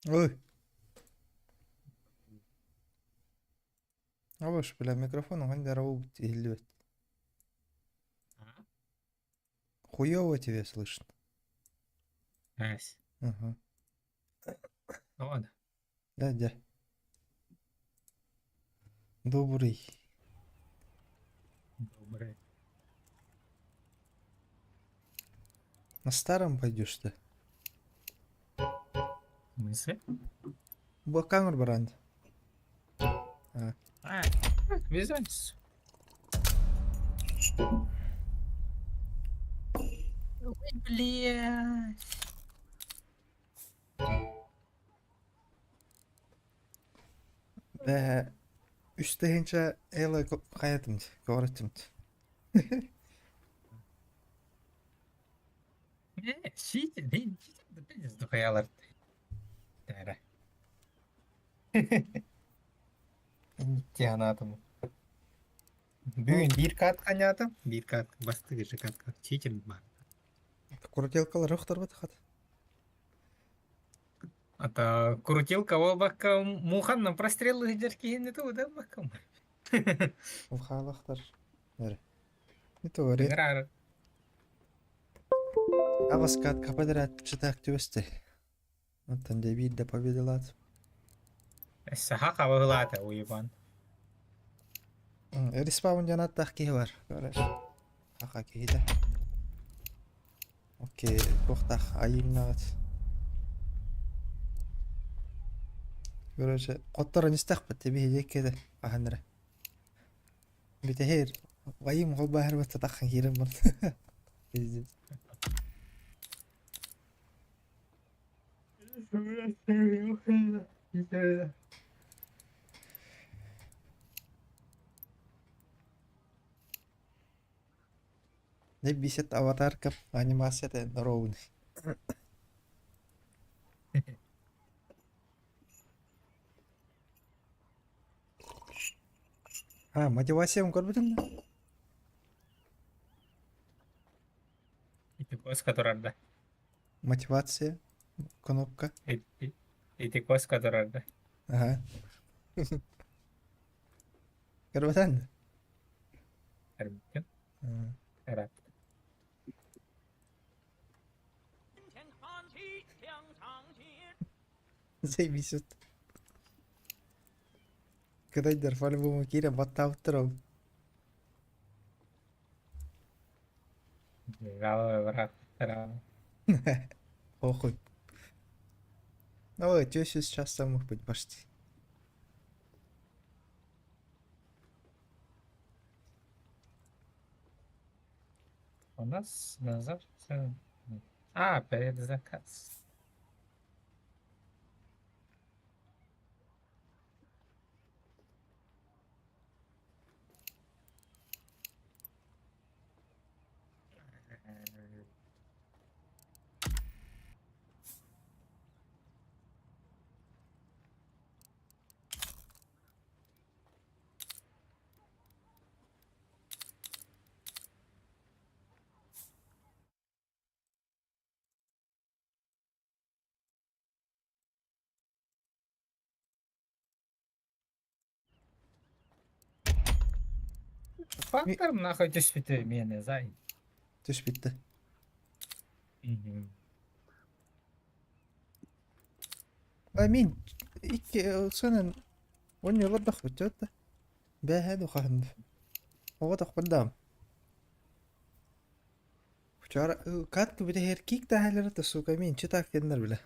Ой, аваш бля микрофон қандай рау тиілді. Хуёво тебя слышно. Ась. Ага. Вот. Да, да. Добрый. Добрый. На старом пойдешь ты? В смысле? Бакангр баранд. А. А, без разницы. Ой, блядь. Бә üstehince ele hayatımdı. Göğretimdi. Шите, да пиздец, духаялар. Тара. Тианатым. Бүгін бір кат қанятым. Bir кат бастығы же катқа. Читер бар. Курделкалар рөхтар бат хат. Ата крутилка ол баққа муханның прострелы жеркейін еті да баққа. Ол халақтар. Бәрі. Это варе. Грар. Аваскат кападрат читак тюсты. Вот там Давид да победилат. Саха қабығылаты уйбан. Респаун жанат тахки бар. Görür. Аха кейді. Окей, тоқтақ айымнағат. Görürse qottara nistaq bat tabi hediye kede ahanra. Bitehir. Ayım qol bahar bat taqan kirim bur. Bizde. Ne biset avatar kap animasya da ровный. Ha, мотивация көрбүдүң да? Итикос которарда. Мотивация кнопка. Итикос которарда. Ага. Көрбүдүң да? Әрбіттен. Ага. Әрат. Заебись. Кыдайдар по-любому кире баттап турам. Галы бірақ. Похуй. Ой, теща сейчас сам мог быть почти. У нас на завтра... А, перед заказ. Фактор нахуй түспіті мені зай. Түш bitти. Мен сенен 10 yıllar da bitiyor da. Ben hadi kaldım. O da kaldım. Çara kat bir de erkek de haller de suka min çıtak kendiler bile.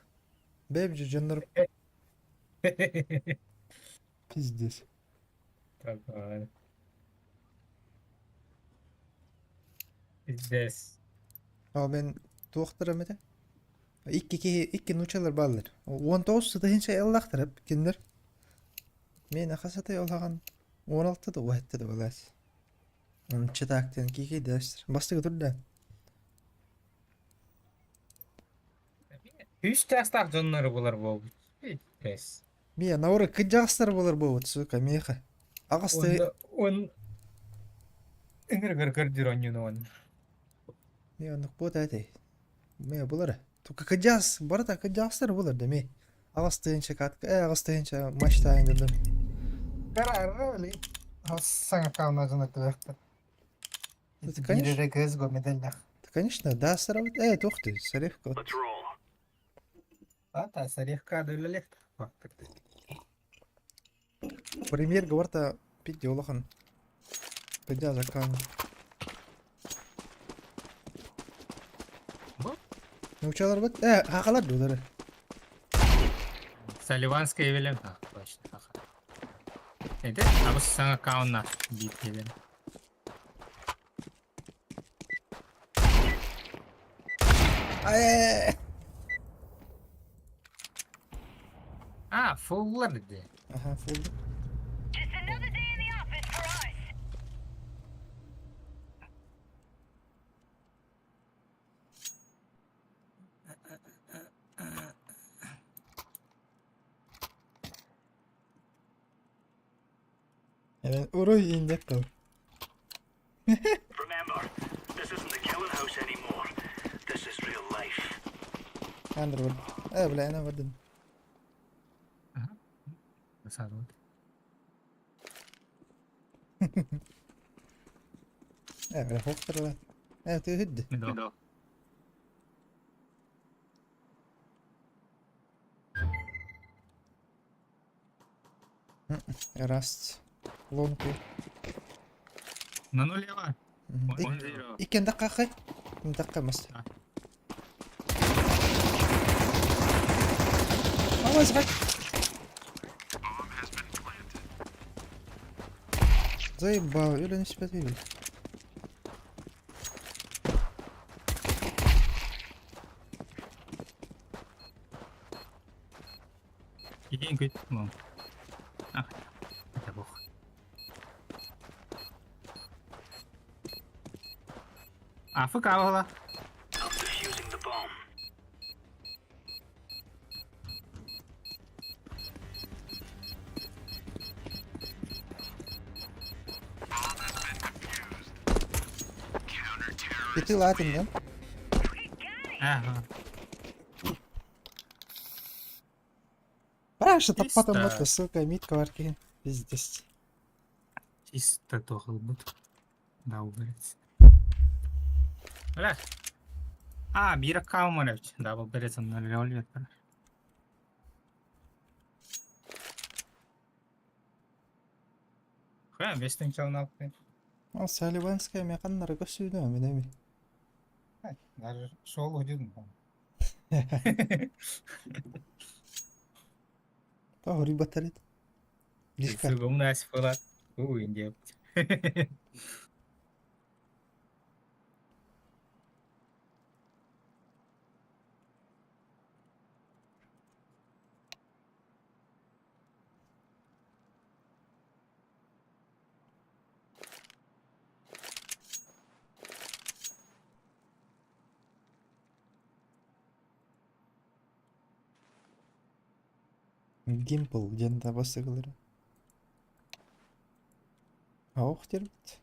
Bebci canlar pizdes. Такой. Пиздец. Ama ben doktora mı da? İki nuçalar ballar. 19 da hinçe Allah'tır hep kendiler. Men akasata yolağan 16 da o hette de olas. Onun çıtakten ki derstir. Bastı götür da. Үш жастақ жонлары болар болып. Пиздец. Мия науры кыджастар болар bu suka меха. Ağastı Он... Ингір жүр онын он. ne anlık bu da değil. Me bular. Tu kıcas, barata kıcaslar bular da me. Ağustayınca katkı. Ağustayınca maçta indirdim. Kararı öyle. Sana kalmacına kıvırttı. Это, Bir конечно, yere göz go medalya. конечно, да, сработает. Ух ты, Салих кот. Ата, слегка дөлелек. Бактык. Премьер говорта пидди олахан. Пидди закан. Bu? Научалар бит. Хакалар дулары. Саливанская велем. А, точно. Эде, абы саңа каунна бит велем. Ай. А, фуллар dedi. Aha, full. Just another day in the office for us. Yani orayı indik kal. Remember, this isn't the killing house anymore. This is real life. Andır var. Bile ana vardım. Сарут. Bile hoktur lan. Tühüddü. Медо. Rast. Lonku. На нуле var. Ik- 10-0. İkken dakika kay. Dakika mas. Ha. Ama bak. Заебал, Юля не спит, Юля. Gideyim kötü. Tamam. Ah. Hadi bak. Afı kahvala. I'm defusing the bomb. Bitti latin lan. Ага. Параша потом Чисто. это, сука, митка варки. Пиздец. Чисто тоқыл бұд. Дау берет. Öyle. А, бирі қалман өч. Дабыл бересін револьвер бар. Хэ, бестен çalın алып. А Саливанская мен қаннары көсүйді ме, мен эми. Даже шол өдедім. Та рибатар еді. Лишка. Сугум насip болады. Ойын деп. Гимпл, жанында басығылары. Ауқ тербіт.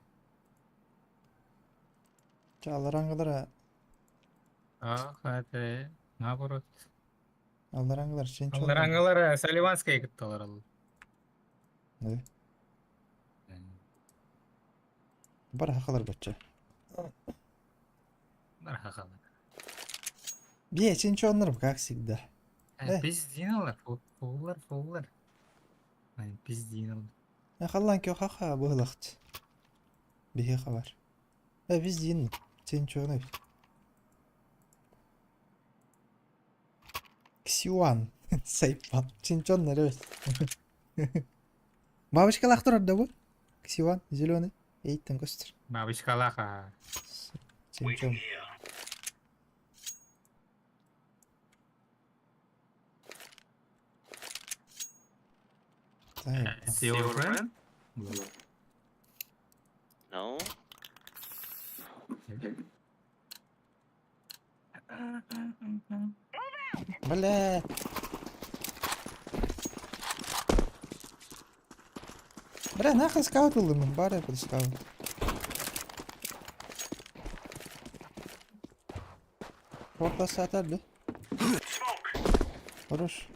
Алараңғылара, А, хаты. Наоборот. алараңғылар сен чоң. Алараңғалары Саливанская кітталар ал. Бар хақалар бача. Бар хақалар. Бе, сен чоңнар, как всегда. Пиздин алар. Фуллар. Пиздин алар. Халлан ке хаха бұғылақты. Бе хабар. Біз дейін, сен чоңнар. Ксюан. Сайпал. Сен чоңнар, evet. Бабышка лақтыр орда бұл. Ксюан, зеленый. Эйттен көстір. Бабышкалаха. Сен Waiting чоң. here. See your friend? No? Бля. Бля, нахуй скаут был, мы бары под скаут. Ortası atar bir. Smoke. Vuruş.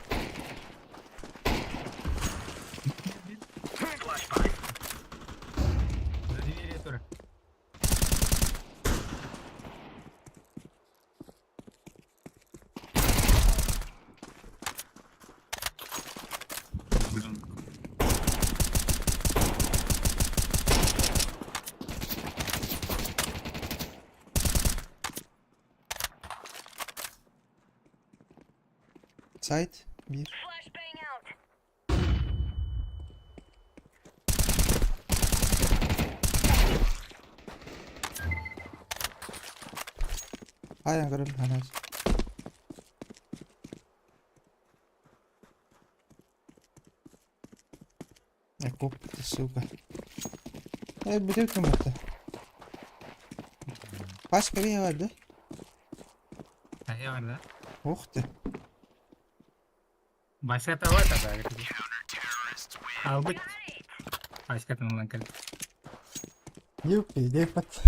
Side 1. Flashbang out. Aynen kırıl hani. Koptu suka. Bir de kırmadı. Başka bir yer vardı. Ne var da? Yoktu. Başka tava da var. Albut. Başka tanımlan kaldı. Yuppi, depat.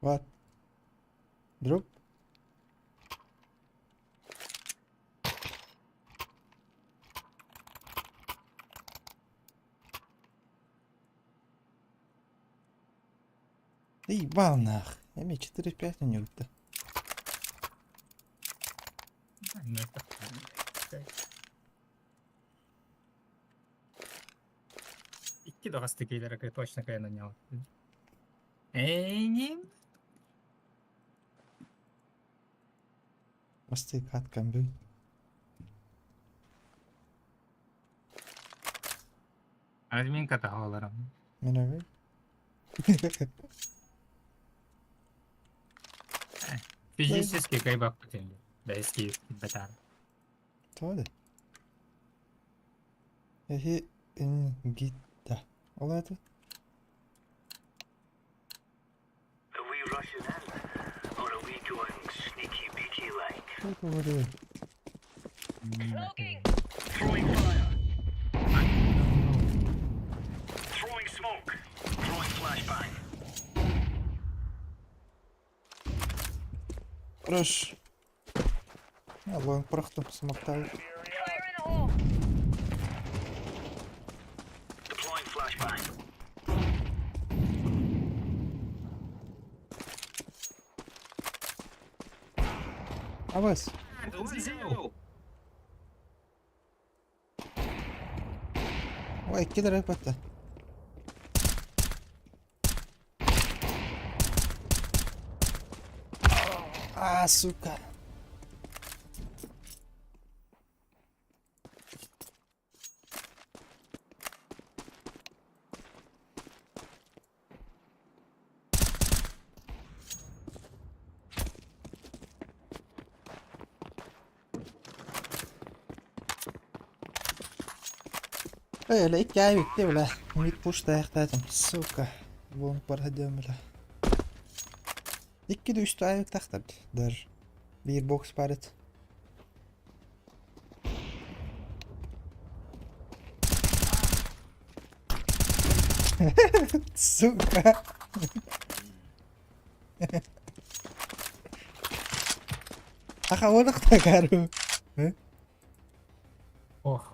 What? Drop? Ебанах. Я мне 4-5 не упта. İki daha stikeyler akı точно кая на него. Не? Масты каткам бүй. Админ ката хаваларам. Мен öyle. Физически кайбак потенди. Да эски бетар. Tabii. Ehi in gitti. Olaydı. Are we rushing in? Or are we going sneaky beaky like? Çok vuruyor. Smoking. Throwing fire. Throwing smoke. Throwing flashbang. Rush. Allah'ım bıraktım smoke'tayı. Fire in the hole. Deploying flashbang. Abas. Vay iki lira battı. Suka. Öyle ilk ay bitti bile. Mid push da ayaktaydım. Suka. Bunu para ediyorum bile. İki de üstü ayak taktı. Der. Bir box paret. Suka. Akawalık da garu. Oh.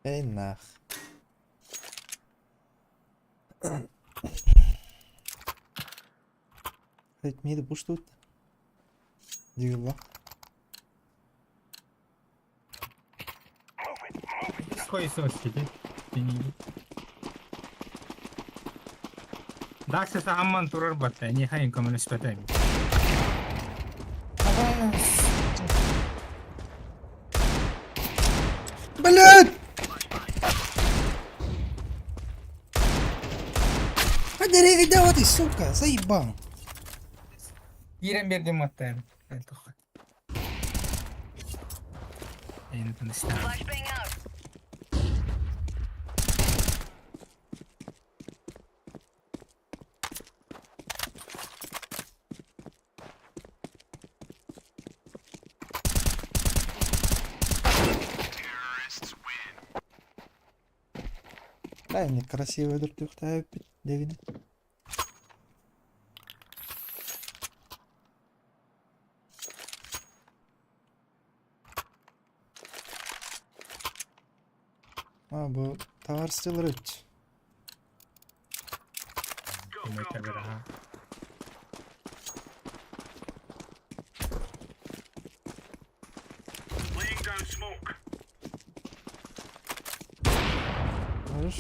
Ey nach. Rit mir de bush tut. Diyorlar. Сколько сосики? Дальше амман турар батта. Не хайын коммунист батайм. Блядь! Hadi nereye gidiyor hadi suka, заебал. Ирен бердим аттайм. Эйни тыныштам. Flashbang out. Ай, мне красиво дуртух тайп дегини. Ha bu Tower Stealer 3. Go, Yine go, tabii go. ha. Laying down smoke. Hoş.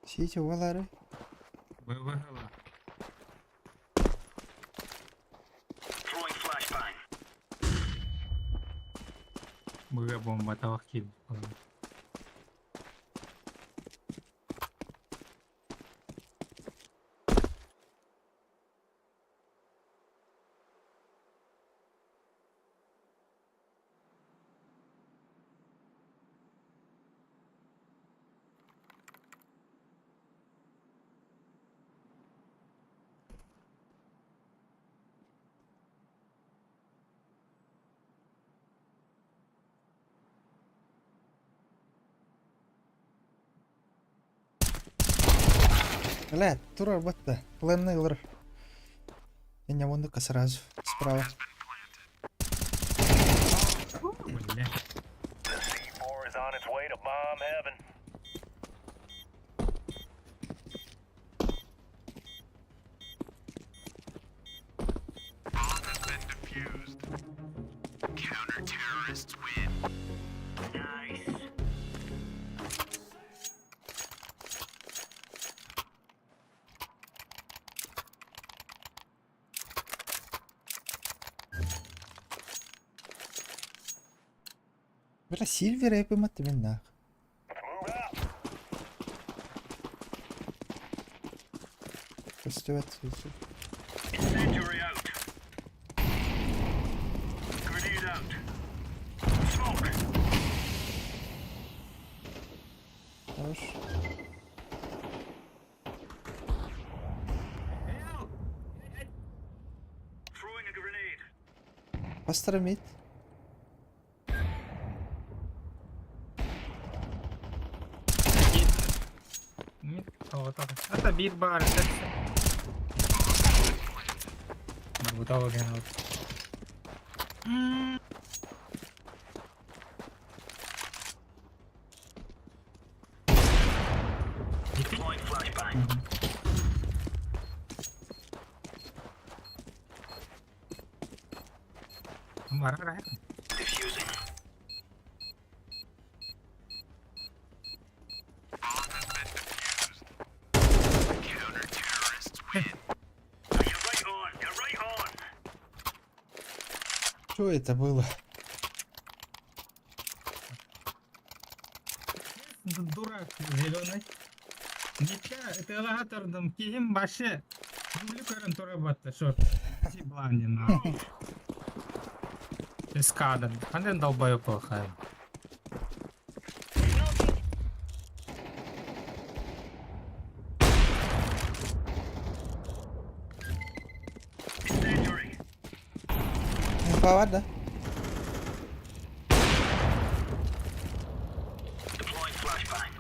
Şey çuvaları. Вывела. Throwing flashbang. Быга бомба тавахкил. لا турар батта. Планны кылыр. Я вон сразу справа. Бля. C4 is on its way to bomb heaven. Bomb has been defused. Counter-terrorists win. Nice. Бля Сильвер yapamadı ben daha. Move out. Köstüvet. Incendiary out. Grenade out. Smoke. Hoş. Throwing a grenade. Bastırı mid. Нет, вот так. Это бит бар. Вот так вот. Deploying flashbang. Марара. Diffusing. Bomb has been defused. Counter-terrorists win. You're right on. You're right on. Что это было? Дурак зеленый. Ника, это элеватордың кейін башы. Рулі көрін тұра батты, шо. Сибланин. Эскадр. Қандай долбайып қой. Incendiary. Info var da. Deploying flashbang.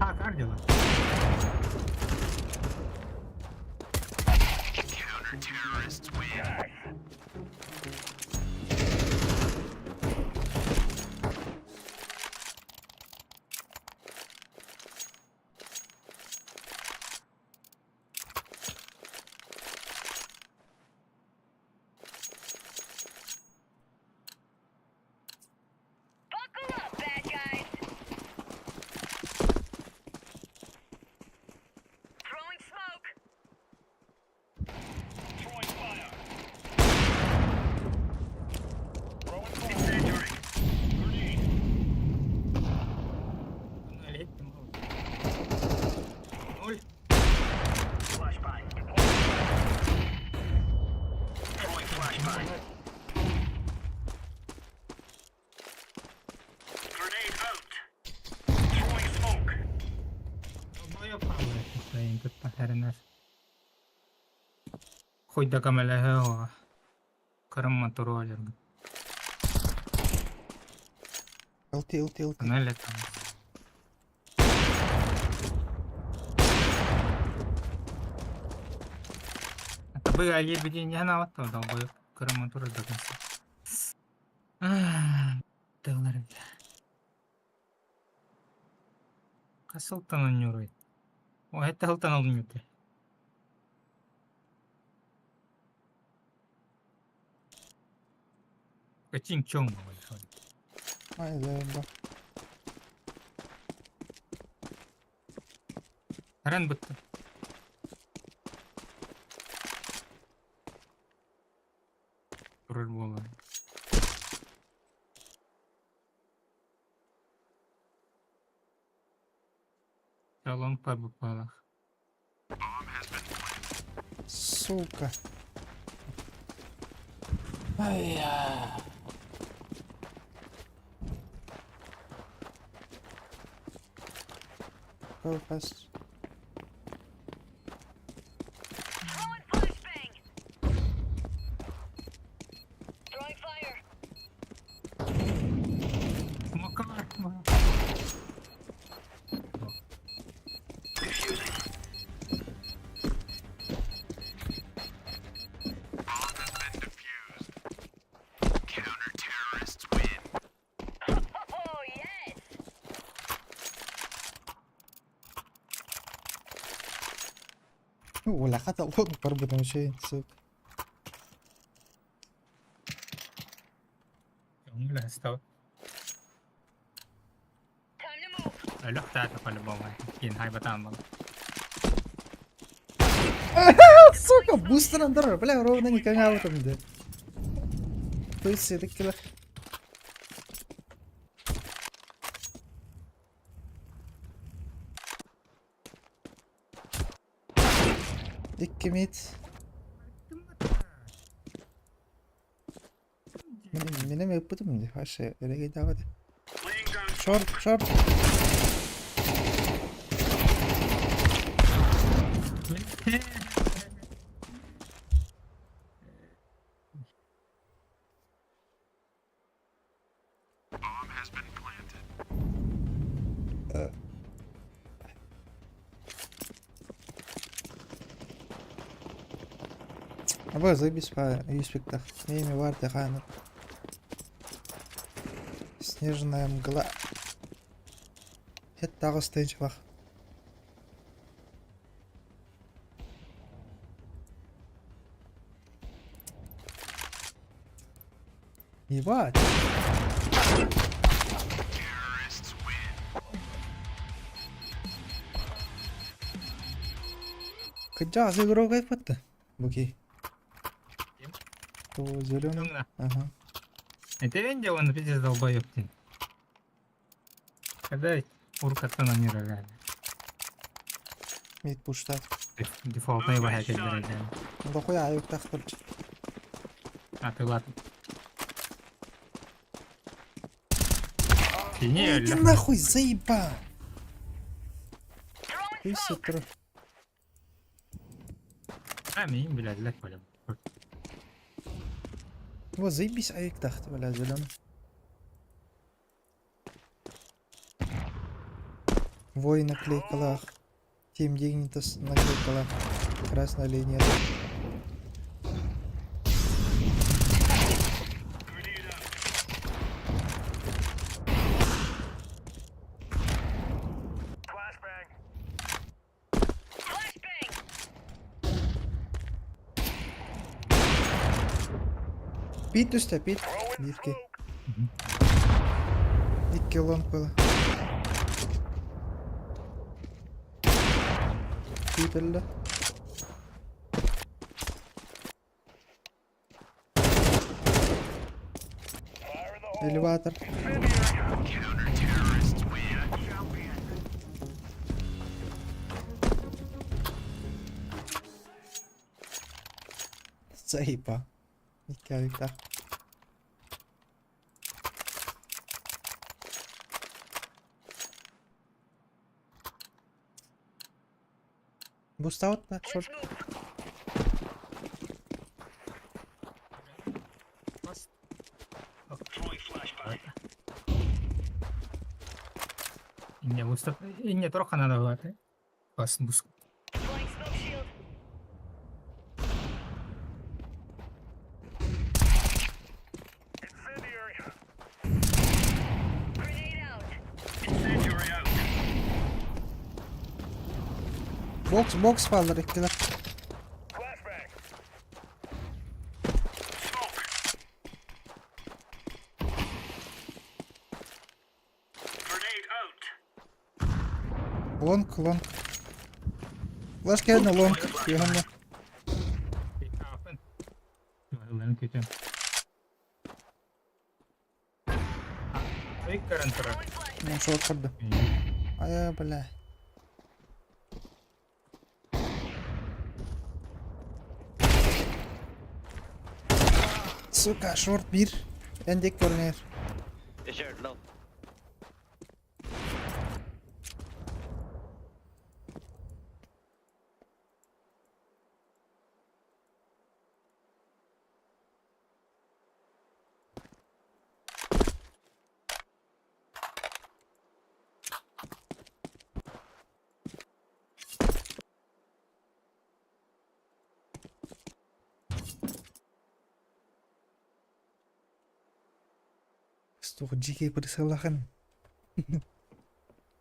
А, как дела? Counter-terrorists win. Enes. Хуйда камелеhe o. Karım motoru alır. LT. Neyle tam. Tabii Ali bir gün yana attı o da boyu. Karım motoru da kansa. Dağlarım. Kasıltan oynuyor. O hatta haltan almıyor. Kaçın çoğun mu? Haydi bak. Heran bitti. Durur bu olan. Çalın tabi pala. Сука. Ay ya. Go fast. Throwing flashbang. Throwing fire. Smoke var mı? Defusing. Oh yes. ولا حتى الوضع بربط مشي سوق. Yung last out. Time to move. Alo, tata pala ba ba? Kinhay ba tama? Сука, бустер андер, бля, ровно не коня там де. То есть это кило. İki mit. Benim yapmadım diye. Her şey öyle gidiyor hadi. Laying down. Short. Або заебись по юспектах. Меми варты ханут. Снежная мгла. Это тағы чувак. Ебать. Кыджа игру кайфатты. Буки. То зеленый. Yung na. Ага. Это венде он пиздец долбоёб ты. Когда уркатта на мира реально. Мид пуштат. Дефолтный бахай кедер реально. Да хуя аюк тахтыр. А ты ладно. Ты не Иди öyle. нахуй, заеба. Throwing Ты smoke. сетр. А мин bilalek böyle. Вот заебись аюк тахт, бля, зеленый. Вой наклейкалах. Тим Дигнитас наклейкалах. Красная линия. Flashbang. Flashbang. Пит üstte, pit. Битки. İki long böyle. Pit öldü. Elevator. Заеба. İki ayıkta. Boost out da. Short. Let's move. Bas. Throwing flashbang. Инне торохан надо было. Бас бус. Deploying smoke shield. Incendiary. Grenade out. Incendiary out. Box paldır iktiler. Flashbang. Smoke. Grenade out. Long. Flash geldi long. Yanımda. Kapan. Lan kötü. Quick current tura. Throwing flash. Ben short kırdı. Ay bala. Suka short 1. Endek görünüyor. Shared low. Stok GK persalahkan.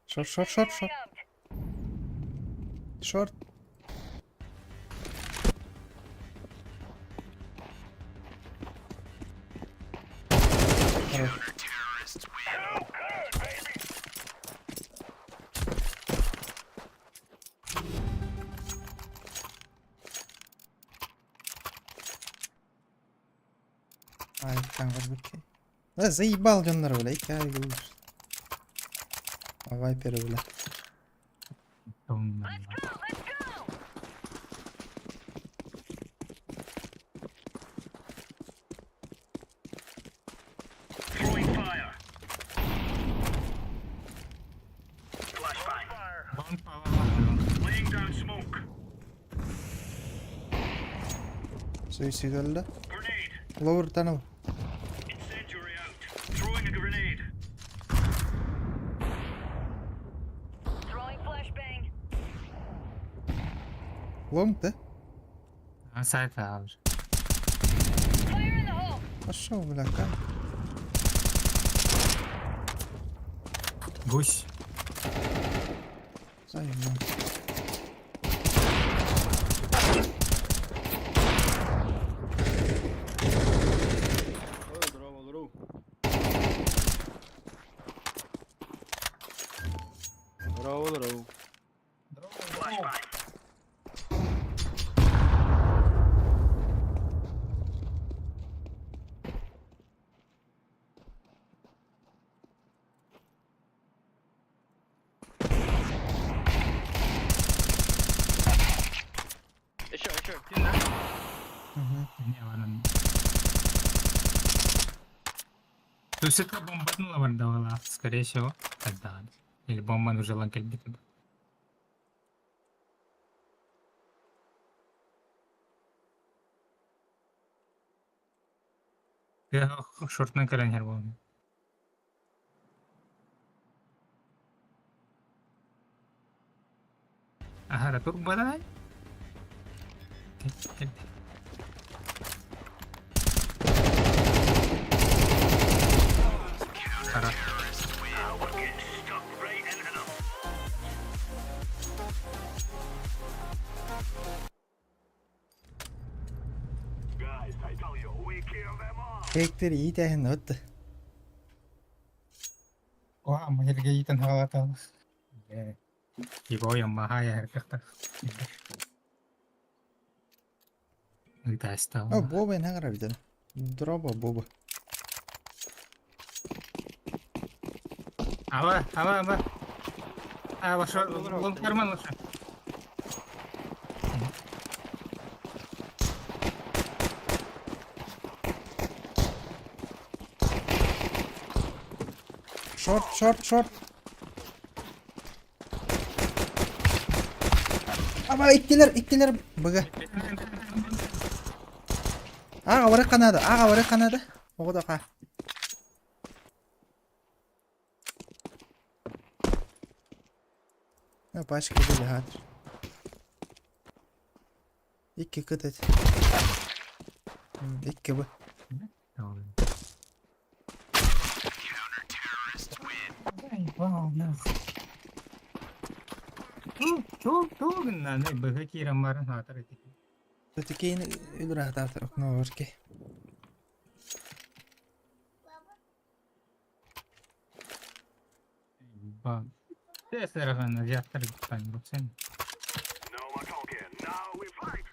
Short. Grenade out. Short. Ay kanka bakayım. Да заебал жандар бля, икай гулш. Вайперы бля. Let's go. Let's go. Throwing fire. Flashbang. Bound power. Laying down smoke. Suicide öldü. Grenade. Lower tunnel. Incendiary out. Throwing a grenade. Throwing flashbang. Long da. Side abi. Fire in the hole. Aşağı bля kan. Гусь. Заебал. Здорово. Flashbang. Sure. Ini awalan. Тусика бомбанула вардавала, скорее всего, тогда. Или бомба нужна ланкельбит. Я шортный каранер был. Ага, тур бадай. Хорошо. We're getting stuck right into them. Guys, I tell you, we kill them all. Fake'leri iyi de öttü. Wah, mahirga itan halata. Ibo yang mahaya herkata. Kita tahu. О, Боба не грав виден. Дроба Боба. Ава. Шо, лон карман лучше. Short. Ama ikkiler bıga. Ağa var kanadı. O da ka. Ne başka bir hadır. İki kıt et. İki bu. Tamam. Ay, wow, nice. Çok günler ne böyle kiram var hatır ettik. Ötekini ölür hatar ne olur ki. Bak. Sesler efendim yattır ben bu sen. No more talking. Now we fight.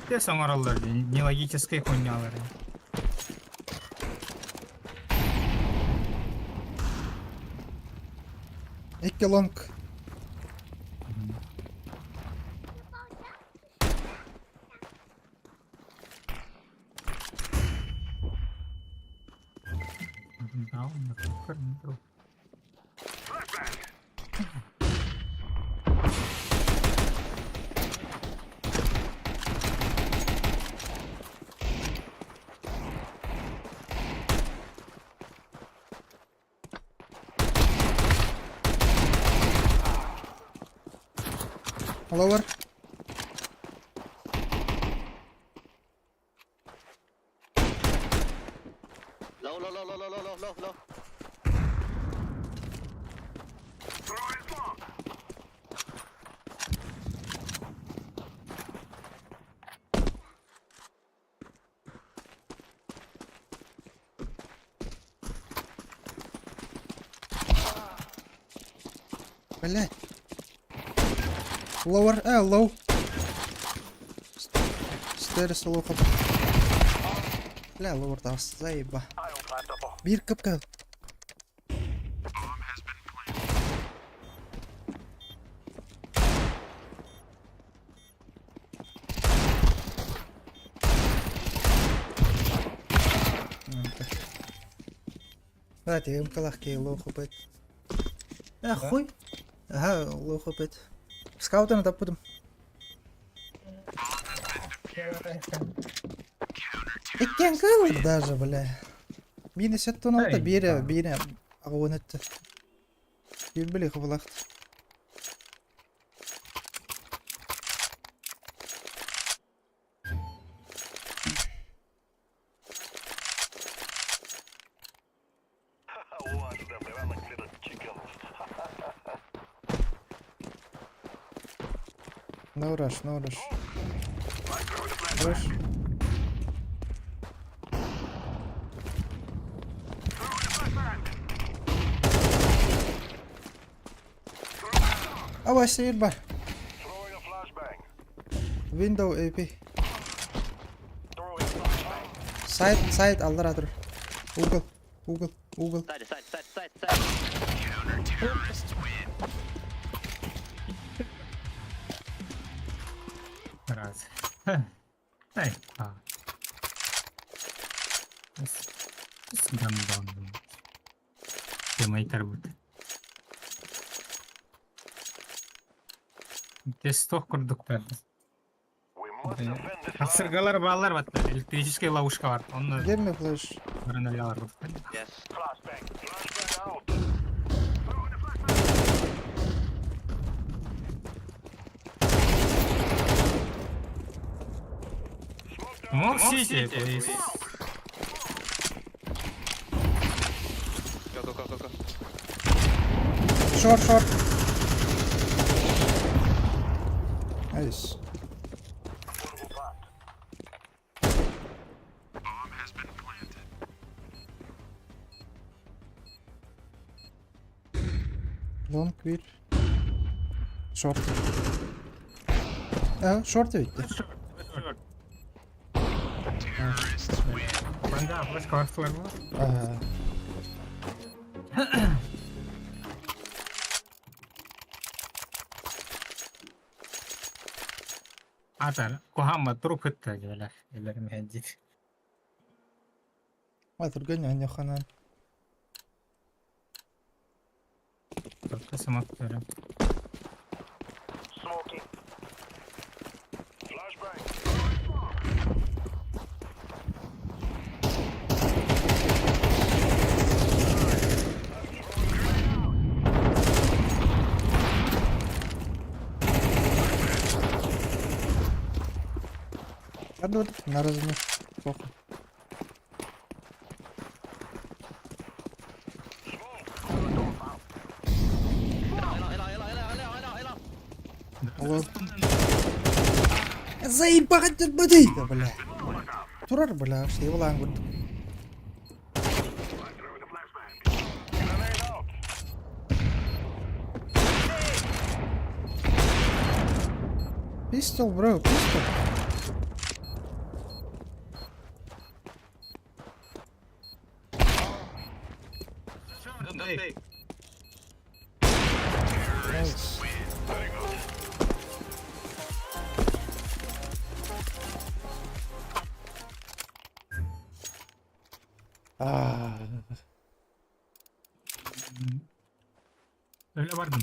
Ses oralar нелогические хуйнялары. İki long. Down, kırmızı. Lower. Low. Throwing smoke. Блядь. Lower. Low. Stairs low ход. Бля, lower да заеба. I don't plan to fall. Bir kıpkı. Давайте им калахки лоху бит. Хуй. Ага, лоху бит. Скаутана таппудum. İkken kalır даже, бля. Biri setten aldı, Ey, biri ağın etti. Bir bile kıvılaktı. Watch them. They're like little chickens. Ne uğraş. Uğraş. Ava seyir var. Throwing a flashbang. Window AP. Throwing flashbang. Side Allah razı olsun. Google. Side. Раз. Ай, Гандон. Ты мои тарбуты. Тестов курдук ben. We must defend this. Kasırgalar bağlar var. Elektrическая ловушка var. Onunla Gelme flash. barınlar yalar var. Yes. Flashbang. Flashbang out. Мог сити, то есть. Go. Short. Nice. Portable plant. Long bir. Short. Short bitti. Bende flash kartlar var. Atar, kohama trup etti böyle. Ellerim hencik. Hatır gönyen yokanan. Çok kısmak diyorum. Hadi hadi. Narazını. Pokуй. Ого. Заебать тут быды! Да, бля. Турар, бля, что его лангут. Pistol, bro, pistol. Short, hey. Nice. Ah, Öyle vardım.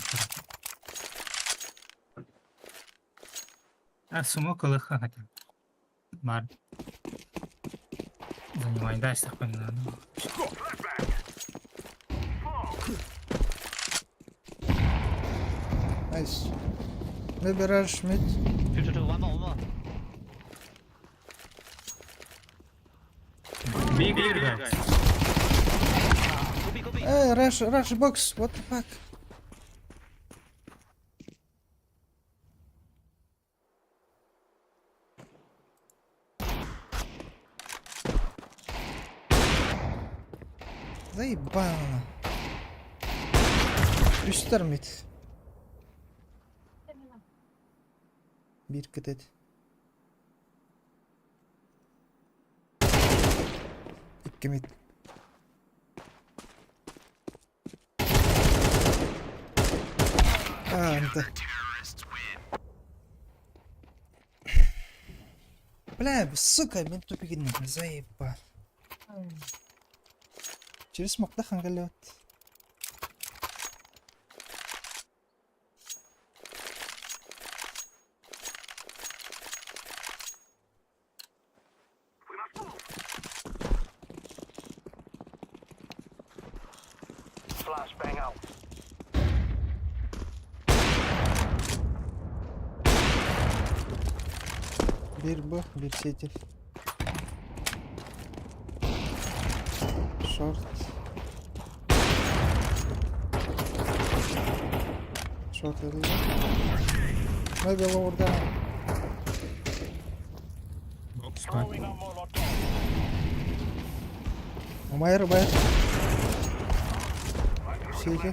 Smoke лыха хотя. Бар. Занимай дальше спокойно. nice. Maybe rush mid. 2, one more. Big guys. Go B. Hey, rush box. What the fuck? Заебало. Üstler mid. Bir kıtet. İki mid. انت. Бля, сука, мен тупик заебал. Через смог дахан галет. Flashbang out. Bir bu, bir city. Short. Short öldü. Maybe lower down. Box var. Bayır. City.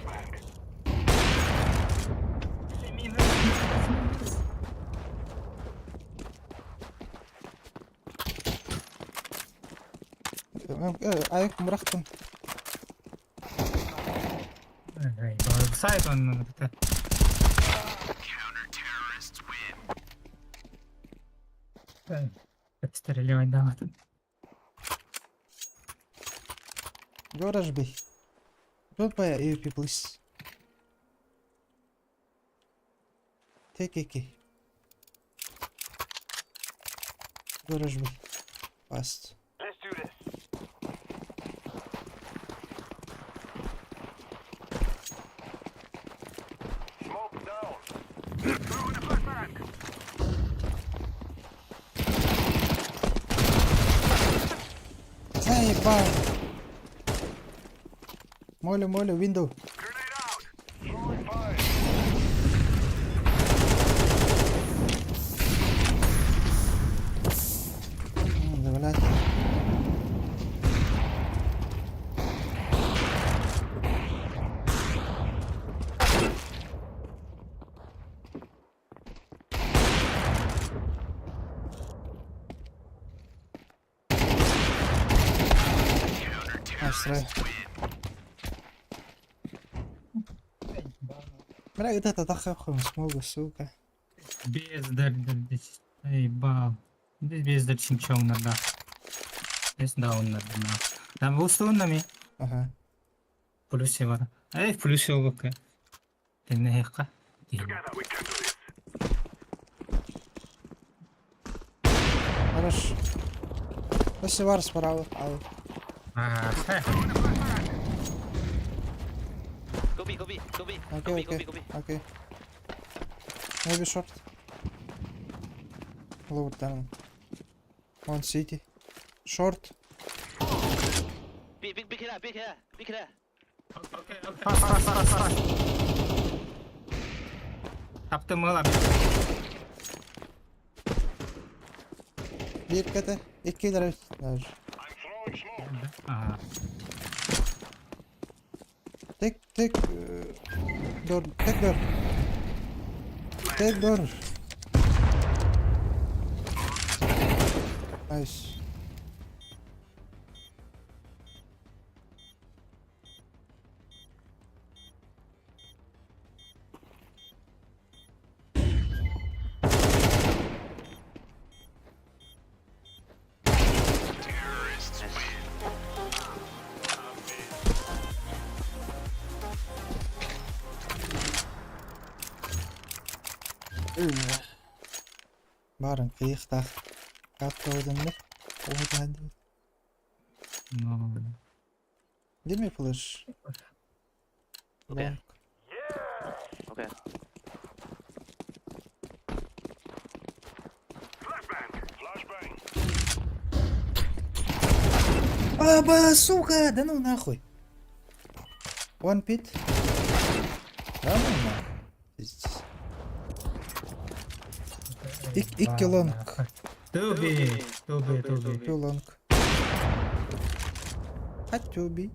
Ayak bıraktım. Сайт он это. Отстреливать давай. Garage B. Don't buy a AWP, please. Take AK. Garage B. Fast. Let's do this. Smoke down. Throwing a flashbang. Заебал. Молю, window. Grenade out. Throwing fire. Да, блядь. Насрай. Бля, вот это тахахом смогу, сука. Бездарь, эй, бал. Здесь бездарь ничего надо. Здесь даун надо. Там был стунами. Ага. Плюсе var. Эй, плюсе бака. Ты не хека. Together we can do this. Хорош. Если вар справа. Ау. Go B. Окей. Maybe short. Lower down. One city. Short. Big here, big here, big here. Okey. Pas. Taptım mı lan? Bir kata. İki lira. Aha. Tek. Dur. Tek dur. Tek dur. Nice. Barın kıyıkta. Kapta odunlar. O hadi. No. Değil mi flash? Okay. Long. Okay. Аба, сука, да ну нахуй. One pit. Да ну нахуй. Пиздец. İki long. To be. Two long. Kaç to be?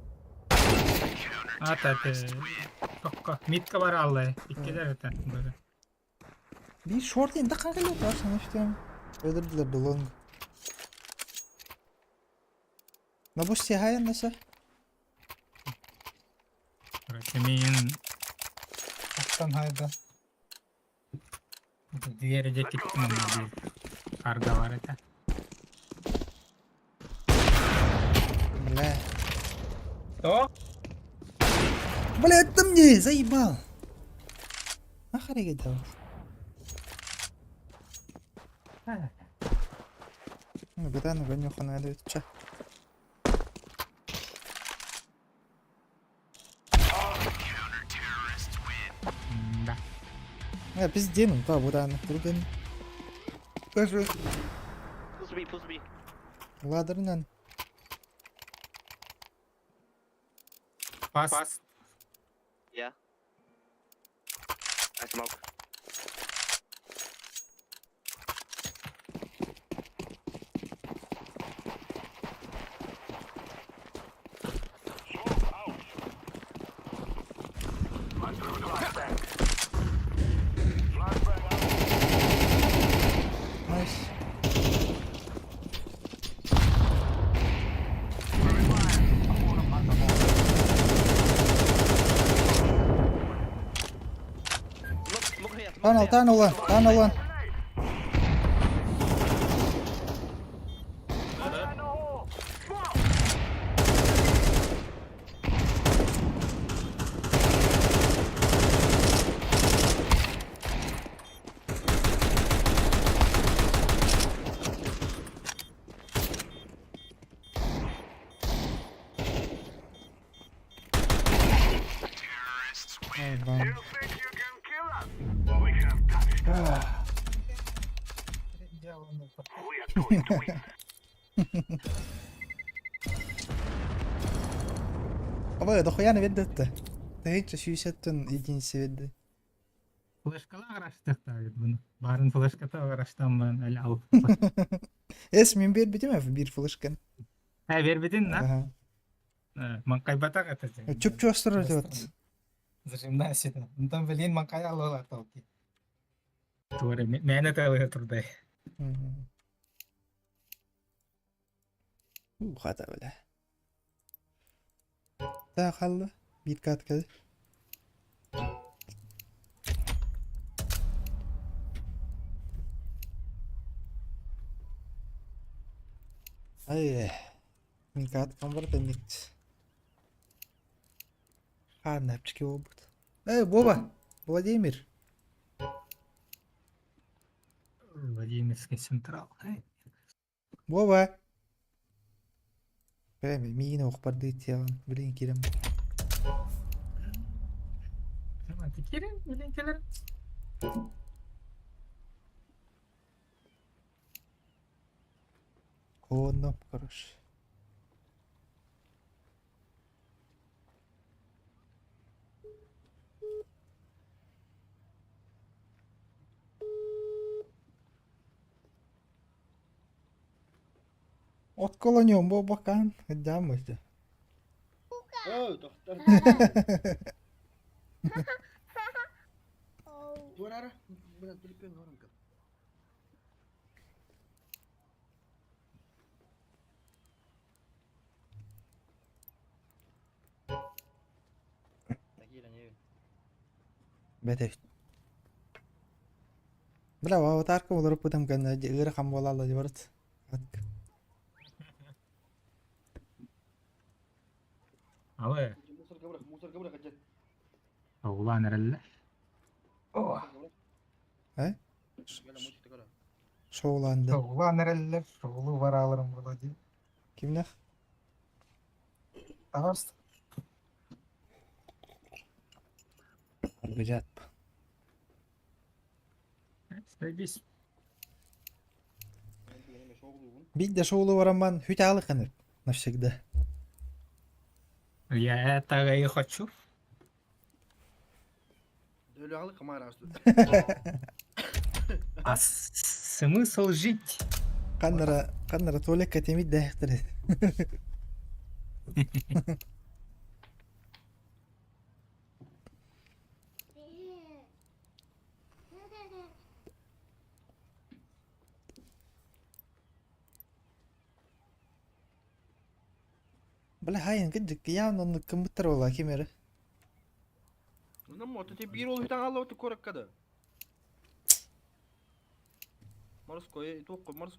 At. Mid var Allah. İkiler eten böyle. Bir short indi kanka yok var sana işte. Öldürdüler de long. Ne bu siyahaya nasıl? Kimin Aktan hayda. Diğeri de gittim ama bir karga var eten. Бля. Что? Блядь, ты мне заебал. Нахрен это? Ну, беда, гонюха надо это ча. Да. Пиздину, да, буда, труден. Кажу, Push me. ладернан. Пас. Yeah. I smoke. Nice. Smoke here. Tunnel. Lan. Ama дохуя ведет-то. Ты что, 60'тан единицы ведді. Флешкалы araştık tabii bunu. Barın flaşkata araştan ben öyle alıp. Мен бербедім bir флешканы. Ha vermedin lan. Ага. Man kaybatak atacak. Чөп жостырар деп атты. Зачем сюда? Ну там блин man kaya alıyorlar tabii. Doğru. Mehmet alıyor turda. Хата бля. Да қалды. Bir kat kaldı. Ay. Bir kat kambar demek. Harnapçık oldu. Боба. Владимир. Владимирский централ. Боба. Прямо миіне оқып барды етеген. Білген керем. Tamam tikerim bilinçler. Konup короче. От колоньом бо бакан, дамыйды. Oh, dokter. Dur ara. Biraz telefon var mı? Bete. Bla wa tarka olur putam kan ıra kam bolalla dibarat. Алы, Musar kabrak aja. oğlan nerede? Oh, He? Gel musar kabrak. Şoğlandı. oğlan nerede? Oğlu var alırım burada diye. Kimler? Ağırst. Gıcat. İşte biz Benim şoğluğum. Bir de şoğlu varan hütalı kanır. Nafşıkda. я этого и хочу. Öyle alık ama araştı. А смысл жить? Kanlara tuvalet katemi dehtir. Bala hayin gıcık ya onu komputer ola kimere. Bundan mı otu bir ol hütan Allah otu korak kada. Mars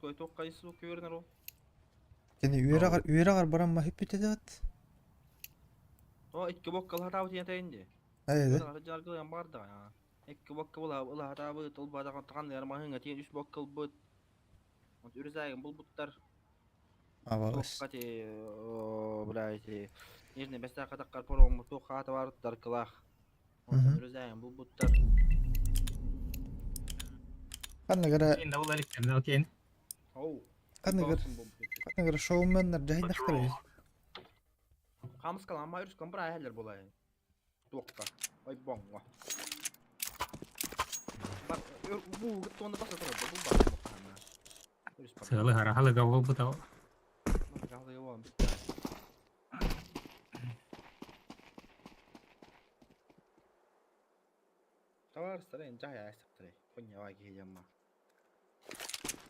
koy tok kayısı köyürner o. Yani üyere baran ma hüp bitedet. O iki bokkal hata bu tiyete indi. Haydi. Jargı yan barda ya. İki bokkal ula hata bu tol bada kan yer ma hınga tiyen üç bokkal bu. Ot ürüzayın bul buttar. Ava Tok bas. kati bulayti. Nirne besta kata karporom tok hata var darkılak. Ot ürüzayın bul buttar. Kanna gara Şimdi oğlan ikimde okey. Oh. kanna gara showmanlar jahin dakhtare. Kamus kalan ma ürüs kampra heller bulay. Tokka. Ay bonga. Bak bu tonda basa tora bu bak. Ürüs bak. Sığlı harahalı gavul bu da. Kahve yavam. Tawar saren cahaya saktre. Konya wagi jamma.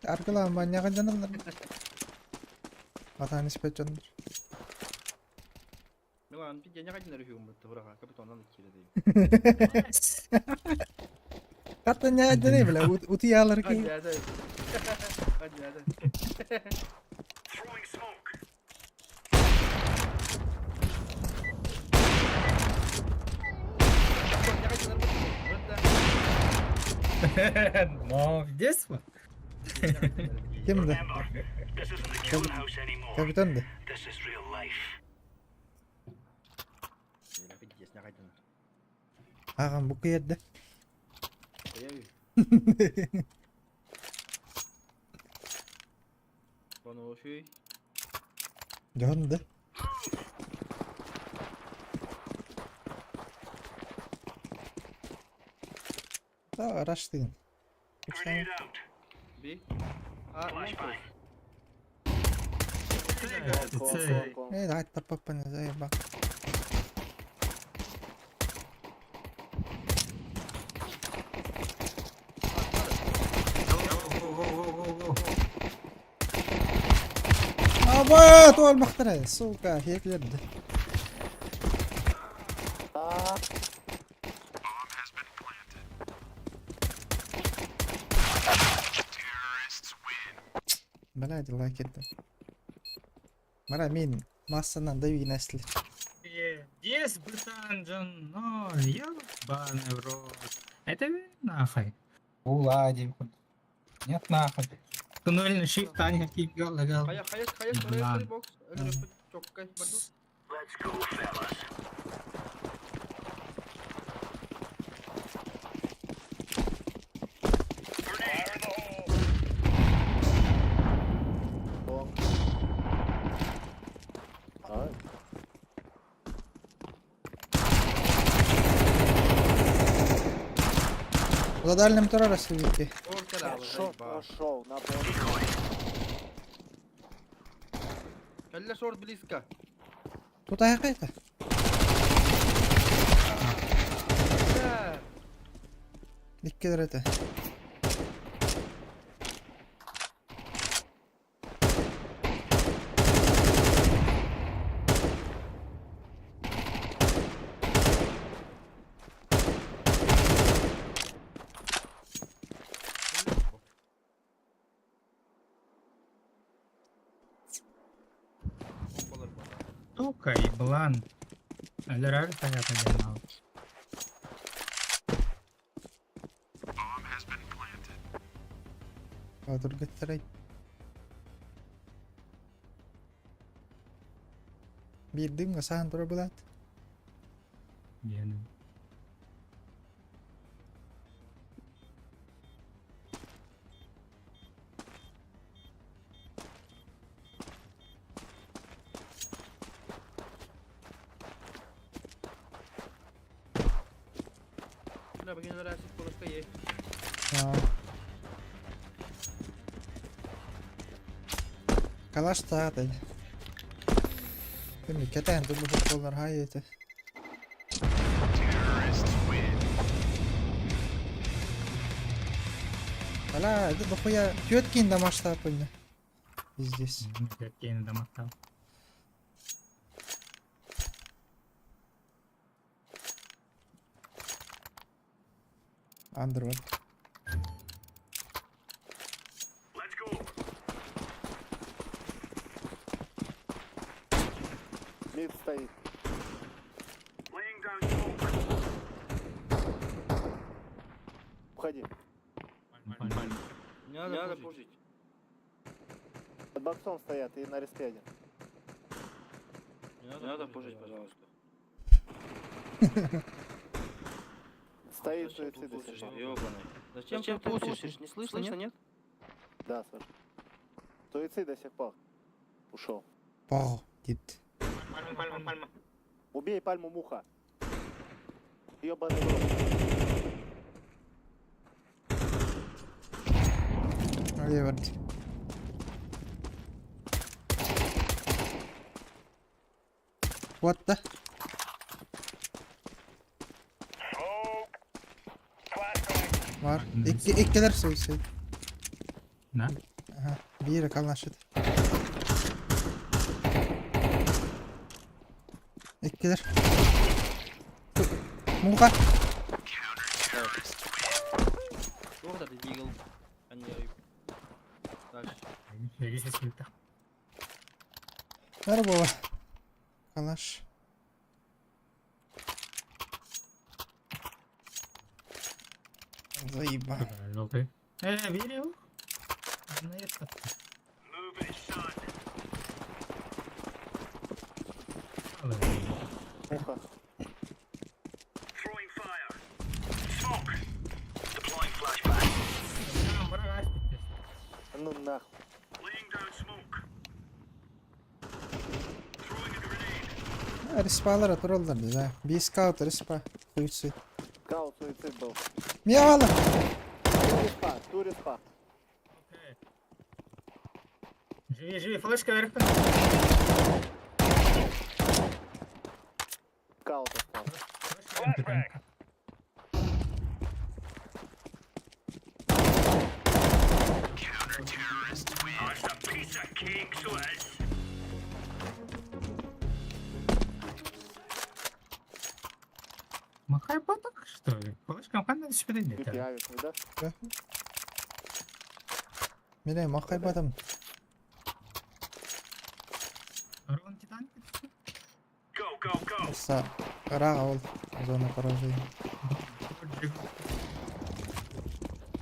Arkala manya kan janlar. Mata nispet janlar. Nuan pi janya kajin dari humut tora kapiton nan kire de. Katanya jane bela uti yalar ki. Hadi hadi. Hadi hadi. Throwing smoke. Konya kajin dari Молодец mı? Kimdi? Remember, this isn't the killing house anymore. Kapitandı. This is real life. Yine pi jesnya kajin. Ağam bu kıyırdı. Koyay. Kono şey. Johndu. Daha araştırın. Grenade out. Bir. Aa, Flashbang. Eh, hadi tapapan saya bak. Aba, tuval makhtara. Suka, hiyek yerde. Bana hadi like ettim. Bana min massadan da bir nesli. Здесь бытанжан, но ебаный в рот. Это нахуй. Уладим. Нет нахуй. Туннельный shift tane hakik yolla gel. Kaya oraya Lan. box. Öyle çok kay bardu. Let's go, fellas. Fire in the hole. За дальним террорist вики. Шорт кидали, Шорт заїбав. прошел на бомбу. Калля шорт близько. Тут айкайка. Да. Иккидер эте. Bombalar var. Сука, еблан. Әлірәр таят әден ал. Кадр геттерей. Бирдим га сахан тура булат. Дені. Şuna bakayım neresi konuşka ye. Калаш таатай. Ким кетен тут футболлар хайыты. Ала, это дохуя тёткин да масштабный. Здесь. Кеткені дамақтал. Андроид. Let's go. Мид стоит. Laying down smoke. Уходи. Не надо пушить. Под боксом стоят и на респе один. Не надо пушить, пожалуйста. Стоит Зачем суицид. пушишь, если что. ёбаный? Зачем ты пушишь? Не слышно, нет? Да, Саш. Суицид до сих пор. Ушел. Пау, дит. Пальма. Убей пальму муха. Ёбаный в рот. Леверти. What the? Var. İkkiler suicide. На. Aha. Biri kalnaşıdı. İkkiler. Muka. Что вот это дигл? А не дальше. Шеге шекілді. Ver baba. Kalaş. Заеба. Жовтий. Вірив? Ну, я так. Move it, son. Але Муха. Throwing fire. Smoke. Deploying flashbang. там врага спітесь. Ну нахуй. Laying down smoke. Throwing a grenade. Respalar atırıldı da. Bir scout respa. Suicide. Скаут суицид был. Миявала. Ту респа. Окей. Живі, флешка вверху. Скаут остался. Флешка вверху. Oh, it's a piece of cake, so it is. Махай поток, что ли? Флешка қандай түсіп кетеді Юки деді. авик не дашь? Мine makay badam. Рон Титаник. Go. Sa raga ol. Zona поражения.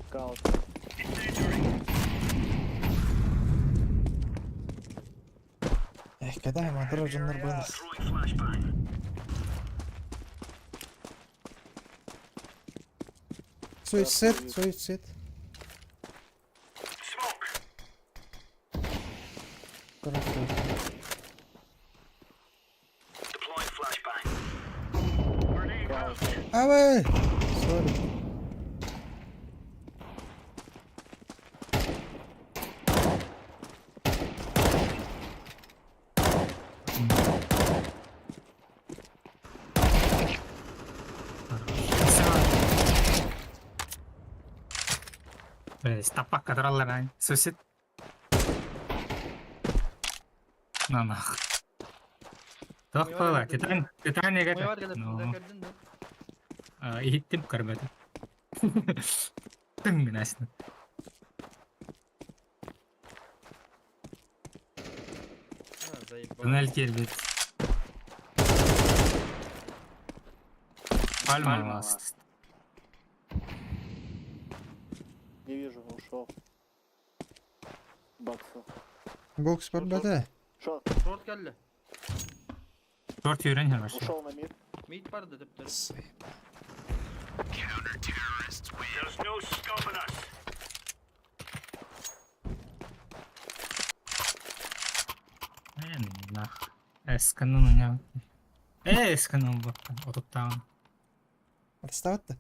Скаут. Когда я мотор жанр был. Throwing flashbang. Суицид. Smoke. Хорошо. Deploying flashbang. Grenade out. Авай! Сори. Стапак кадралар ай. Сосед. Нанах. Тоқпала. Титания Мой var гата. gelip Ну. burada geldin de. Иттим карбады. Тың насын. Ha zayıf. Туннель келбет. Пальма ласт. Не вижу, ушел. Бакса. Бокс бар бәді. Шот, Short geldi. Торт үйрен хер башы. ушел на мид. Mid vardı tepte. There's no stopping us. Нах. Эсканын уня. Эсканын бакка. Отуптагын. Атыстағытты.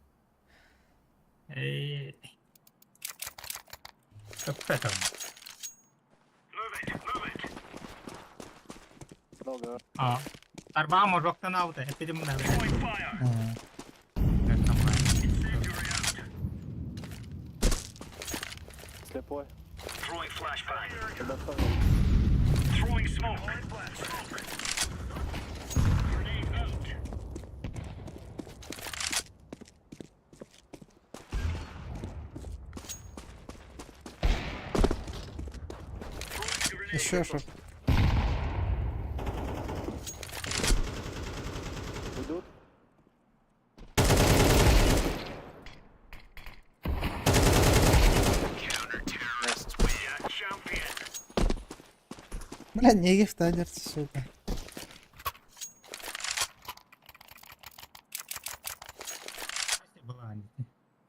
Көппетім. Move it, move it. Много. Арбамо жоқтан ауды. Эпидем мұна. Throwing fire. Слепой. Throwing flashbang. Тебя второй. Throwing smoke. Grenade out. Throwing a grenade. Еще шорт. Идут. Yeah, champion. Бля, неге втадерді, сука.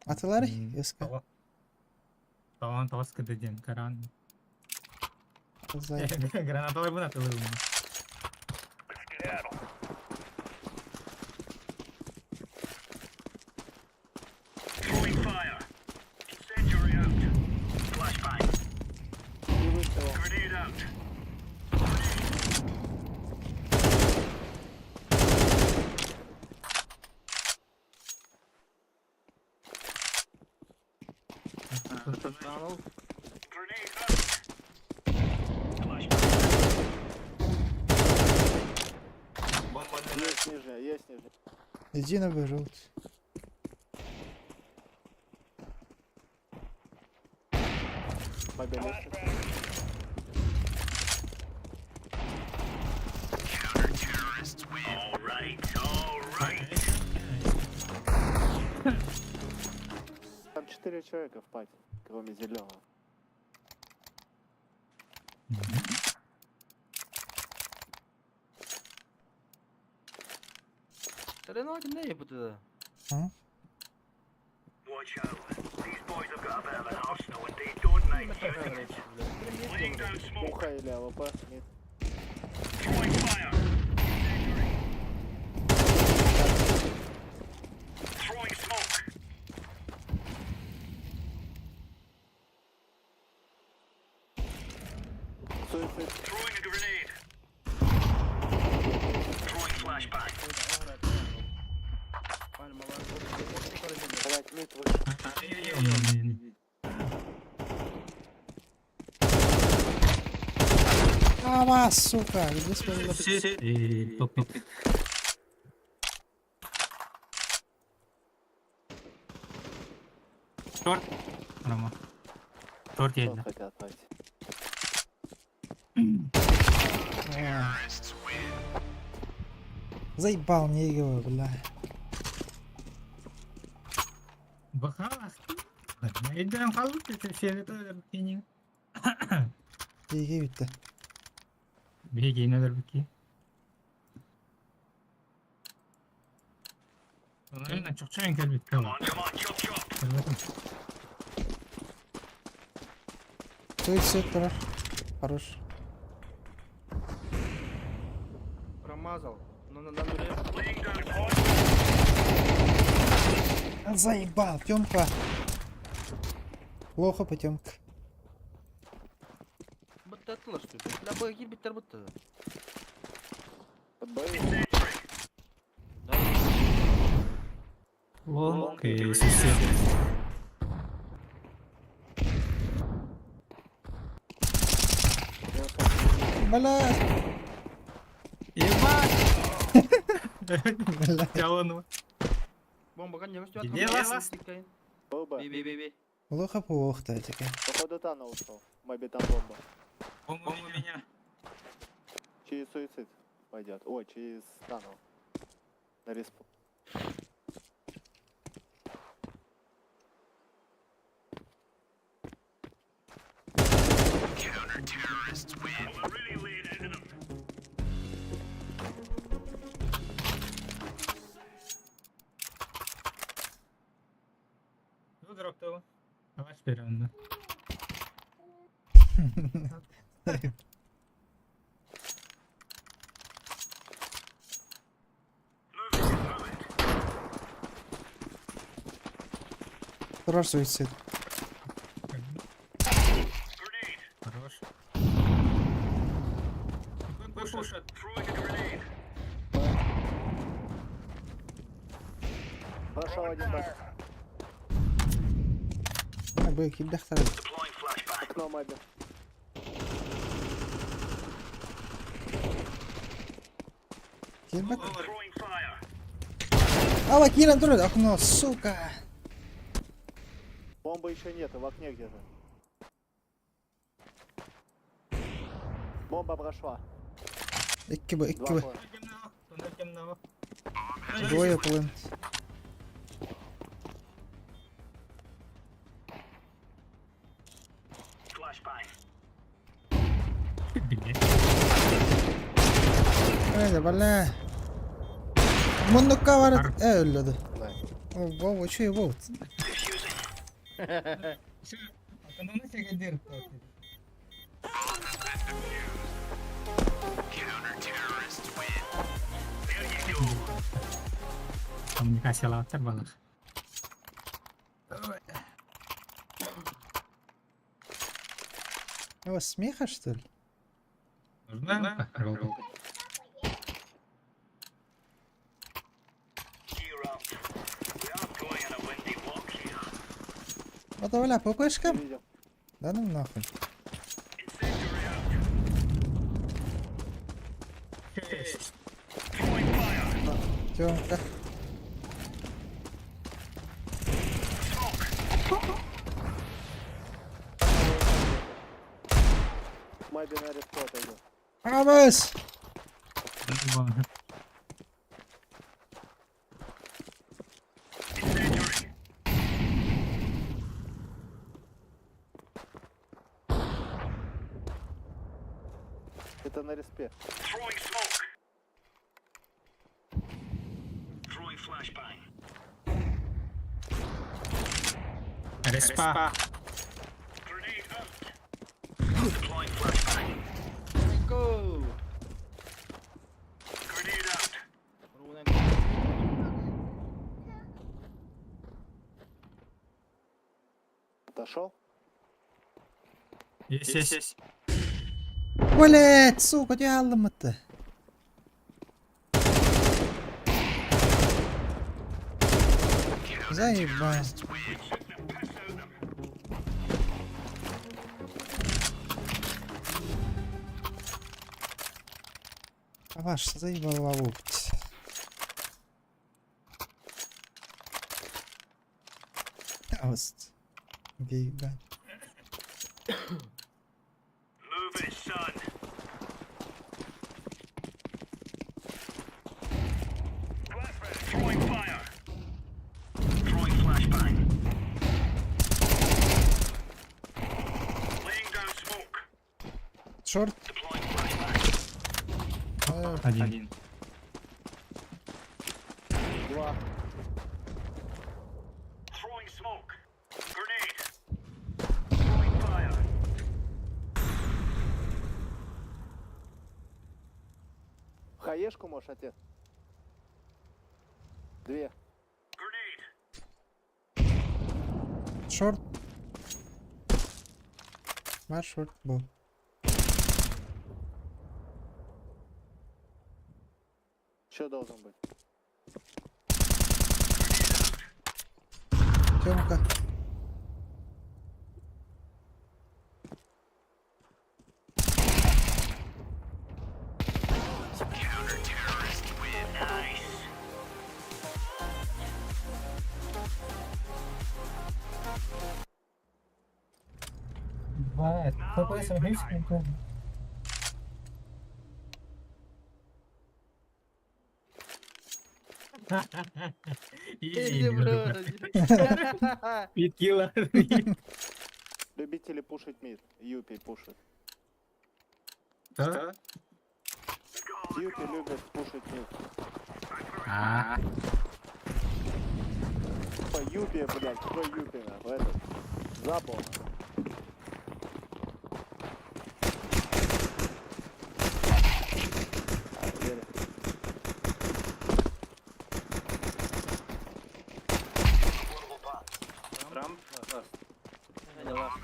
Атылары? Ескі. Тауан тауас кедеден каран. Зай. Гранаталар бұна тылы бұна. Let's skedaddle. Throwing fire. Incendiary out. Flashbang. И выстрел. Grenade out. Tunnel. Grenade out. Flashbang. Есть нижняя, есть нижняя. Иди на Б, желтый. Мобиль лестница. All right, all right. Там 4 человека в пати, кроме зеленого. Sen o ne yaptı? Watch out. These boys have got a bit of an arsenal and they don't mind shooting. Laying down smoke. Уха или АВП, мид. Throwing fire. Throwing smoke. Суицид. Throwing a grenade. Throwing flashbang. Palmalar. Блять, мид вышел. Ава, сука, где свой Торт. Рама. Торт Что елді. хотят пати? Заебал неге, бля. Бахалас. Эдден қалды. Сені тойдыр бікенің. Неге бітті. Беге нөдір біке. Ona çok çok kelbet Come kaldı. on, come on, chop chop. Kelbetim. Суицид тұрар. Хорош. Промазал. Ну, на дуре. Laying down smoke. Заебал, Тёмка. Плохо по Тёмка. Быттı attılar şu. La bu ekip bitter bıttı. Под бои. Incendiary. Окей, сосед. Блядь! Ебать! Блядь. Ялонова. Бомба, конечно, Где вас? ББ. Бей. Плохо плохо тільки. Походу Тана ушел. Мэби там бомба. Бомба у меня. Через суицид пойдет. Ой, через Тану. На респу. Really laid into them. Ну, дроптово. Давай вперед, да. Хорош суїцид. Хорош. Пушат. Throwing a grenade. Пошел один бак. Або які бляхтари. Deploying flashbang. Окно Мэби. Кільбек? Throwing fire. Ала, Кіран турить! Окно, сука! Бомбы еще нет, в окне где-то. Бомба прошла. Ікки би, ікки Два би. фора. Туннель темного. Двоє плин. Flashbang. Блядь. Munlukka var. Öldü. Да. O wow, uçuyor wow. Şu, akıllı çekedir. Komunikasi laut terbalik. У вас смеха, что ли? Нужно? Gear up. We are going on a windy walk here. Отовля, ППшкам? Видел. Да ну нахуй. Incendiary out. Throwing fire. Тёмка. Мэби на респу отойдет. Абас! Incendiary. Это на респе. Throwing smoke. Throwing flashbang. Респа. Grenade out. Deploying flashbang. Go! Grenade out. Отошел? Есть. Блять, сука, дьяволом это. Заебал. А ваш заебал ловить. Ауст. Гейба. Move it, son. Throwing fire. Throwing flashbang. Laying down smoke. Шорт. Deploying flashbang. Один. Два. Throwing smoke. Grenade. Throwing fire. Хаешку можешь, отец? Две. Grenade. Шорт. Ваш шорт был. Что должен быть? Тёмка. Нет, ФПС гриф. Иди, брат. Питкила. Любители пушить мид. Юпи пушит. Что? Юпи любит пушить мид. А, По Юпи, блядь, кто Юпи, нахуй, этот. Забыл. Ramp. Last. Hadi last.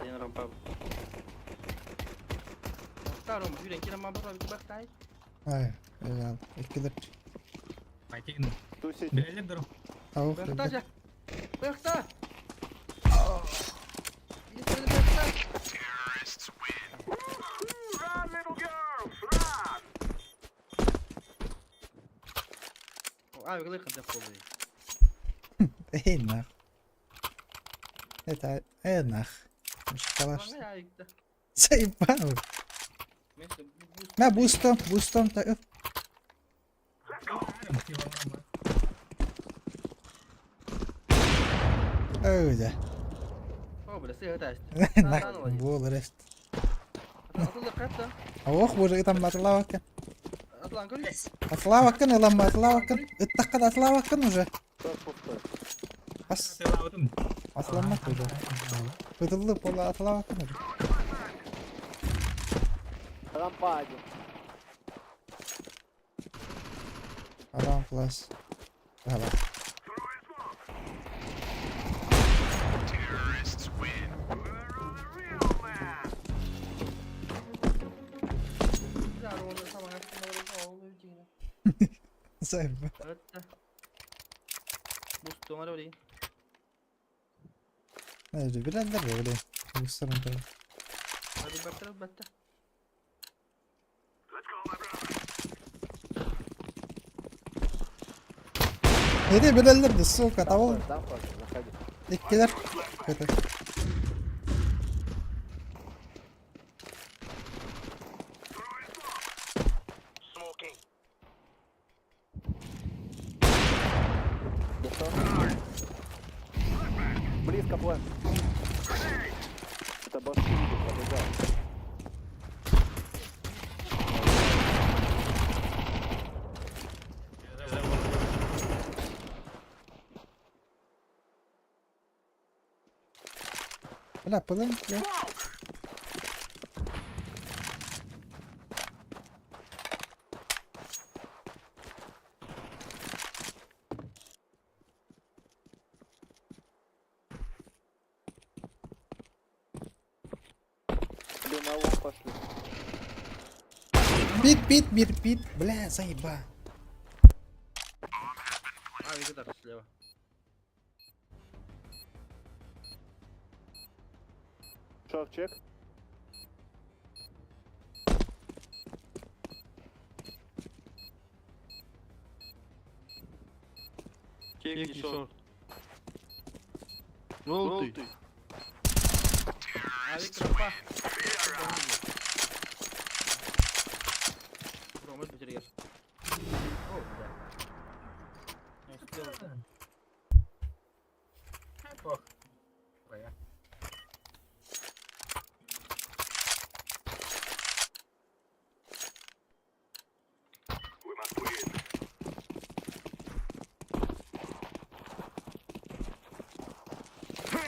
Один рампа. Старом, Юрий, кина мабра bir bak tay. Ay, güzel. İkidir. пойти. Тусить. Bilelim durum. Tavuk Bekta dedi. ja. Bekta. Yetmedi bekta. Run, little girls, run! Abi gılık kadar kolay. Enak. Enak. Mش خلاص. Bana ya ikta. Заебал. Neyse bu На бустом так. Öyle. o bile sıyır taştı. Nak bol rest. Atıldı katta. Авох боже там отлавакан. Atlan kırıyor. Отлавакан лама отлавакан. Иттакад отлавакан уже. Кто пустой? Ас асламак уже. Пытылды пола отлавакан уже. Рампа один. Адам класс. Ага. Güzel onu tamam aslında orada oldu yine. Заебал. Hatta. Boost numara orayı. Nerede birader böyle. Gösterin tabii. Hadi bakalım batta. Nereye birader сука того. Дам пас, заходи. İkiler. Kötü. Smoking. Готов? Близко план. Это башки видит, побегал. Bla pılın. Ya. Тебе на лом пошли. Бит. Бля, заеба. Abi kadar слева. Шорт чек. Kekli short. Roll ты. Abi kırpa. Romel bitiriyor. Oh güzel. Nice kill. We must win.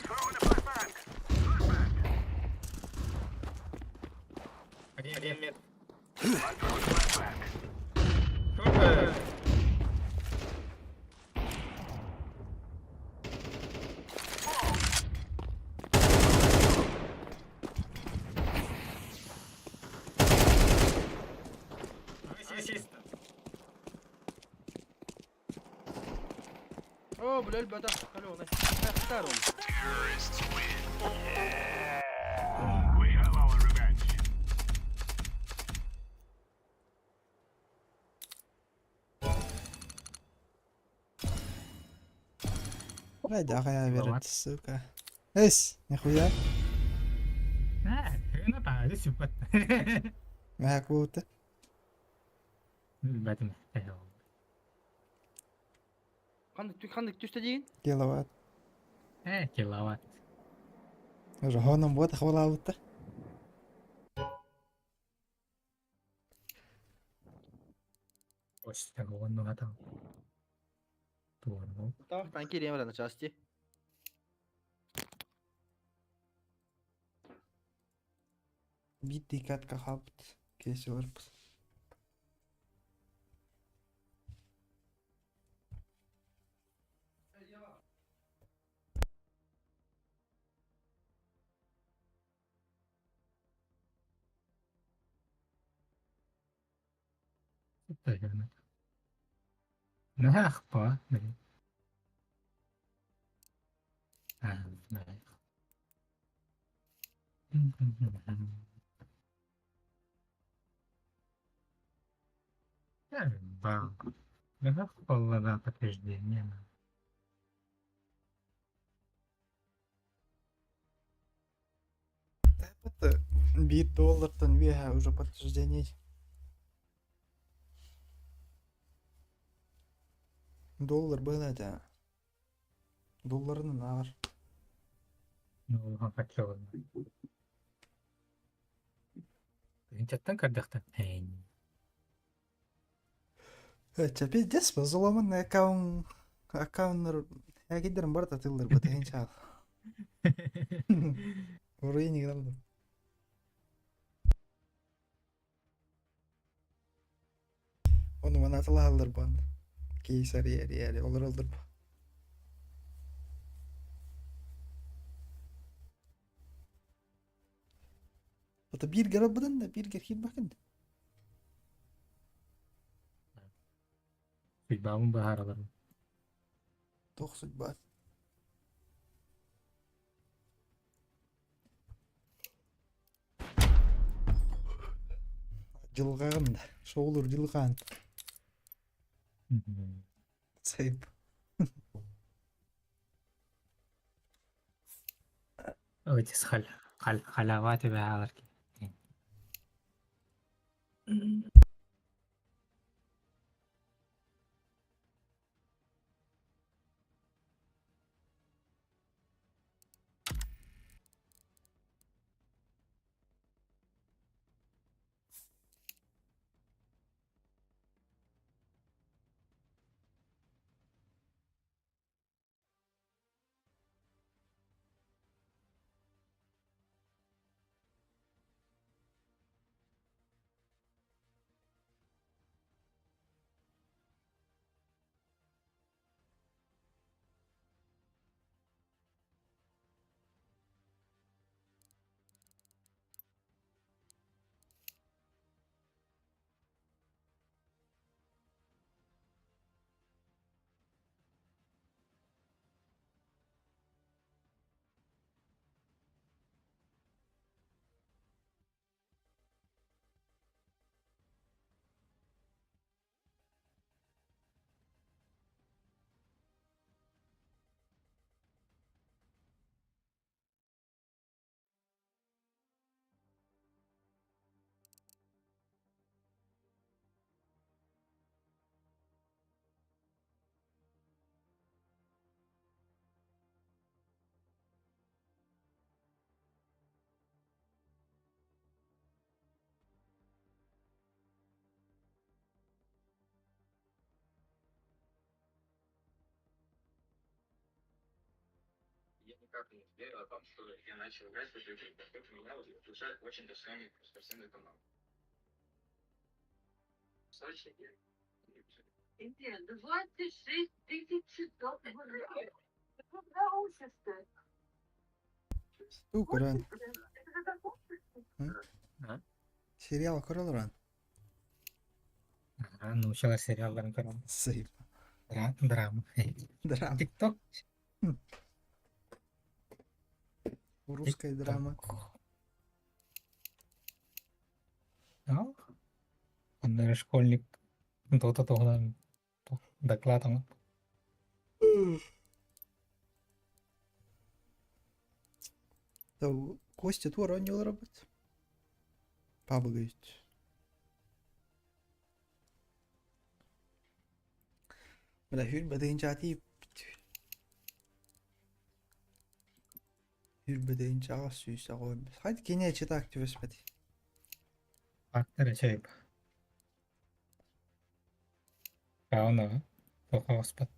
Throwing a flashbang. Один мет. I'm throwing a flashbang. Oh блядь, бата. Алло, nice. Второй. We have our revenge. Бля, да, я верит, сука. Эс, нихуя. Ына пады сүппат. Мәк болуты. Бәтім. Қандық түсті дейін? Киловатт. Киловатт. Уже хоном вот хвала будто. Остағы оның атау. Туырмау. Тақтан керем бараны части. Битти катка хабт. Кесі барбыз. Нәх па. Банк. Нәх поллада подтверждение. Это $1 вега уже подтверждение. Доллар был это. Долларны нар. Ну, хотел. Интеттен кардахтан. Это пиздец, взломанный аккаунт. Я кидерім бар да тылдыр бұты еншал. Орайы не кдалды. Onu bana atıla aldır bandı. Кейсар ери олар алdır bu. Ата bir gara budan da bir gar hit bakın. Sübabın bahar alırım. 90 baht. Жылғағын да. Шоулur жылған. Sayıp. Ötesi halavatı bahar ki. Я никак не верил о том, что я начал играть в эту игру, поскольку меня уже очень достойный спортивный команд. В Сочи я... Где? 26 тысяч часов. Это когда учишься? Stu Kur'an. Это когда учишься? Serial kurulur an. Ну, şeyler serialların kanalı. Sayıp. Drama. Драма. TikTok. Русская драма. Ну, он школьник. То-то доклад. Да, Костя тур он не работает. Pavlovich. Bля, hürbedeyin cati. Hürbedeyin cağa süyse koymuş. Hadi gene açıda aktif etmedi. Partner şey. Kauna. Toka ospat.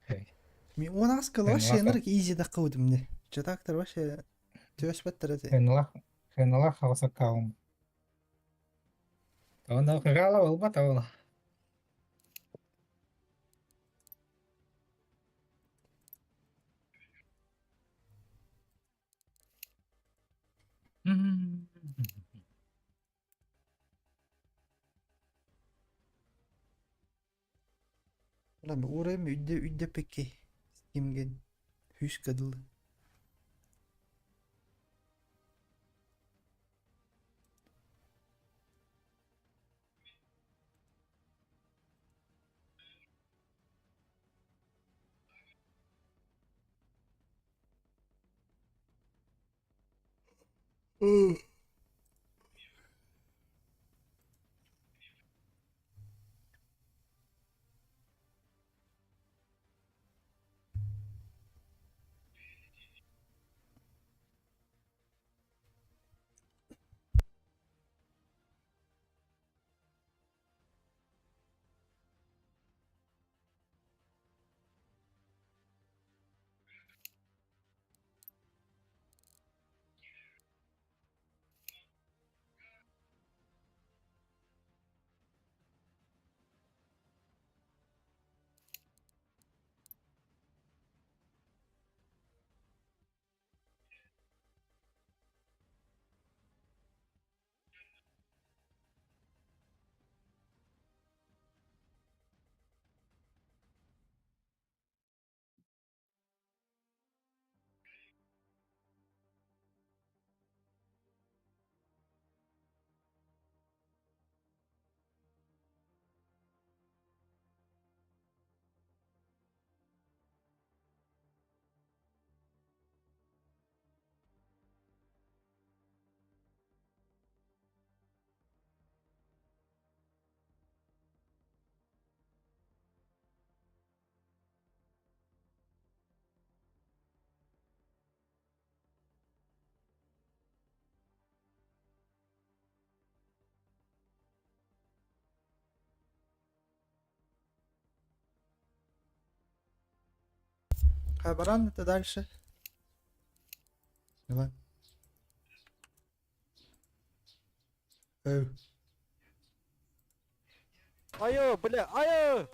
Hey. Mi ona az kılı Ben var laka. şeyler easy de kıvdım ne. Açıda aktar var şey. Tüvesmet tarafı. Kenala hausa kaum. Kauna kagala wala tahu. Hmm. Ulan ben oraya mı üdde peki. Kimgen. Hüs kadılı. Баран это дальше. Давай. Ayo, bля, ayo!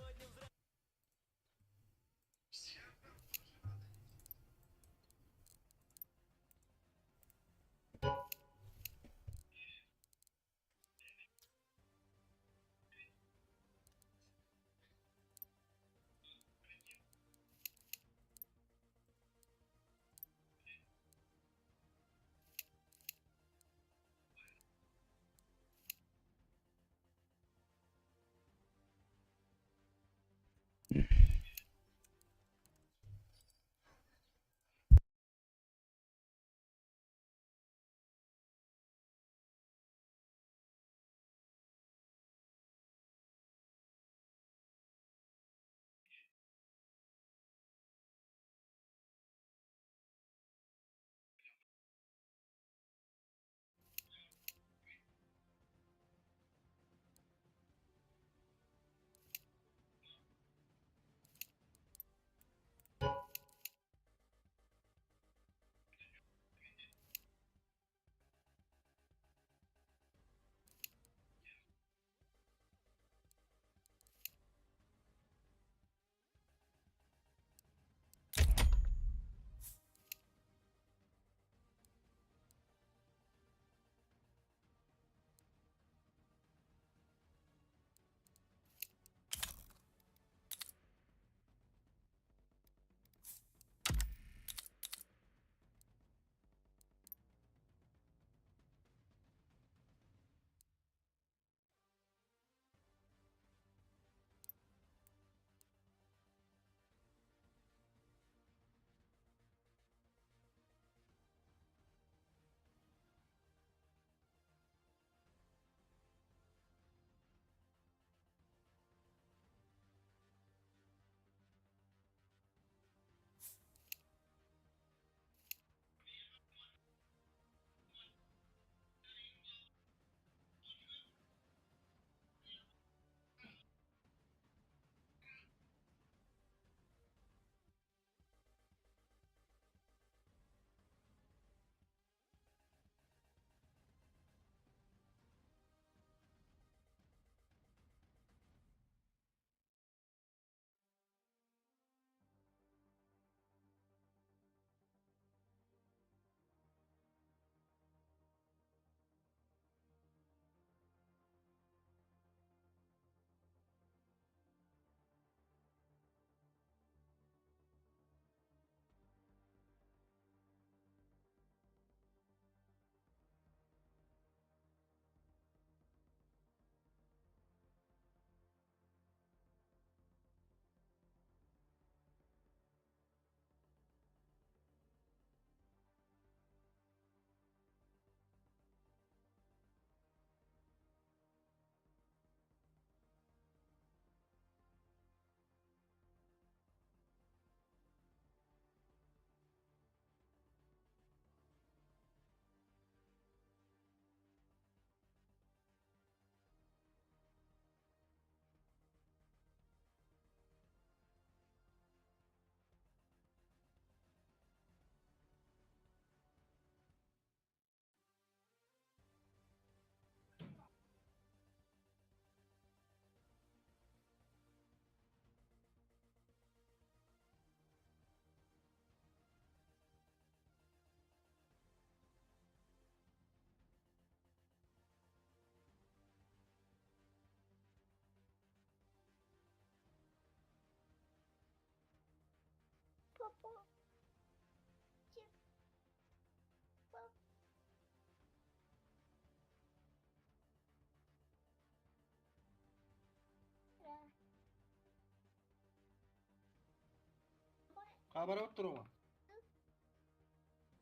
Kabar oturma.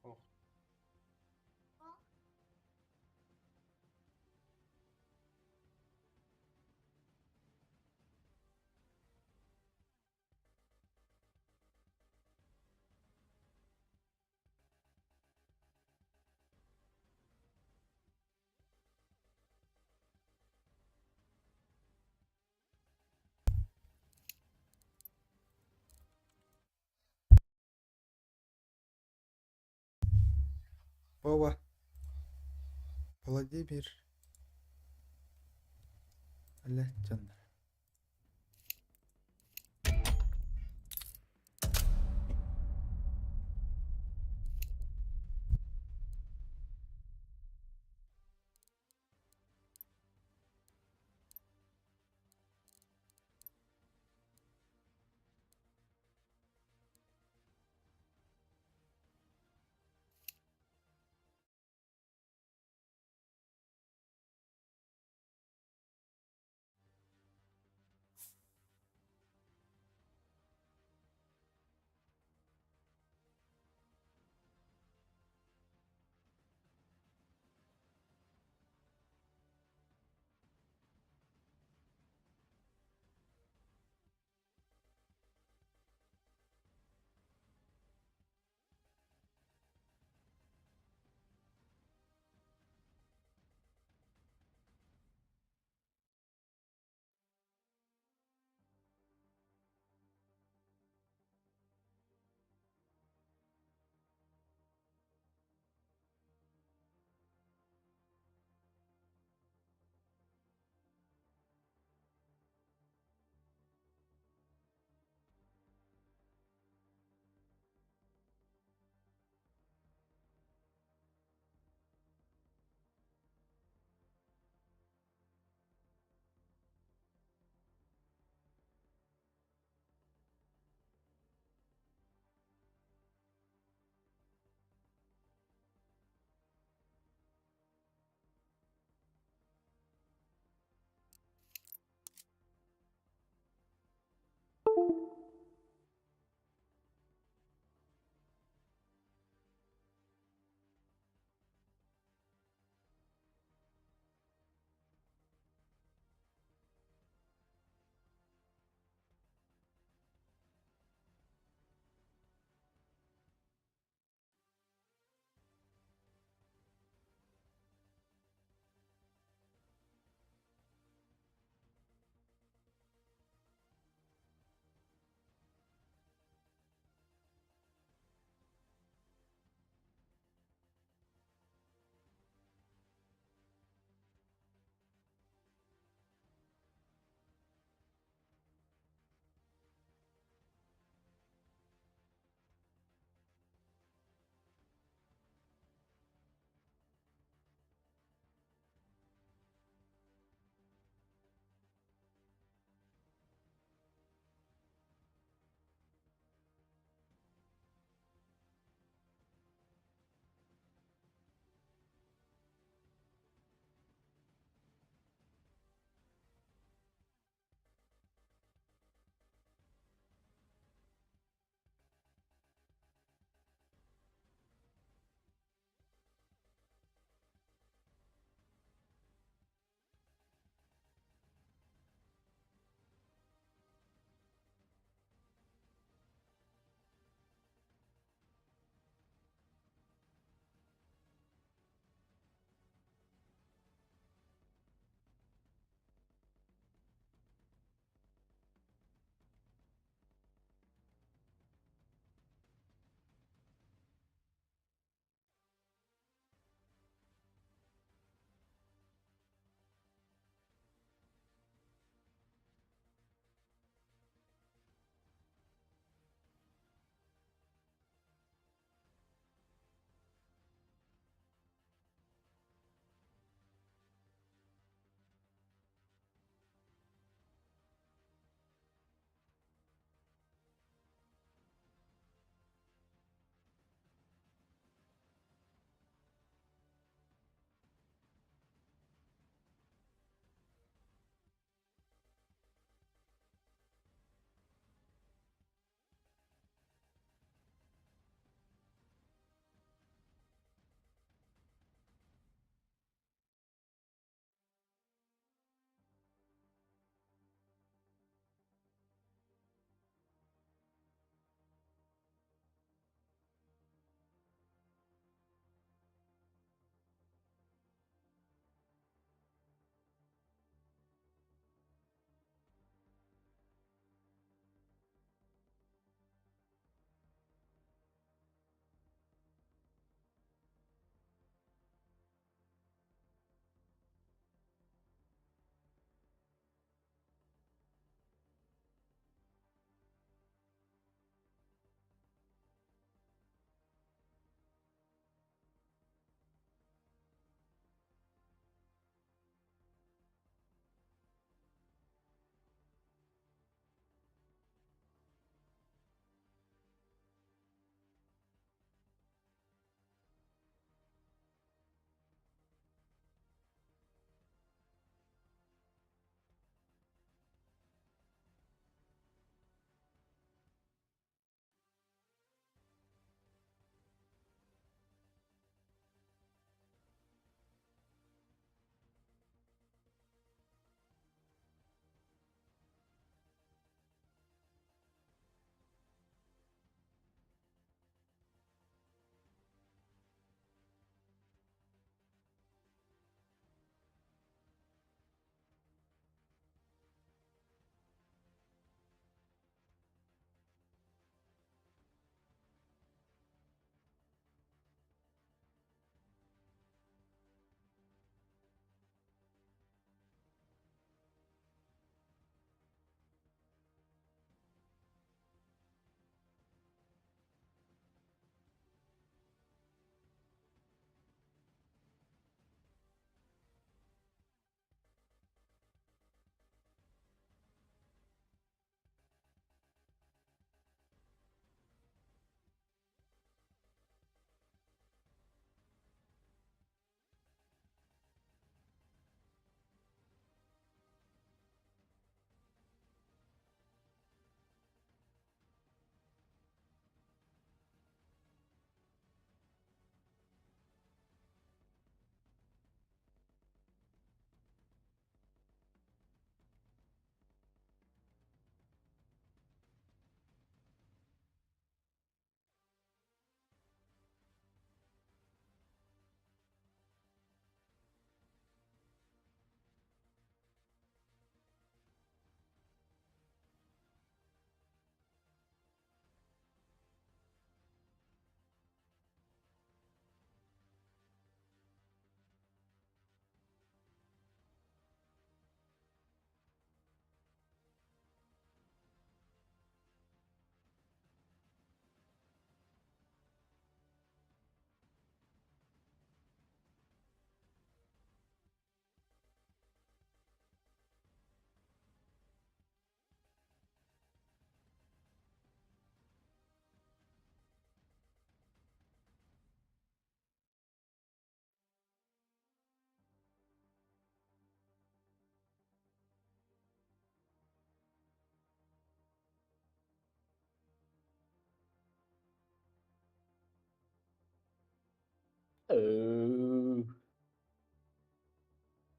Oh. Baba. Vladimir. Allah canlar.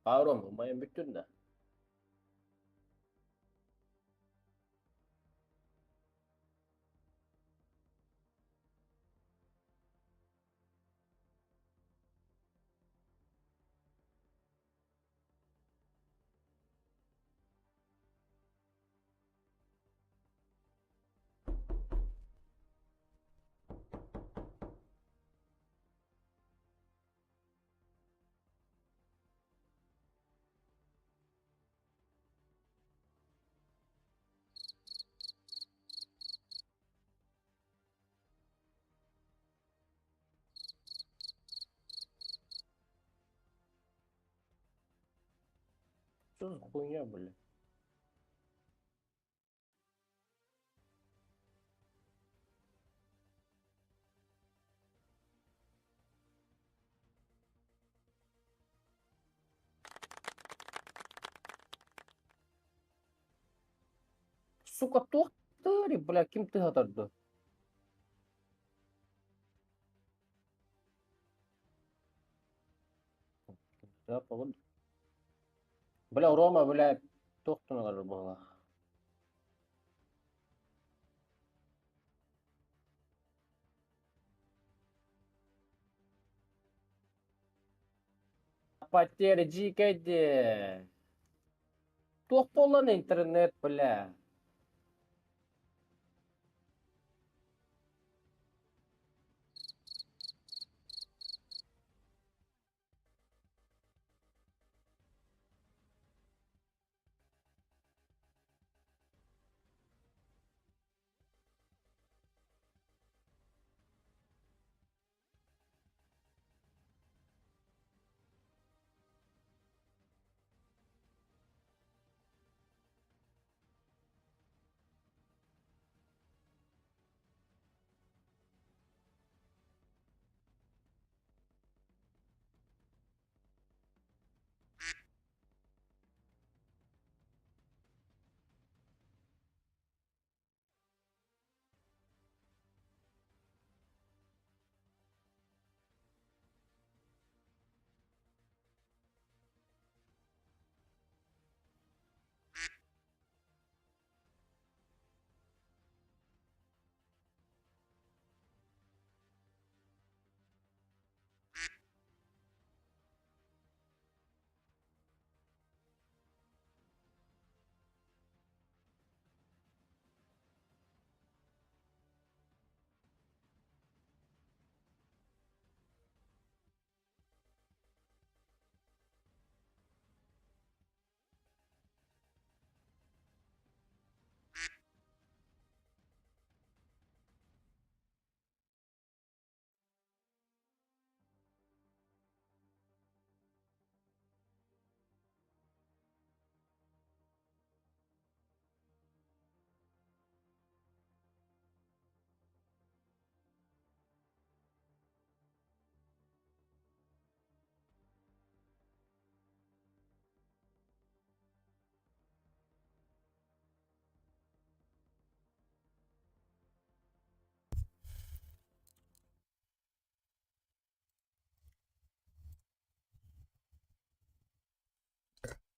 Kavram lumayan bütün de. Sus хуйня, бля. Сука, тоқтар, бля, kim тыгатарды? Siapa pun? Bля, Рома, бля, тоқтыналар бала. Потеря дикая. Тоқ болан интернет, бля.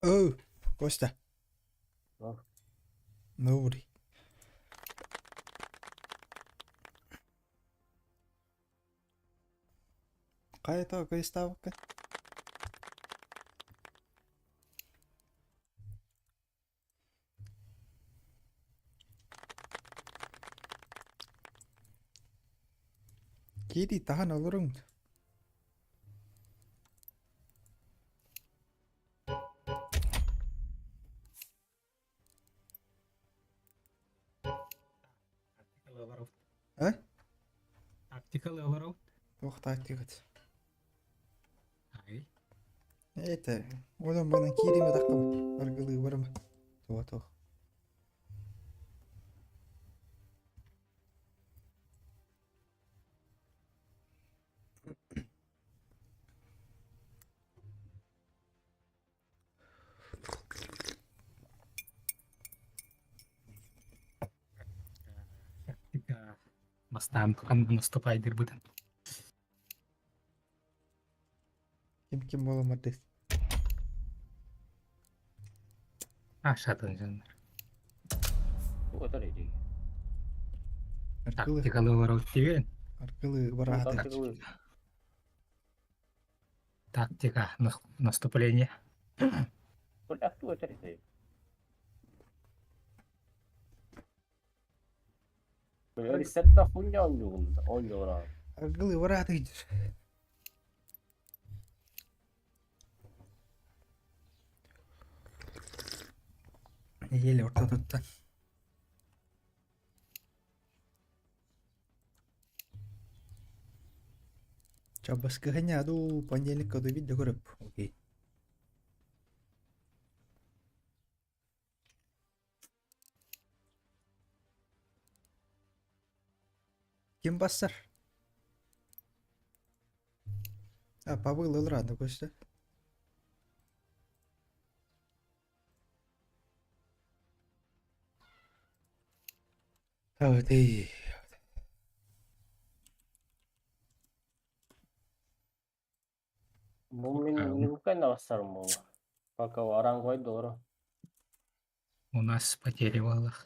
Oh, Costa. Oh. Nobody. Kaito, Costa, okay. Kiri, tahan olurum. Tactical overload. Eh? Tactical overload. Oh, taktikat. Ay. Это, одан бана кириме таккам. Аргылы барма. Туа. Tactica. Бастан наступай дирбутен. Kim bolamadı. Aşağıdan canlar. Öter idi. Arkalı Тактикалы olarak değil. arkalı Bu barahada. taktikali. Тактика наступления. Bля, öter idi. Böyle reset de hunya oynuyor abi. Arkalı barahada gidiyor. Yeli orta tuttan. Coba sekehnya tuh panjangnya kau tuh video grup. Oke. Kim basar? Apa было рано просто? Oh, deh. Mungkin авсар мол. Пока orang gue дoro. У нас потери валах.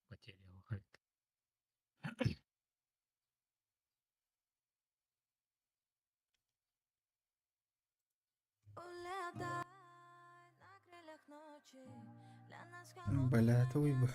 Потери валах. Бля, это уйба.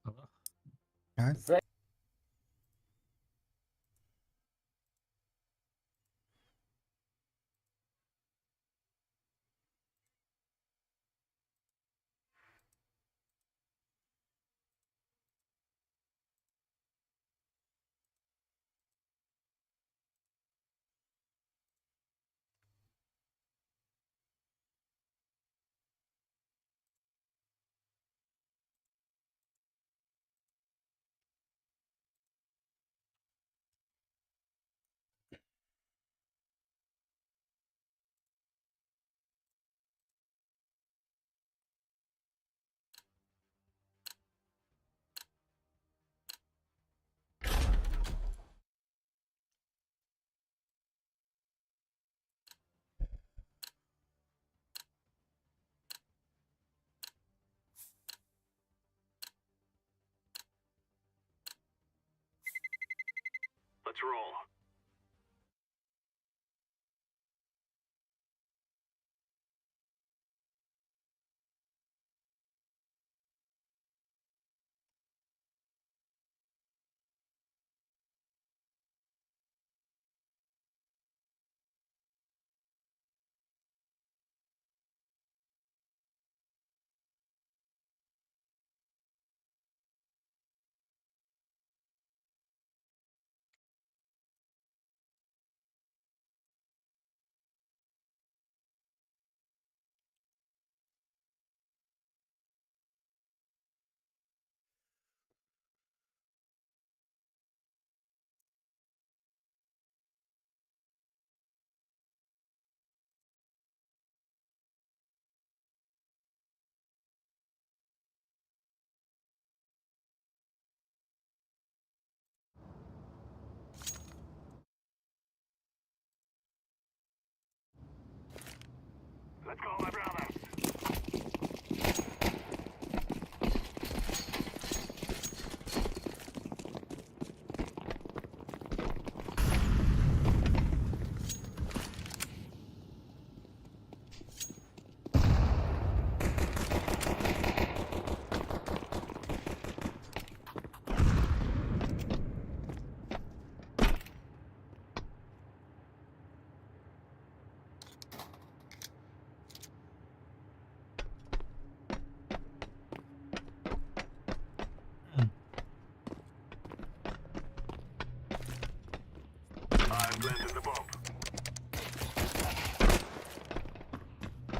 Allah. Let's roll.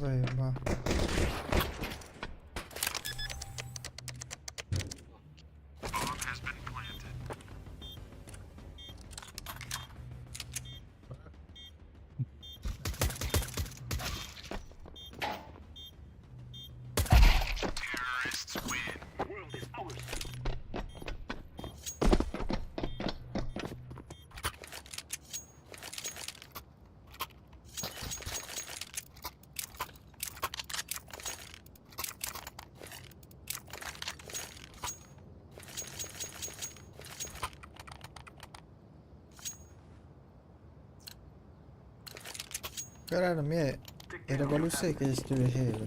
Zayıf. World is ours. Kararım ya. Revolüsyon geçti bir şey böyle.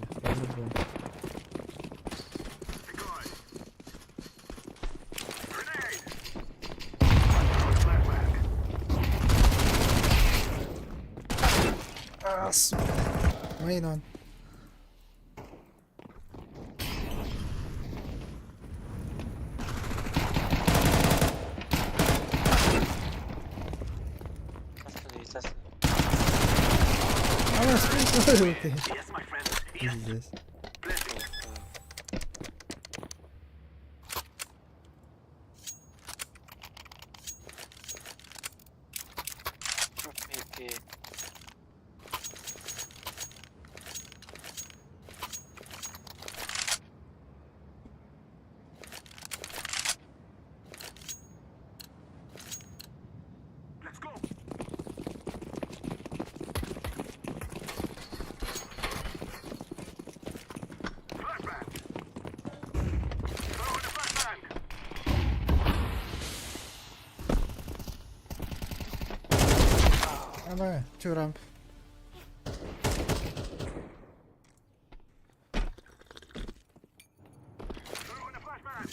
As. Main on. Ama sıkıntı yok. Yes, my friend. Yes. Yes. Blessing. Let's go. Flashbang. Throw in the flashbang. Ama çuram. Throw in the flashbang.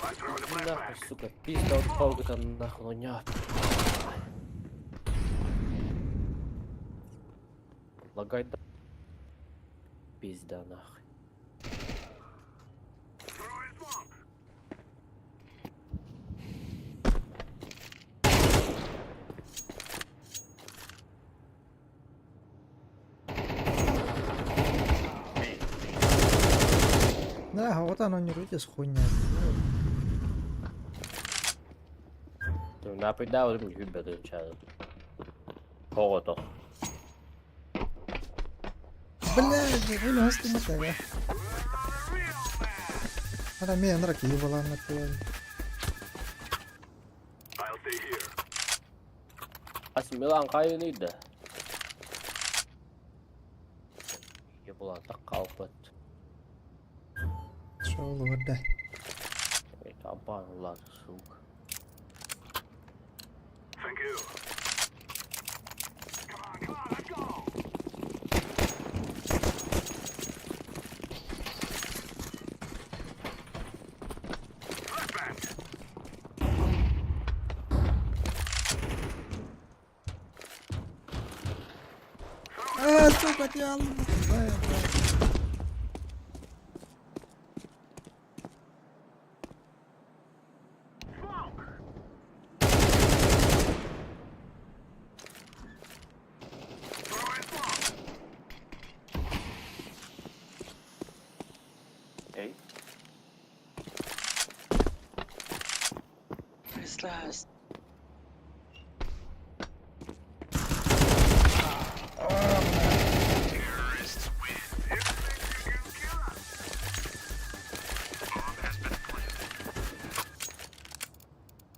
I throw in the Нахуй, flashbang. сука, пизда от палката нахуй, ну ня. Лагай да. Пизда нахуй. Throw in smoke. Да, вот оно не рудис хуйня. Нападал им любят чаю. Холодно. Блядь, блин, hasta mata ya. Ada men rak yuvalan mata ya. I'll stay here. Asmilan kayılıydı. Yapılan tak kalpat. Şoğlu orada. Evet, aban ulan suka. Thank you. Come on, let's go. Flashbang. Сука, тебя алdım. Vay vay. Smoke. Throw in smoke. Ey.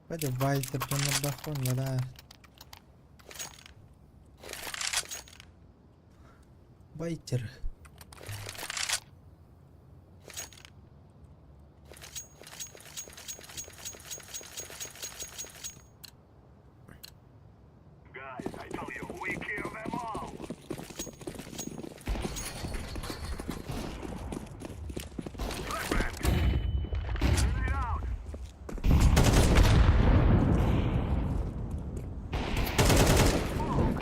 Hadi White bener bahon wala. White. Guys, I tell you, we kill them all. Flashbang. Grenade out. Smoke.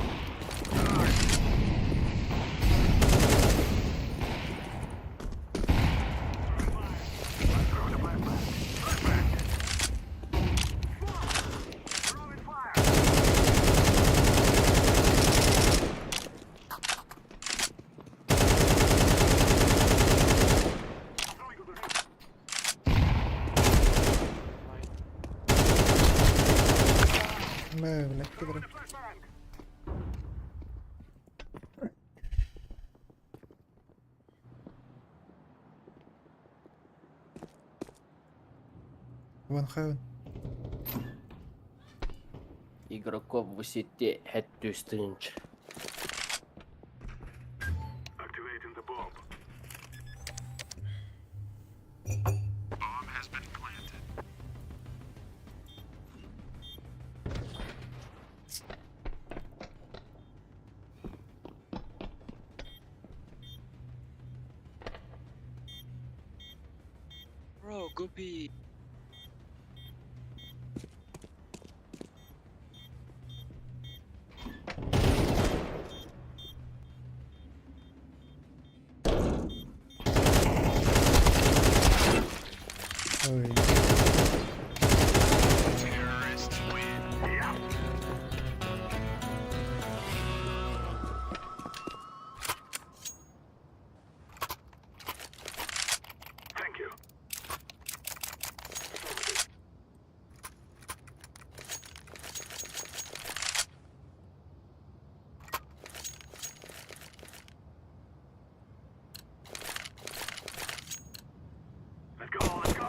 Dur. Вон Хэвен. Игроков в сети Head Strange. Activating the bomb. Bro, go B. Ой. Thank you. Let's go, let's go.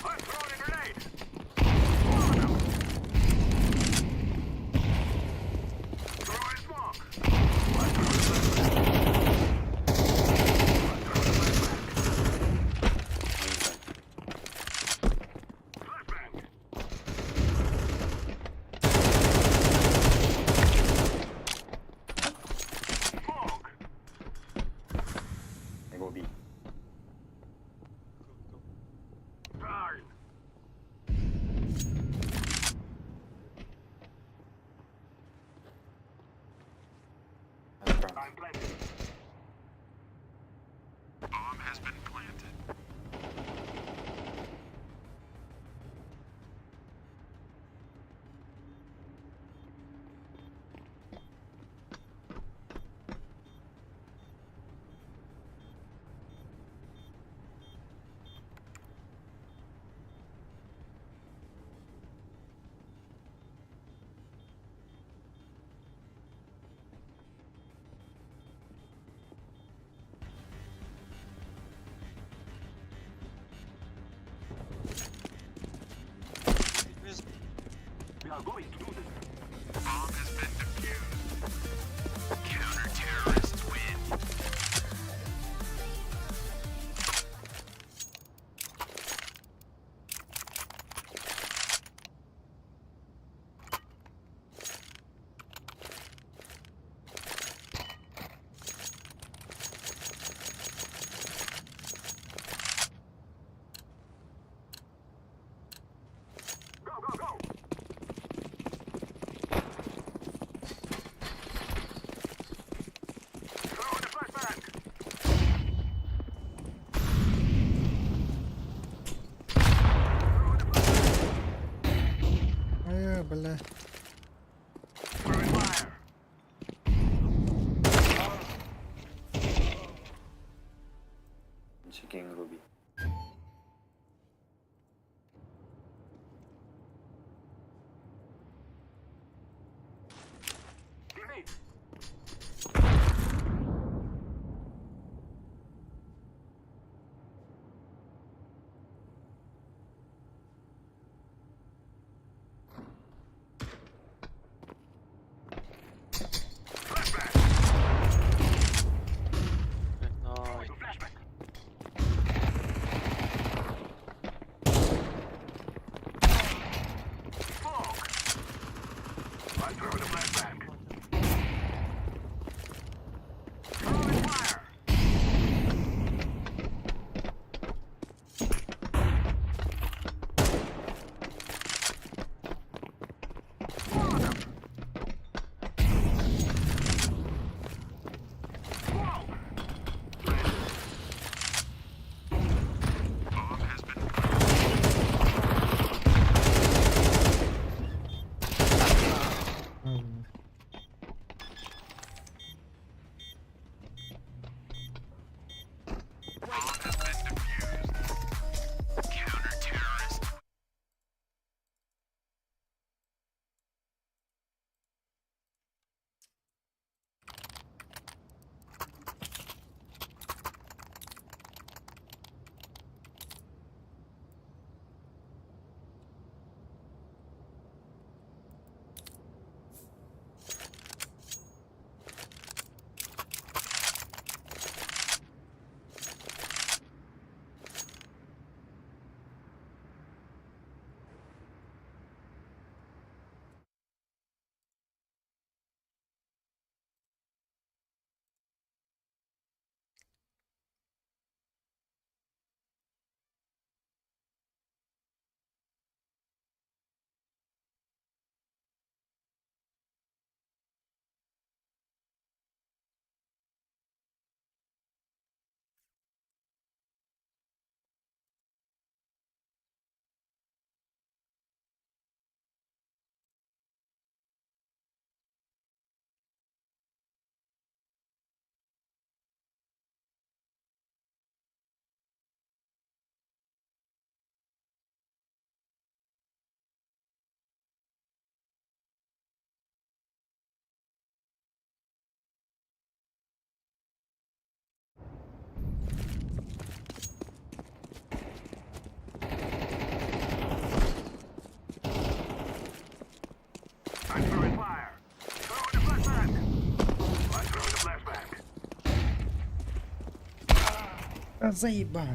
I'm throwing a grenade. Throwing smoke. Flashbang. Smoke. I go B. Burn. I'm front. I'm planted. Bomb has been planted. We are going to do this. Bomb has been defused. Counter-terrorists win. Go, go, go! Throw in the flashbang! Ай, бля. Throwing fire! Checking Ruby. Grenade! Заебал.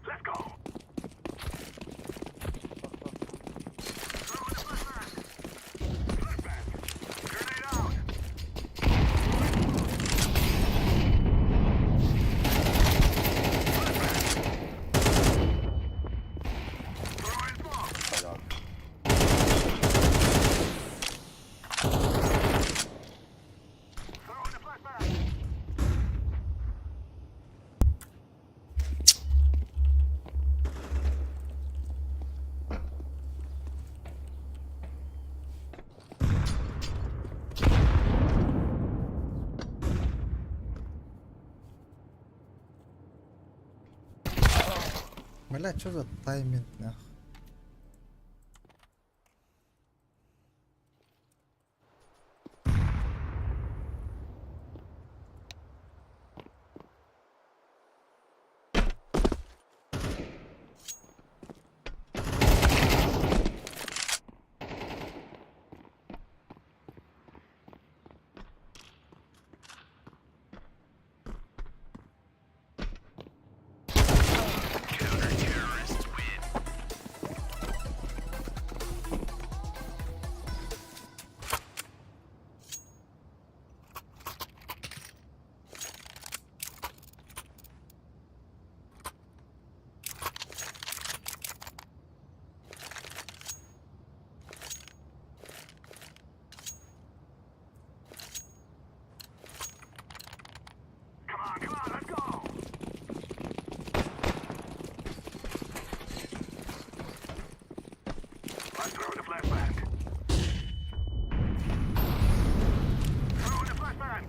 Let's go. Flashbang. Grenade out. Throwing smoke. Helal. Throwing a flashbang. Блядь, что за тайминг, нахуй? Come on, let's go. I'm throwing a flashbang. Throwing a flashbang.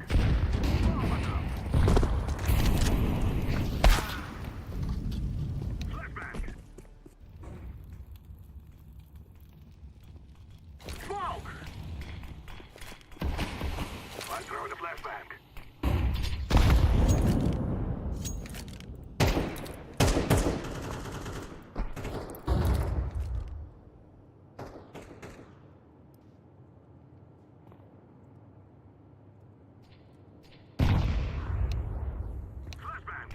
Oh, what's up? Flashbang. Smoke. I'm throwing a flashbang. Flashbang.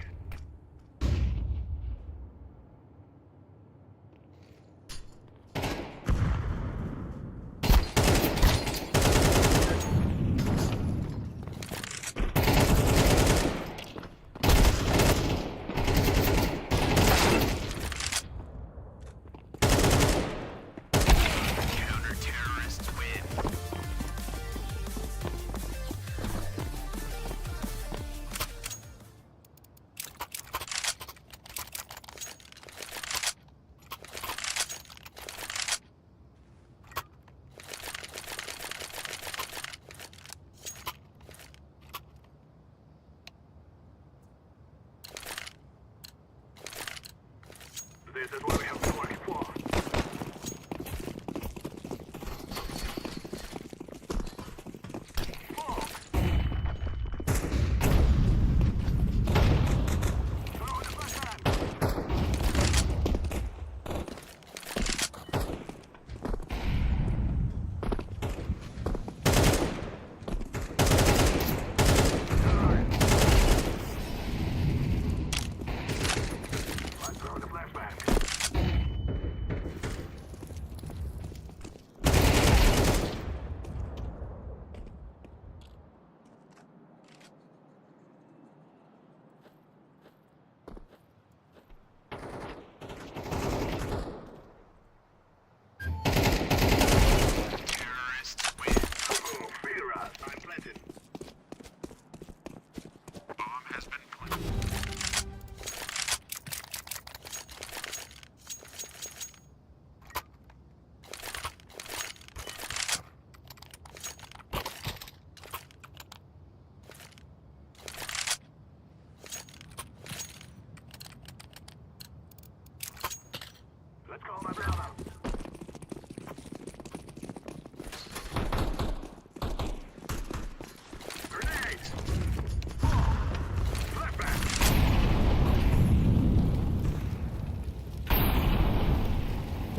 This is what we have been working for. Smoke. Throwing a flashbang. I'm throwing a flashbang.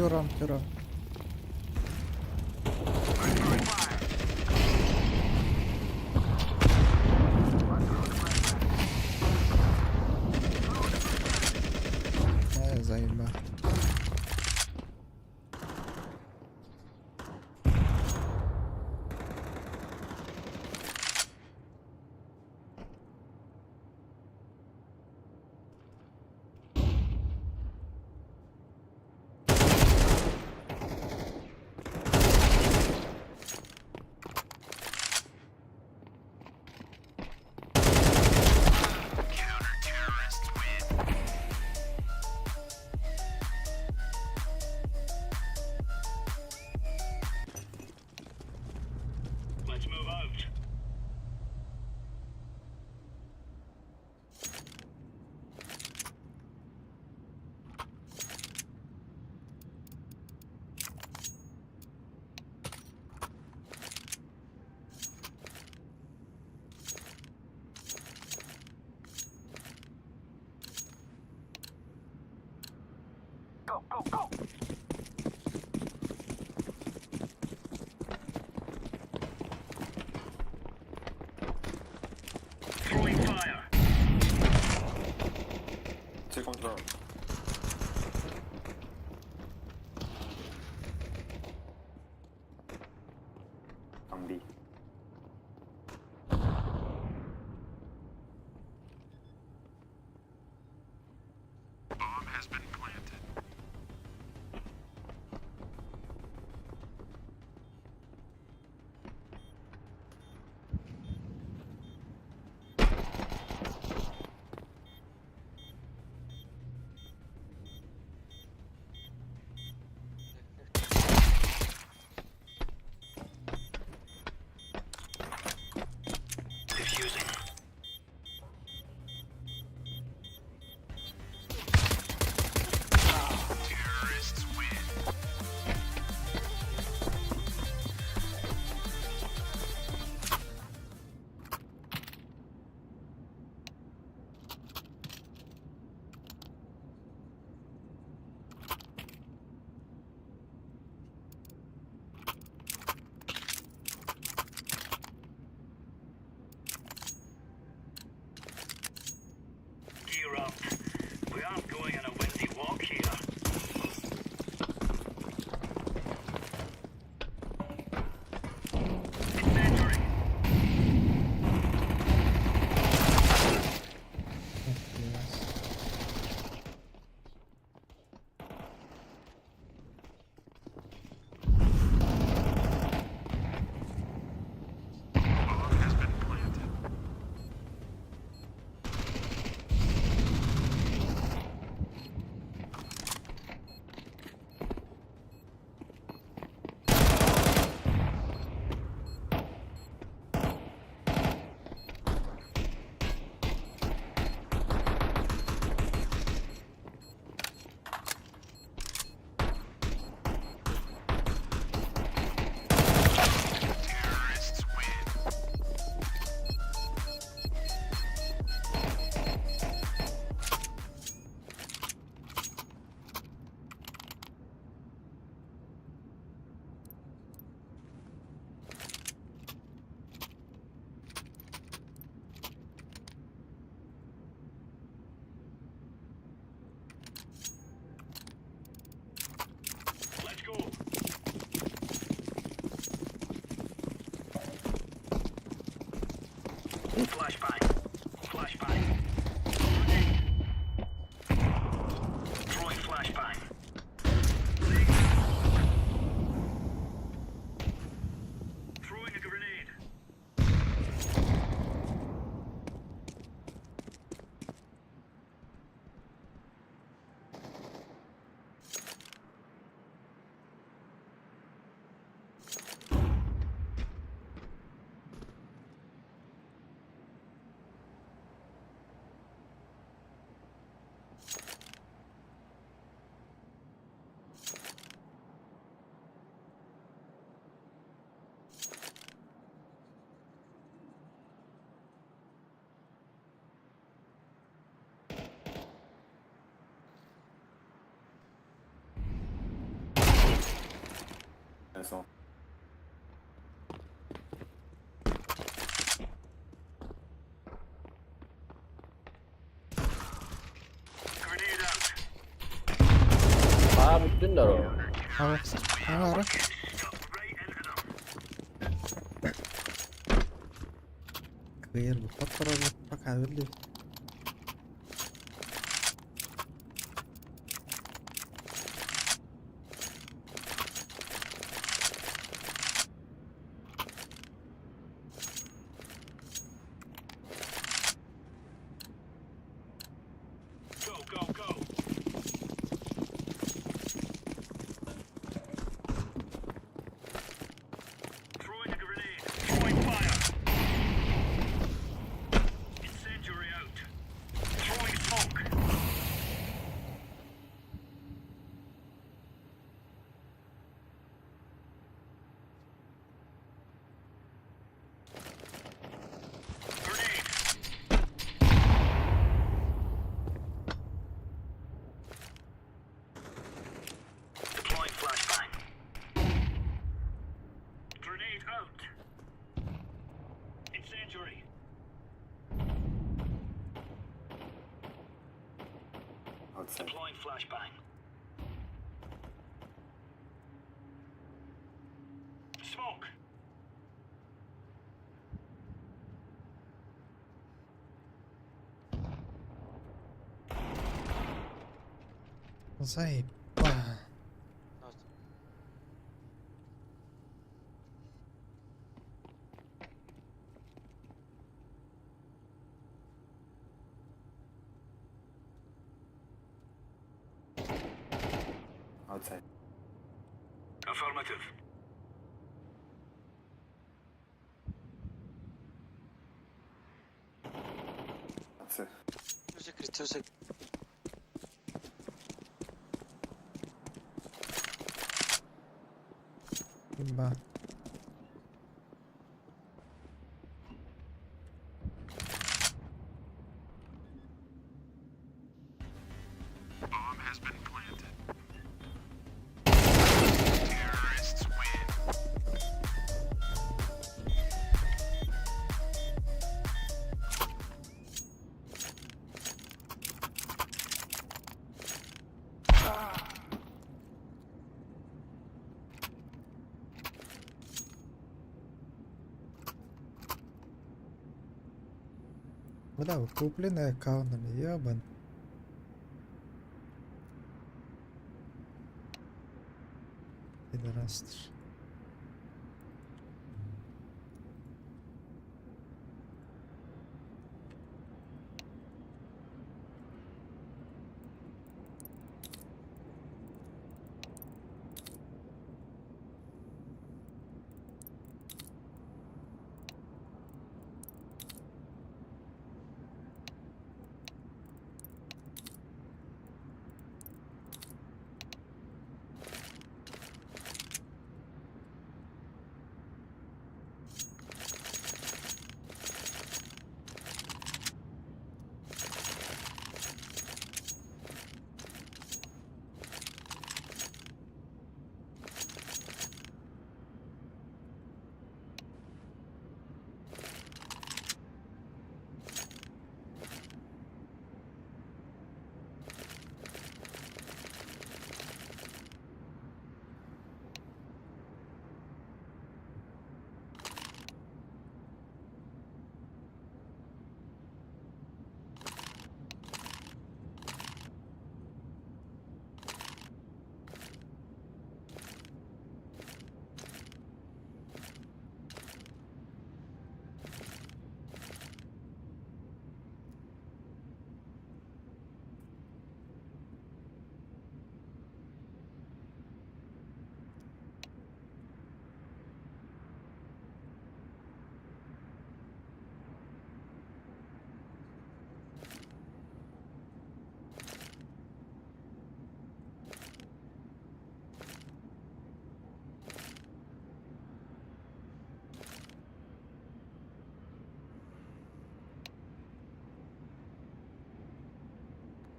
Görürüm. Ne yazayım ben? Let's move out. Go, go, go! Throwing fire. Second round. On B. Bomb has been planted. Diffusing. Terrorists win. Gear up. We aren't going on a windy walk here. Inventory. Bomb has been planted. Terrorists win. Let's go. Flashbang. Flashbang. Throwing flashbang. Throwing a grenade. smoke. Grenade out. Aa bütünler o. Ara. Ara. Right into them. Kıyır bu. Patlara bak abi. Öyle. Go, go, go. Throwing a grenade. Throwing fire. Incendiary out. Throwing smoke. Grenade. Deploying flashbang. Grenade out. Incendiary. Outside. Deploying flashbang. Smoke. Заебал. Outside. Affirmative. Outside. Имба. Bomb has been planted. Terrorists win. Бля, купленный аккаунтами, ебан. Пидорастер.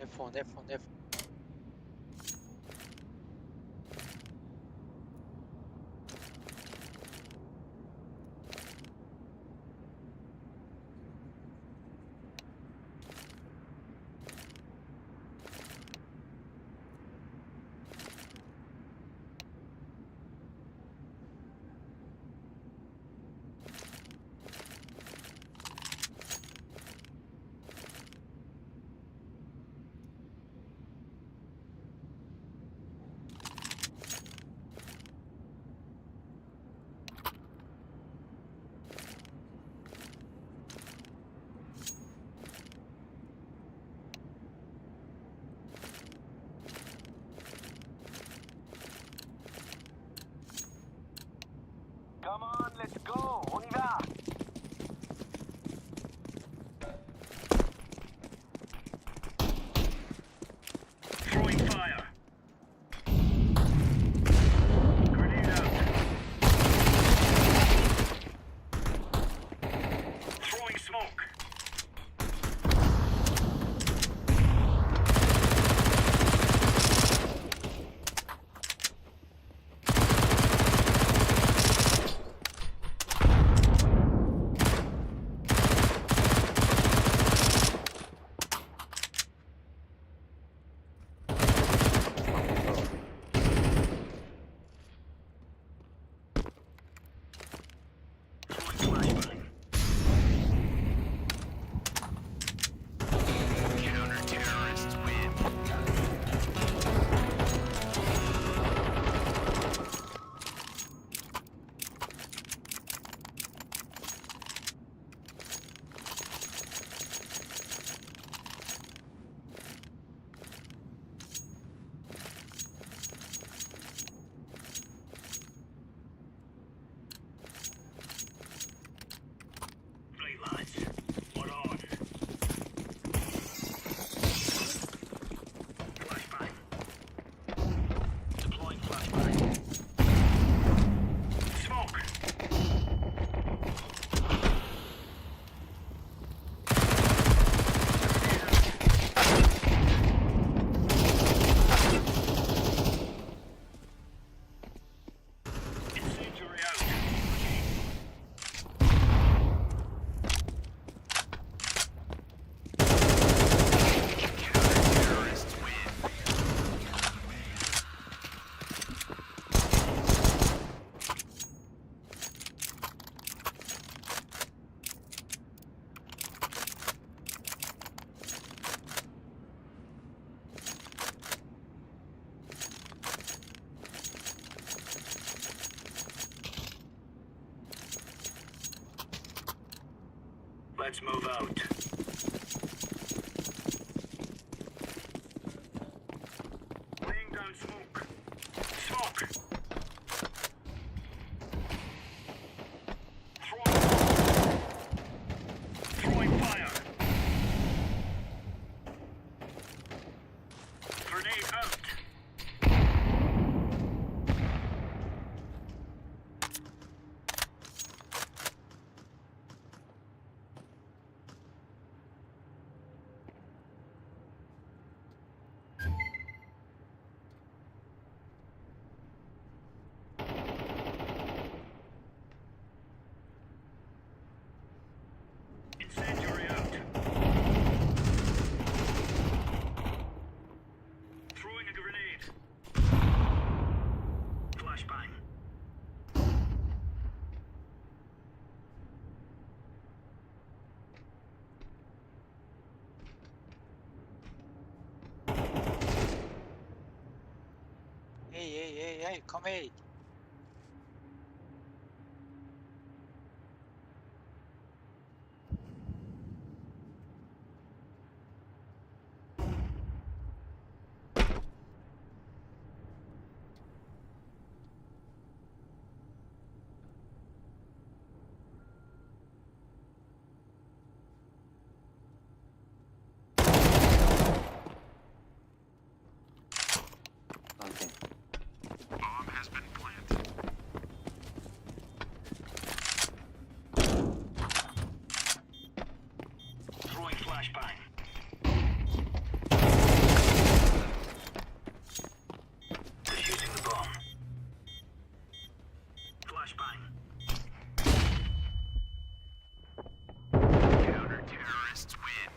F1, F1, F1. Let's move out. Laying down smoke. Smoke. Throwing fire. Grenade out. Incendiary out. Throwing a grenade. Flashbang. Hey, come here. Okay. Bomb has been planted. Throwing flashbang. Defusing the bomb. Flashbang. Counter-terrorists win.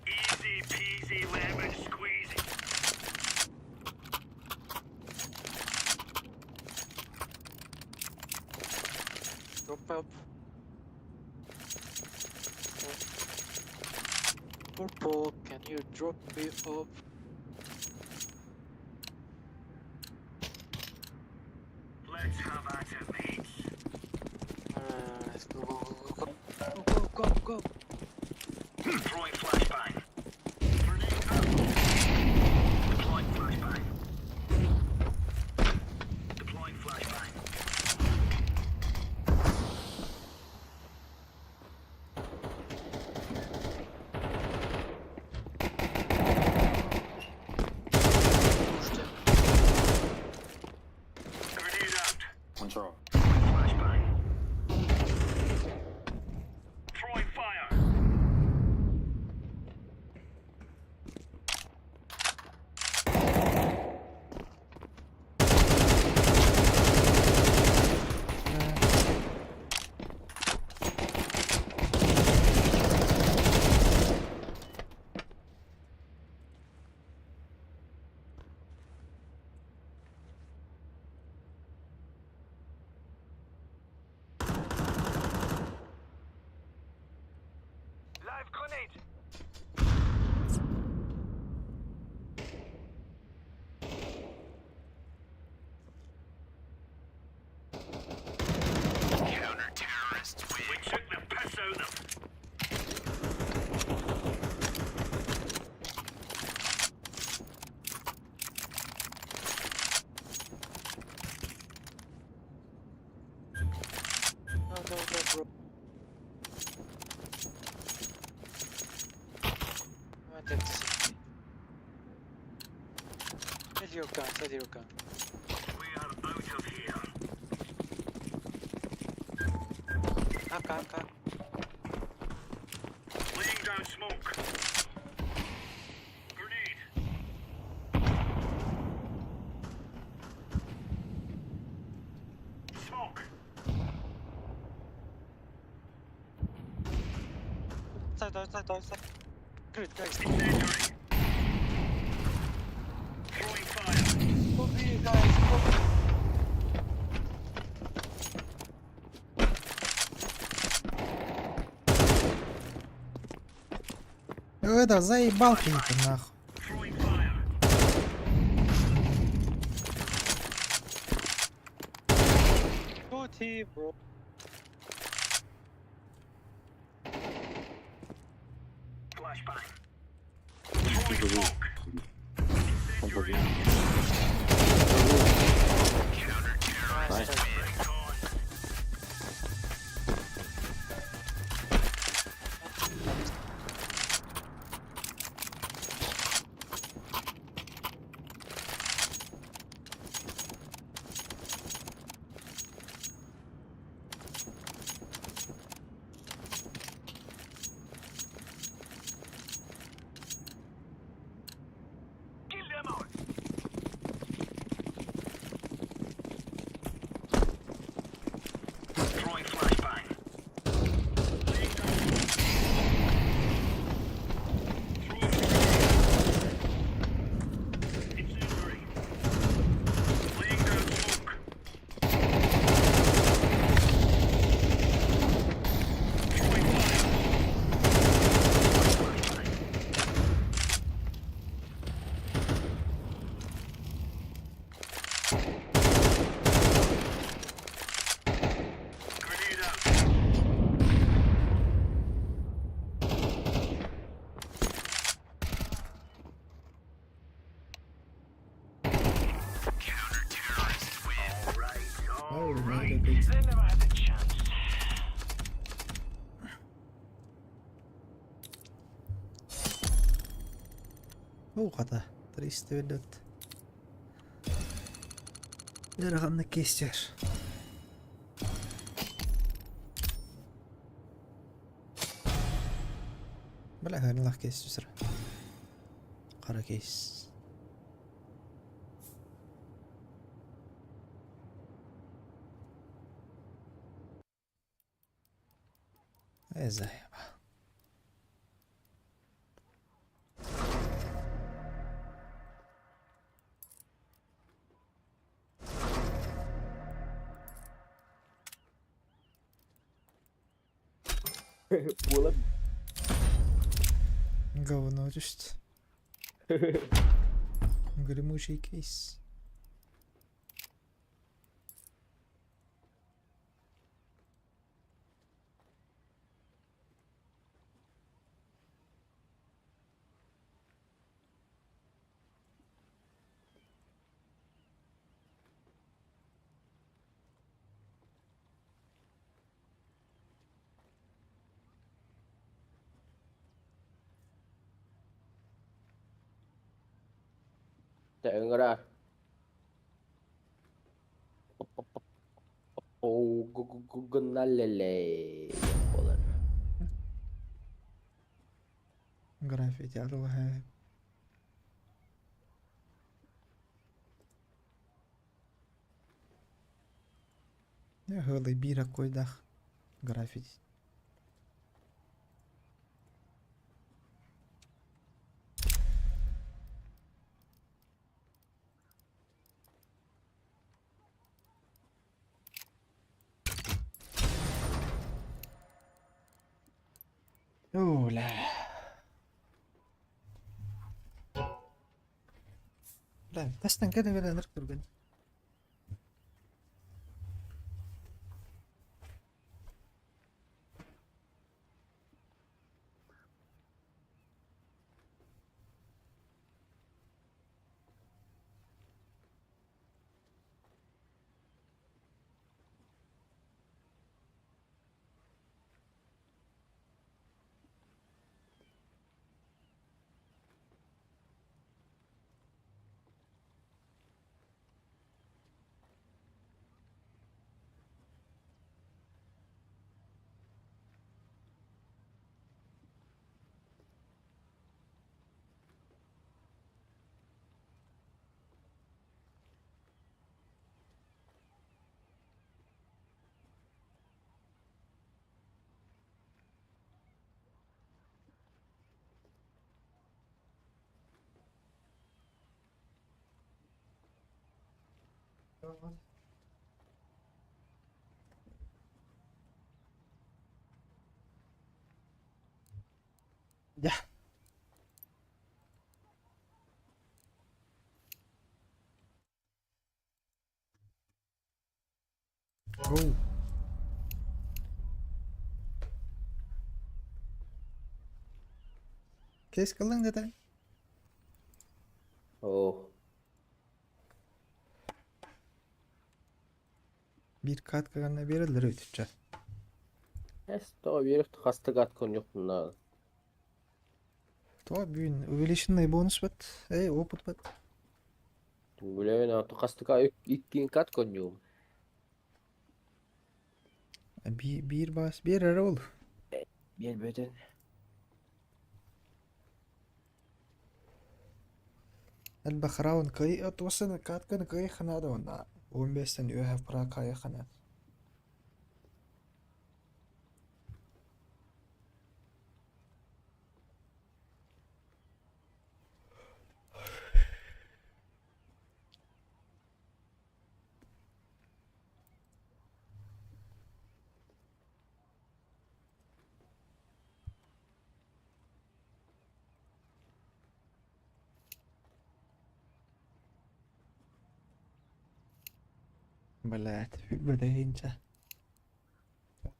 Easy peasy lemon squeezy. Drop up. Purple, can you drop me up? Let's have at it, mates. Let's go. Throwing flashbang. Grenade out. Deploying flashbang. Deploying flashbang. Grenade out. Control. Flashbang. Throwing fire. Live grenade. Counter-terrorists win. We took the piss out of them. No, bro. I want them to see me. Steady your gun. We are out of here. Up. Laying down smoke. Grenade. Smoke. Outside. Good, guys. Incendiary. Throwing fire. Move here, guys. Move. Это заебал ты нахуй. Throwing fire. Good team, bro. flashbang. Throwing smoke. Incendiary. Nice, nice. Right on. Kill them all. Throwing flashbang. Laying down smoke. Throwing incendiary. Laying down smoke. Throwing fire. Flashbang. Grenade out. Counter-terrorists win. Oh, All made right. a big- They never had the chance. Qata. 300 vedot. Yarağanlık kesecek. Bala hırnlak kesiyor sıra. Kara kes. ازاي بقى. Bulan. Говно just. Гремучий кейс. Chạy ngồi ra. Gunalele. Bulan. Граффити الواحد. يا هذا بيرة كوي داخ جرافيتي. اوه لا لا تستن كده كده نركب كده. يا اوه Kes kılın dede. Oh. Bir kat kılığına birilir ötücü. Esto bir hasta katkon yok bunda. То büyün увеличенный bonus bat. Опыт bat. Bilemen atı hasta iki katkon yok. Bir bas bir ara ol. Gel beden. البخراون كي توصل كات كان كي خناده ونا 15'ten öhe prakaya kanat. بلات في بداية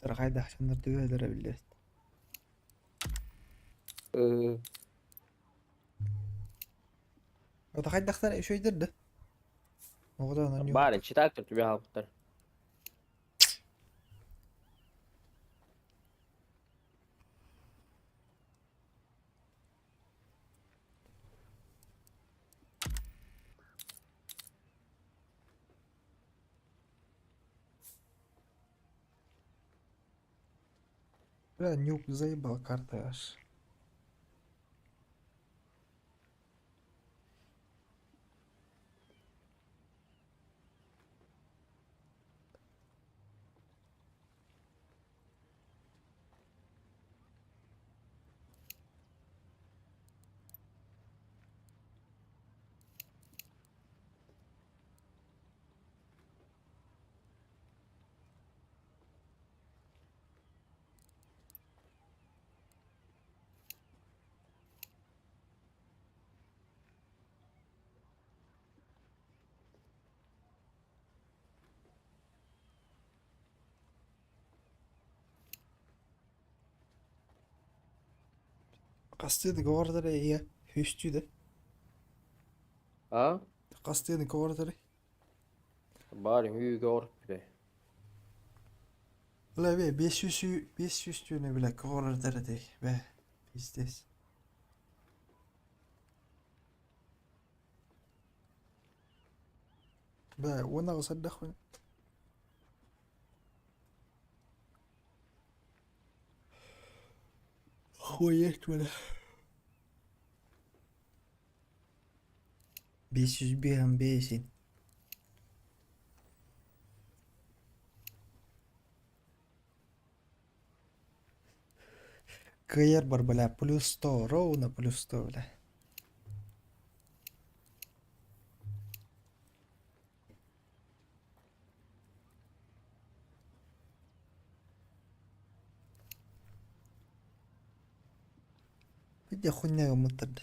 ترى قاعد عشان نرتوي هذا بالله. وتخيل دختر شو يدرده. وغدا نيو. Bari çıtak tut bir hafta. Бля, нюк заебал карта аж. قصدي كوردر هي هشتي ده. Ha? قصدي كوردر. Bari hüyü gör bir. لا بي 500 ne bile كوردر ده be. Bizdes. بقى وانا اصدق خويت ولا 500 bir 5'in. Кайер бар бля плюс 100 ровно плюс 100 бля. بدي اخونا يوم الطرد.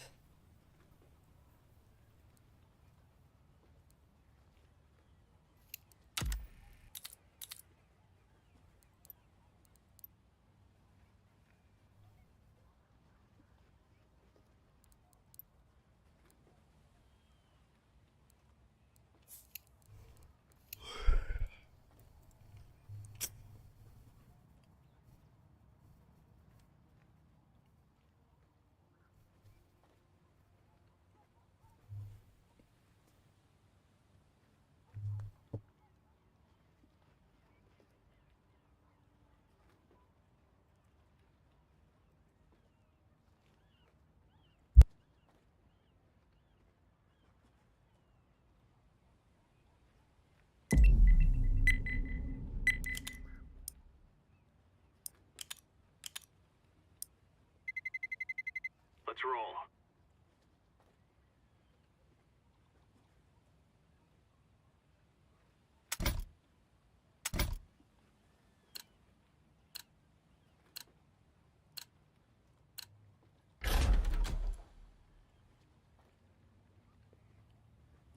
Let's roll.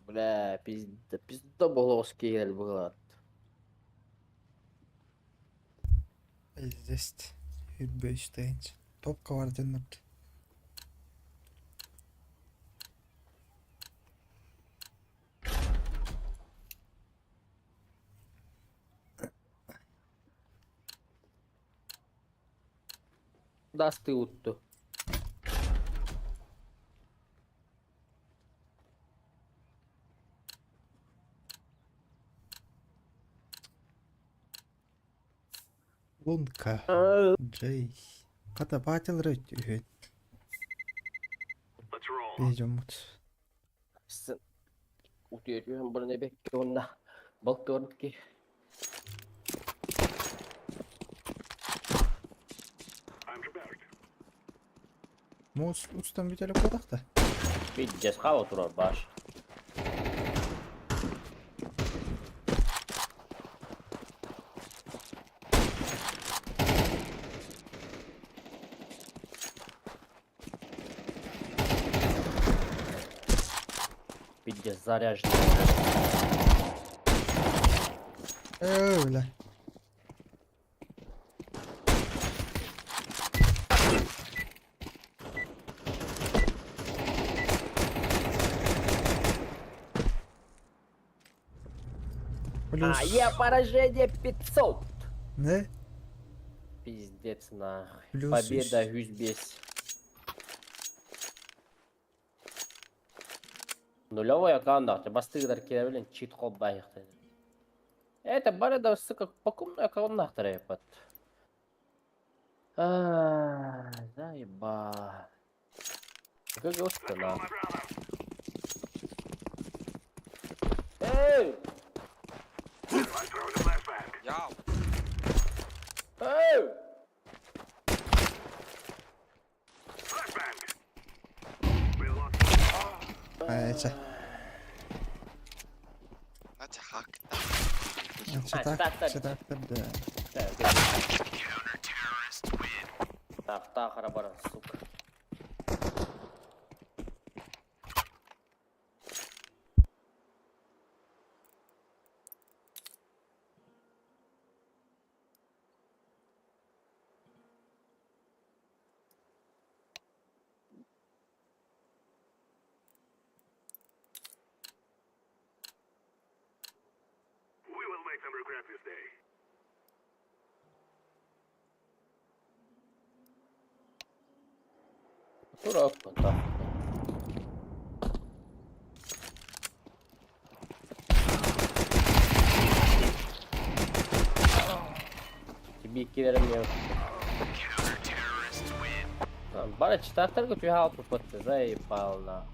Bля, pizda Bolovski gel bulat. Здесь. Хитбейштейнс. Топ квардинат. Dusty uttu. Лунка. Джей. Ката батил рейт үйет. Let's roll. Бейжумут. Sen utuyutuhan bunu ne bekliyorsun da. Bakıyorum ki. I'm prepared. Мус устан бителе kodaq da. Bileceğiz hava oturur baş. Bileceğiz zaryaşlı. Öyle. Плюс. А я поражение 500. Ne? Пиздец нахуй. Плюс Победа 105. Нулевой аккаунт, бастыгдар келебелен чит код байықты. Это барада сука покумный аккаунт нахтарайпат. Заеба. Как гости на. Эй! I'm throwing a flashbang. Yeah. Эй! Flashbang. We lost. Ayça. That's a hack. Çıtak da. Counter terrorist win. Так, харабара, сука. We will make them regret this day. Турок, так. Тебе киллером не. Counter terrorist win. Бара читатор го чуя алпу пътя, заебал на.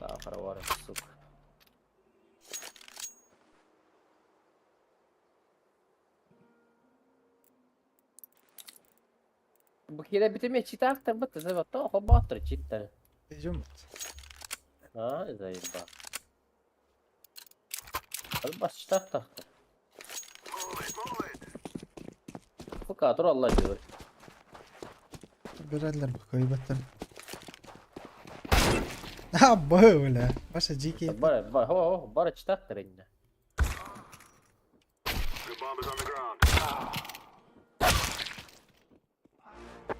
Да, харабара, сука. Bu kere bitirmeye çita aktar bıttı zeba to hoba attır çitler. Beyjumut. Ha zayıba. Hadi bas çita aktar. Move it. Bu kadar Allah diyor. Birerler bu kaybetten. Ha böyle. Başa GK. Bara çita aktar eline. The bomb is on the ground.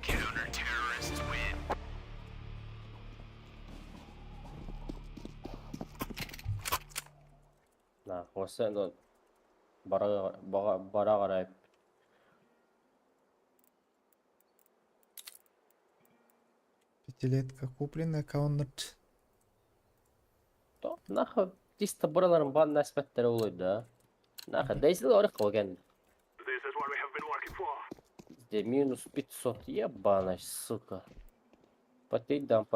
Counter terrorist win. Na, o sen o bara garayıp. Пятилетка купленная каунт. То, нахуй, чисто buraların ban nispetleri oluyor da. Nahı, değilse de oraya koygen. This is what we have been working for. Где минус 500, ебаная сука. Потейдам,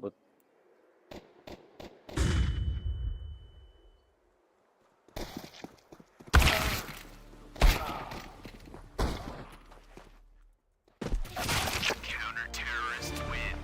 вот. Counter terrorist win.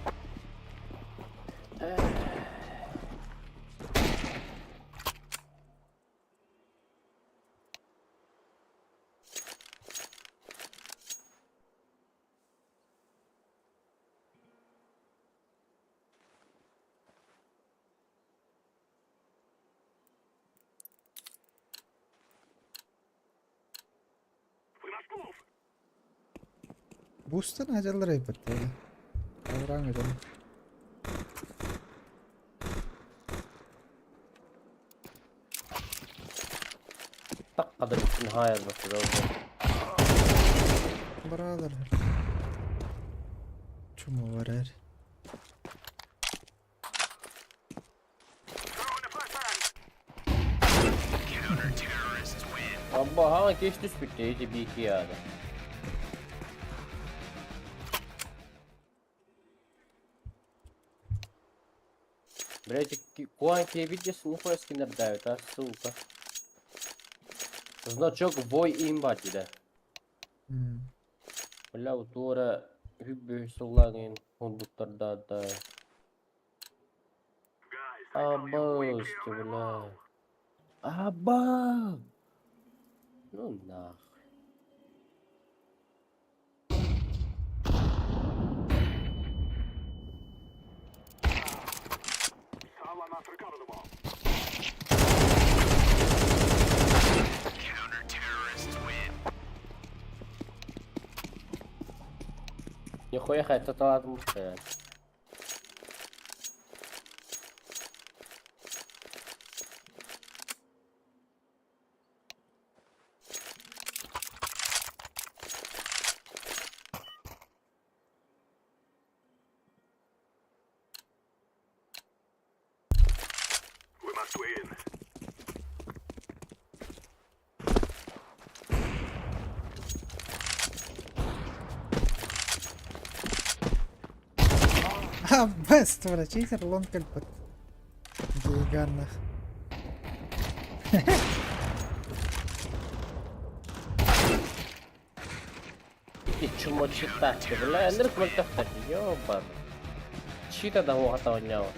We must move. Boost'tan acalar ayıptı. Orang aja. Tak kadar için hayır bakıyor oldu. Brother. Çumu var her. Counter-terrorists win. Abba ha geç düz bitti iyice bir iki yani. Блять, куанки видишь, ну фрески набирают, а сука. Значок бой имбат да. Hmm. Бля, вот ура hübbü sullangin konduktorda da. Abba işte bля. Abba. Ну нах. Counter-terrorists win. Нихуя хоть аталадым мықты. We must win. Ha bas твора читер лон кальпат. Гиганных. И чумо читать, бля, энерг мультафтать, ёбан. Чита да хата воняла.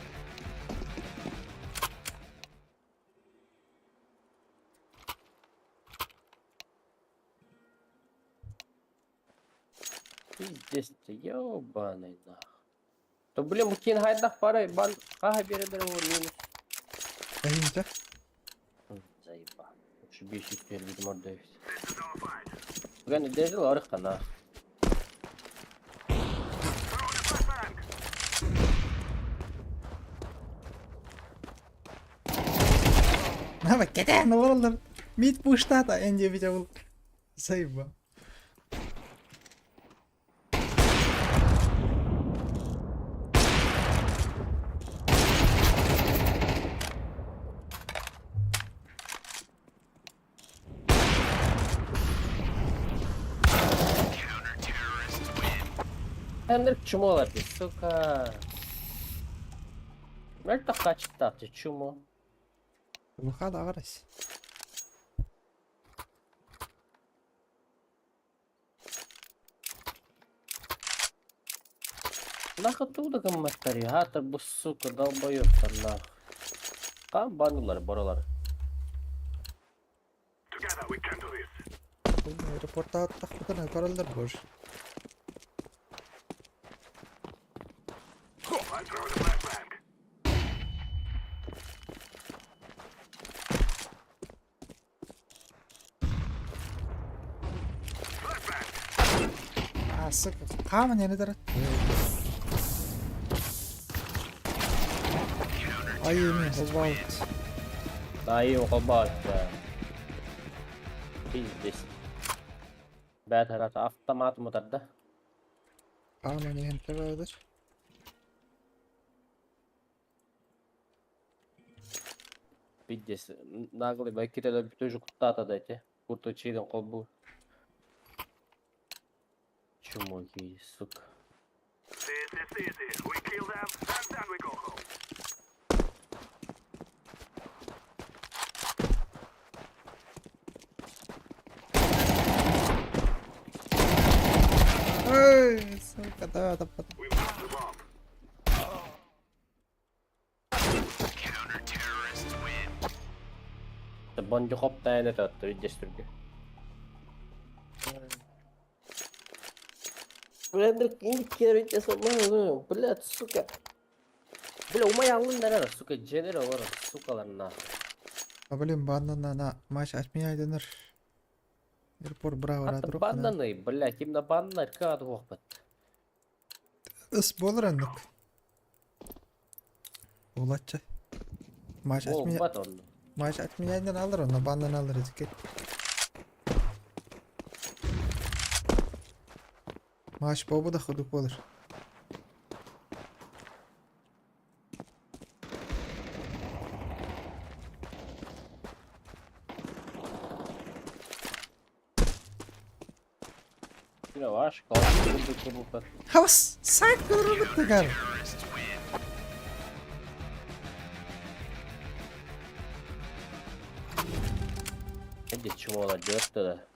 Пиздец, ёбаный нах. То блин, мукин хайдах парай, бан, кага бередер его минус. Эйнче. Заебал. Лучше бы еще теперь, видимо, отдаюсь. Ганы дежил, арыхта нах. Ama kete ne oldu? Mid push'ta da ence bir cavul. Sayıba. Counter-terrorists win. Энерг чумо лапи, сука. Мельта качта, ты чумо. Bu kadar ağırız. Нахуй туда гамматтари, хата бу сука, долбоёбтар нах. Кам банулар, боралар. Together we can do this. Reporta attak bu da karaldır boş. I throw the flashbang. Asık. Kamen yani der. Ay yemin about. Да и околбат. Пиздец. Бәтәрәт автомат мутарда. Kamen yani tevadır. Пиздец. Наглый байките да тоже кутата дайте. Курто чиден колбу. Чумоги, сука. This is easy. We kill them and then we go home. Ey, suka da dapat. We lost the bomb. Counter-terrorists win. Bonjo hop tane tattı register'de. Блядь, инди керите собану, блядь, сука. Бля, умаялын дара, сука, женер олар, сукалар нахуй. Блин, банана на матч отменяйдыныр. Ерпор браво Hatta радрух. bandanı, блядь, kimde bandanı kağıdı kokpat. Is bolur andık. Olatça. Maç açmaya Kokpat onu. maç açmayaydın alır onu, bandan alır ezik. Maç bobu da xuduk olur. Şuna var. Kaldı. Havas sak durur tıkar. Terrorists win. Hadi çuvala 4 da.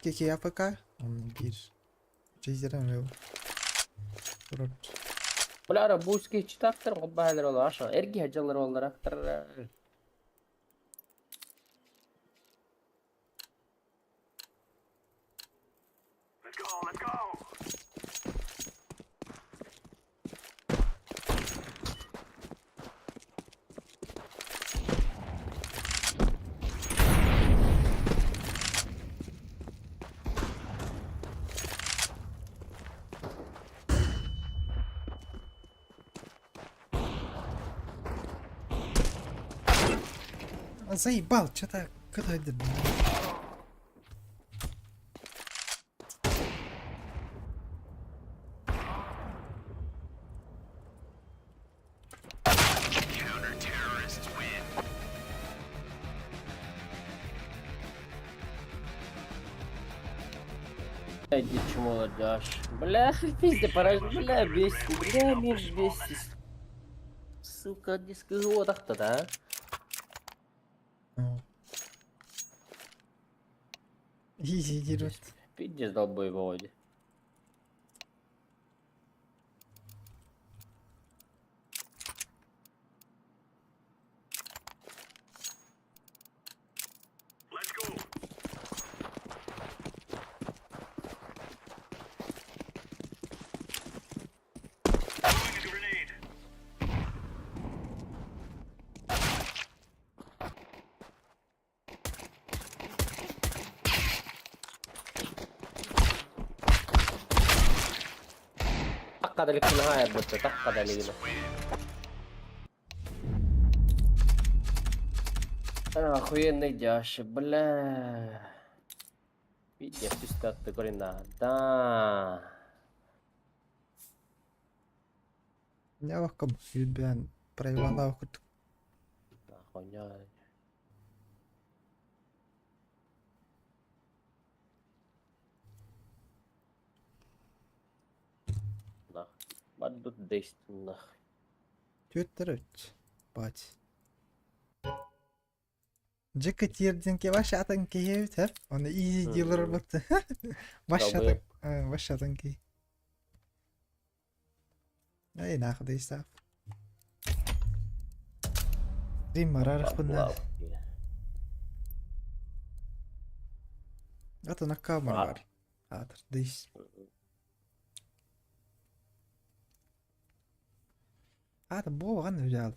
2 AFK. Onun bir. Cezirem yok. Durur. Bulara bu eski hiç taktır mı? Bahalar olur aşağı. Ergi hacalar olur aktır. Let's go, let's go. Заебал, что-то какой-то. Counter-terrorists win. Hadi çuvala Josh. Бля, пизде пораж, бля, бесит, бля, мир бесит. Сука, диск так-то, да? Изи дерут. Пиздец долбой выводи. Let's go. Throwing a grenade. Takka dalik في النهاية بس takka دليل. أنا أخوي النجاش بلا. Пиздец, пиздец, ты корена. Да. Я ваком Юльбян проявала окут. Нахуя. Нах. Бадут 10 нах. Тютерөт. Бать. Джека тирдинке башатын кейбит хеп. Оны изи дилер бакты. Башатын. Башатын кей. Ай нахуй дейсап. Рим марар кунна. Ата на камера. Атыр дейс. Ата болған үжал.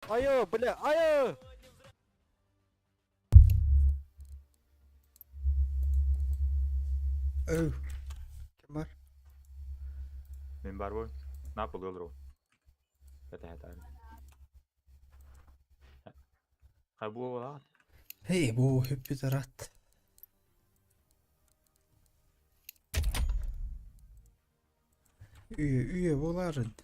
Ayo, bля, ayo! Öv. Kim var? Min barboy. Ne yapılıyor bro? Hadi hadi hadi. Ha bu ola. Hej, bo huvudet är rätt. Üye boların.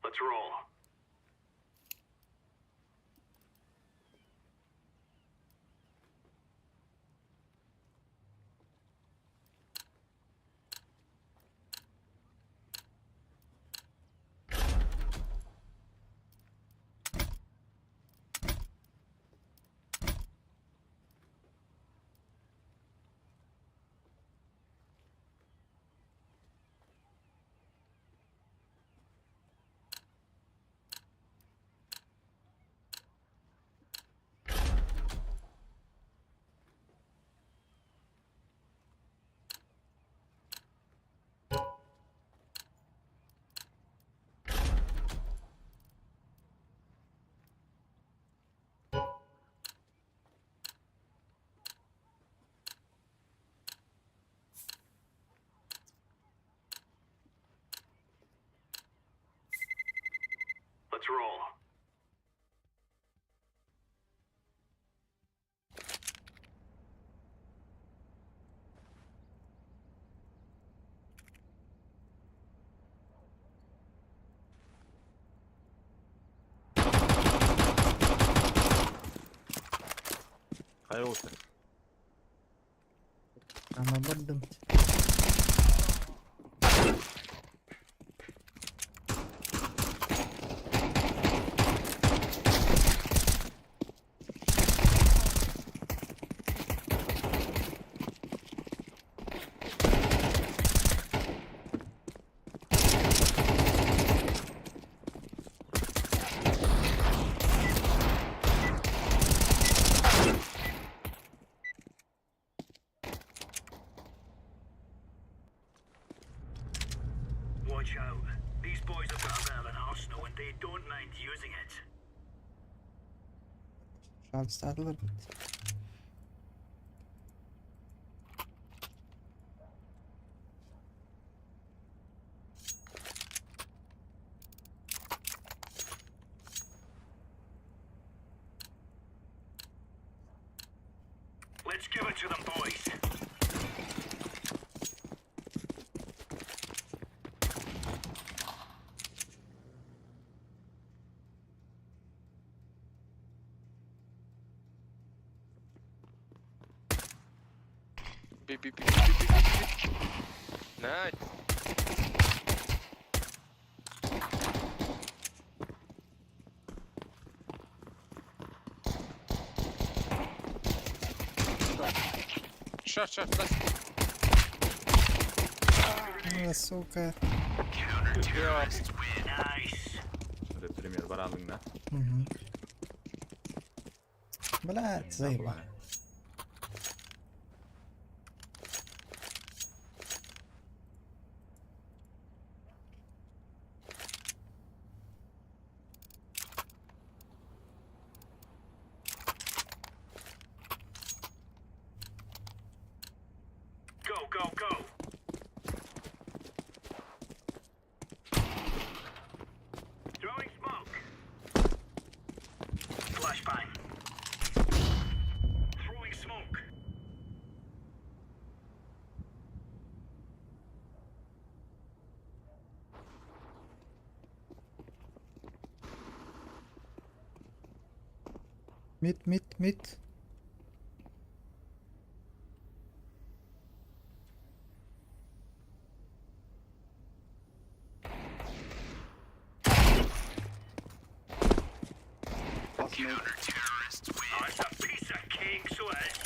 Let's roll. Let's roll. Hayır olsun. Ama bildim. Watch out. These boys have got a bit of an arsenal and they don't mind using it. Şans startılır. Let's give it to them, boys. Big. Nice. Shot, let's go. Ah, сука. Counter terrorists win. Nice. Premier baralın da. بلعت زي ما Go. Throwing smoke. Flashbang. Throwing smoke. ميت Counter terrorists win. Oh, it's a piece of cake, so it is.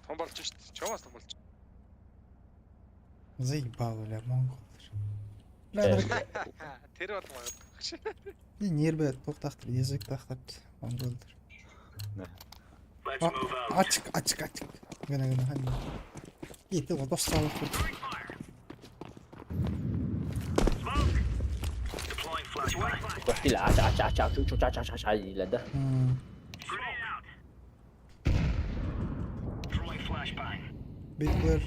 Он болчишь. Чего у вас там болчишь? заебал, бля, монголдыр. Бля, Тери батмай. нербе тоқтақтыр, езек тақтырды, монголдыр. Let's move out. Açık. Gene hadi. Gitti o dostlarlık. Smoke. Deploying flashbang. Pasti lah, aç lah dah. Grenade out. Throwing flashbang. Bitler.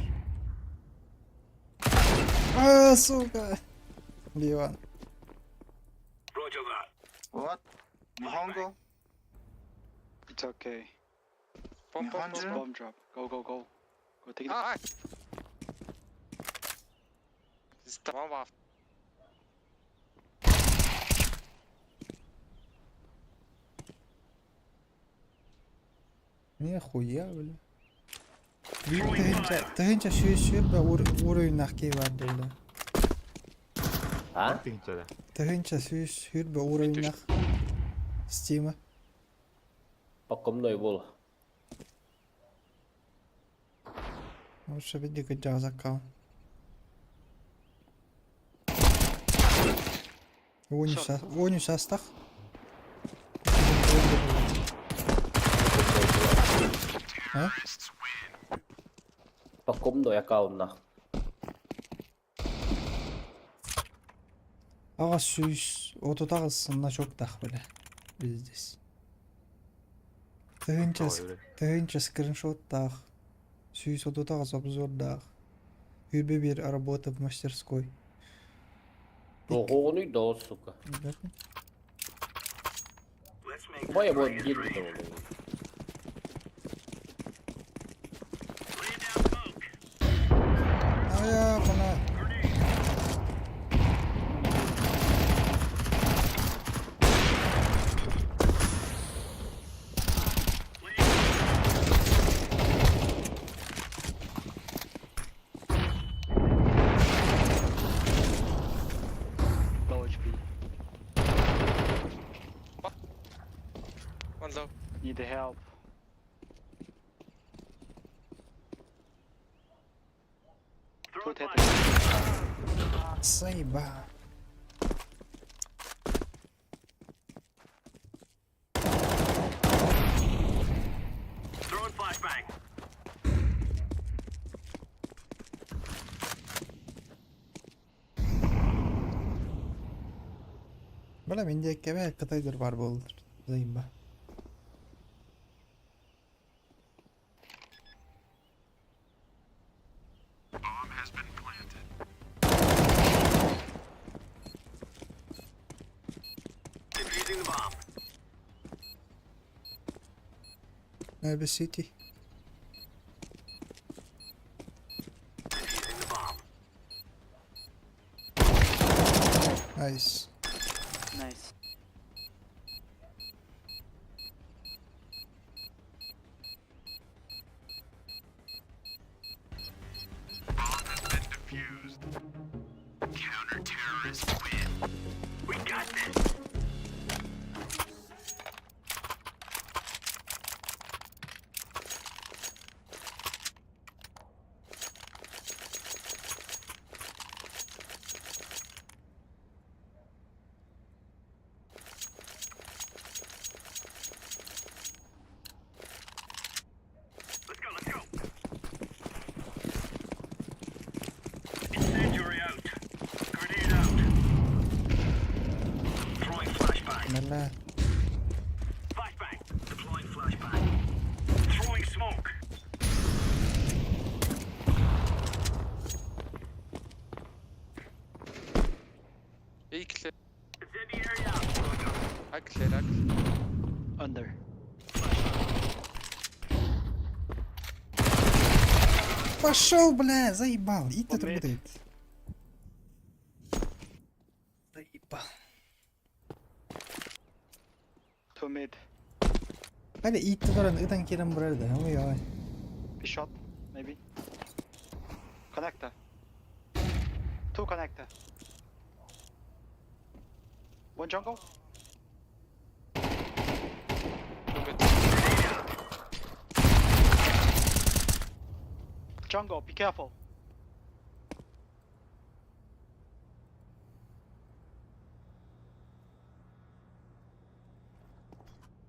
Ah, suka. Divan. Roger that. What? Nihongo? It's okay. Bomb Bomb drop. Go. Go take it. Ah, tamam var. Ne хуя, бля. Тыгынча сүйүп уровень нахкей vardı öyle. Ha? Тыгынча sүйүп уровень нах. Steam'a. Pakom noi bol. Może będzie go dział zakał. Oyunu sastak. Ha? Pakom noi account na. Ağa süs, oto dağılsınla çok dağ böyle. Bizdeyiz. Тыгынча скриншоттах. Сүйсодотагыз обзордах. Үрбе бир работа в мастерской. Ого, ну и да, сука. Бая вот дерьмо того. Ая, бана. Low HP. One low. Need the help. Two hit. Заеба. Throwing flashbang. Bana mende kebe kıtaydır var bu olur. Zayeба. Bomb has been planted. Defusing the bomb. Nerede city? Defusing the bomb. Nice. Nice. Bomb has been defused. Counter-terrorists win. We got this. Let's go, let's go. Incendiary out. Grenade out. Throwing flashbang. Nala. Flashbang. Deploying flashbang. Throwing smoke. İyi clear. Incendiary out. I clear. Under. Пошел, бля, заебал. И тут Умеет. работает. Заебал. Two mid. Hadi it duran ıdan kiran burada. Ama ya. Be shot, maybe. Connector. Two connector. One jungle. Two mid. Jungle, be careful.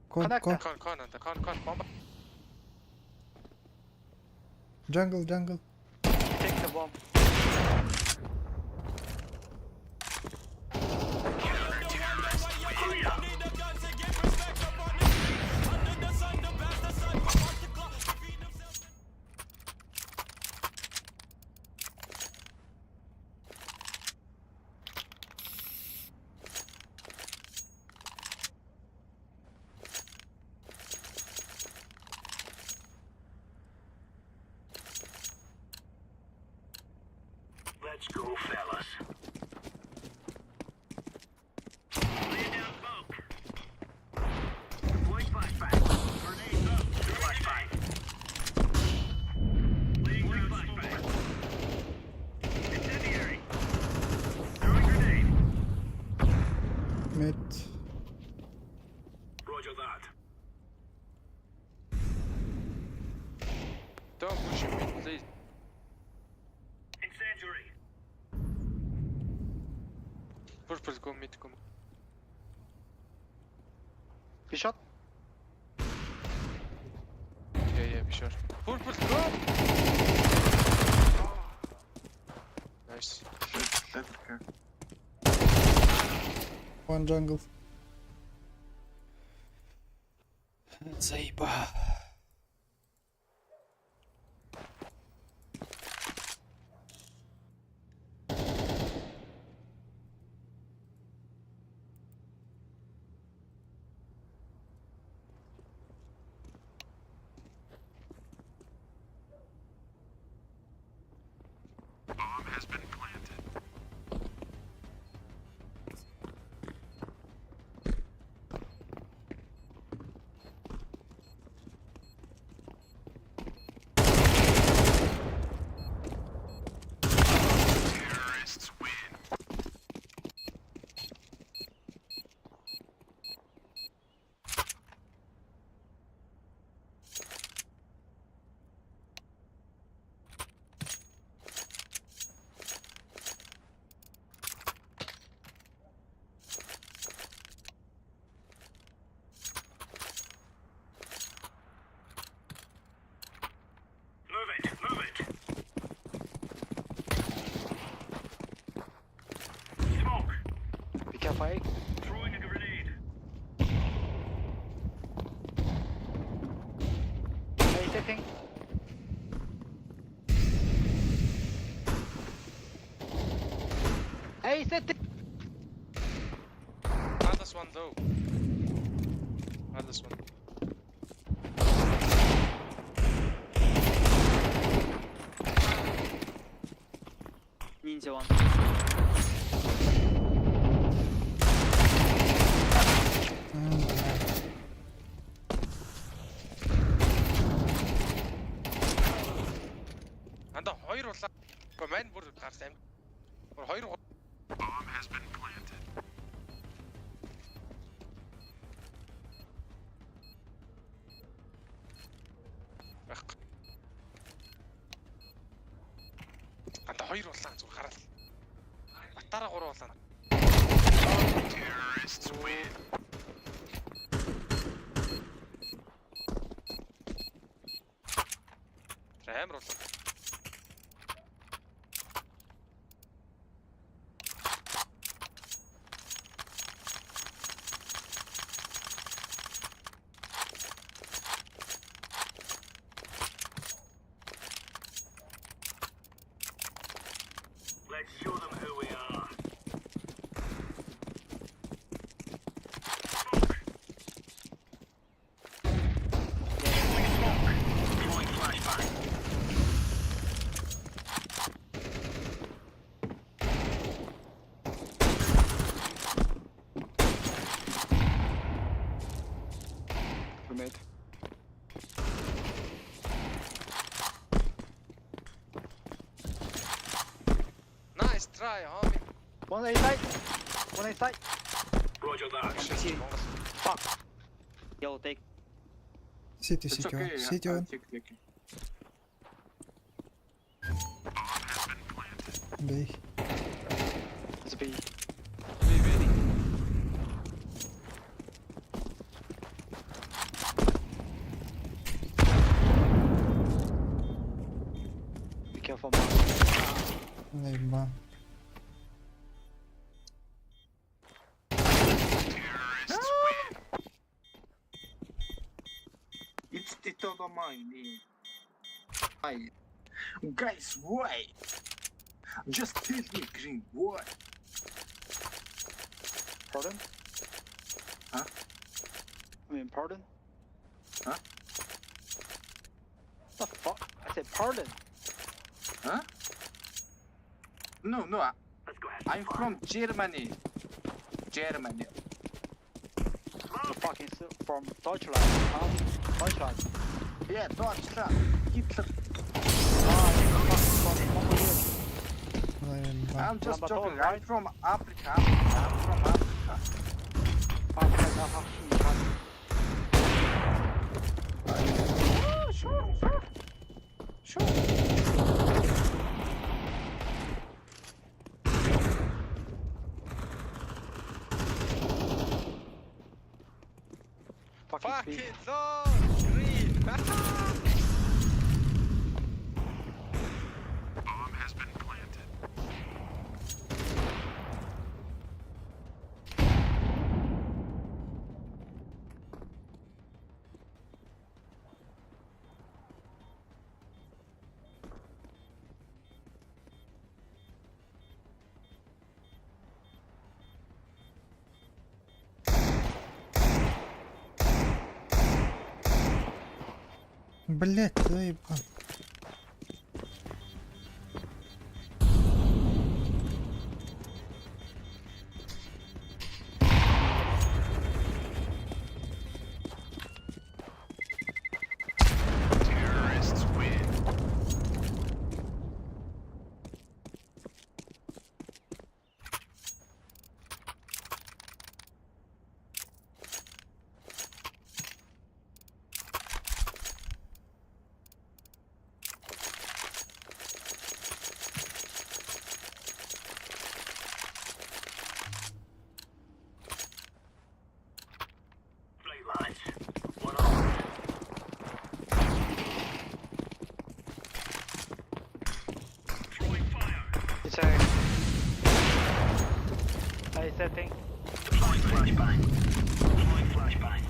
Kon, Connect kon. that. Con. Bomb. Jungle, jungle. Take the bomb. Let's go, fellas. Laying down smoke. Deploying flashbang. Grenade up. Flashbang. Laying down flashbang. Incendiary. Throwing grenade. Mid. Roger that. Don't push him mid, please. Incendiary. Push, go mid, go. Be shot. Yeah, be sure. Push, go! Nice. One jungle. Evet. Заебал. Bomb has been planted. Terrorists win. Move it, move it. Smoke. Be careful, A. Throwing a grenade. A sitting. A sitting. Others one though. Others one. Ninja one. Анда хоёр улаа. Гэхдээ мань бүр гарсан. Бүр хоёр Bomb has been planted. байх. Анда хоёр улаан зүг гараал. Батараа гурван улаан. Terrorists win. Амар улаан. Let's show them who we are. Throwing flashbang. Grenade. Nice try, homie. One A side. One A side. Roger that. Fuck. Yellow take. City, city one. City one. Bomb has been planted. B. It's a B. Be careful, man. Заебал. Terrorists win. It's the total mine. Guys, why? Just tell me, Green, why? Pardon? Huh? I mean, pardon? Huh? The fuck? I said pardon. Huh? No, Let's go ahead. I'm from Germany. Germany. You fucking from Deutschland, huh? Deutschland. Yeah, Deutschland. Hitler. Ah, you fucking from Mongolia. Заебал. I'm just Number joking. four, right? I'm from Africa. I'm from Africa. Sure. Fucking Fuck speed. it, though! Green! Bomb has been planted. Блять, твои... Terrorists win. Right, lads. One on. Throwing fire. It's a setting. Deploying flashbang. Deploying flashbang.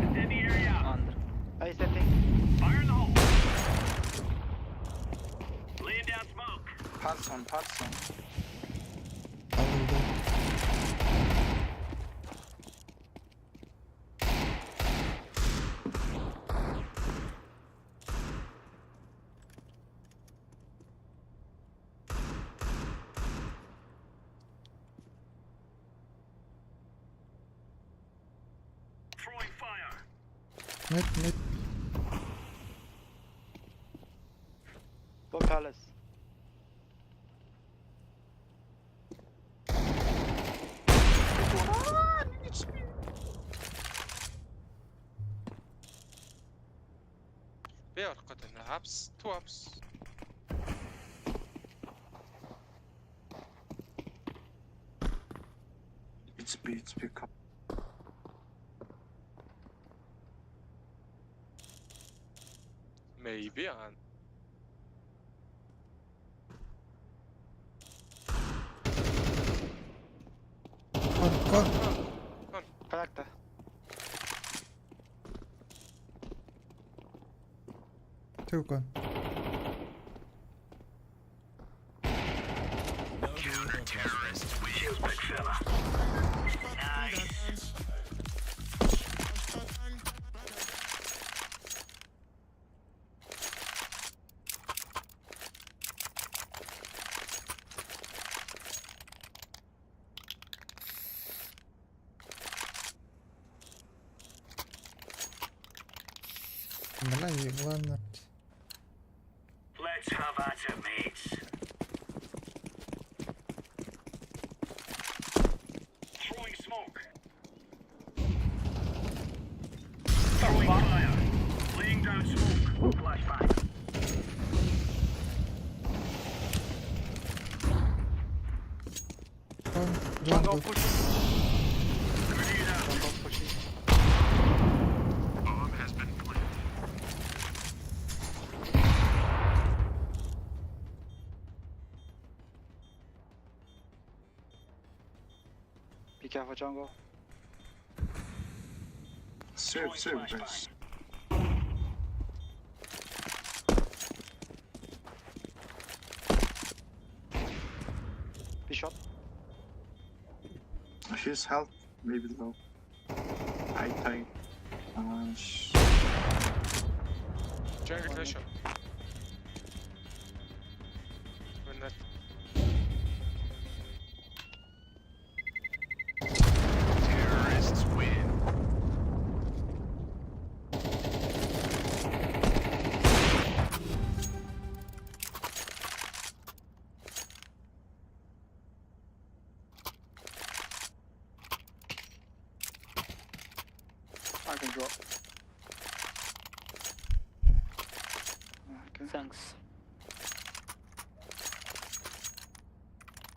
Incendiary out. Under. A setting. Fire in the hole. Laying down smoke. Patson. Alındı. Throwing fire. Net. Go palace. بيرقد الهبس توبس. It's B. Maybe on. Kon. Connector. Two kon. Counter-terrorists win. Shields, big fella. Nice. Блядь, ебанат. Let's have at it, mates. Throwing smoke. Throwing fire. Laying down smoke. Flashbang. Kon. Jungle Jungle. push. Grenade out. Jungle pushing. Bomb has been planted. Be careful, jungle. Throwing flashbang. Be shot. His health maybe low. I think. Jungle Clash. When that Terrorists win. I can drop. Okay. Thanks.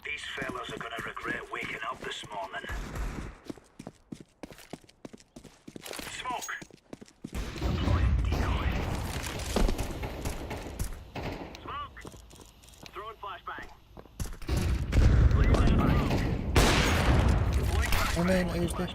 These fellas are gonna regret waking up this morning. Smoke. Deploying decoy. Smoke. Throwing flashbang. Flashbang. Deploying flashbang. Hemen ayıptı.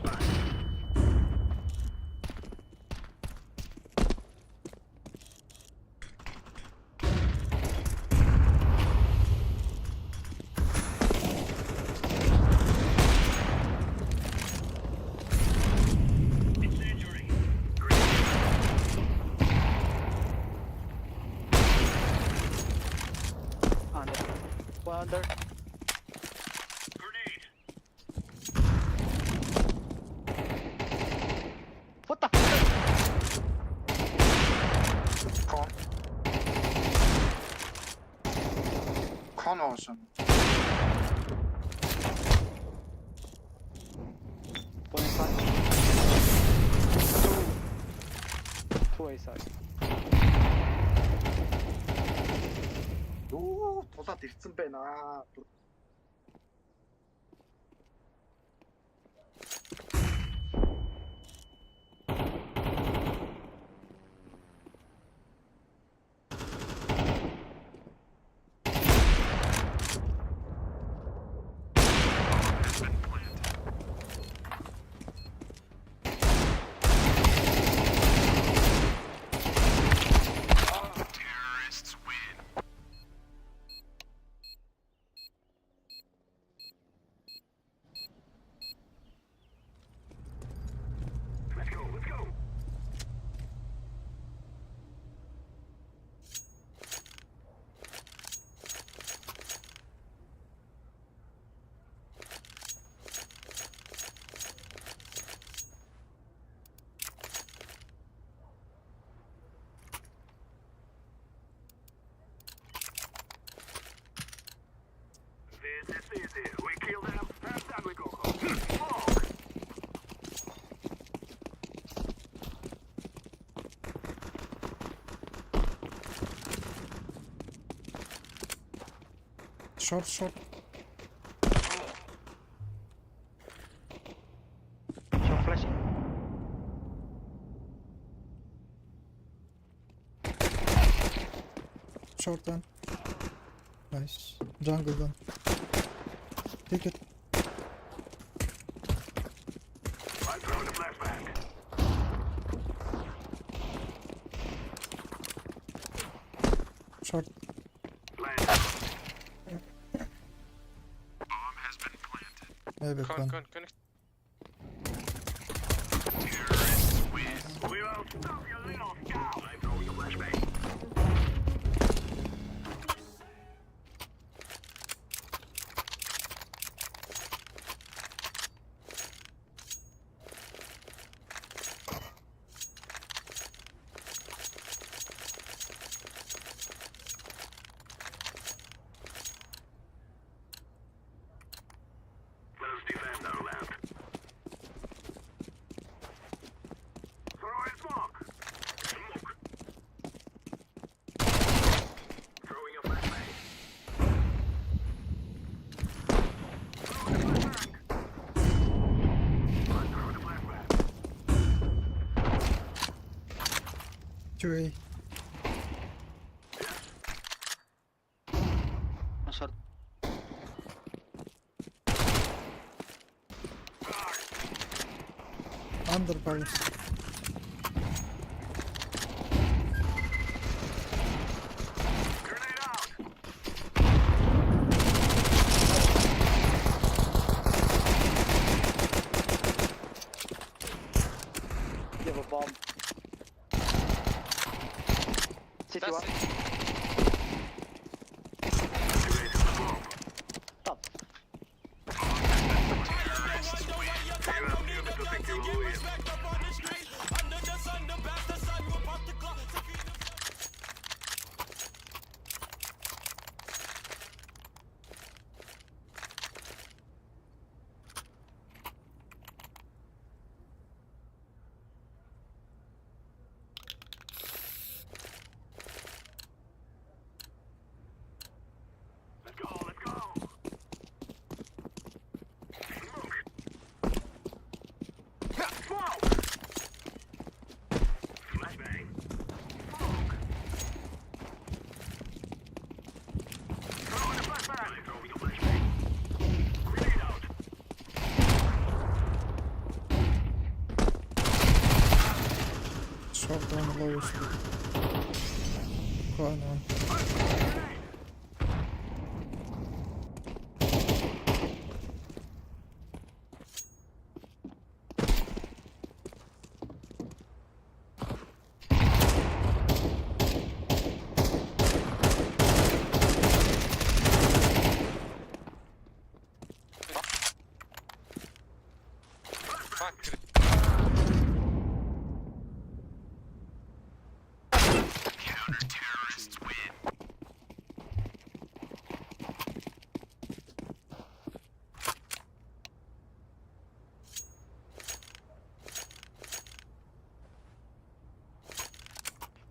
Incendiary. One under. Grenade. What the fuck? Con olsun. One inside. Two A side. Oo, Tozat irtsin beni ha. Dur. Terrorists win. Let's go, let's go. This is easy. We kill them, and then we go home. Smoke! Short, short. Short flashing. Short one. Nice. Jungle one. Take it. I'm throwing a flashbang. Short. Plant. Bomb has been planted. Maybe Con, one. con, connect. Terrorists win. We won't stop you, little scout. I'm throwing a flashbang. Let us defend our land. Throw in smoke. Smoke. Throwing a flashbang. Throwing a flashbang. I'm throwing a flashbang. 2A. One short. Under bounce. Grenade out. You have a bomb. City That's one. it. Activated the bomb. Top. You have units to think you will win. Let's go, let's go. Smoke. Smoke. Flashbang. Smoke. Throwing a flashbang. Throwing a flashbang. Grenade out. Short one, lowest. Con one. Grenade.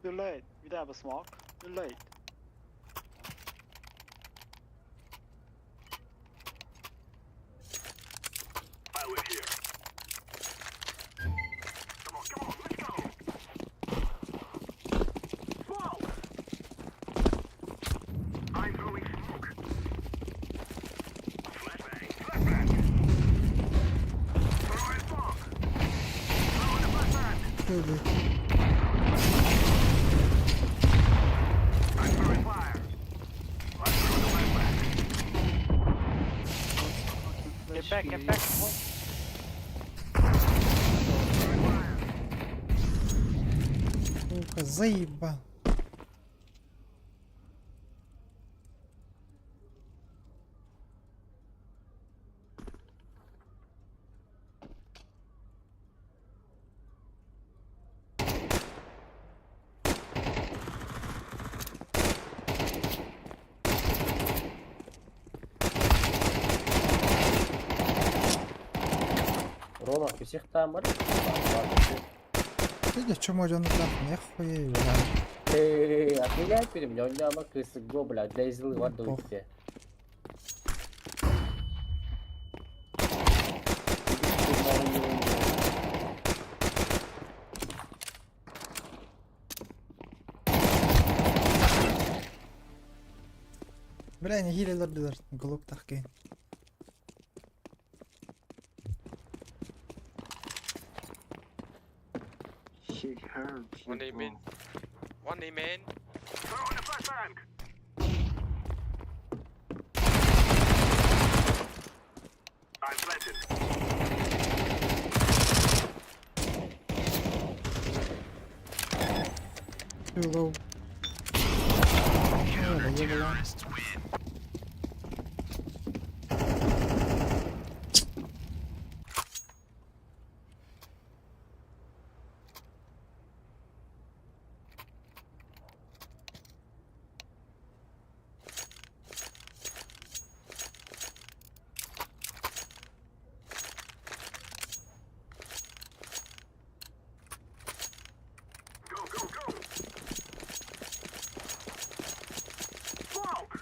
Too late. We don't have a smoke. Too late. While we're here. Come on, let's go. Smoke! I'm throwing smoke. Flashbang. Throwing smoke. Throwing the flashbang. Şöyle. I'm throwing fire. Let's throw the flashbang. Get back, get back. Сука, заебал. Рома, у всех там бар? Ты что можно так нихуя, блядь. Отменяй перед мной, у меня макрысы го, блядь, для излы в одну идти. Бля, не хилилер дилер. Глок тахкин. She hurt. One A main. One A main. Throwing the flashbang. I'm planted. Too low. Oh, the yellow one. Go, go, go. Smoke.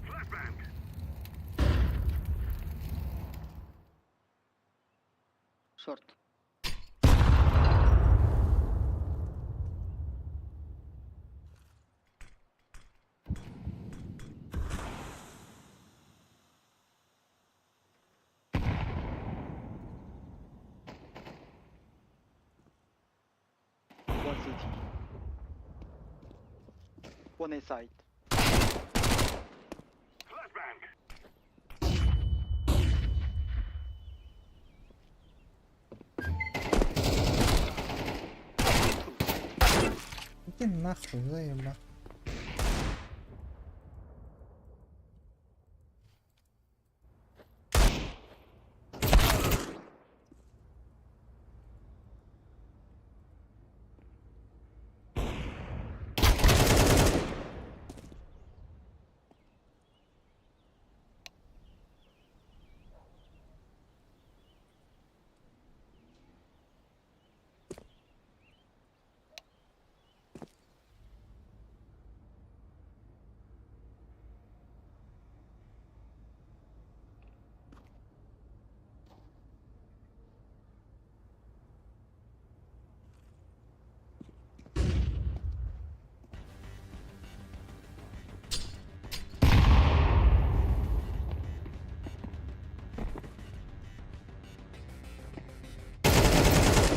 Flashbang. Short. One city. One A side. Flashbang. Иди нахуй, заебал.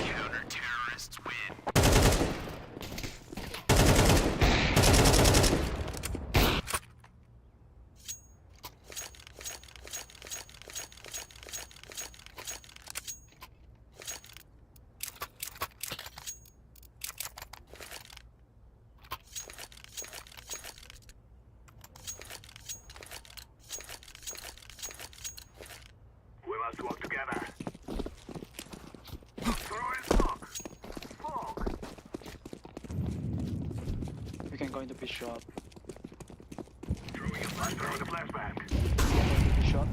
Counter-terrorists win. We must work together. Throwing smoke. Smoke. We can go into pitch shop. Throwing a flashbang. Short.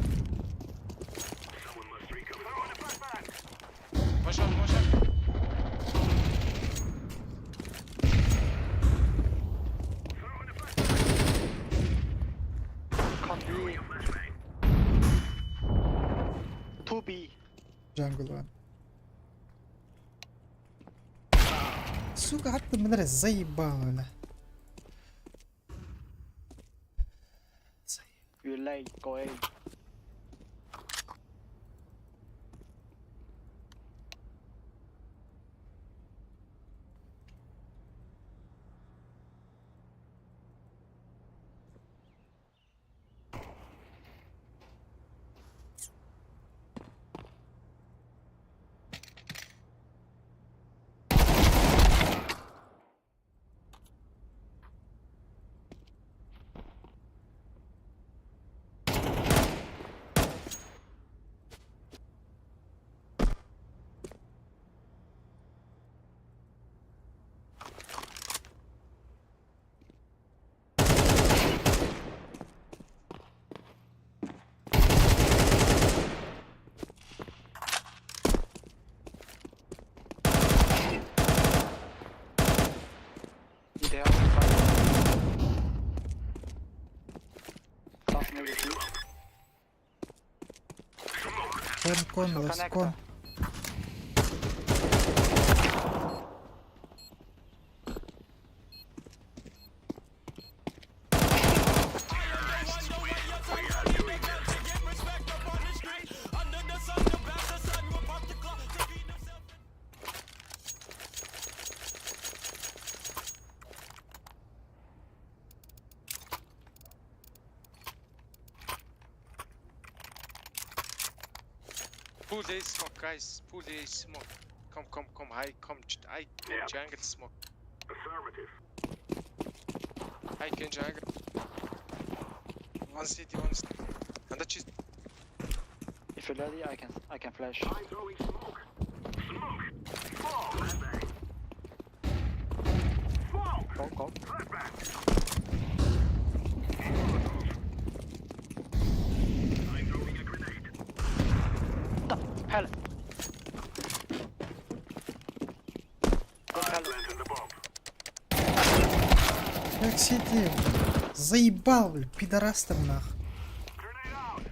Someone must recover. Throwing a flashbang. One shot, one shot. Throwing a flashbang. Con B. Flashbang. 2B. Jungle one. Сука, ты меня заебала. You late. Go A. Ideal. Last maybe two. Con, last Connector. con. Pull the smoke, guys. Pull the smoke. Come, high, I can Yeah. jungle smoke. Affirmative. I can jungle. One city, one city. And that's just If you're ready, I can flash. I'm throwing smoke. Smoke. Fall. Flashbang. Smoke. Go. Flashbang. I'm throwing a grenade. Hell. Go I hell. planted the bomb. Как сидел? Заебал, блин, пидорас там нах. Grenade out.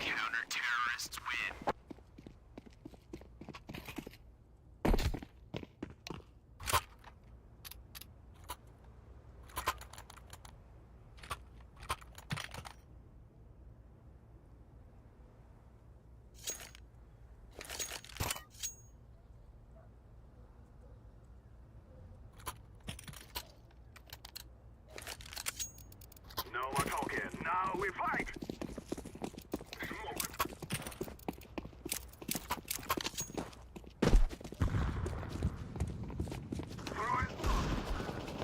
Counter-terrorists win. No more talking. Now we fight. Smoke. Throw it.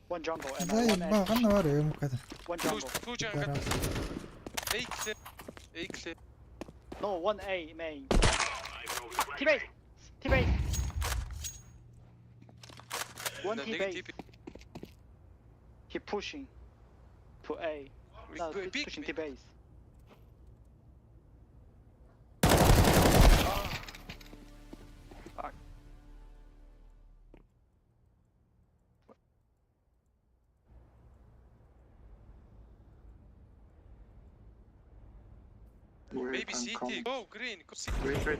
One jungle and one Заебал, A. она варим когда. One two, jungle. two jungle. Пидорас. A clear. A clear. No, one A main. I throw the T-base! flashbang. T-base! One The T-base. negative. He pushing to A. No, Big, big, pushing big. T-base. Maybe CT. Go green. Go CT. Wait.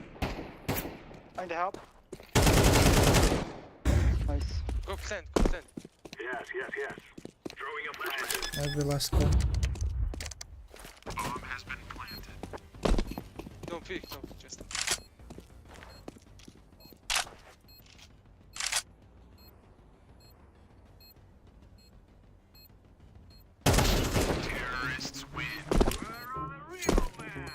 Trying to help. Nice. Go plant. Go plant. Yes. Throwing a flashbang. Maybe last go. Bomb has been planted. Don't peek. No, just. Terrorists win. We're on a real man.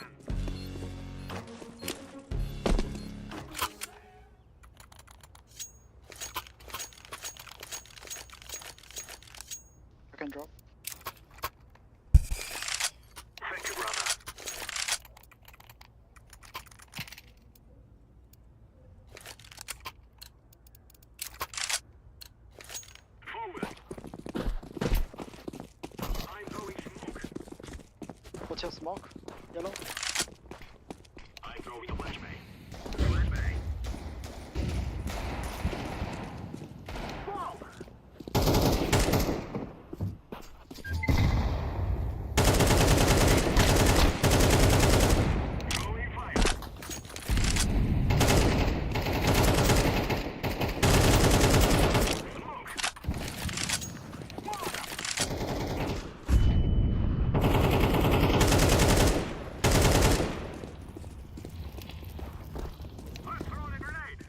I can drop. Thank you, brother. Forward. I'm throwing smoke. What's your smoke? Yellow. I'm throwing a flashbang. Flashbang. Whoa! Throwing fire. Smoke. I'm throwing a grenade.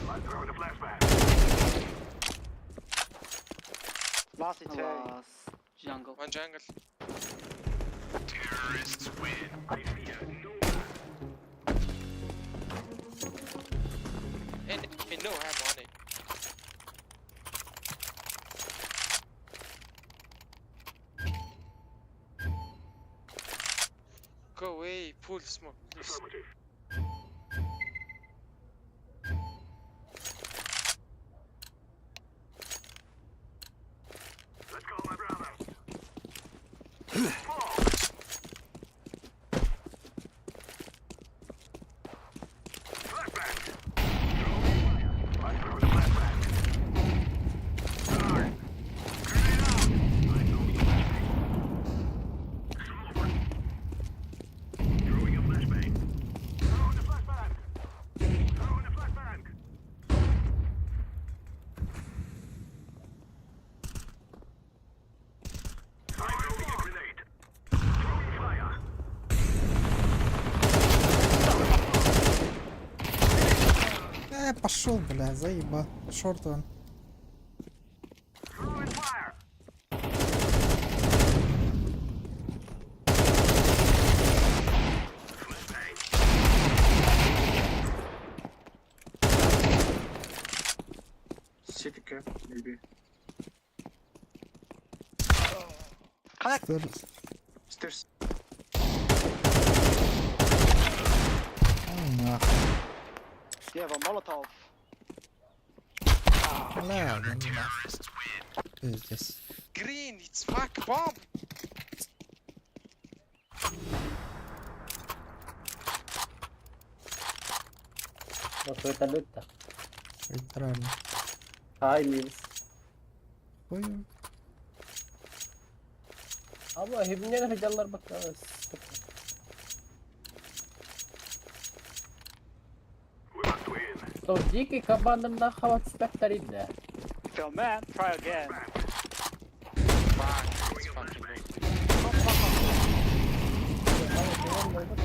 I'm throwing a flashbang. Last is Last jungle. One jungle. Terrorists win. I fear no And no ammo on it. Go away. Pull smoke. Please. affirmative. Let's go, my brother. Fall. Flashbang. Throwing fire. I'm throwing a flashbang. Guard. Grenade out. I'm throwing a flashbang. Smoke. Throwing a flashbang. Throwing a flashbang. Throwing a flashbang. I'm throwing a grenade. Throwing fire. Пошел, бля, заебал. Шорт он. Throwing fire. Flashbang. City cap, maybe. Stairs. Stairs. Ай, нахуй. You have a Molotov. Ладно, нахуй. Пиздец. Green. It's fuck bomb. Вот это лют-то. Литерально. Ай, Линс. Хуй. Ama hepimden hıcanlar bak. We must win. То дикий кабаном на хават спектарит. Phil, man, try again. Fuck. It's fucking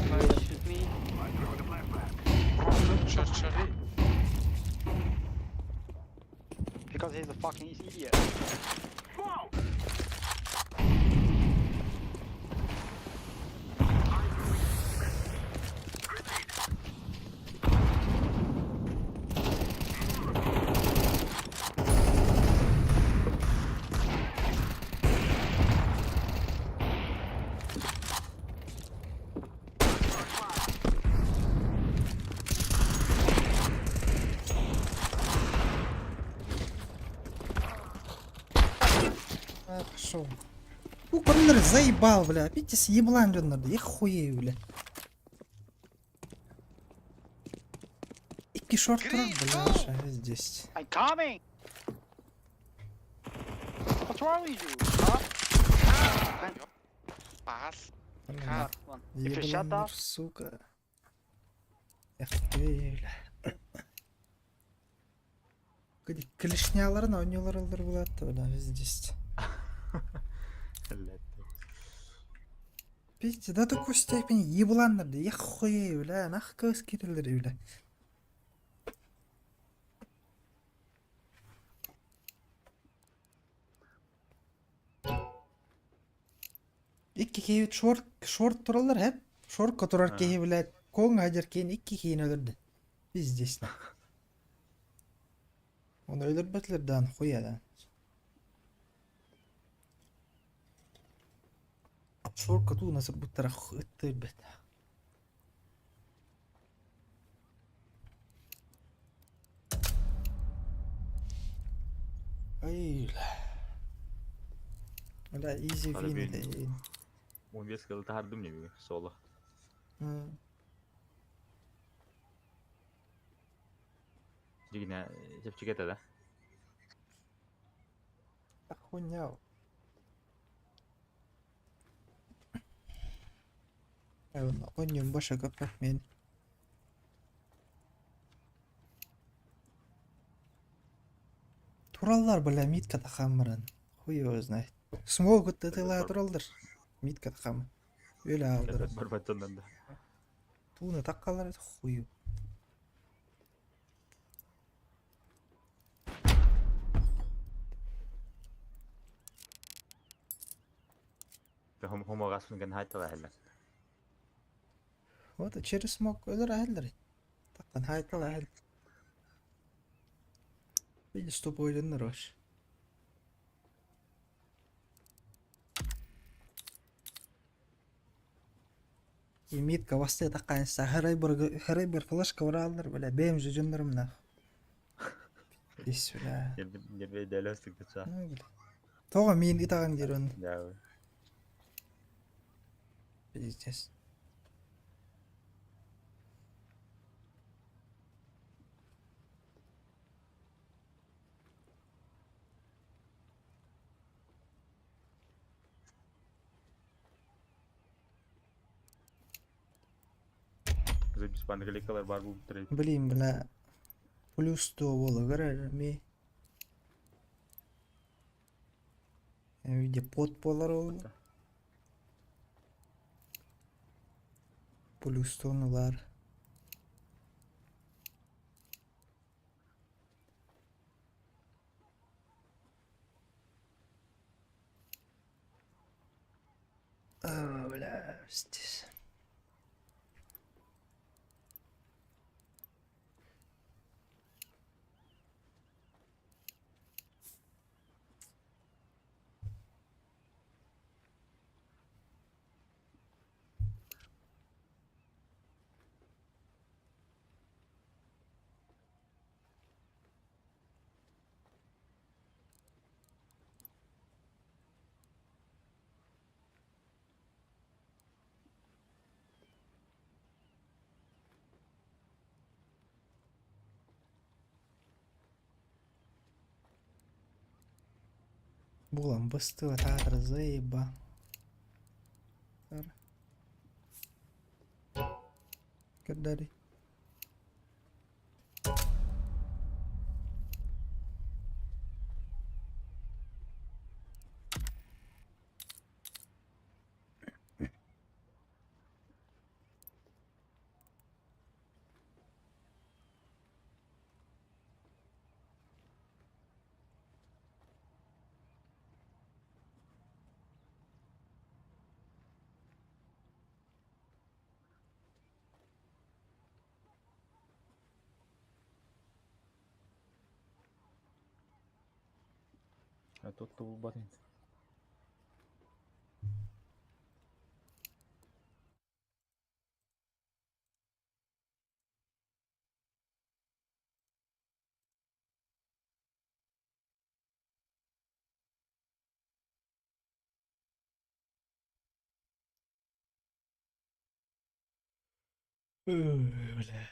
Flashbang. Shoot me. I'm throwing a flashbang. Short. Because he's a fucking idiot. Whoa! Пошел. Корнер заебал, бля. Видите, съеблан надо. Я хуею, бля. Ики шорт Green, бля, go! ша, здесь. I'm coming! What's wrong with you? Huh? Pass. Car, one. İyi If you shut bulanlar off, suka. Böyle. Klişnyaların oynuyorlar olur bulattı öyle везде. Пить, до такой степени ебланlar da ya хуя öyle, nah göz kirilir öyle. İki keyi short turallar hep. Short koturar keyi bile. Kong hajar keyin iki keyin ölürdü. Biz de. Onu öldürmedilerden хуядан. Short kotu nasıl bu taraf öttürbet. Öyle. Öyle easy win değil. 15 kilo tahardım ya sola. Hı. Jigina cepçik da. Охунял. Oynuyorum başa kapat beni. Turallar bile mitka takamırın. Хуй знает. Смогут тылая туралдар. Митка такамы. Öyle aldır. Bir bacağından da. Туны таккалар хую. Homo gasfın kan hayta da heller. Вот через смог ölür ahiller. Takkan haytal ahil. Bir stop oynanır hoş. Митка васты такканса харай bir флешка варалдар böyle benim жүзүндөрүм на. Бис бля. Yerbe delastik de ça. Тога мен итаган дерон. Ya. Пиздец. Biz pandelikalar var bu trade. Блин, бля. Плюс 100 было, гаражами. Виде подполар oldu. Плюс 100'lar. Бля, здесь. Булам быстро татар заеба. Кадari. Тут bu batın. Öyle.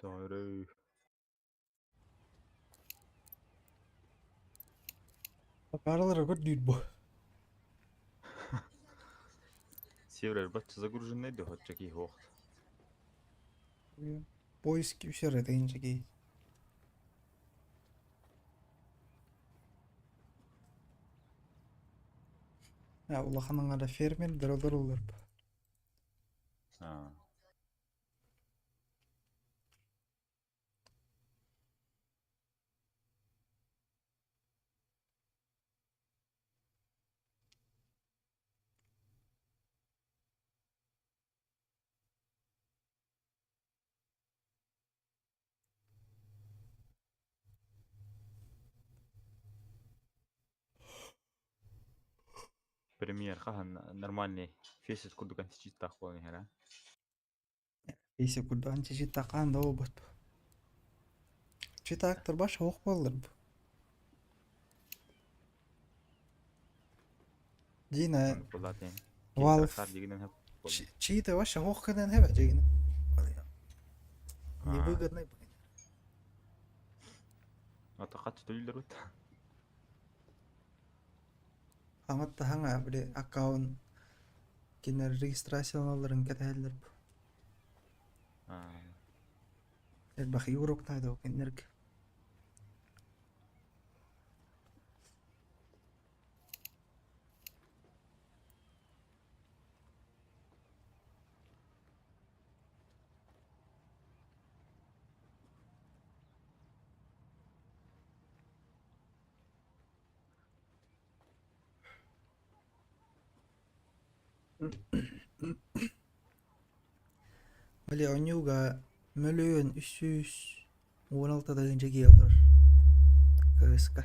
Doğru. Paraları gör bu. Север бачча загруженный да хотча ки хоохт. Pois gibi şey deyince ki. Ya ulaqanın ara fermerler olur. Ha. Премьер хахан нормальный фесет куду kan чичит тахвал хера. Ese kurdan çeşit takan da o bu. Çita aktır baş hoq boldur bu. Jina Bulatın. Valve Kar degenen hep. çita baş hoq kadan hebe jina. Ne Ha. bu ne bu. Ata kaç döldür ut. Hamat hanga bir account kiner registrasyonların keteller bu. Ha. Bak Eurok tayda o kiner. Böyle Onyuga milyon 316 da önce gelir. Kıska.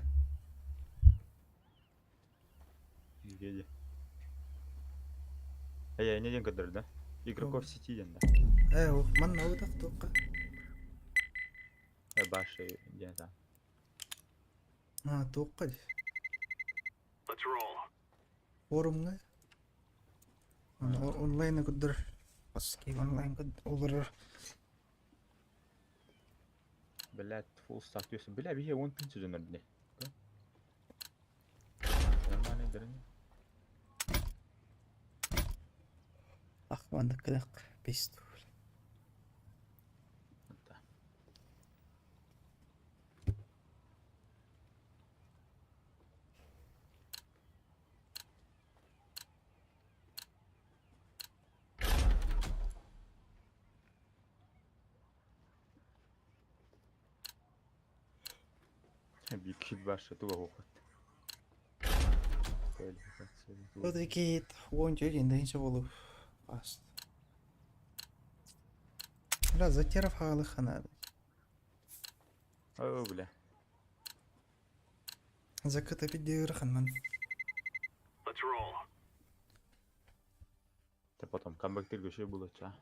Геди. А я не день да? Игроков сети да. O man ne oldu toka? Баши день да. Ha toka. Let's roll. Forum ne? Online kudur. Paski online kudur olur. Блядь, full stack diyorsun. Bile bir şey 10 tane sözün önünde. Нормальный дырın. Akmandık kıdak. Pistol. Bir kid başla tuva hokut. O da ki oyuncu elinde hiç olur. Ast. Biraz zateraf halı xana. О, бля. Zakata bir diyor xanman. Let's roll. Ты потом камбэктер göçe bulacak.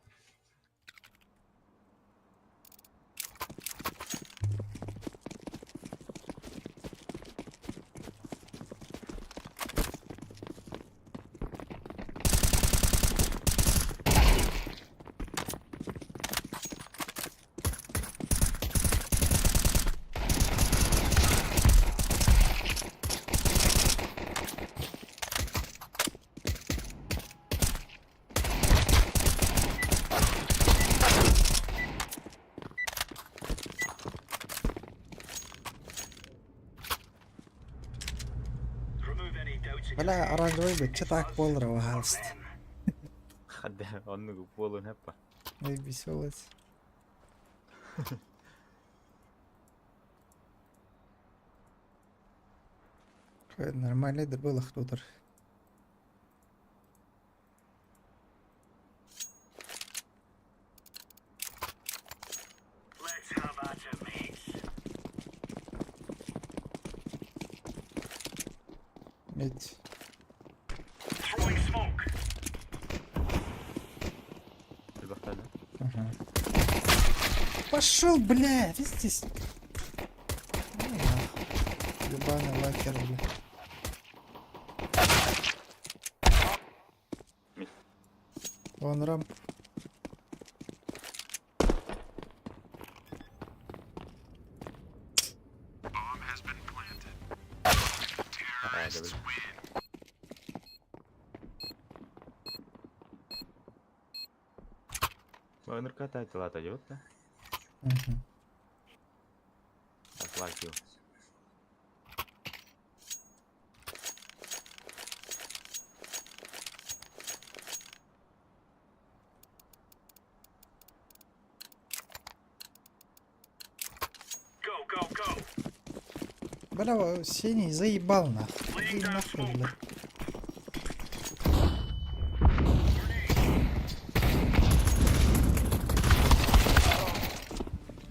Remove any doubts in Bala aranjoy bir çıtak bolur o halst. Hadi onu kupolun hep. Ay bir şey olur. Normaldir bu laxtodur. Let's have at it, mates. Evet. Throwing smoke. Bir bak hadi. Ага. Пошел, бля, здесь. Ебаный лакер, бля. Вон рамп. Bener kata telat aja udah. Mhm. Tak lagi. Go, go, go. Бля, синий заебал нахуй. Laying Иди down нахуй, smoke. бля.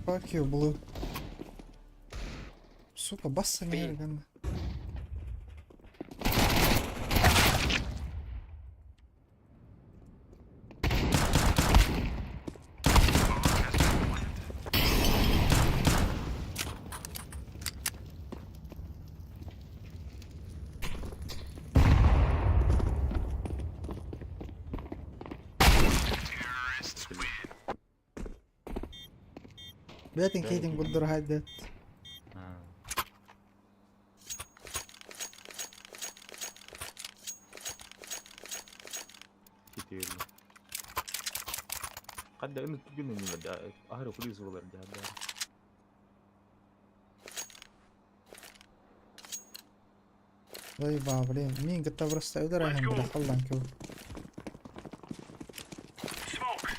Fuck you, blue. Сука, басса не ергanda. Terrorists win. Бетин кейтинг буддур хайдет. Gidiyorum. Kadda ini tuh gini nih ada ahli polis boleh jaga. Заебал, блин. Мин готов просто удараем, бля, халланку. Smoke.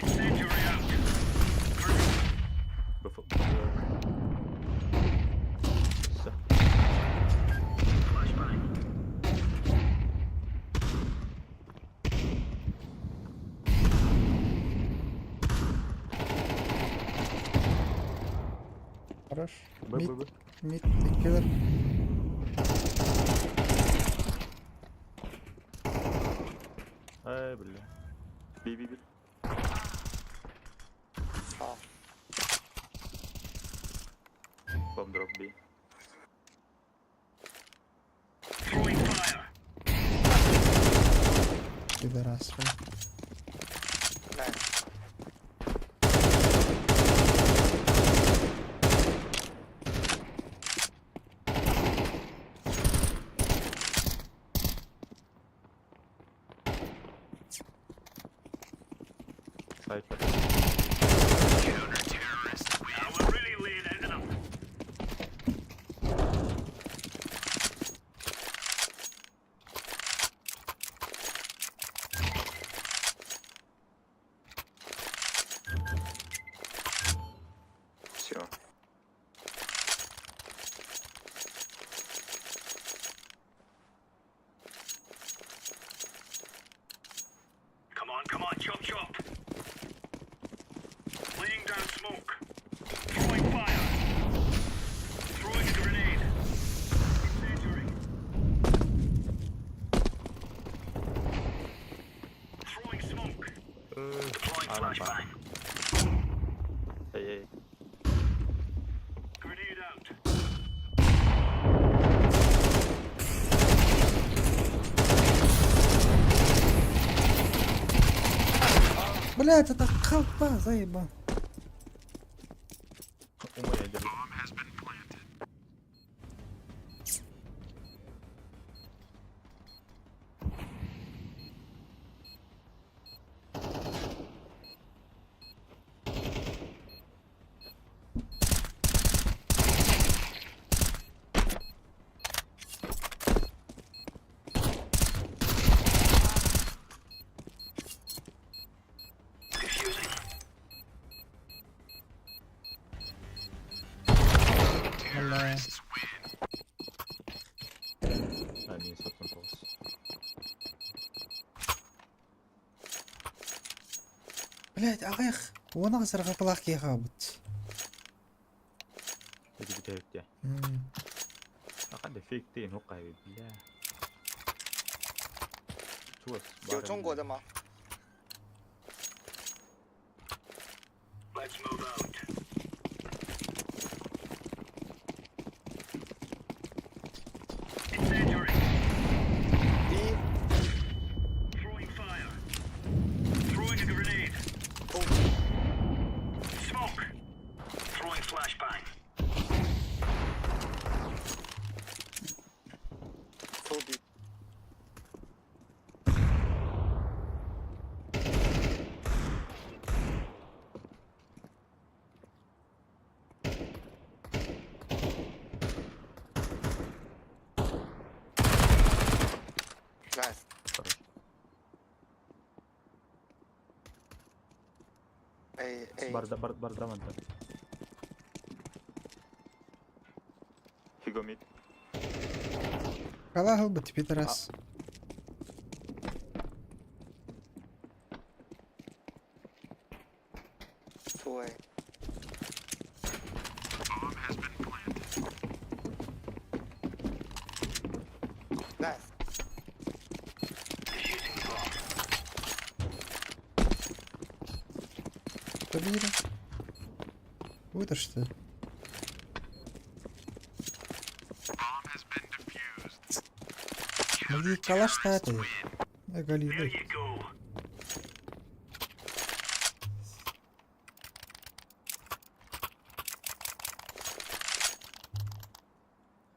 Incendiary out. Flashbang. Хорош. Б. Мид, киллер. Ай, бля. Би. Bomb drop B. Throwing fire. Пидорас, бля. Cypher. Counter-terrorists win. Now we're really laying into them. Все. Come on, chop, chop. Laying down smoke. Throwing fire. Throwing a grenade. Incendiary. Throwing smoke. Deploying flashbang. Hey. Grenade out. Блять, это халпа, заебал. Умоя держи. Bomb has been planted. Defusing. Terrorists win. I need something else. Блять, ағайық. Оны қысырға қылақ кей қабыт. Jadi kita ya. Akan ada fake tin hok kai bля. Чувак. 有中国的吗？ Let's move out. Incendiary. Throwing fire. Throwing a grenade. Smoke. Throwing flashbang. Full B. A. Barda mantap. He go mid. Kala halbut Petras. ช่วย Bomb has been planted. nice Defusing the bomb. Побери. Вот что. Bomb has been defused. Где калаш-то это? There Галилей. you go.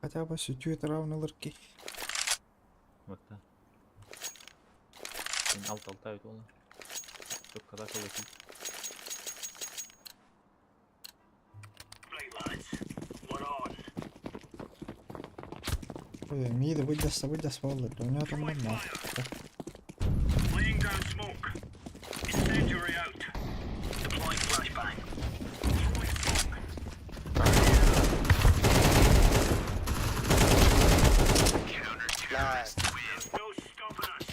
Хотя бы сутюет равно лырки. Вот так. Sen alt ayet oğlum. Çok kadar kalıyorsun. Right, lads. We're on. Мида, будь сваллы. У него там нормально. Laying down smoke. Incendiary out. Deploying flashbang. Throwing smoke. nice There's no stopping us.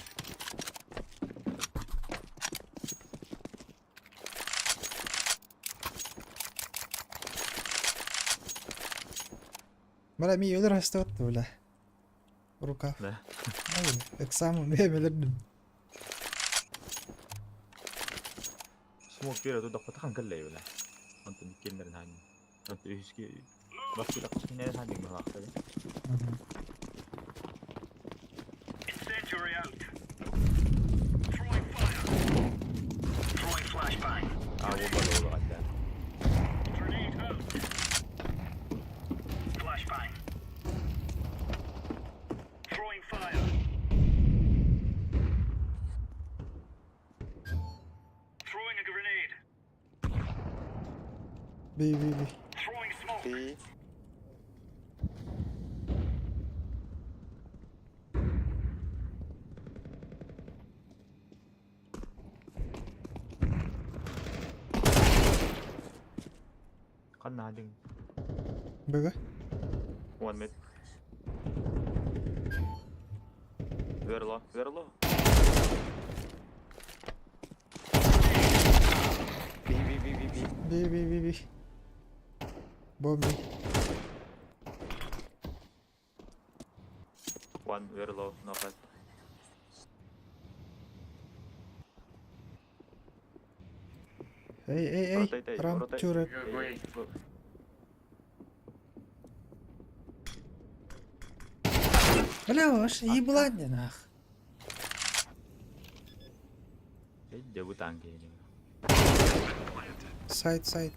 Bana mi ölür hasta attı öyle. Ruka. Ne? Hayır. Eksamı meymelerdim. Smoke kira tuh dapat kan galley wala. Untuk bikin dari hani. Untuk iski. Bakit ako sinay hani makakta. Incendiary out. Throwing fire. Throwing flashbang. Ako ba lolo ka dyan? Grenade out. Flashbang. Throwing fire. Throwing a grenade. Bir. Throwing smoke. B Kan nading. Böyle. 1 mid. Very low. Very low. B Bir. Bombi. 1 very low. No bad. Ey. Rotate. Ram Rotate. çorap. Go. Бля, ваш еблань нах. Dia butang kayaknya. Side.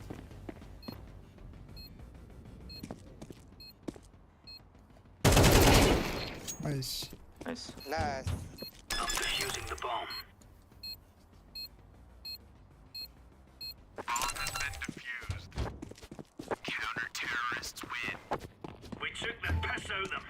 Nice. Nice. nice I'm defusing the bomb. Bomb has been defused. Counter-terrorists win. We took the piss out of them.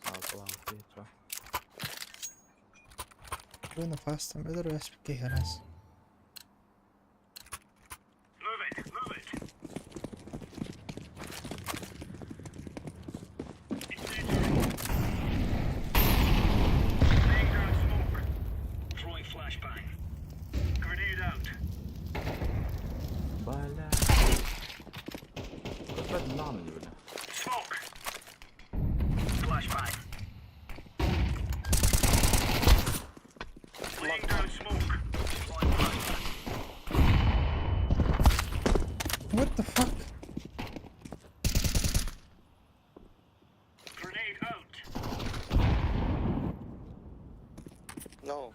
Alto, bra. Runa fast. Men det är SPK här alltså. Move it. Incendiary. Laying down smoke. Throwing flashbang. Grenade out. Bala. Kau tak lam je lah. Smoke. Flashbang. Laying down smoke. Deploying flashbang. What the fuck? Grenade out. no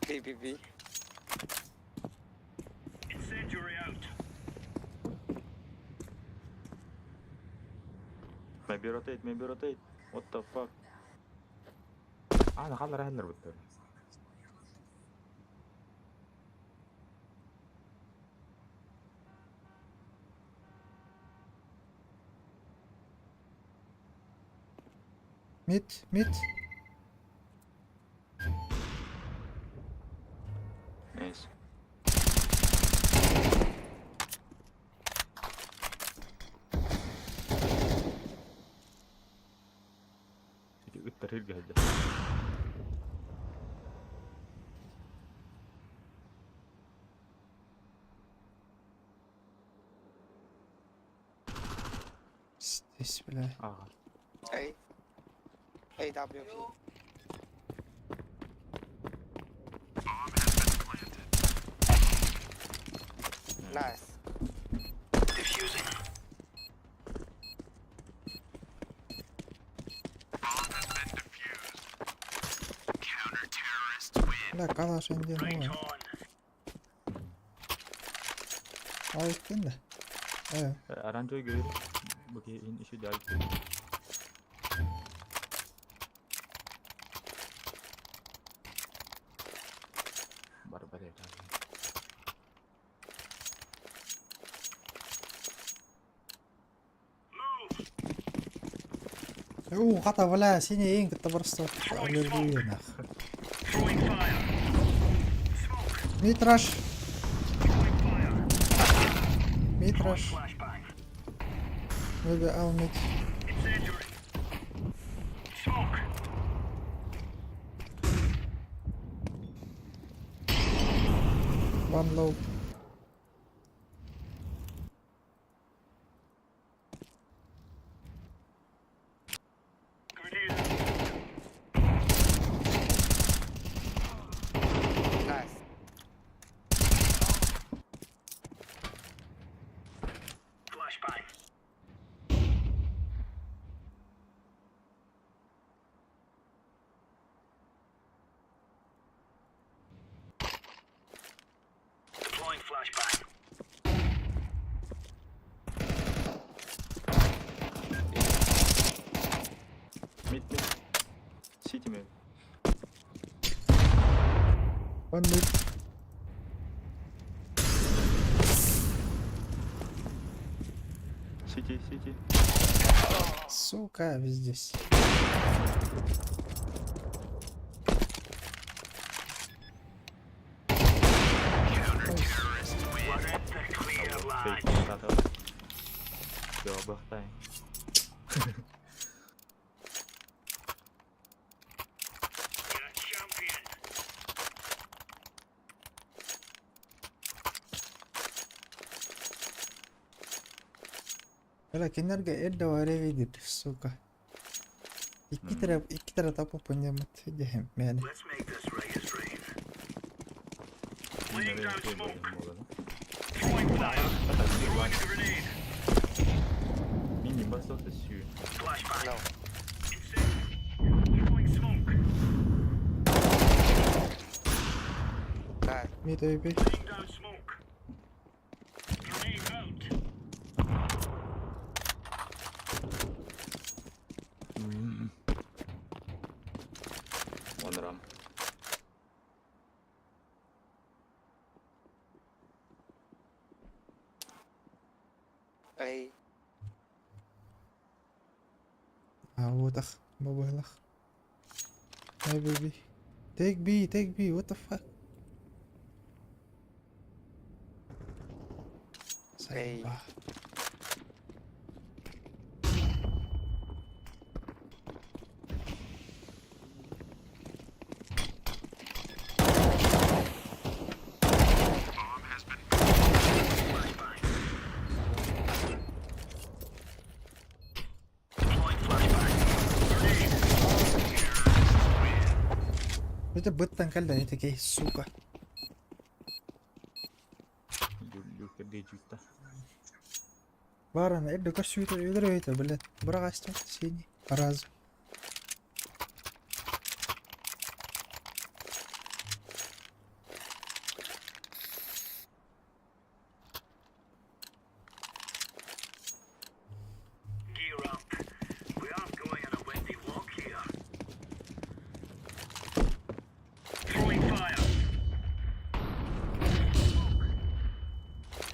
B Incendiary out. Maybe rotate. What the fuck? Nakalar handler betul. Mid. Nice. Jadi uttarir geldi. Bismillah. Aa. A. AWP. Nice. Diffusing. Bomb has been defused. Counter-terrorists win. La kala sen diye Right ne var? on. Ayıktın da. Evet. Aranjo'yu görelim. Bakayım işi daha güzel. Barbar ya. Kata wala sini ing kita berstot. Haleluya nah. Throwing fire. Smoke. Mid rush. Throwing fire. Mid rush. Flashbang. Maybe I'll mid. Incendiary. Smoke. One low. Grenade. Nice. Flashbang. Deploying flashbang. Mid. City mi? One mid. City. Сука, вы здесь. Counter-terrorists win. We're in the clear line. Fake atau coba tay. You're a champion. Lakin harga edda wareevid suka. İki taraf tapu punya mutfajem yani. Let's make this Reyes rain. Yine Laying down de smoke. olalım. Throwing fire. Throwing a grenade. Mini basta taşıyor. Flashbang. No. Incendiary. Throwing smoke. Nice. Mid AP. Laying down smoke. Grenade out. One ram. A. عودخ مبالغ. Hey baby. Take B, what the fuck? Hey. Sayang. Bomb has been Deploying flashbang. Grenade. Это быттан калдан это кей, сука. Yukarı juta. Барана, это каш шуйтер это, блядь. Брагастым синий. Раз. Gear up. We aren't going on a windy walk here. Throwing fire.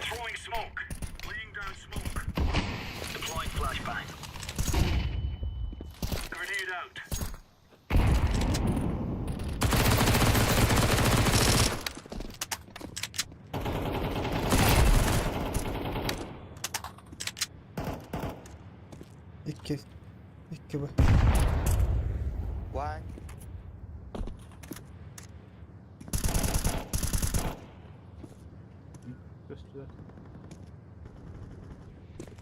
Throwing smoke. Laying down smoke. Deploying flashbang. İki. İki bu. One. Göster.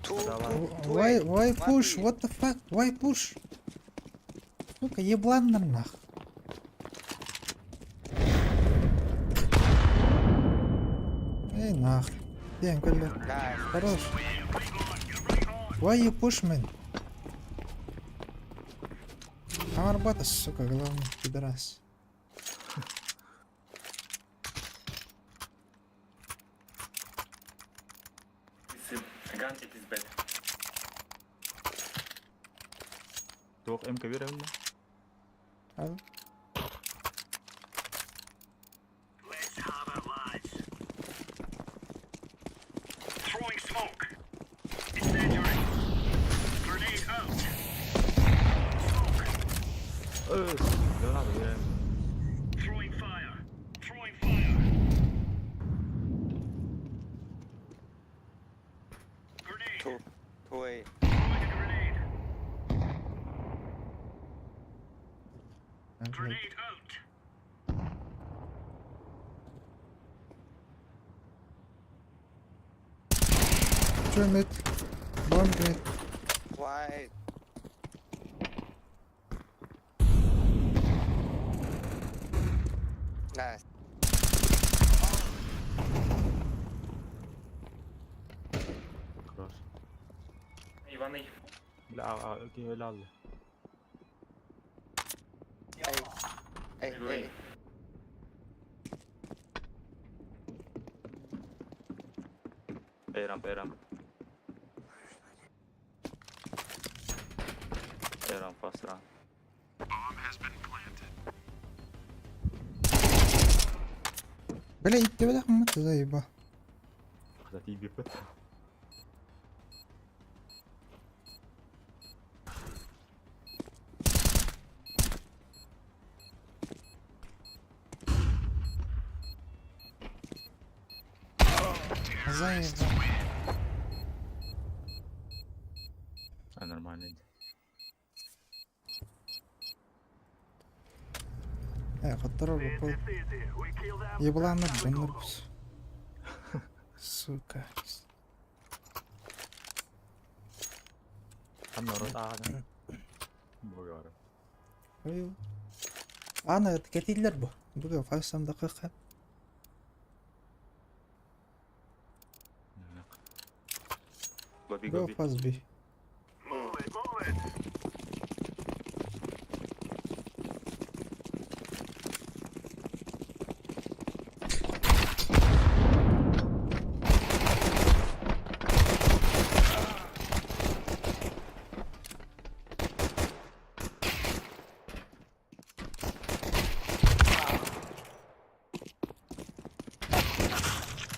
Two. Давай. Two. Why push? One. What the fuck? Why push? Сука, ебланный нах. Эй, нах. День, коля. Nice. Хорош. Why you push, man? Арбата, сука, главный пидорас. Gun, it is bad. Toch MK weer hebben? Al. Let's have it, lads. Throwing smoke. Incendiary. Grenade out. Smoke. Dan hadden we weer hem. Throwing fire. Throwing fire. Grenade. Two. Two A. Throwing a grenade. Grenade out. Two mid. One mid. Wide. Nice. Cross. Ivany. لا اوكي لا لا. Hey, hey. Eram. Eram fast run. Bomb has been planted. بلا يدي بلا خمت زي با. خذتي بيبت. زي با. Нормально. خطروا الوقود. يبغى مد النربس. سوكا. أنا رد هذا. بقارة. ايوه. انا كثير لعبة. بقى في 5 دقيقة. Gobi Go gobi. fast B. Move it, move it.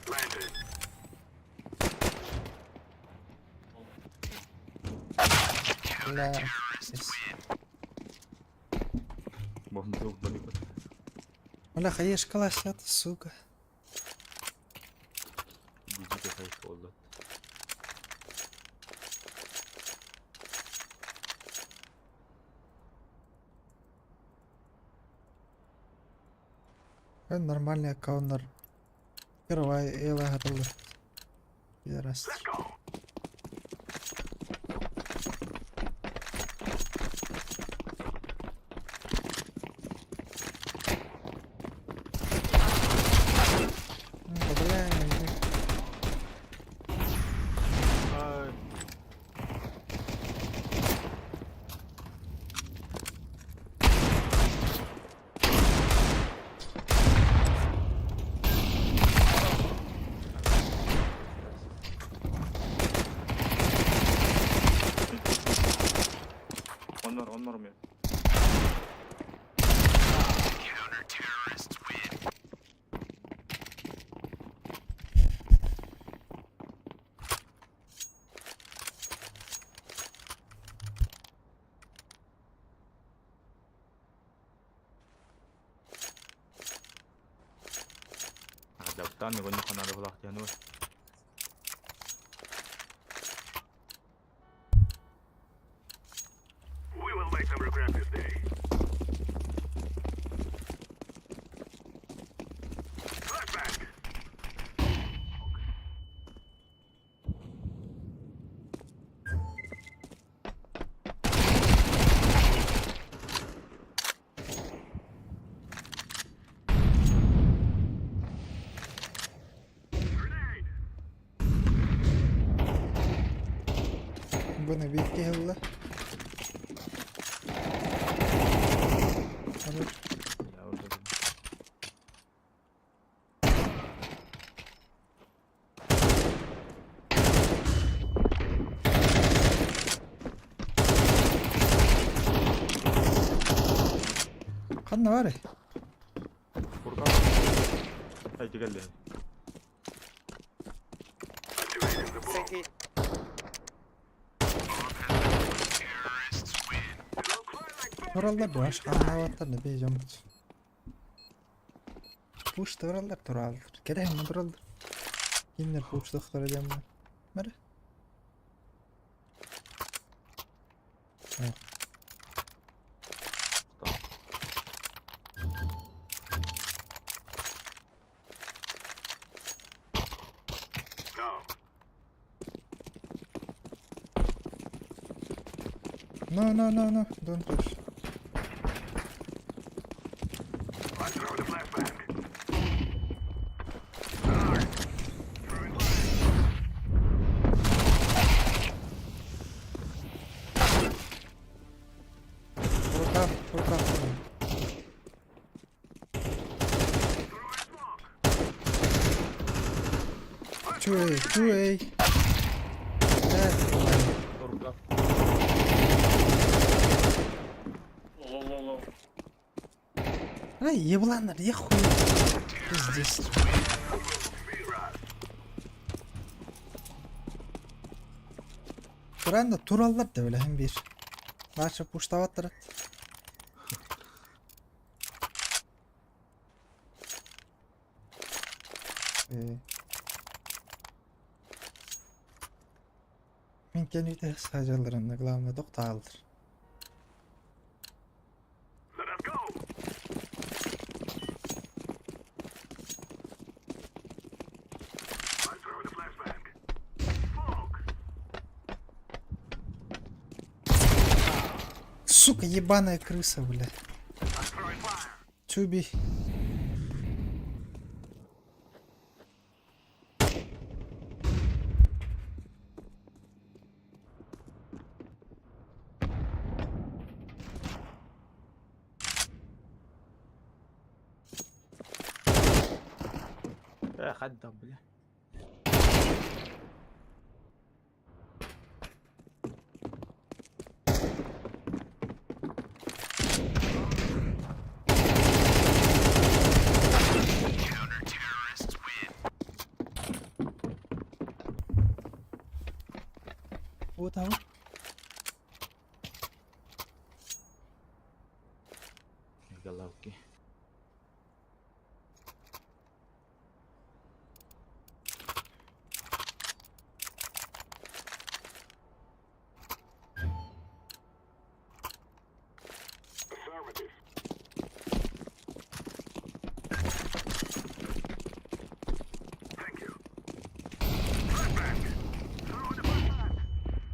Planted. لا. Бомбил болит. ولا خيش كلاشات السوق. Дидите хайф oldu. Нормальный аккаунтер. Первая эла готова. Пидорас. Let's go. One more man. Counter terrorists win. Adaptan nih banyak ada belah janur. Bunu bir iki hılla. Hadi. Ya orada da. Kanna var ya. Furkan. Haydi gel yani. City. Torallar da aşk anlavatlar diyeceğim. Bu işte torallar torallar. Gerek mi torallar? Kimler bu uçtukları diyeceğim ben. Mara. Evet. No, no, no, no, don't push. Furkan. Two A. Evet. Furkan. Ay ебланlar я хуй. Пиздец. Buranda turallar da öyle hem bir. Başka puştavatlar. Men kendimde sacalarında glavne dokta aldır. Сука, ебаная крыса, бля. Чуби. خدام بله. Wo tahu? Galau ke.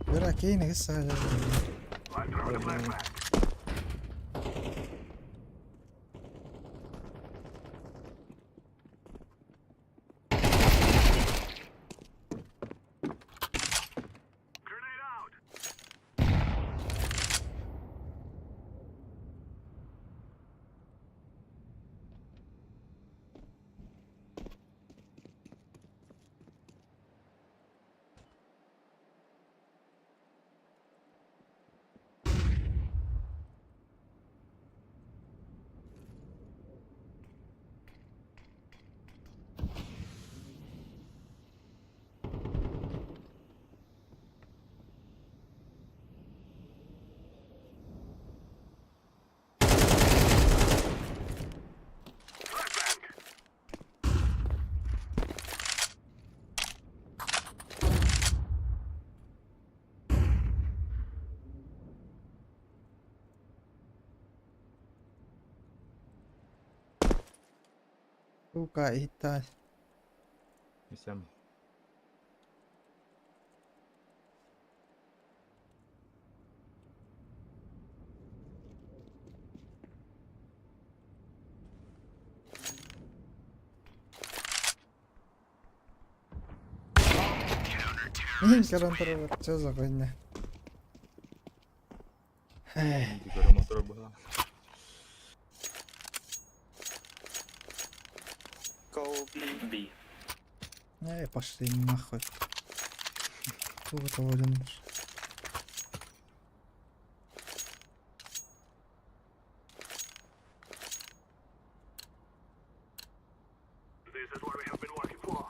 Verá aqui, né? Essa buka ita. Isam. Ih, karantara, что за хуйня? Di gara motor bola. Go B. Пошли нахуй. Сколько того жандыр. This is what we have been working for.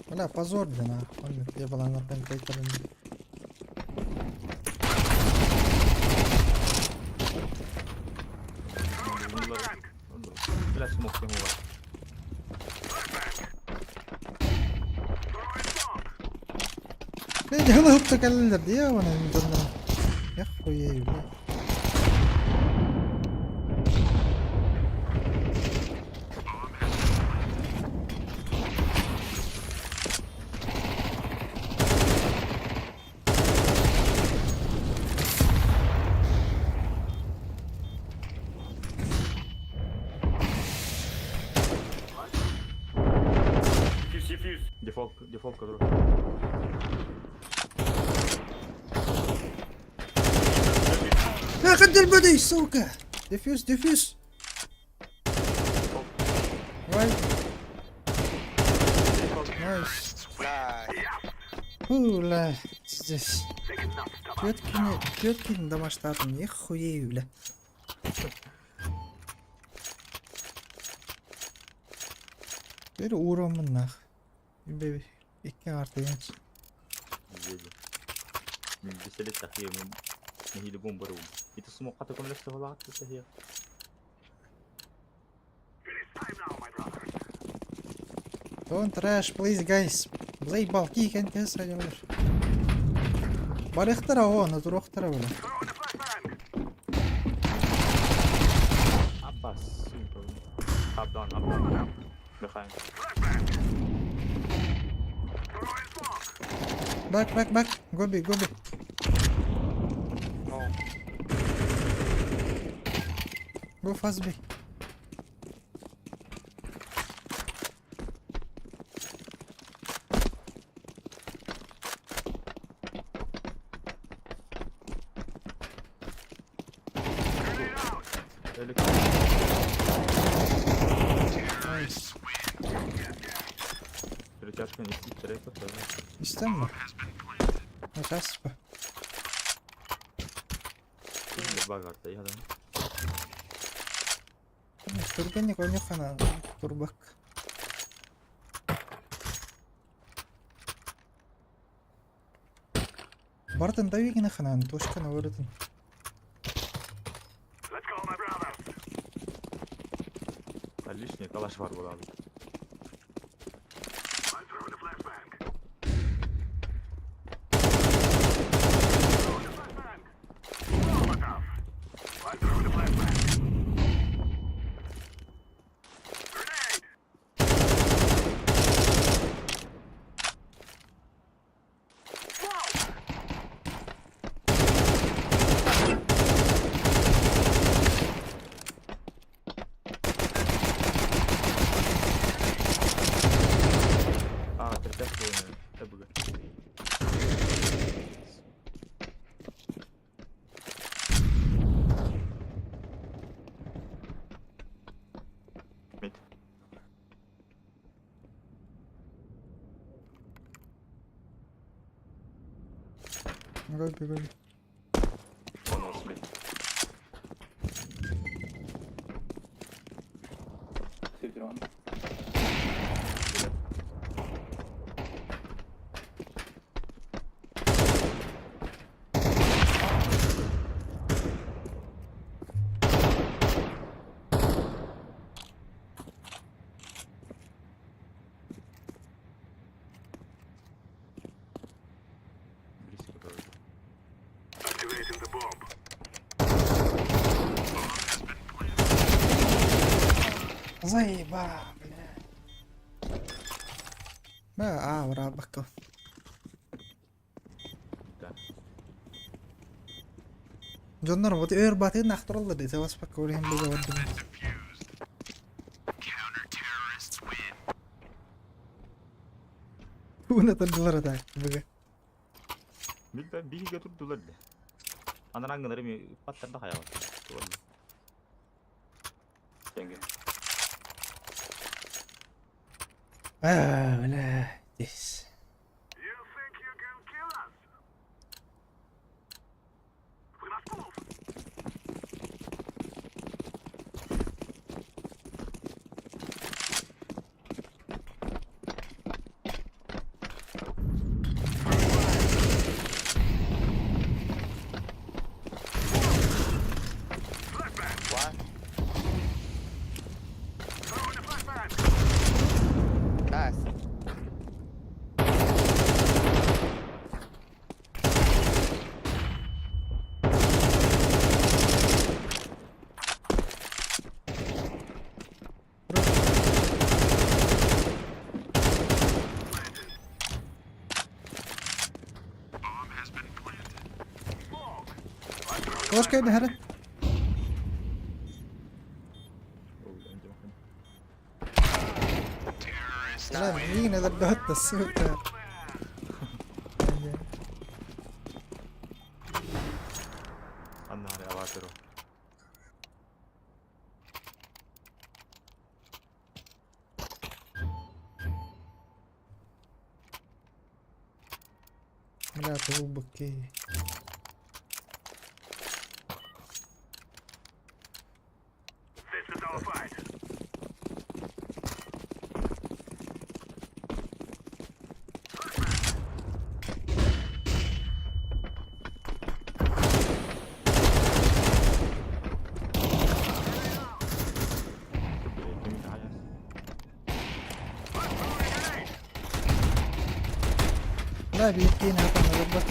Бля, позор, блин, нахуй. Где была на пенкейтере? Bila smoke yang huwa. ليه هلا هبتك على الردية وانا مجنن يا اخوي بلا. Default kadro. اخد البدي سوكا ديفيوز رايت نايس لا здесь Петкин домаштатын нихуя бля. Bir uğramın nах. Bir iki artı genç. Bisa letak dia menghidupkan baru. Itu semua kata kau melihat sekolah tu saja. Don't rush please guys. Заебал кикать ты садишь. Барехтара о, на турохтара бля. Abbas. Up down. Behind. Back. Go B. Go fast B. Nice. Rechargekan isi repot lah. İstemiyor. Nasıl bu? Ini bagar tadi ada. Тургенник у них она турбак. Бартын давигина ханан точка на вырытын. Лишний калаш var burada abi. Go. Activating the bomb. Заеба, бля. Врабака. Жондар вот батын нахтырылды десе баспак көрген беге бардым. Уна тырдылар атак беге. Bildi bigiga turdular da. Andan ngeri pattan da kaya. Tuh. Cengi. ولا yes. You think you can kill us? We must move. One. Throw in the flashbang. Nice. Bomb has been planted. Hoş geldin Heren. Terrorists Lan yine de dört da süper. Andan hari awatero. لا تغبك This is our fight. Kimi kaya. لا بيدينا هذا نظبط.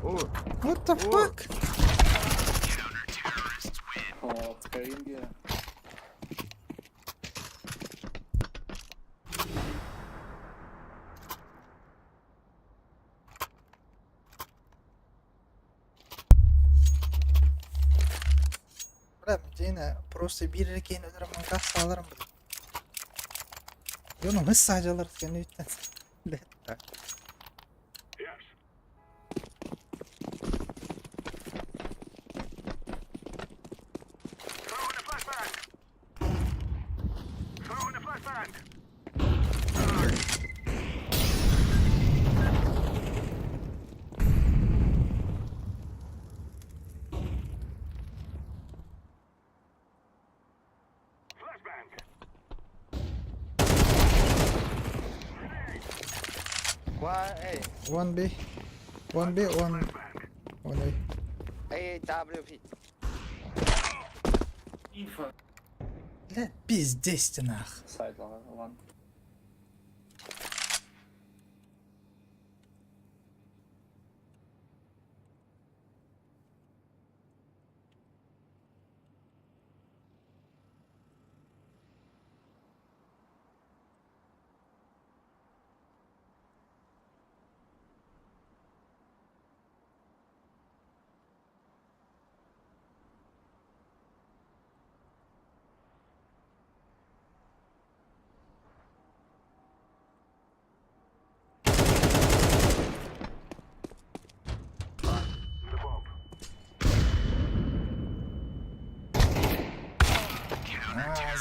Oh. What the fuck? counter terrorists win. اه تكريم جه. لا جينا بروسي بير كين ادرا من قص alırım bunu. Yok nasıl sadece alırız kendi üstten. Yes. Throw in the flashbang. Throw in the flashbang. Flashbang. One A. 1B 1B 1A. A WP. Info. لا بيزدست اخ. Side one. The bomb.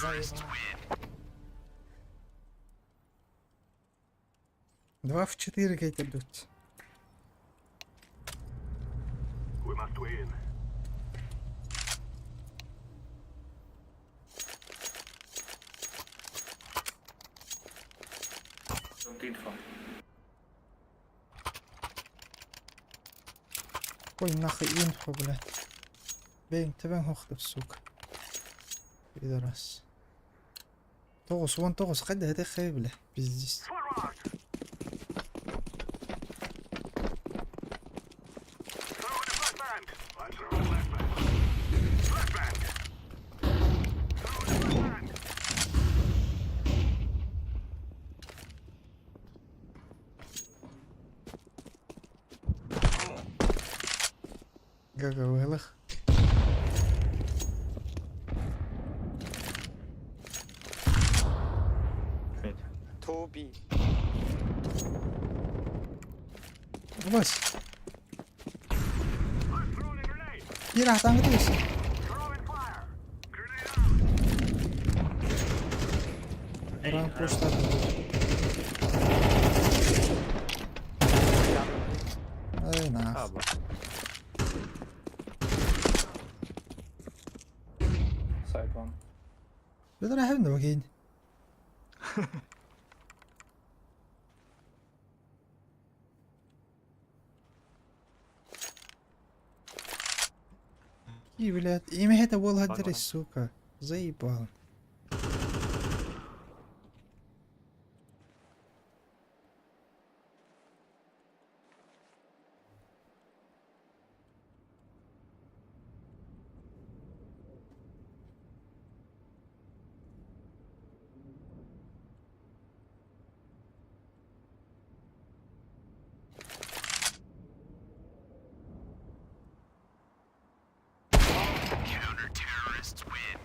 Terrorists win. 2 в 4 كي تدوت. We must win. Don't info. Ой нахуй инфо, блядь. Бейн تبين هاخد السوق. إذا راس. توغس وان توغس قد هذا خايب له بيزيس. Forward. Throw in the flashbang. I throw in the flashbang. Flashbang. Throw in the flashbang. Gaga ويلخ. Mid. 2B. بس Bir ahtan gidiyorsun. Rank pushlar. Ay nah. Abi. Side one. Bir de hem de bakayım. И, блядь, имя это было Погнали. сука. Заебал. Counter-terrorists win.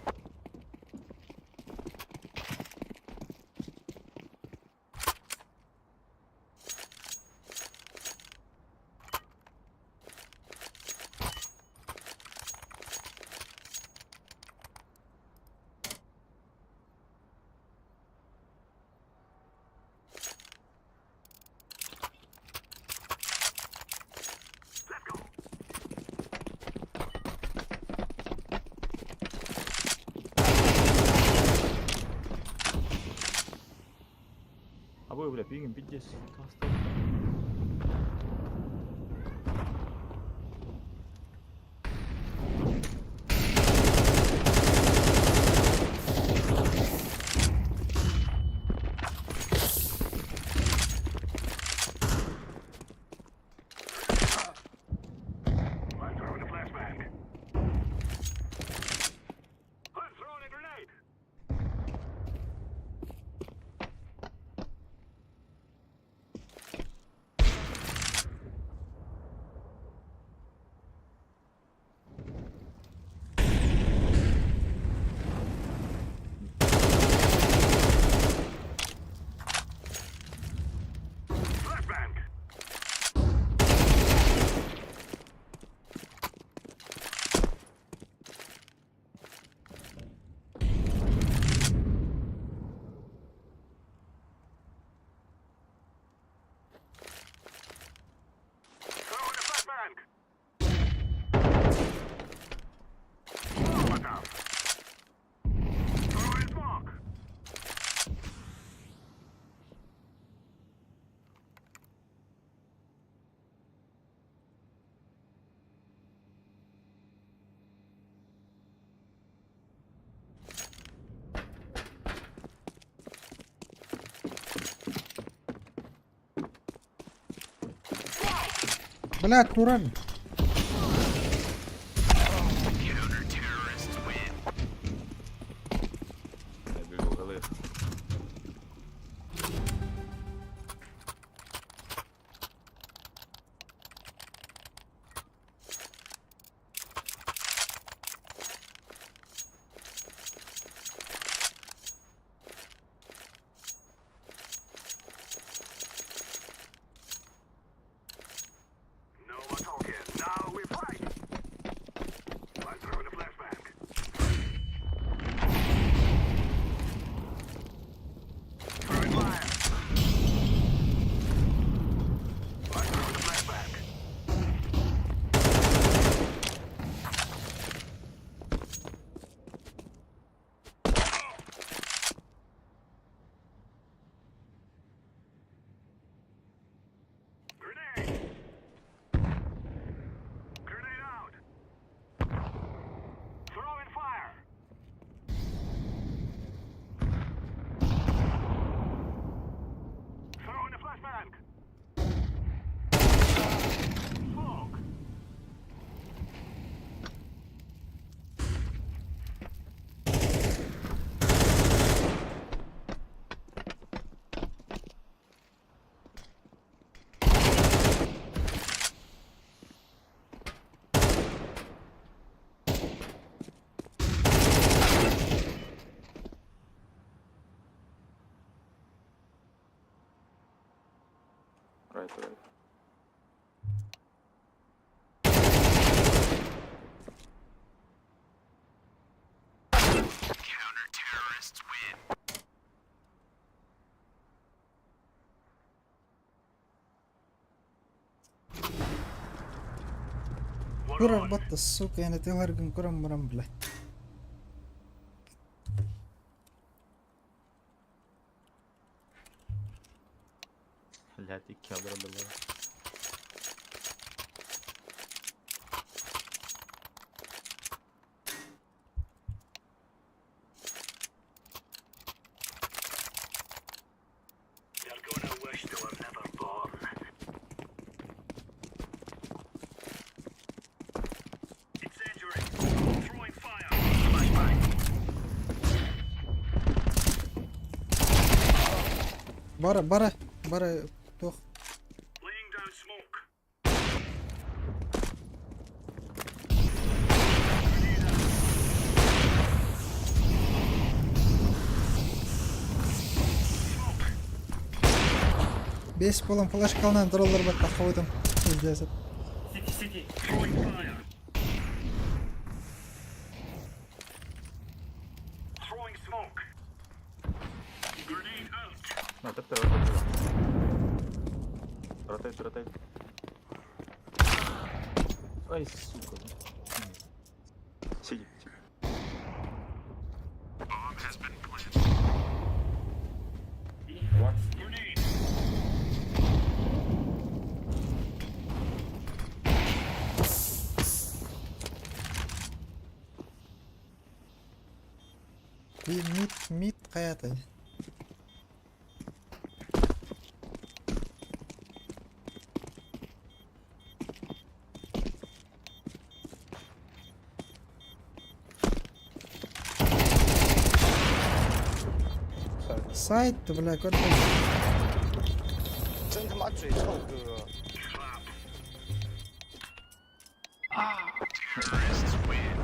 Абой, бля, пингин, пиздец. Блядь, Нуран. Counter-terrorists win. Bir bakalım. Right. Kurar batta suka yani tehar gün kuram muram bile. خليها تيكي اضرب بالله. They're gonna wish they were never born. Incendiary. Throwing fire. Flashbang. Bara toh. Laying down smoke. Bes bolan flash kalnan duralar batta koydum. İzlesin. City. Throwing fire. Throwing smoke. Grenade out. No, te rotate. Ay, suka. Sigue. Bomb has been planted. Grenade. Bir mid kayatay. Side to black or 真他妈嘴臭哥！ Terrorists win.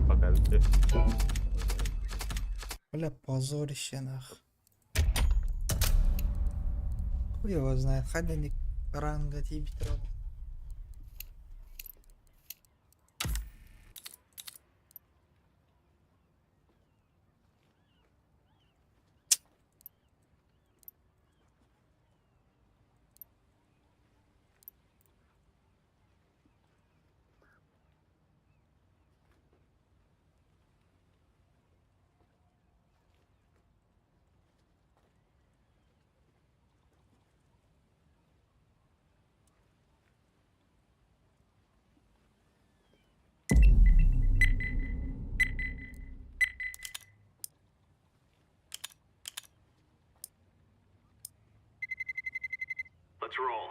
Пока ты. Бля, позорище нах. Хуй его знает, ходяник ранга тибитров. Let's roll.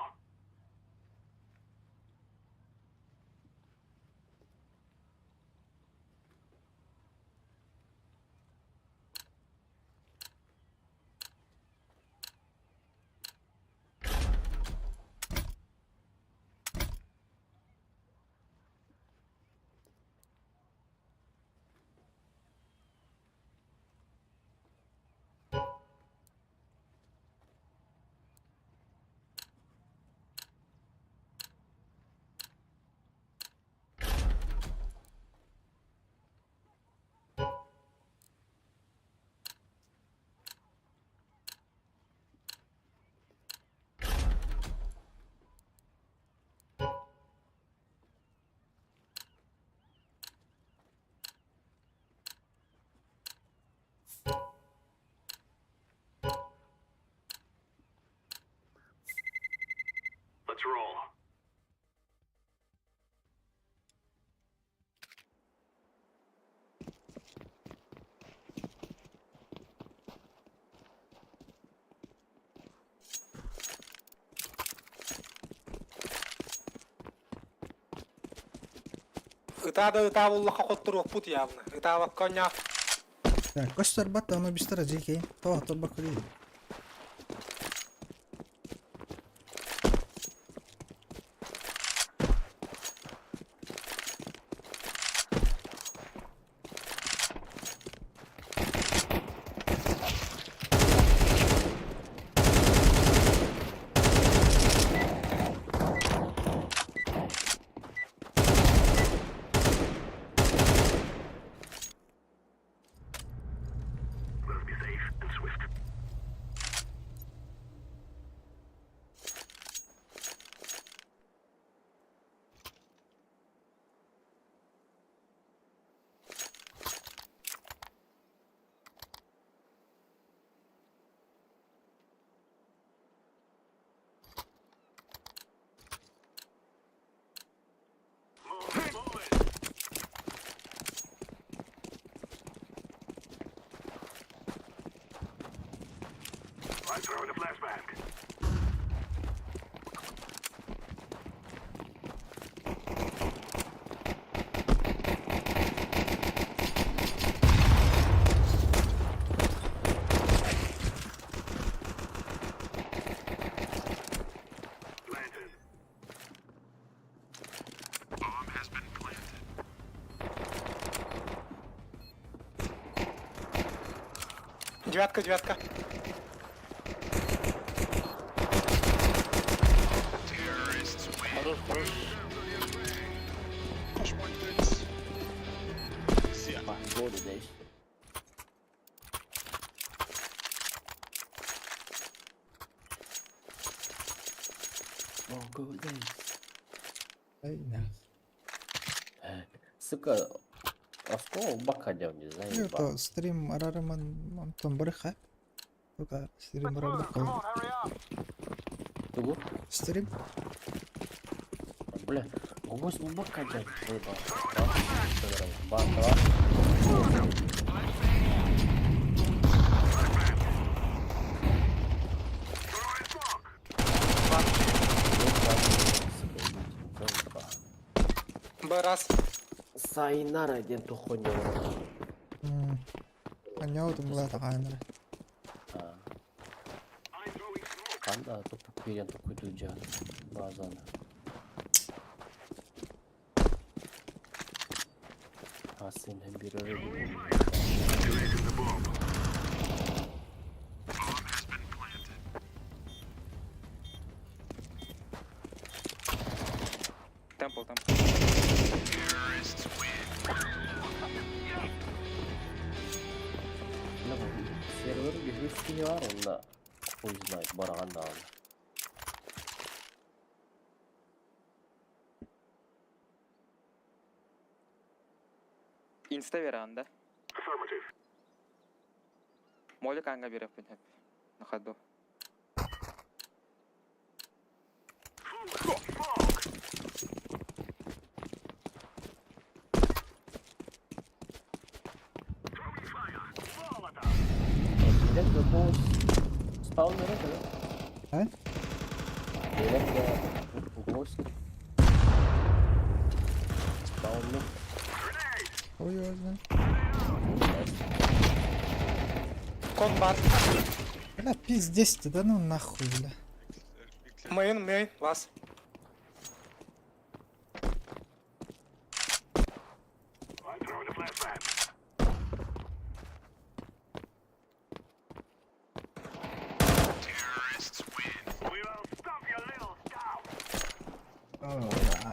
Let's roll. Ыта уллаха коттуруп пут явно. Ыта коня. Так, костер бата, оно без тараджики. То бакури. We'll be safe and swift. I'm throwing a flashbang. Planted. Bomb has been planted. Девятка, девятка. Terrorists win. Хорош, хорош. Push more units. Bak golü değiş. Oh, gol değiş. Aynen. Сука, а сколько bakacağım biz lan? Yok to stream ararım tam bırak. Только стрим работает. Тугу? Стрим? Бля, гвоздь bakacağım. Бан, два. Б раз. Сайнара ден тухоньо. Аньяу там была такая. Kanda topuk bir yan topuk duyacağım bazen. Aslında hem bir öyle bir Bomb has been planted. Темпл, темпл. Terrorists win. ne bu? Server bir riski var onda. O yüzden baragan da aldı. Инста веранда. Affirmative. Молик анга берем на ходу. Direkt de bu spawn nerede lan? He? Direkt de ghost. Spawn'lu. Ой, ой, ой. Кон бар. Бля, пиздец ты, да ну нахуй, бля. Мейн, лас. I'm throwing a flashbang. Terrorists win. We will stop your little scout. Oh, да.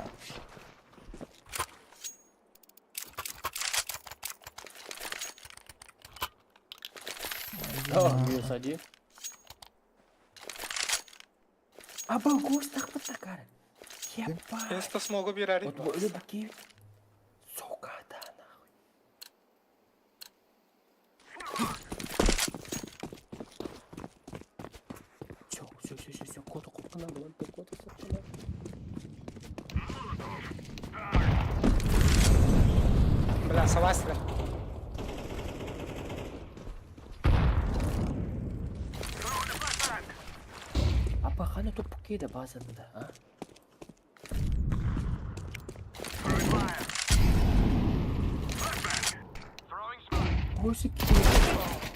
О, минус один. Aba ghost tak betakar. Ебать. Инста смогу бирари. Вот öyle bakayım. Sokağda nahul. Çok kodu kopuna bulan da kodu satına. Бля, согласен. Apa hani topuk yedi bazen de ha? Musik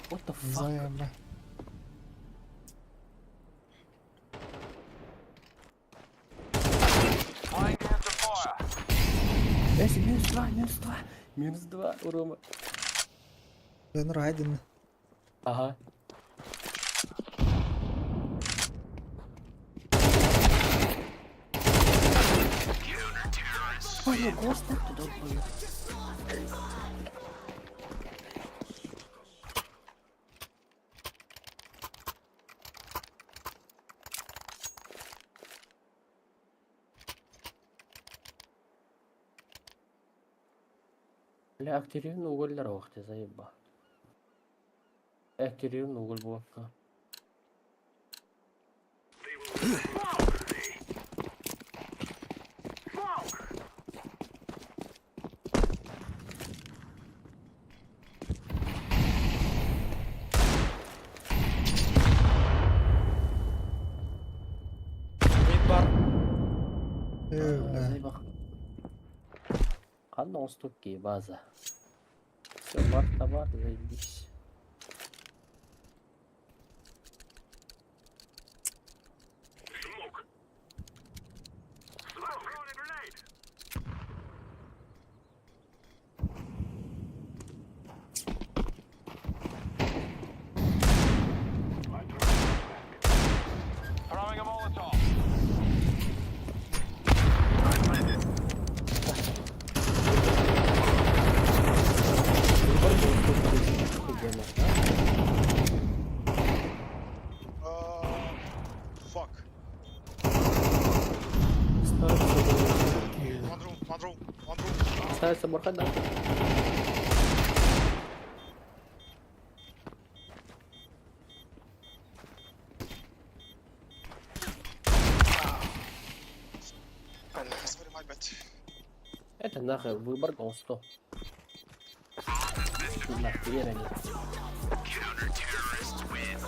What the fuck? Зая, бля. Эси, минус два, у Рома. Ben Raiden. Ага. Ой, гость так туда упал. Бля, активен уголлар вақты заеба. Активен угол буакка. Востоке база. Все, бар, заебись. Throwing a Molotov. Fuck. One room. Ставится бархат, да? Sorry, my bad. Это нахуй выбор ГОСТу. Нахуй они. Counter-terrorists win.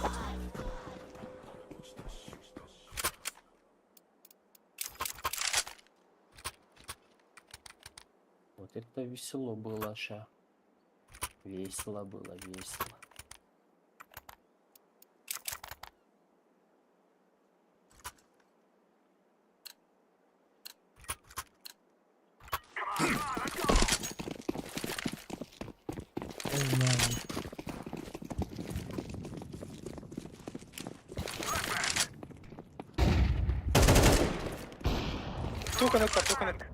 Вот это весело было, ша. Весело было, весело. Two connector.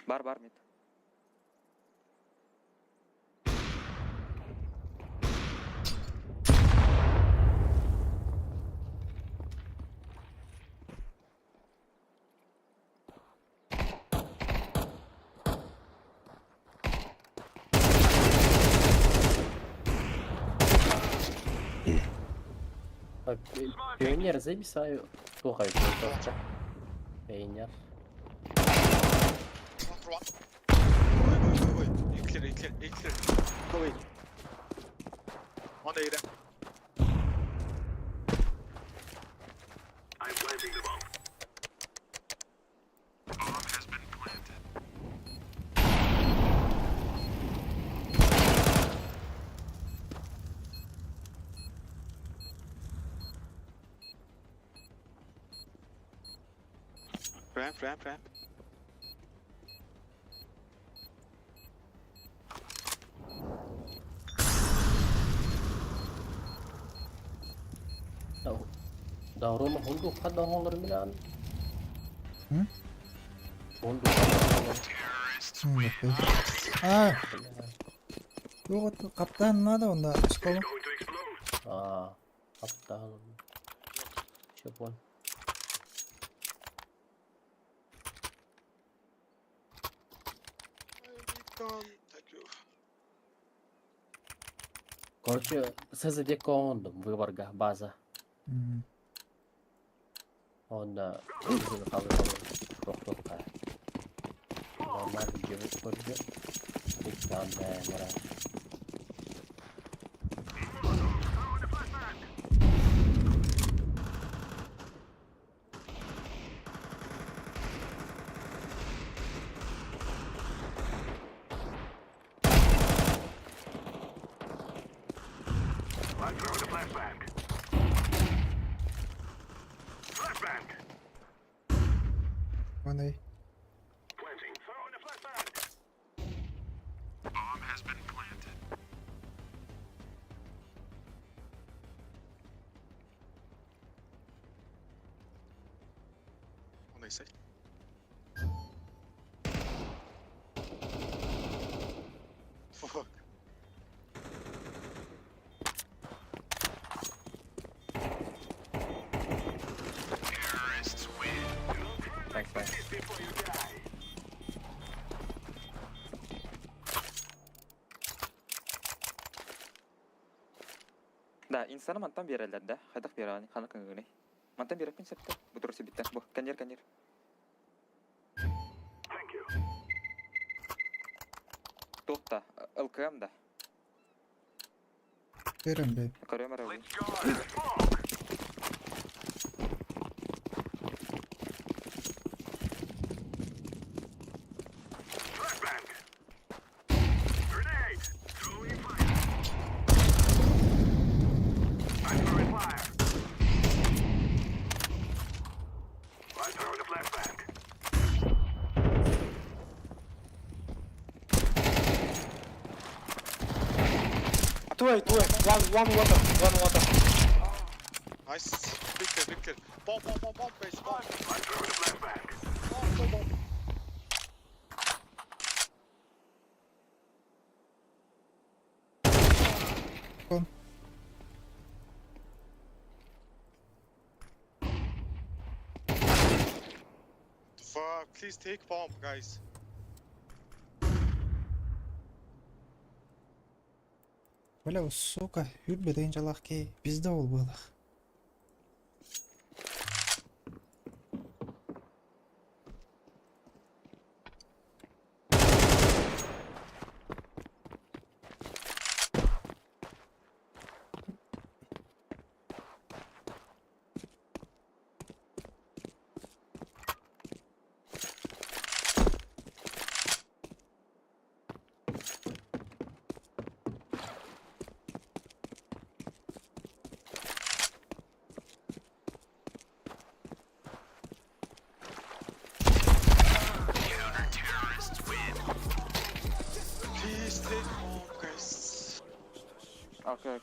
Бар мид. Пионер зависаю. Плохо это. Пионер. Wait. You clear. Go away. One day then. I'm planting the bomb. Bomb has been planted. Ramp. Да, Рома, хунду хадда хонгор милан. Хунду. Terrorists win. А, вот каптан надо, он да, школа. Going to explode. Аптал. Все понял. Thank you. Короче, СЗД кондом выборга база. Он üzülü kalır. Çok kaya. Normal bir cevap koyuyor. Bir tane merak. I'm throwing a flashbang. Flashbang. Вон и. Planting. Throwing a flashbang. Bomb has been planted. What they say? Fuck. Terrorists win. Before you die. Да, инсаны мантан берелер да. Хайдак берани, хана кыгыны. Мантан берепин септе. Бутур сибиттен. Бу, канер. Thank you. Туохта. ЛКМ да. Берем бе. Көрөм әрі. Let's go. Smoke. Flashbang. Grenade. Throwing fire. I'm throwing fire. I'm throwing a flashbang. Two. One water. Nice. Big kill. Bomb, base, bomb. I'm throwing a flashbang. Bomb. Bomb. Fuck, please take bomb, guys. Бля, сука, хүлбе жалах ке. Bizde ol былық. Counter-terrorists win. Please take bomb, guys. Okay.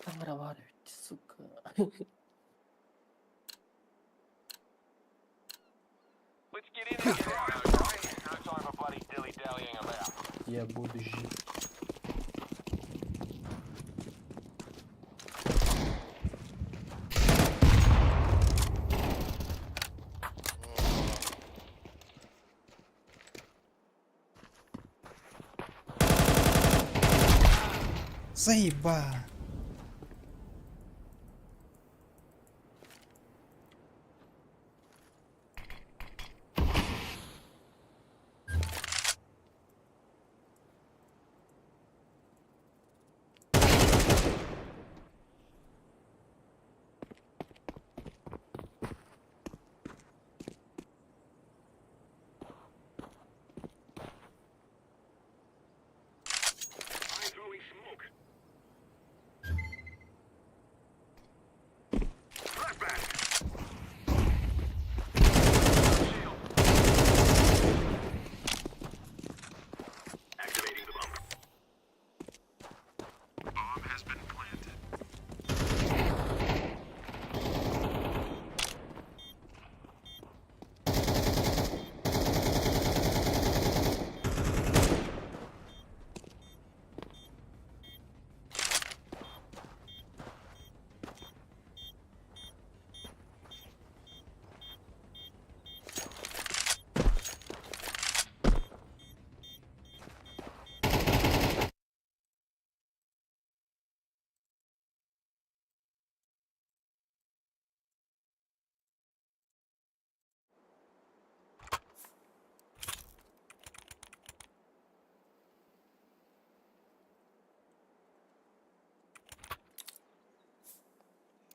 Камера варит, сука. Let's get in and get out, shall we? No time for bloody dilly-dallying about. Я буду жить. Заеба. I'm throwing smoke. Flashbang. Shield. Activating the bomb. Bomb has been planted.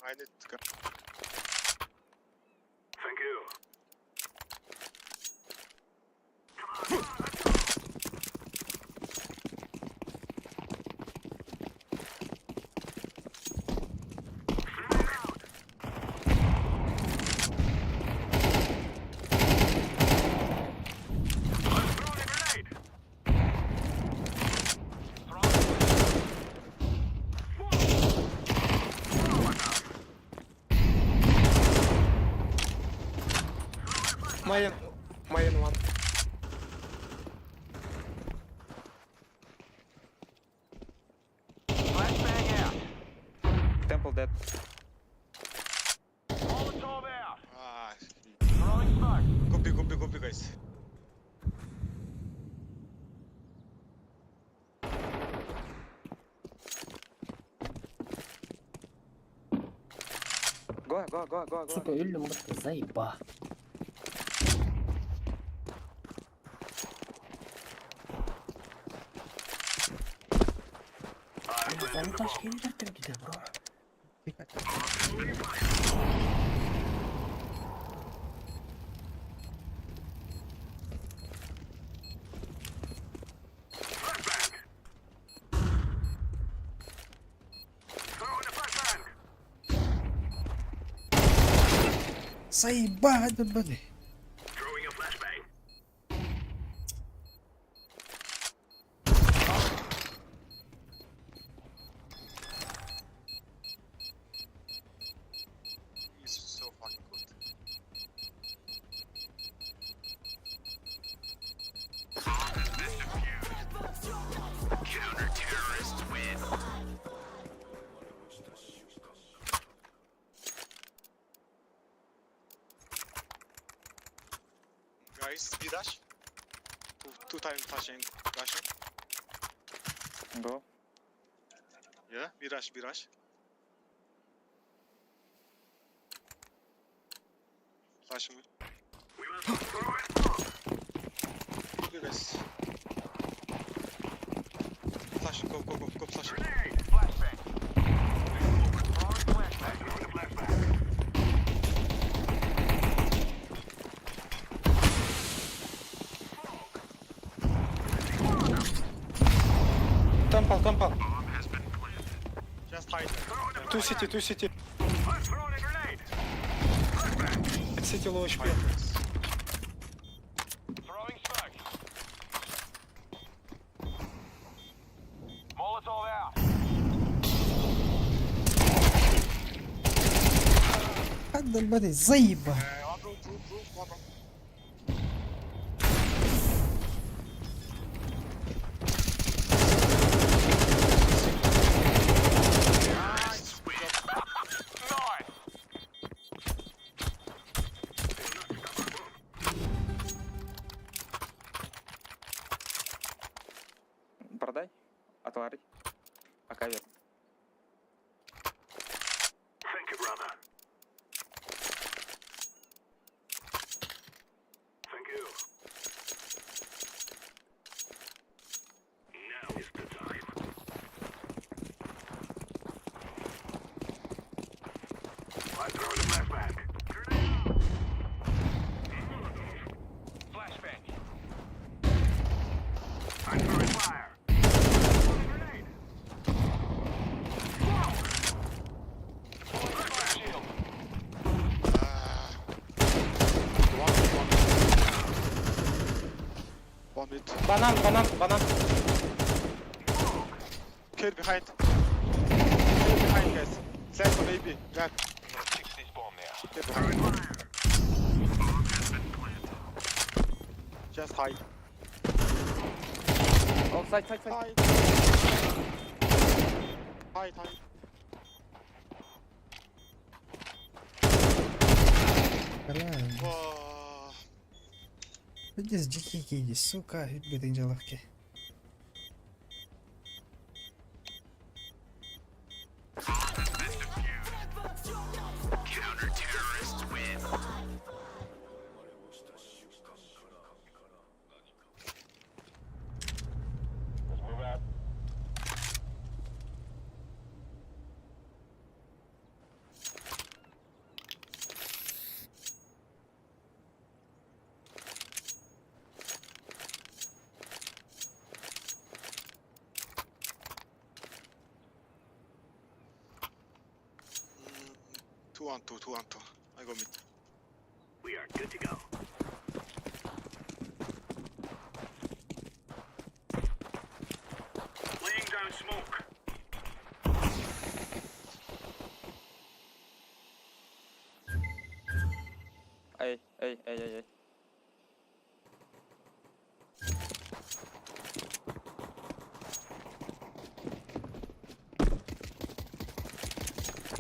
I need to go. Thank you. Mayan one. Flashbang out. Temple dead. Molotov out. Ah, Throwing smoke. copy, guys. Go. Сука, öldüm bak. Zayıba. Ben taş gelecektim ki de bro. Dikkat. Zayıba hadi böyle. Throwing a flashbang. He's so fucking good. Counter-terrorists win. Guys, B dash. Two time flashing, rushing. Go. Yeah, B rush. Flashing. We will throw it. Okay, guys. Flash, go, flash. Grenade. Flashbang. Throwing flashbang. Throwing a flashbang. Temple. Bomb has been planted. Just hide. Two city. I'm throwing a grenade. Flashbang. City low HP. Throwing smoke. Molotov out. Hadi böyle zayıba. One room, one room. Nice. Продай. Отвори. Пока вер. Thank you, brother. Thank you. Now is the time. I'm throwing a flashbang. Grenade. Flashbang. I'm throwing fire. Grenade. Flashbang shield. One mid. Banan. Kill behind. Kill behind, guys. Set on AB. Grab. Gonna fix this bomb now. Kill behind. Bomb has been planted. Just hide. Oh, side. Hide. Hide. Правильно. Wow. Здесь дикие, сука, бедный деловки. Counter-terrorists win. Let's move out. Two on two. I go mid. We are good to go. Laying down smoke. Эй.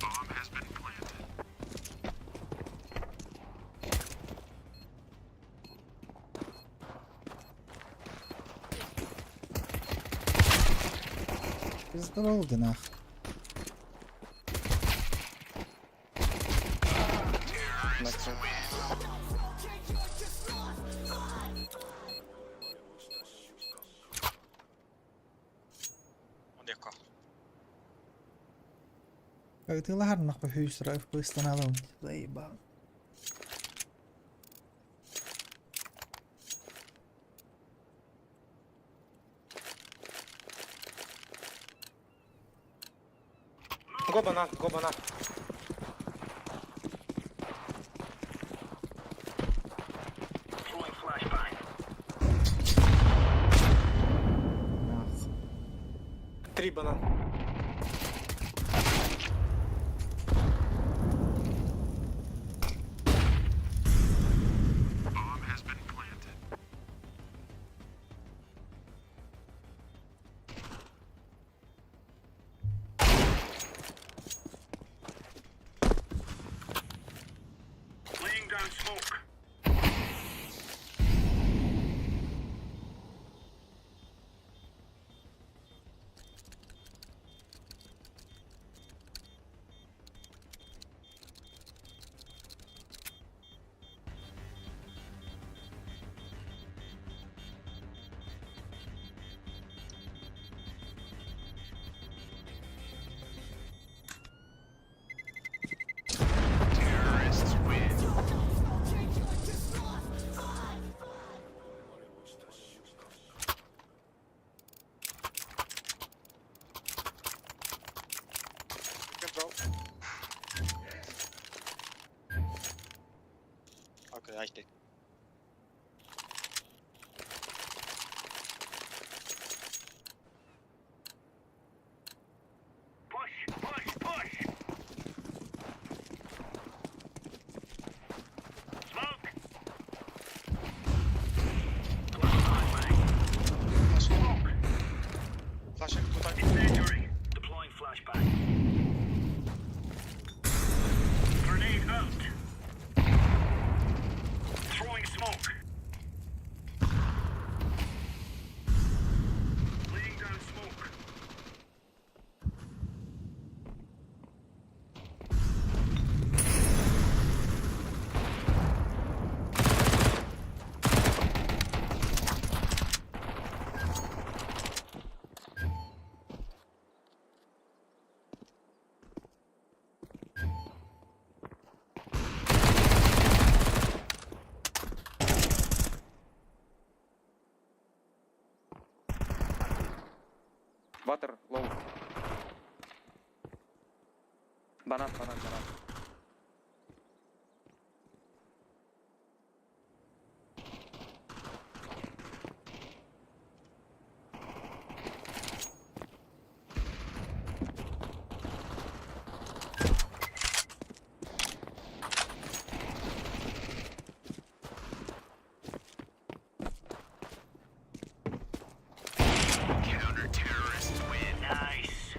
Bomb has been planted. Пизда oldu nah. Itu lah anak berhusra Pakistan alone. Play bang. Go banana, go banana. Throwing flashbang. 3 banana. Bomb has been planted. Laying down smoke. Terrorists win. You can drop. Okay, I take. Push, push, push. Smoke. Smoke. Flashing 2 times. Incendiary. Deploying flashbang. Grenade out. Throwing smoke. Laying down smoke. Water, low. Banana. Counter terrorists win. Nice.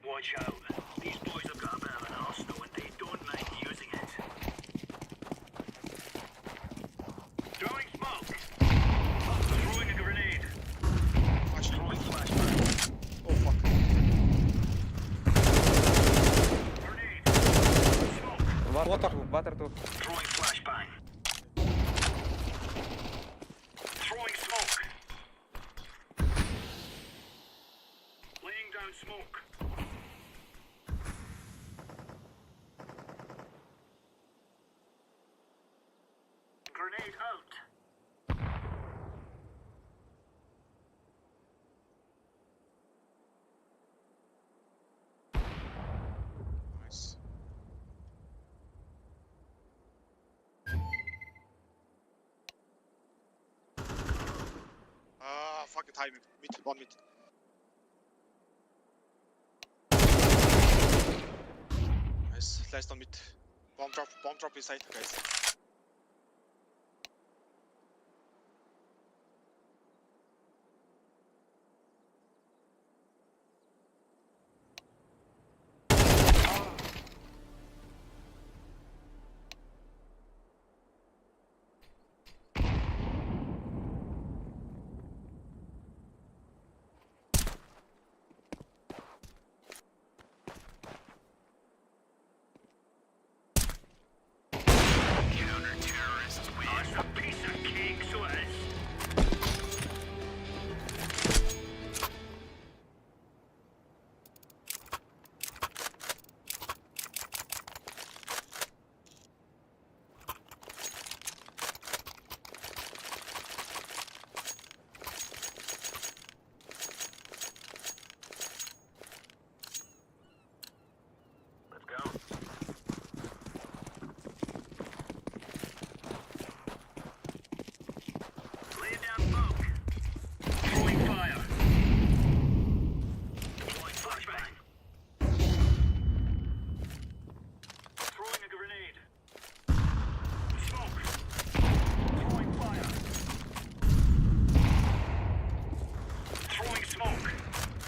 Watch out. These boys have got a bit of an arsenal and they don't mind using it. Throwing smoke. Throwing a grenade. Watch. Throwing flashbang. Oh fuck. Grenade. Smoke. Water too. Throwing flashbang. Throwing smoke. Laying down smoke. Grenade out. Nice. Fucking timing. Mid, 1 mid. Nice. Last on mid. Bomb drop inside, guys.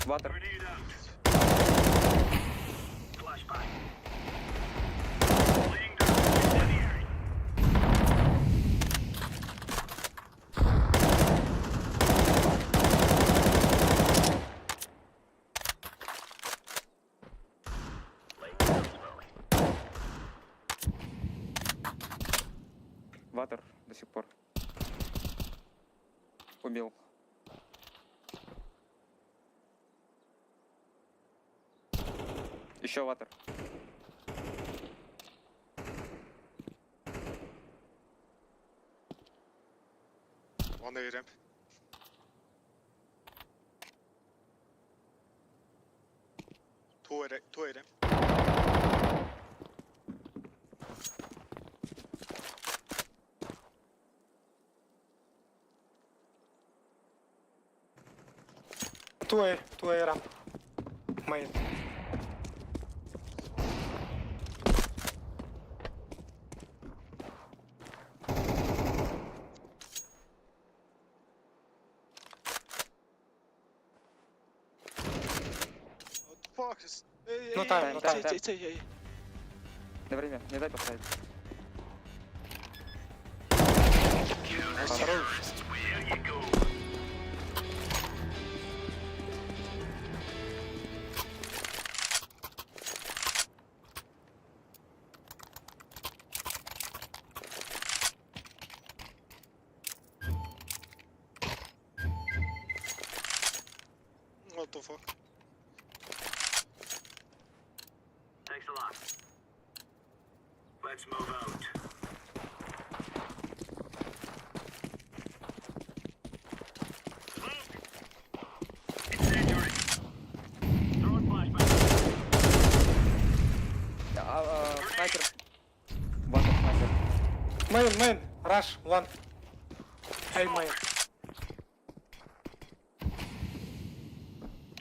Water. Grenade out. Flashbang. Laying down incendiary. Water до сих пор. Убил. Еще ватер. One A ramp. Two A ramp. Two A ramp. Main. Fuck. No time, no time. It's A. Дай время, не дай поставить. Хорош. There you go. What the fuck? Thanks a lot. Let's move out. Incendiary. Throwing flashbang. Снайпер. Water снайпер. Main. Rush. One. Hey, main.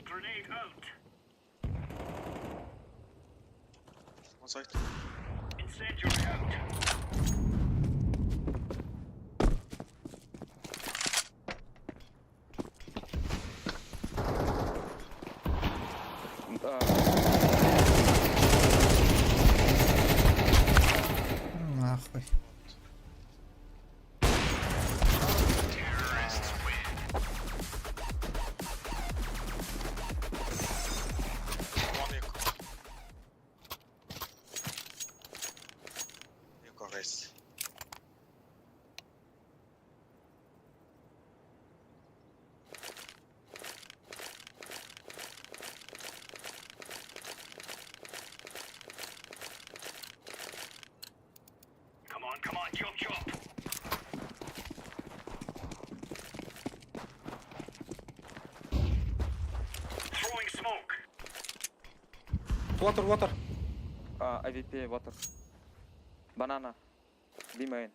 Grenade out. One side. Incendiary out. Нахуй. One Eco race. Come on, chop. Throwing smoke. Water. IVP water. Banana. B main.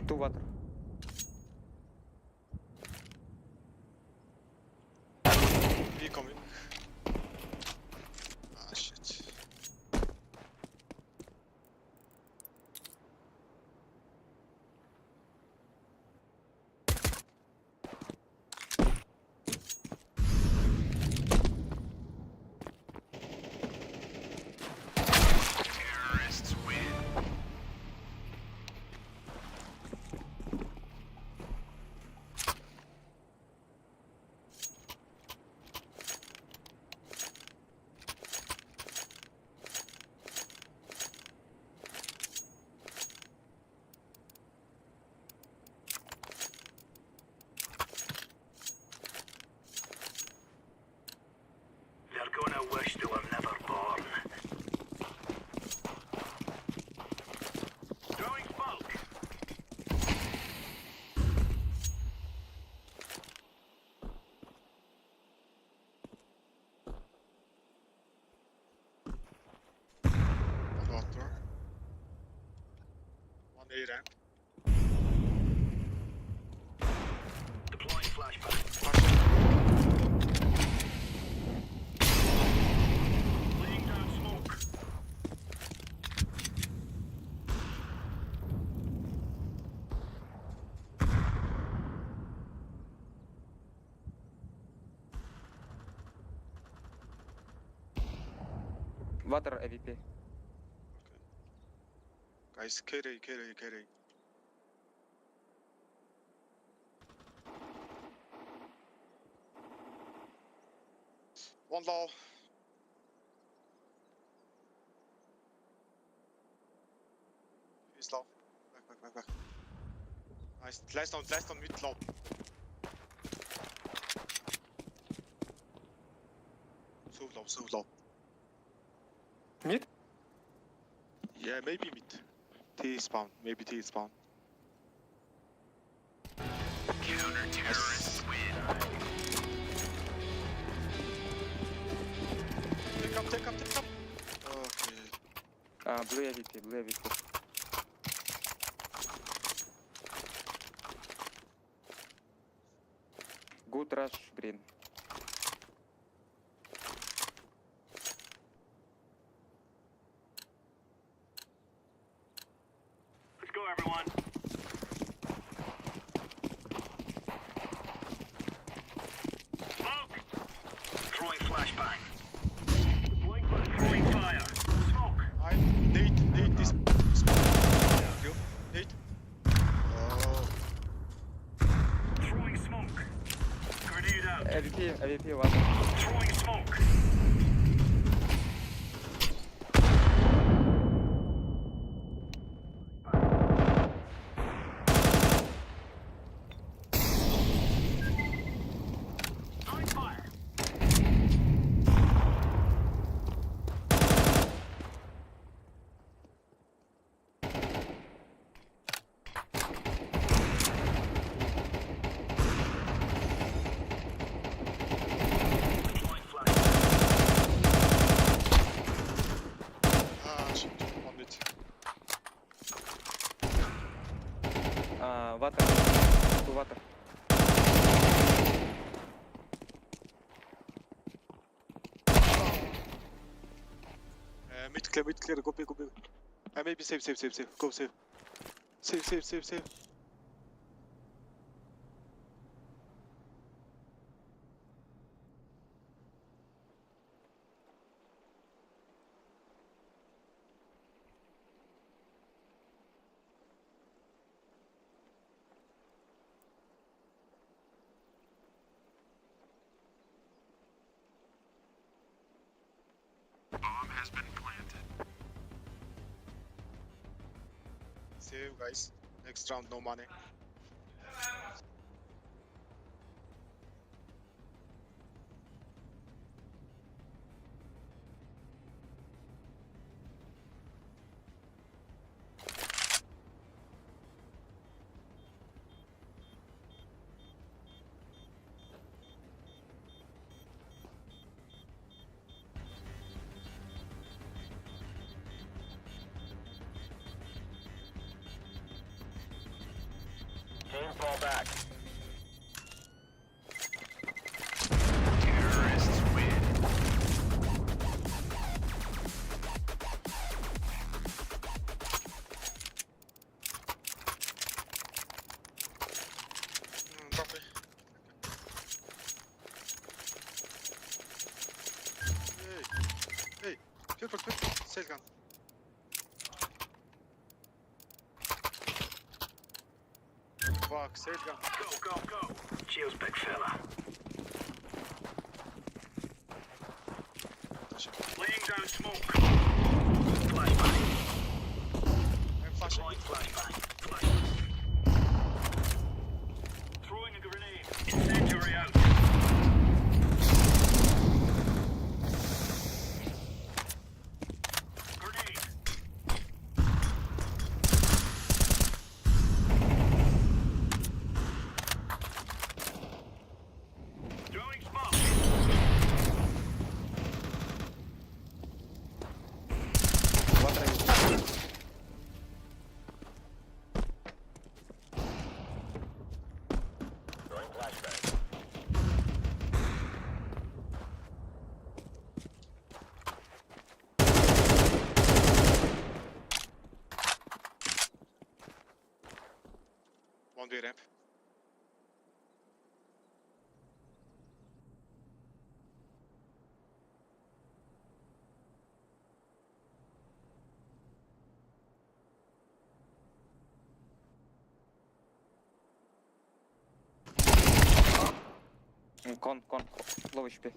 Two water. B coming. Ah, shit. Terrorists win. They're gonna wish they were never born. Throwing smoke. One water. One A ramp. Deploying flashbang. Laying down smoke. Water AVP. Guys, carry. One low. He's low. Back. Nice. Last on mid low. So low. Mid? Yeah, maybe mid. T spawn. Maybe T spawn. Counter-terrorists win. Take up. Okay. Blue AVP. Good rush, green. Let's go, everyone. Smoke! Throwing flashbang. Throwing fire. Smoke. I need this. You need. Oh. Throwing smoke. Grenade out. AVP water. Throwing smoke. Throwing fire. Deploying flashbang. Ah, shit. 1 mid. Water. To water. Mid clear. Go big. Maybe save. Go save. Save. Bomb has been planted. Save, guys. Next round, no money. Team fall back. Terrorists win. Drop it. Hey. Careful. Sail gun. Fuck, sail gun. Go. Cheers, big fella. Laying down smoke. Flashbang. I'm flashing. Deploying flashbang. Throwing a grenade. Incendiary out. Grenade. Throwing smoke. Water AVP. Throwing flashbang. One way ramp. Кон, low HP.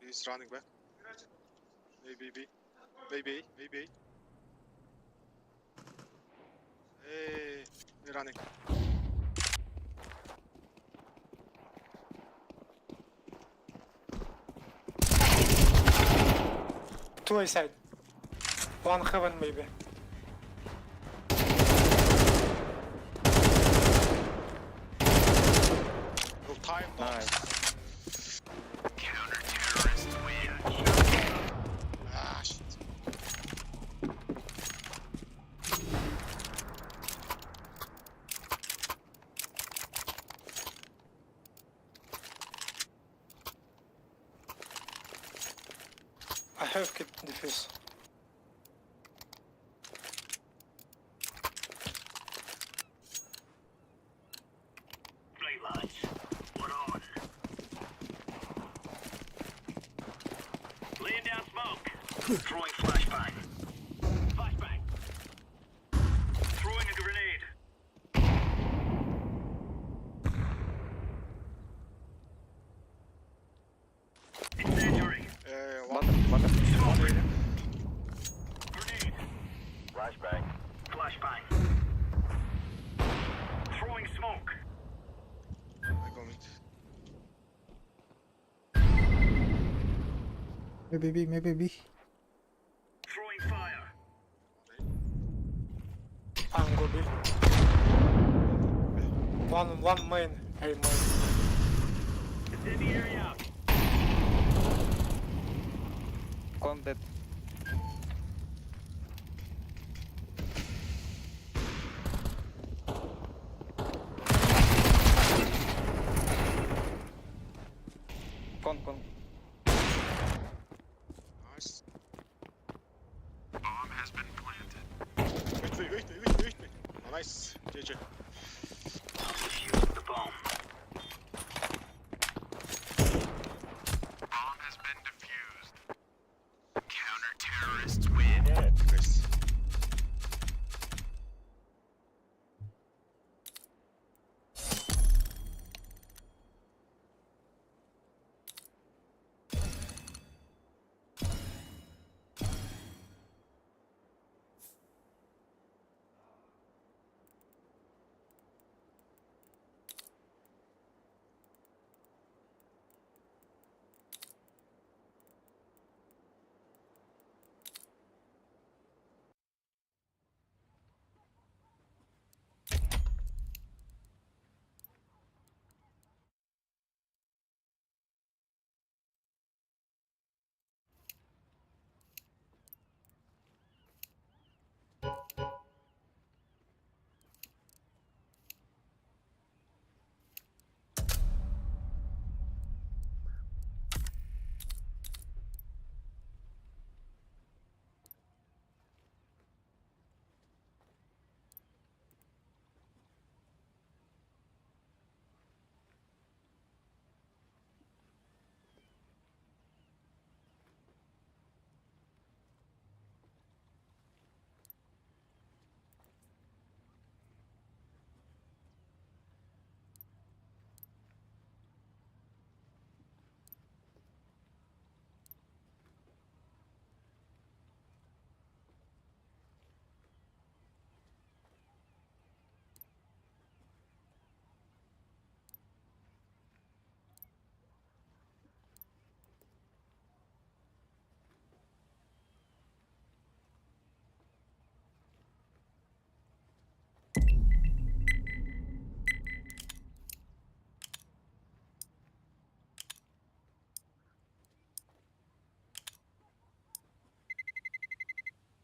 He's running back. Maybe B. Maybe. Hey, they're running. Two A side. One heaven maybe. Well, time dogs. Counter-terrorists win. Ah, shit. I have kit defuse. Play lads. We're on. Laying down smoke. Throwing flashbang. Flashbang. Throwing a grenade. Incendiary. Water. Grenade. Flashbang. Flashbang. Throwing smoke. I go mid. Maybe B. Throwing fire. I'm go B. One main. A main. Incendiary out. Con dead. Con. Nice. Bomb has been planted. Wait. Oh, nice. GG. Defuse the bomb. Bomb has been defused. Counter-terrorists win. Nice.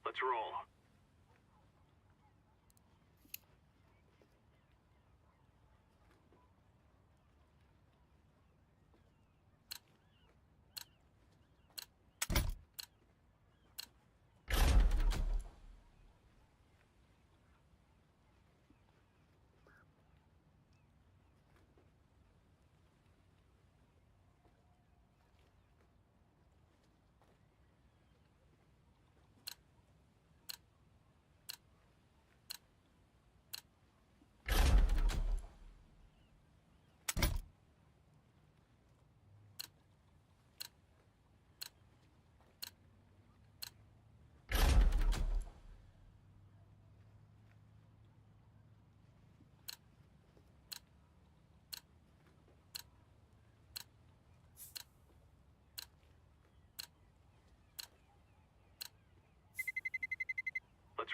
Let's roll.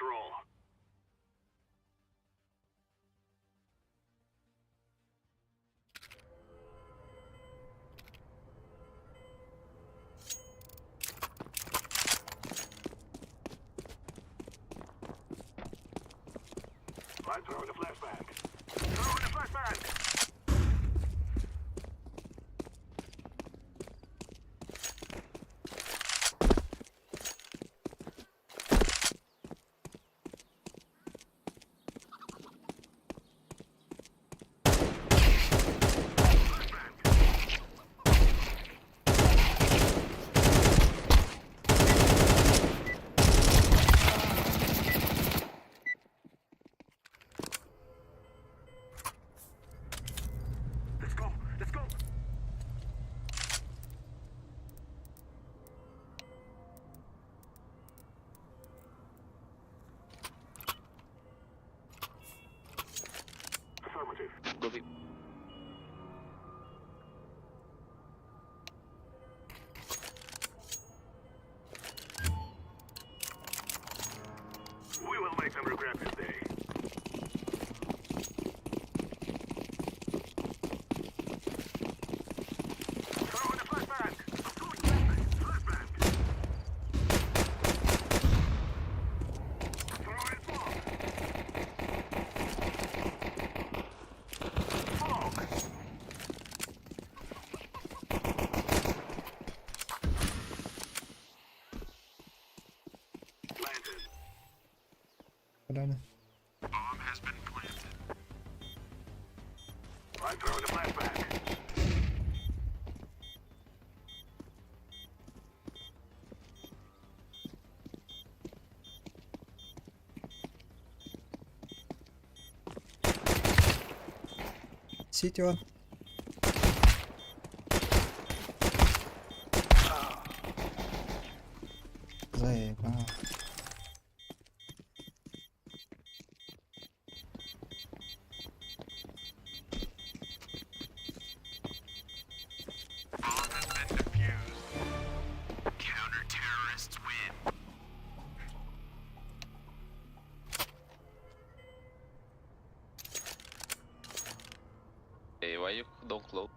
roll. I'm throwing a flashbang. Throwing a flashbang. Let's go. Let's go. Affirmative. Go B. We will make them regret this day. Throwing a flashbang. Flashbang. Throwing smoke. Smoke. Planted. Ulan. Bomb has been planted. I'm throwing a flashbang. City one. Заебал. Bomb has been defused. Counter-terrorists win. Hey, why you don't close?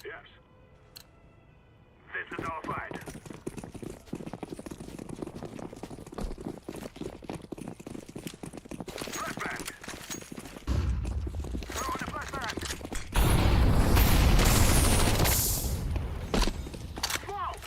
Yes. This is our fight. Flashbang. Throwing a flashbang. Smoke.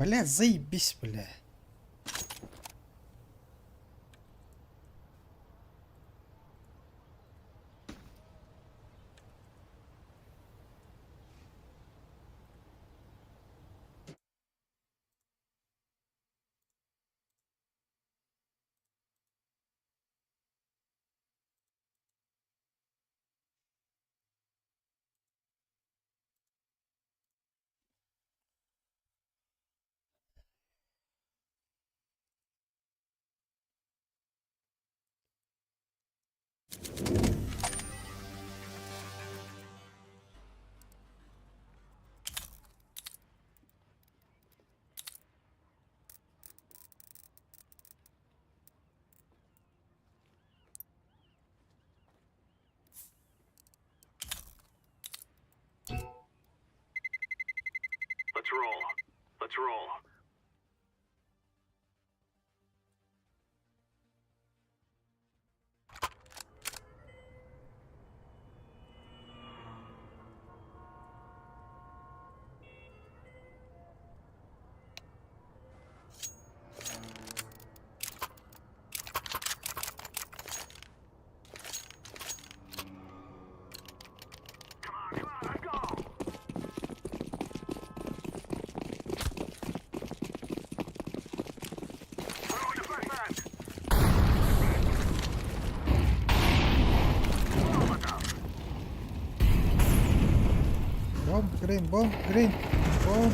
Бля, заебись, бля. Let's roll. Let's roll. Come on, let's go. Throwing the flashbang. Bomb, green, bomb, green, bomb.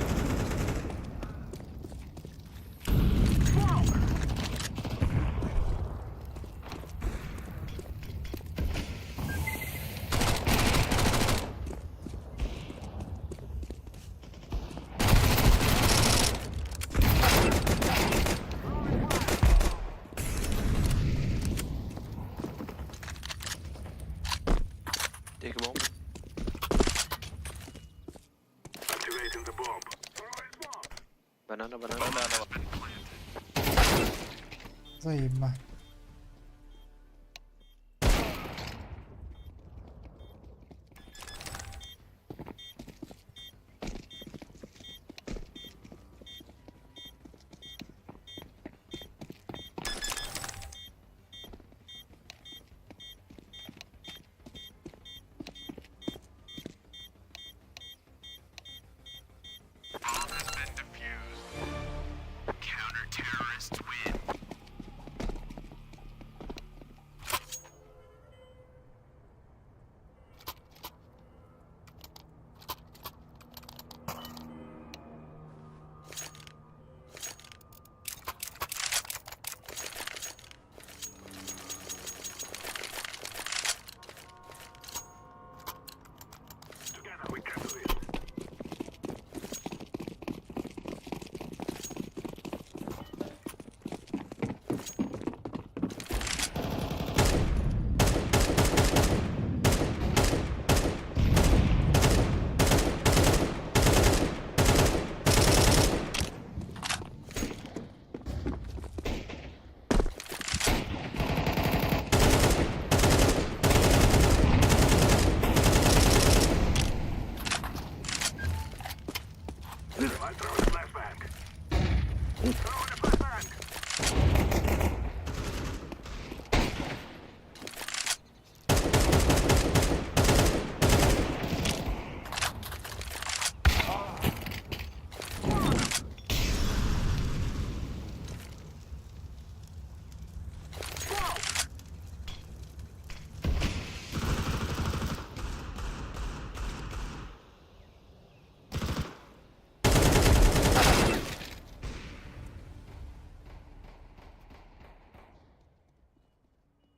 Take a bomb. Activating the bomb. Banana, banana. Заебно. Bomb has been defused. Counter-terrorists win. Together we can do this. I'm throwing a flashbang. Throwing a flashbang.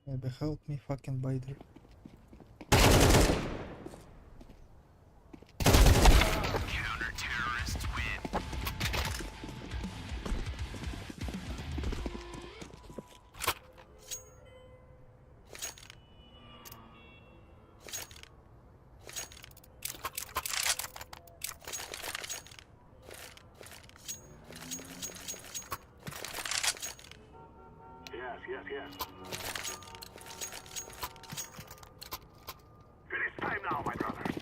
Maybe help me fucking Bider. Counter-terrorists win. Yes. It is time now, my brothers.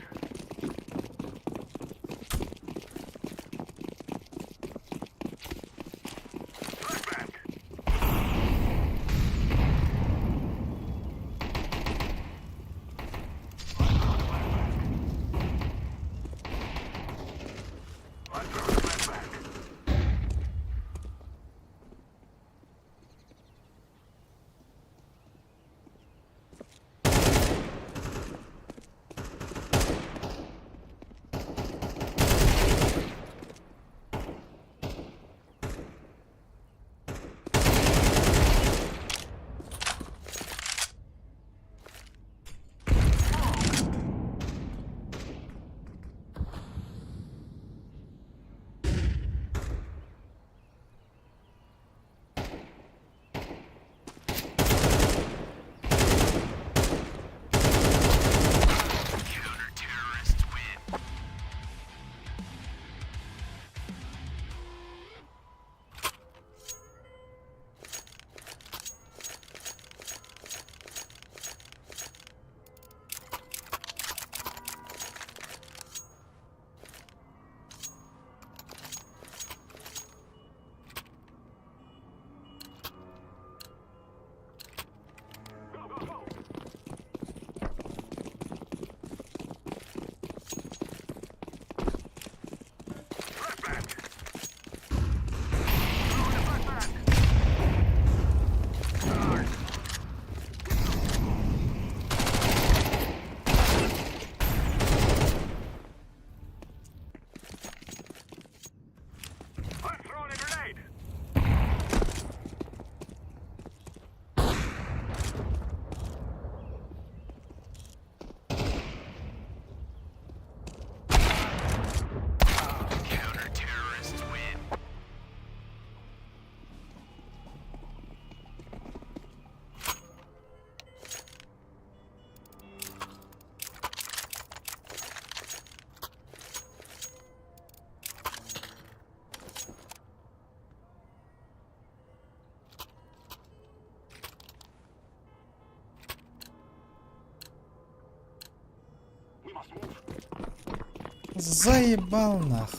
Заебал нах.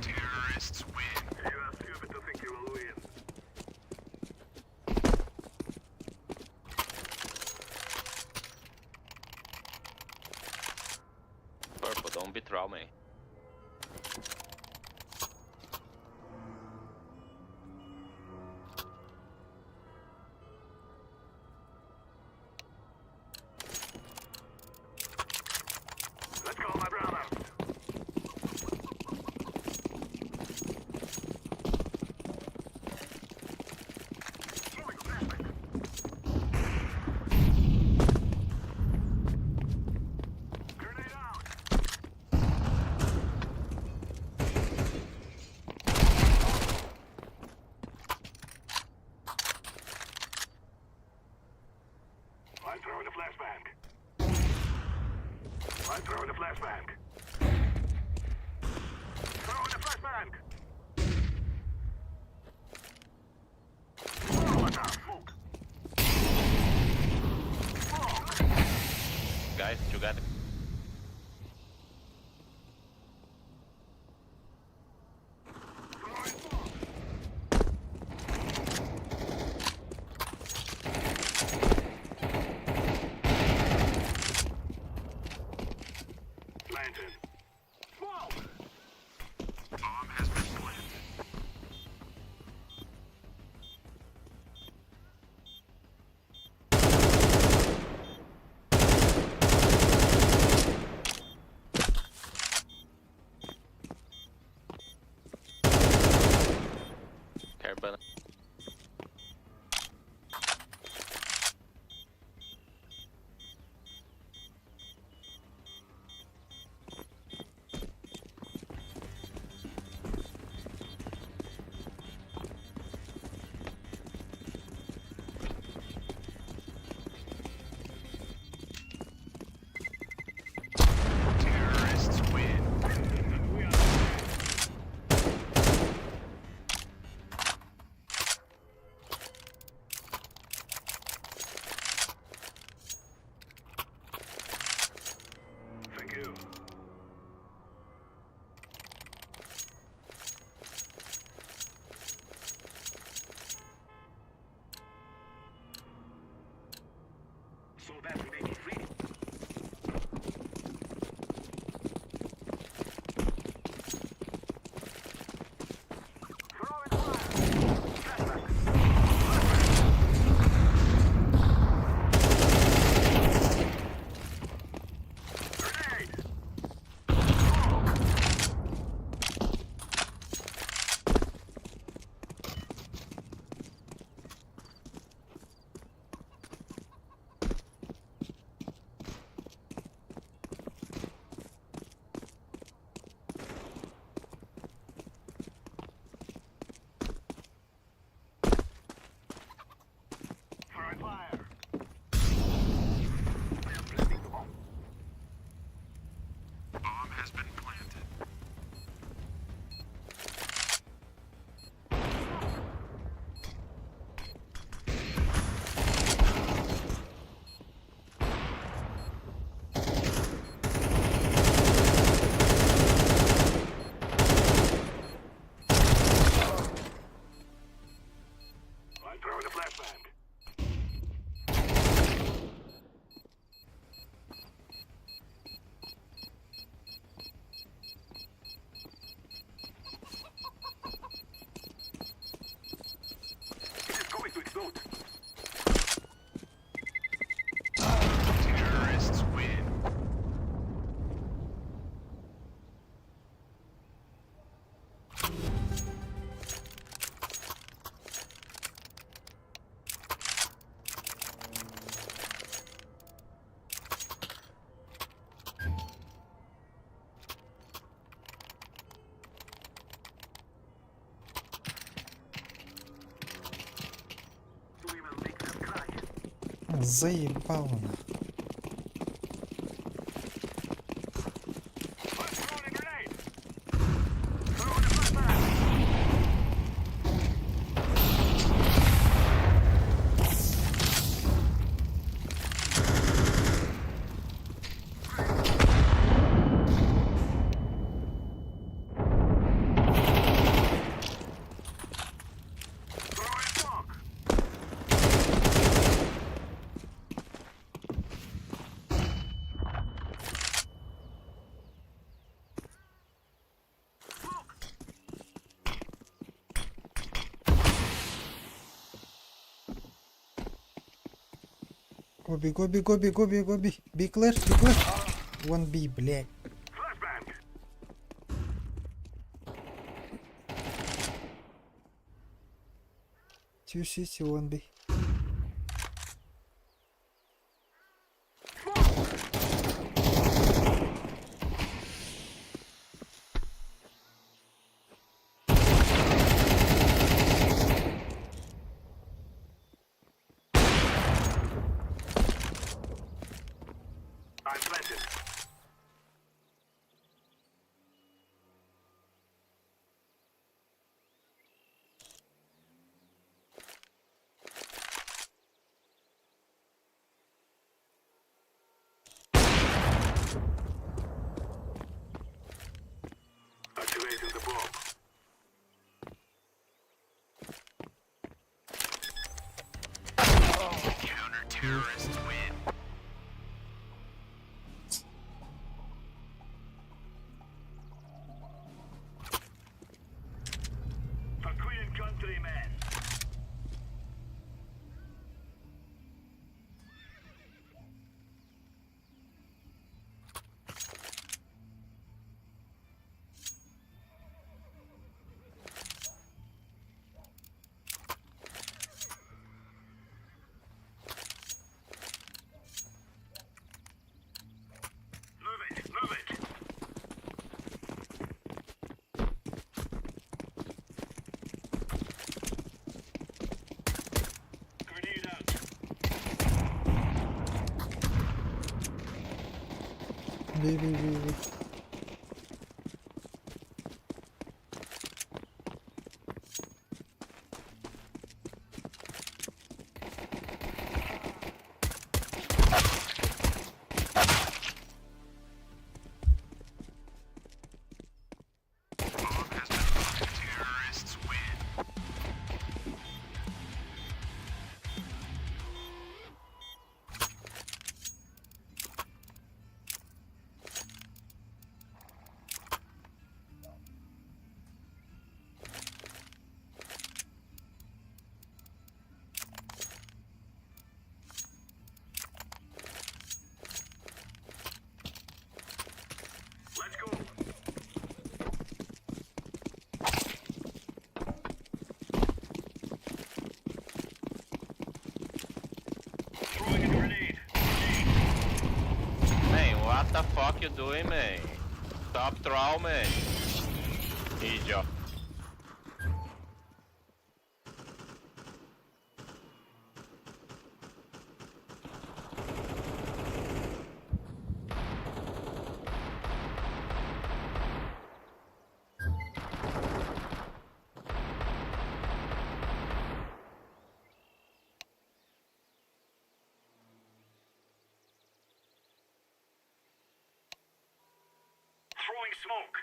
Terrorists win. You are stupid to think you will win. Purple, don't betray me. Let's go, my brother. Grenade out. I'm throwing a flashbang. I'm throwing a flashbang. Throwing a flashbang. What the fuck? Guys, you got it. Lantern. Smoke! Bomb has been planted. Carbon. Terrorists win. Заебал он. Гоби. Be clear. One B, блядь. Two CT, one B. Activating the bomb. Counter-terrorists win. A clean country, man. Move it. Grenade out. B. Terrorists win. Let's go. Throwing a grenade. Man, what the fuck you doing, man? Stop throwing, man. Idiot. Throwing smoke.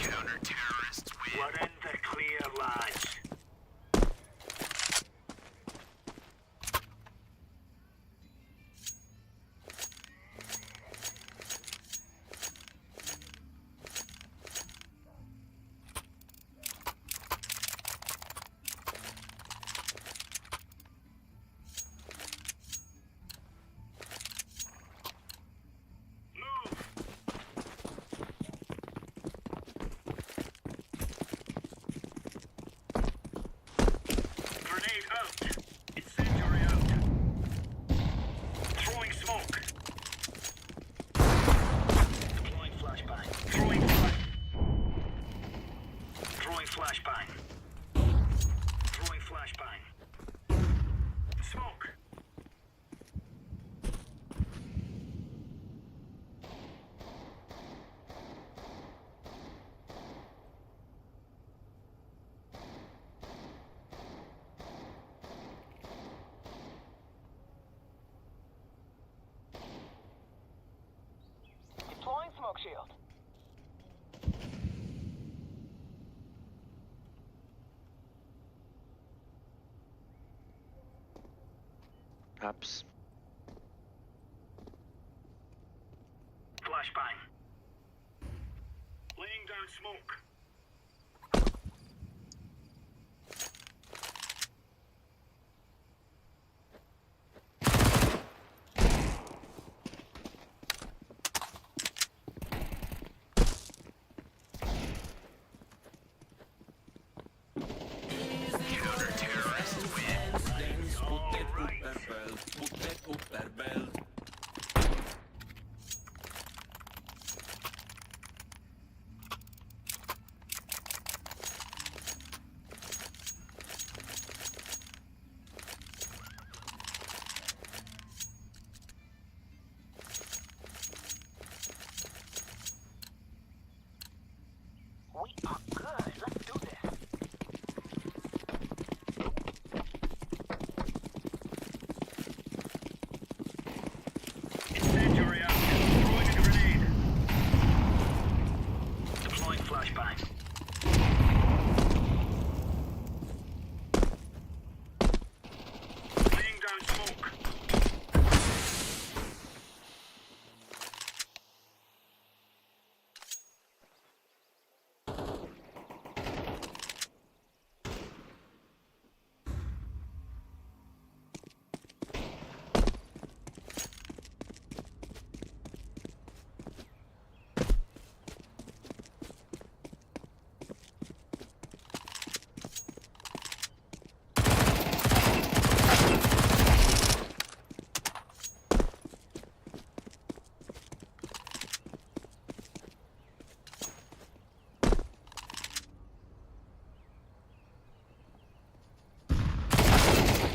Counter-terrorists win. We're in the clear, lads. Perhaps. Flashbang. Laying down smoke. Counter-terrorists win. All right. We are good. Let's do this. Incendiary out. Throwing a grenade. Deploying flashbang. Laying down smoke.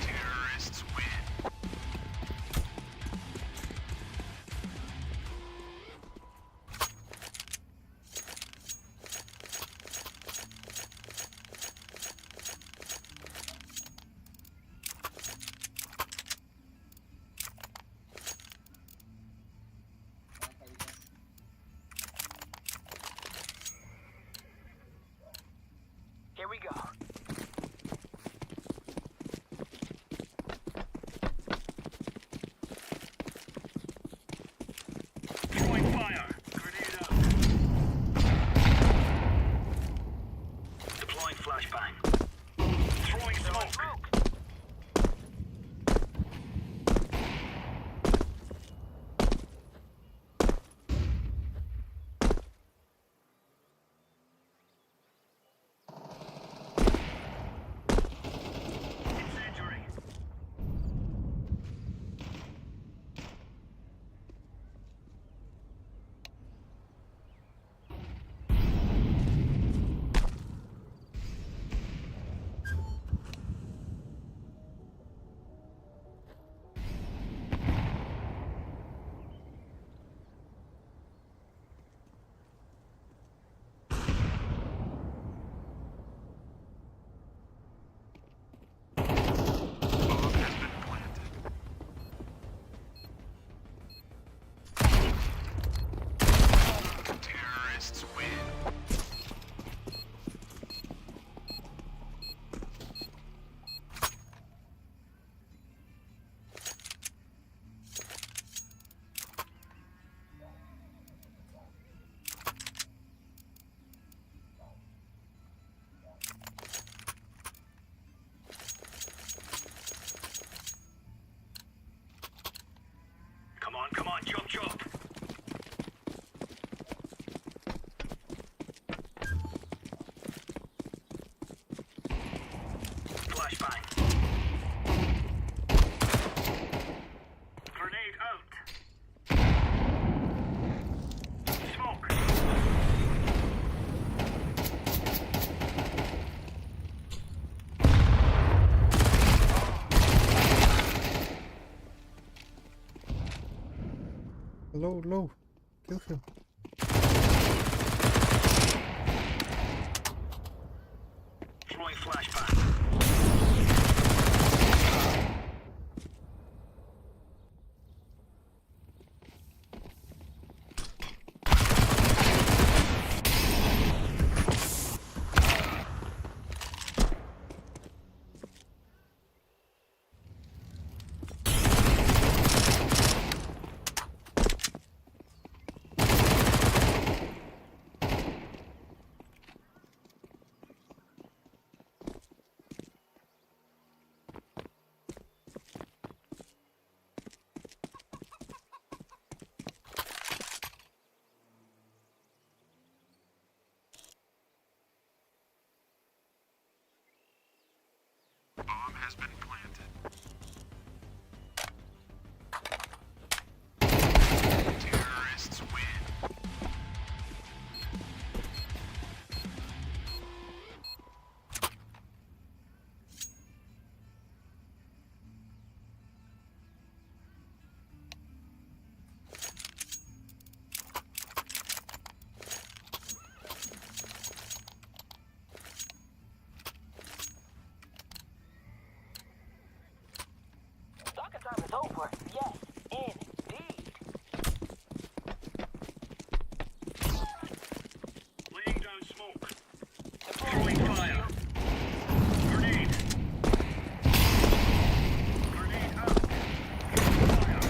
Terrorists win. Here we go. Throwing fire. Grenade out. Deploying flashbang. Throwing smoke. Incendiary. Bomb has been planted. Terrorists win. Come on, chop chop. Flashbang. Grenade out. Smoke. Low. Kill him. Throwing flashbang. Soccer time is over. Yes, indeed. Laying down smoke. Throwing fire. Grenade. Grenade out. Fire.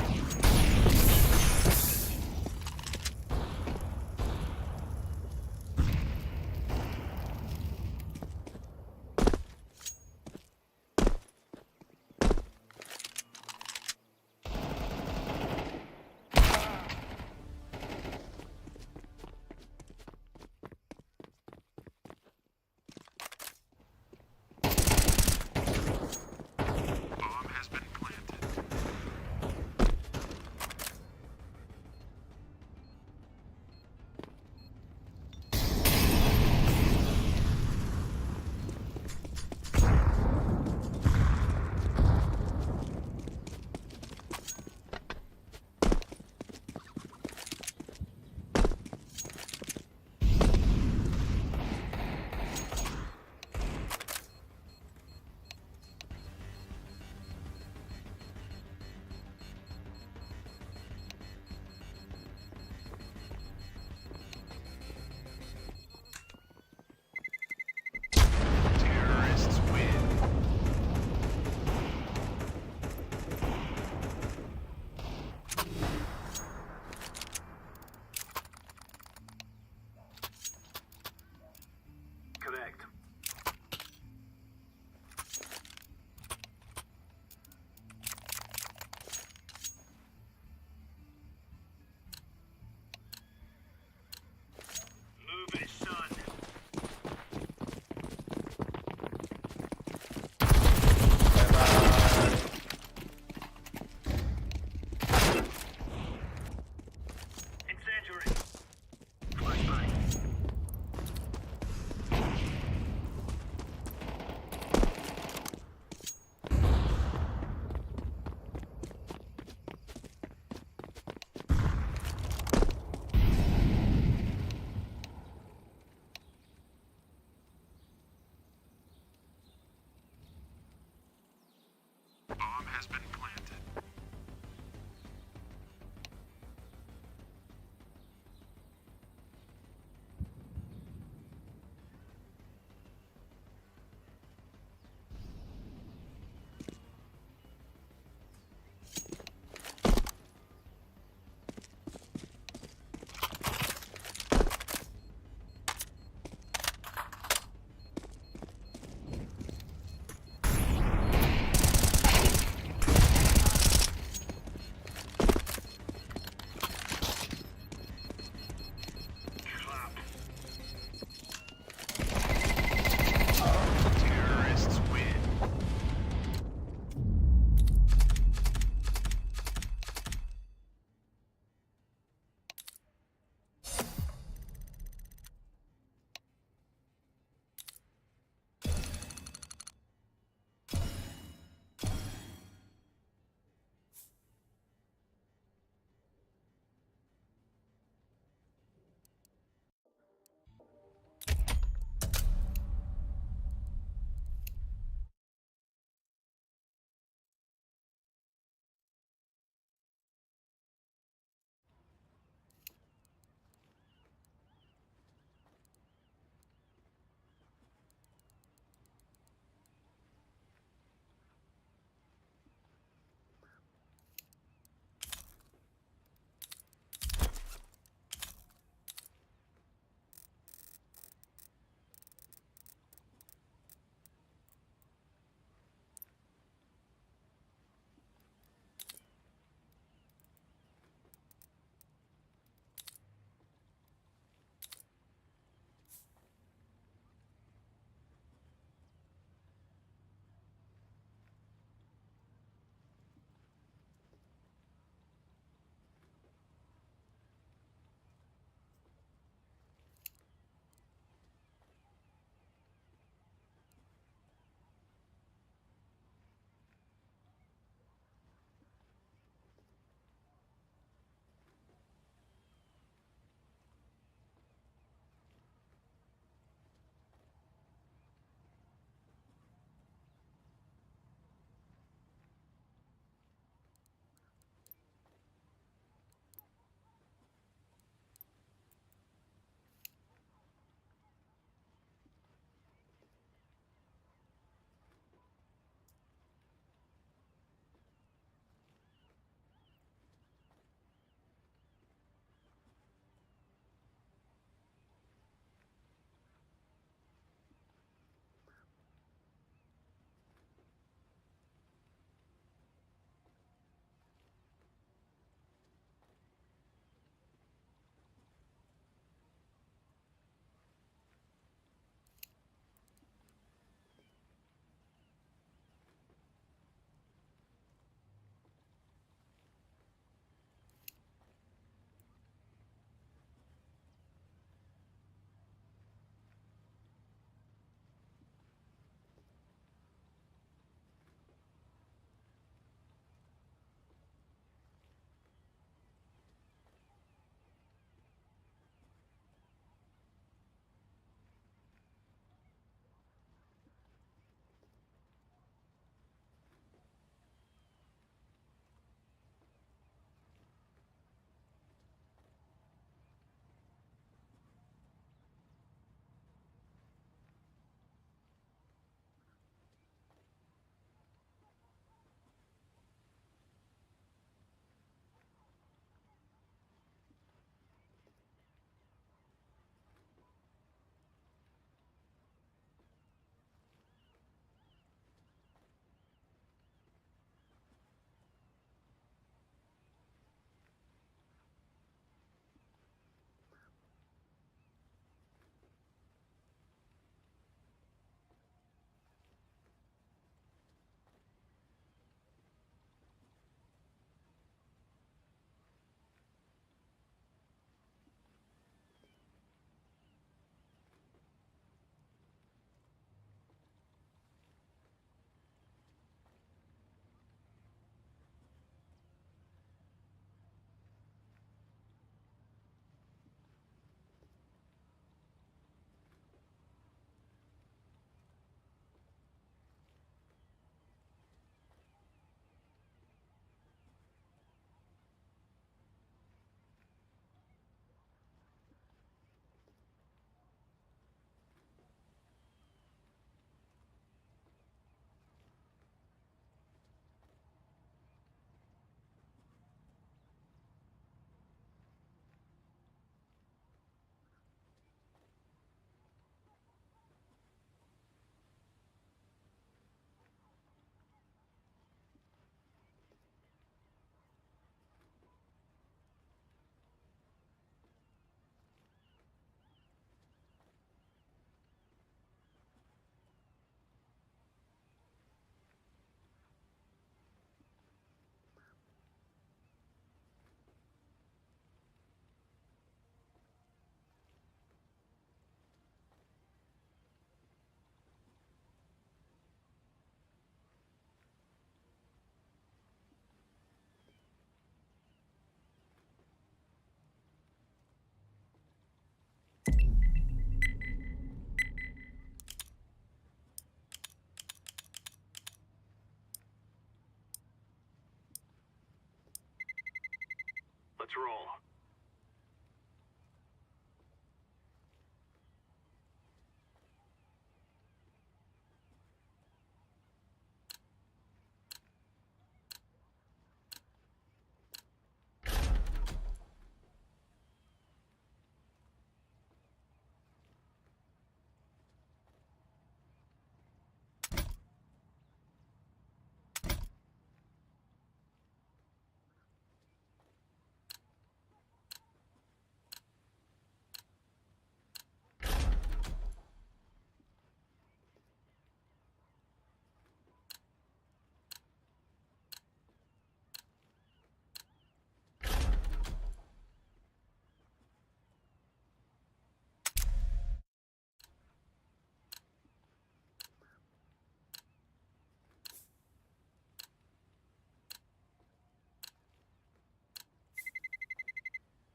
Let's roll.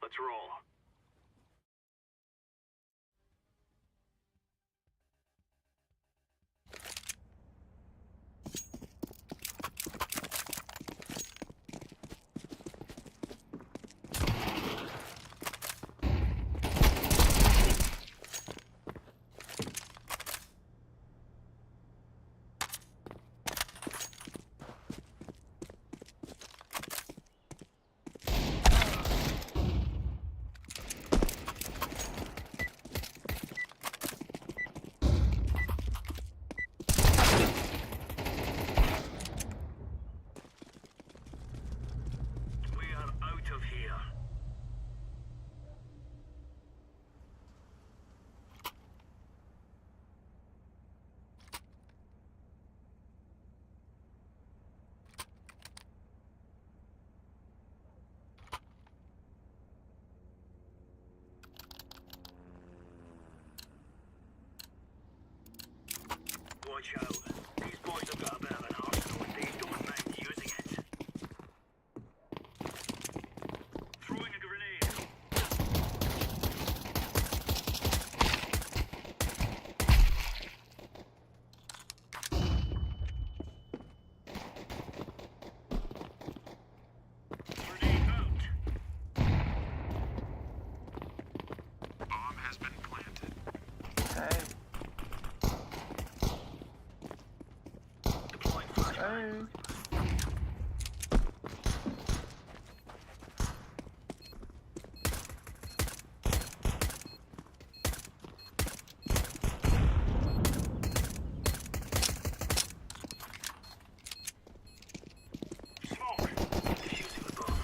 Let's roll. We are out of here. Watch out. These boys have got a bit of an arsenal and they don't mind using it. Throwing a grenade. Grenade out. Bomb has been planted. Hey. Deploying flashbang. Hey. Smoke. Defusing the bomb.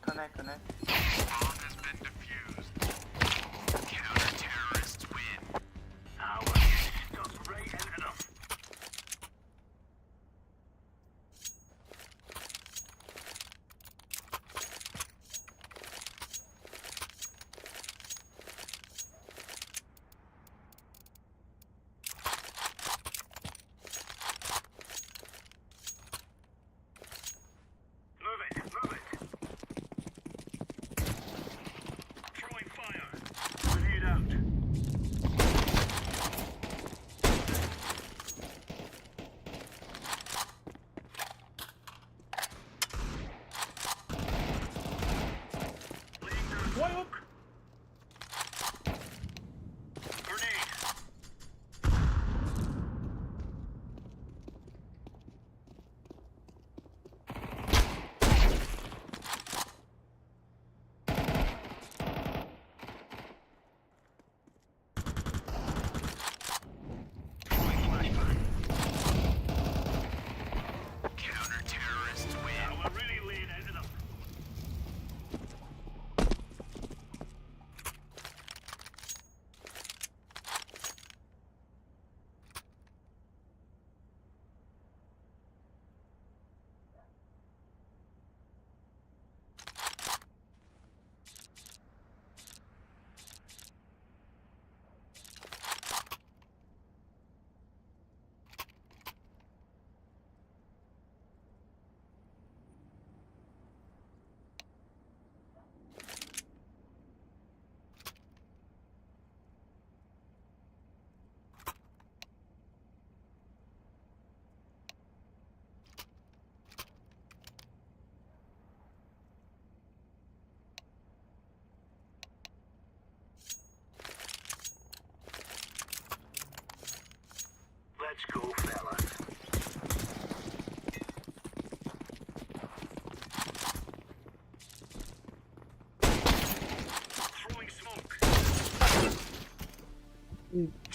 Connect. Bomb has been defused. Counter-terrorists win. Our stuck right into them. Move it, move it.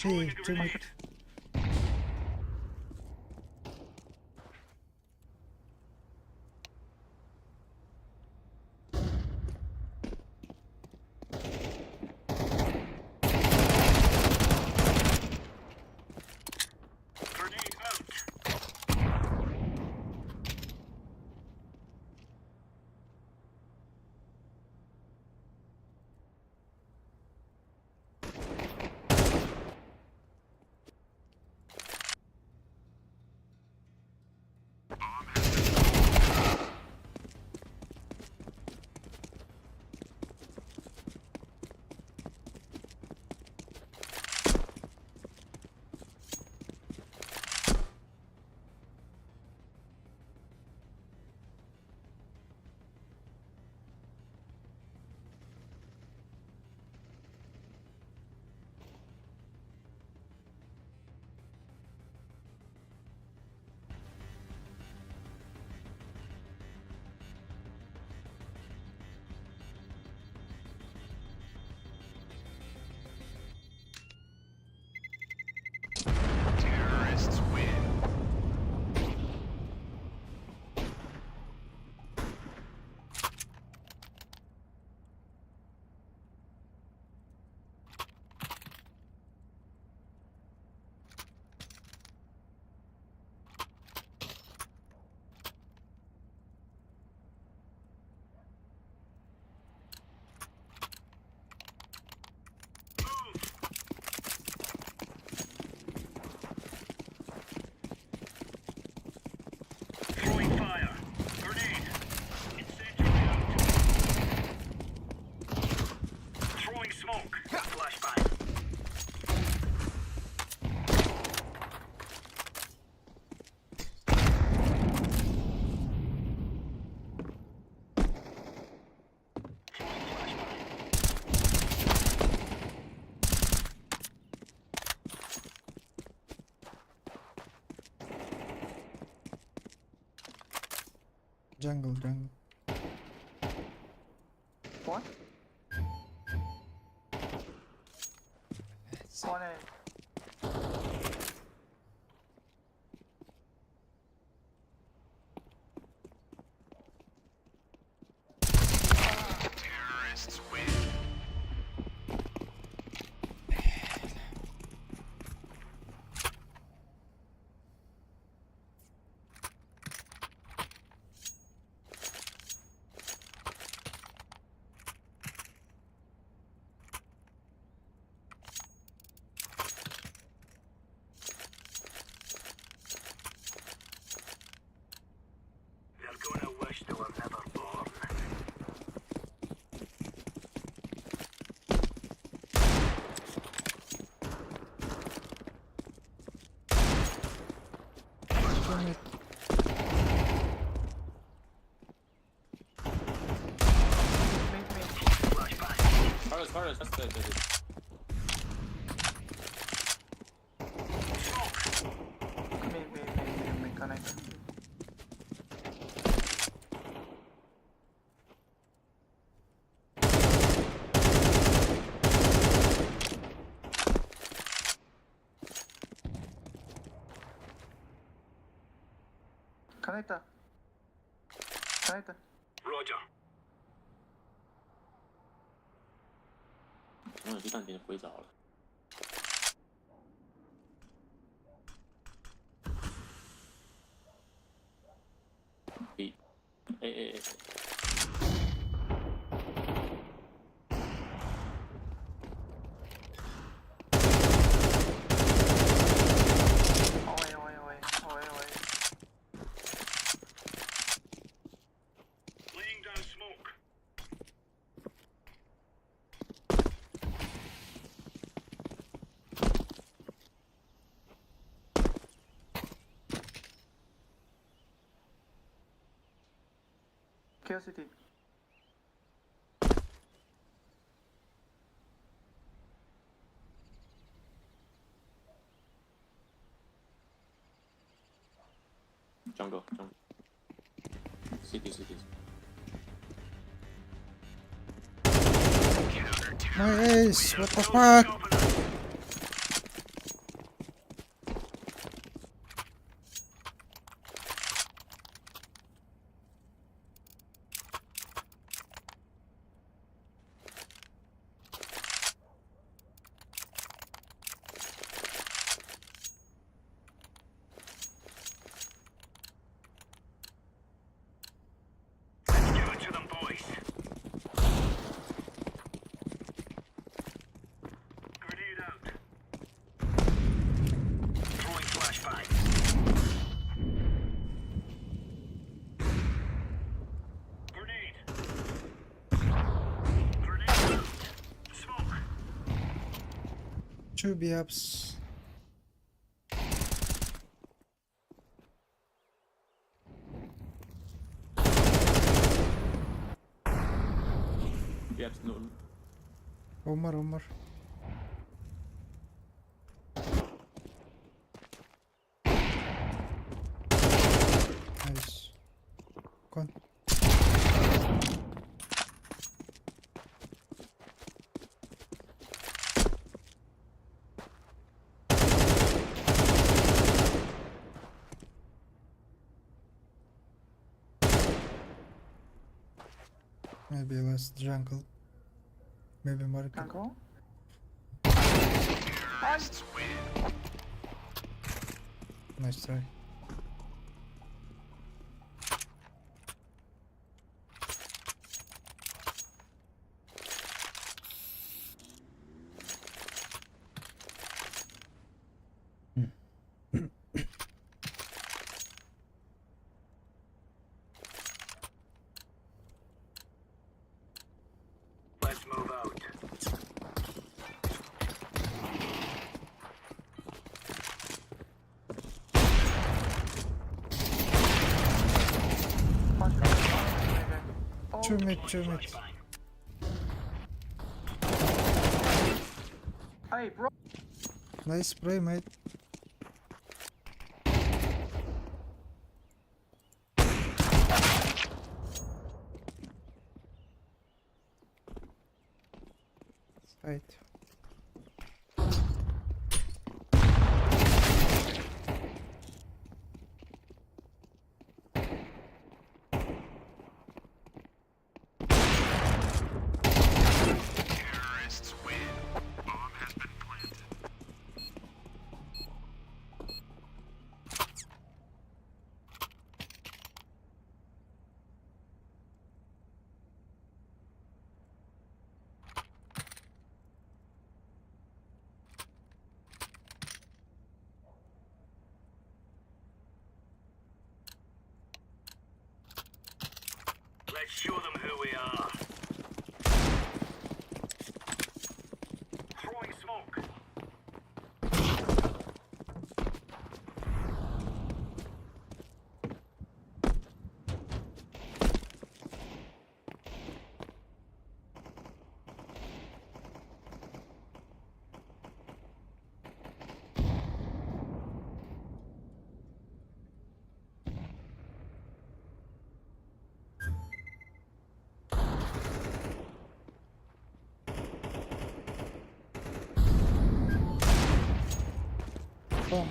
two mid. Grenade out. Terrorists win. Throwing fire. Grenade. Incendiary out. Throwing smoke. Flashbang. Jungle. What? One A. Terrorists win. They're gonna wish they were never born. Two mid. Carlos, that's good. Me connect. Connector. Roger. 这蛋点回早了。哎。Away. Laying down smoke. Kill city. Jungle. City. Nice! What the fuck? Two B-ups. Gaps null. One more. Nice. Gone. Maybe last jungle. Maybe market. Jungle? Nice try. Let's move out. Two mid. Hey, bro. Nice play, mate. Side. Terrorists win. Bomb has been planted. Let's show them who we are. Throwing smoke.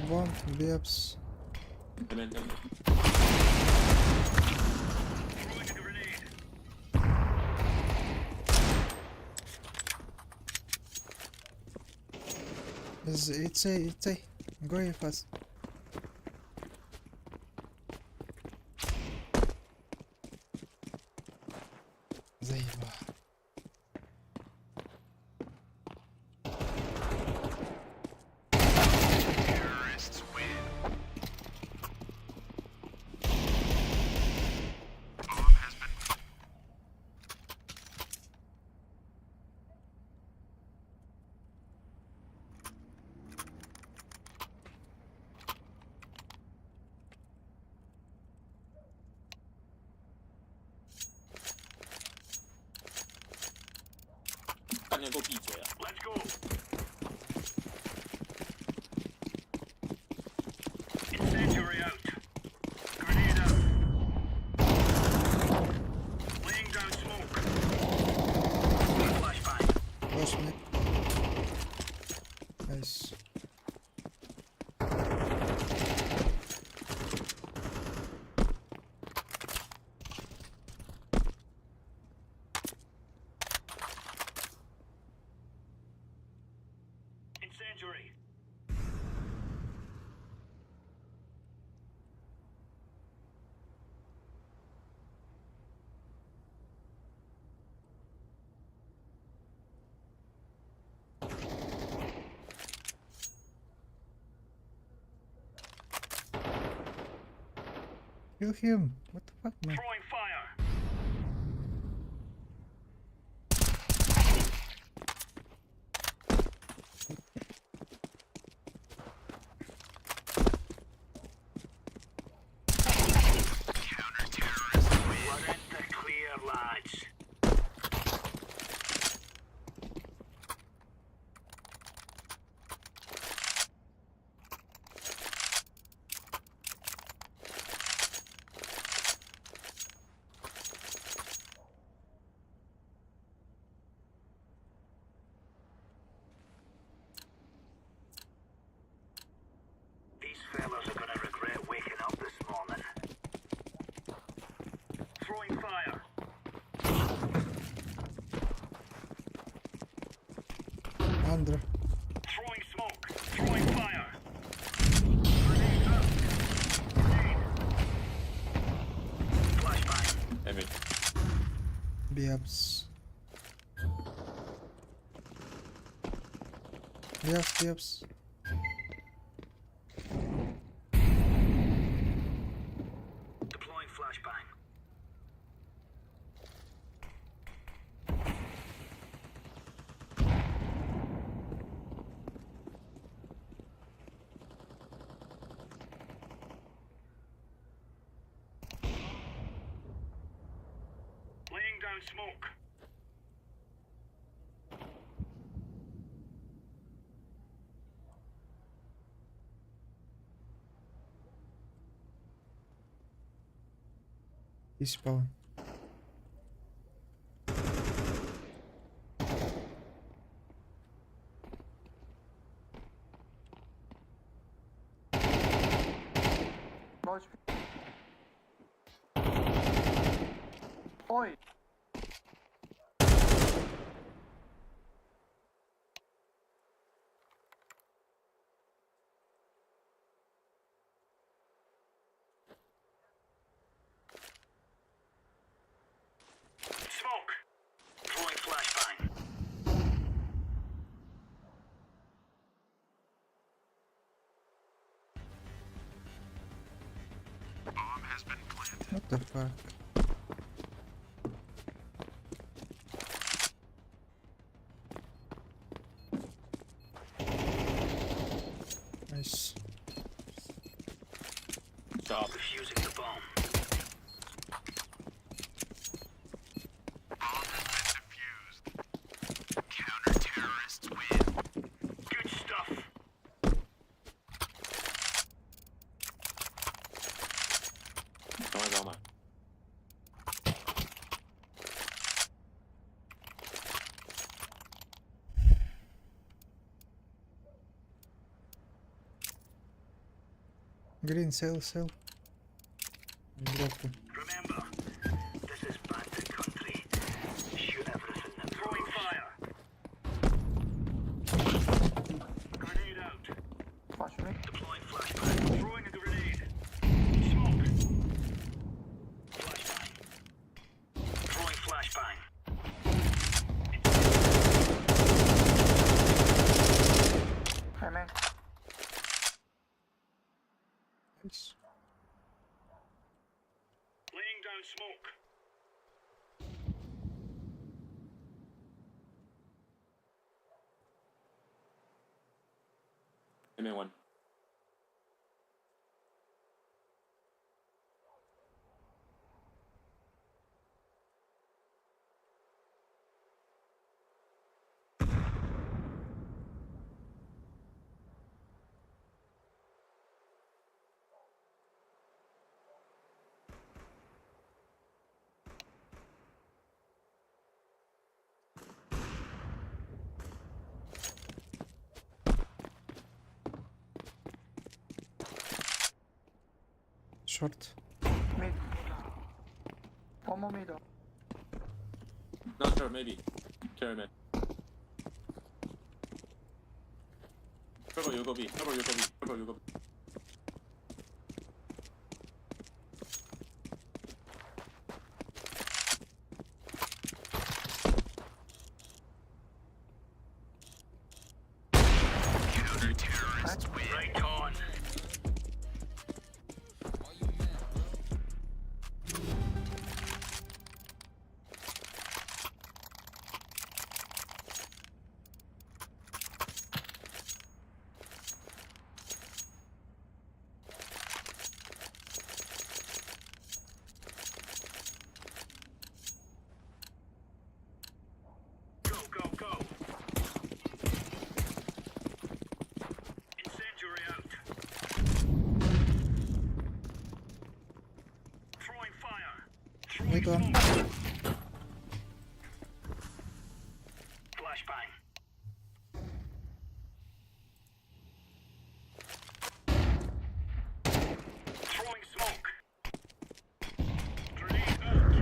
Bomb. B-ups. Deme. Throwing a grenade. It's A. Go here fast. Заеба. Terrorists win. Bomb has been Let's go. Incendiary out. Grenade out. Laying down smoke. Flashbang. Flash mid. Nice. Incendiary. Kill him. What the fuck, man? Throwing fire. Throwing fire. Under. Throwing smoke. Throwing fire. Grenade out. Grenade. Flashbang. Emin. Biabs. Biabs. Deploying flashbang. Laying down smoke. Despawn. Oi! Smoke. Throwing flashbang. Bomb has been planted. What the fuck? Nice. Stop defusing the bomb. Bomb has been defused. Counter-terrorists win. Good stuff. Tama. Green, sell. Drop them. Remember, this is bandit country. Shoot everything that throwing fire. Grenade out. Flash me. Deploying flashbang. Throwing a grenade. Smoke. Flashbang. Throwing flashbang. Hey man. Nice. Laying down smoke. Emin 1. Short. Mid. One more mid. Not sure, maybe. Carry man. Purple, you go B. Purple, you go B. Purple, you go B. Counter-terrorists win. Right on. Go. Incendiary out. Throwing fire. Throwing Wait on. smoke. Flashbang. Throwing smoke. Grenade out.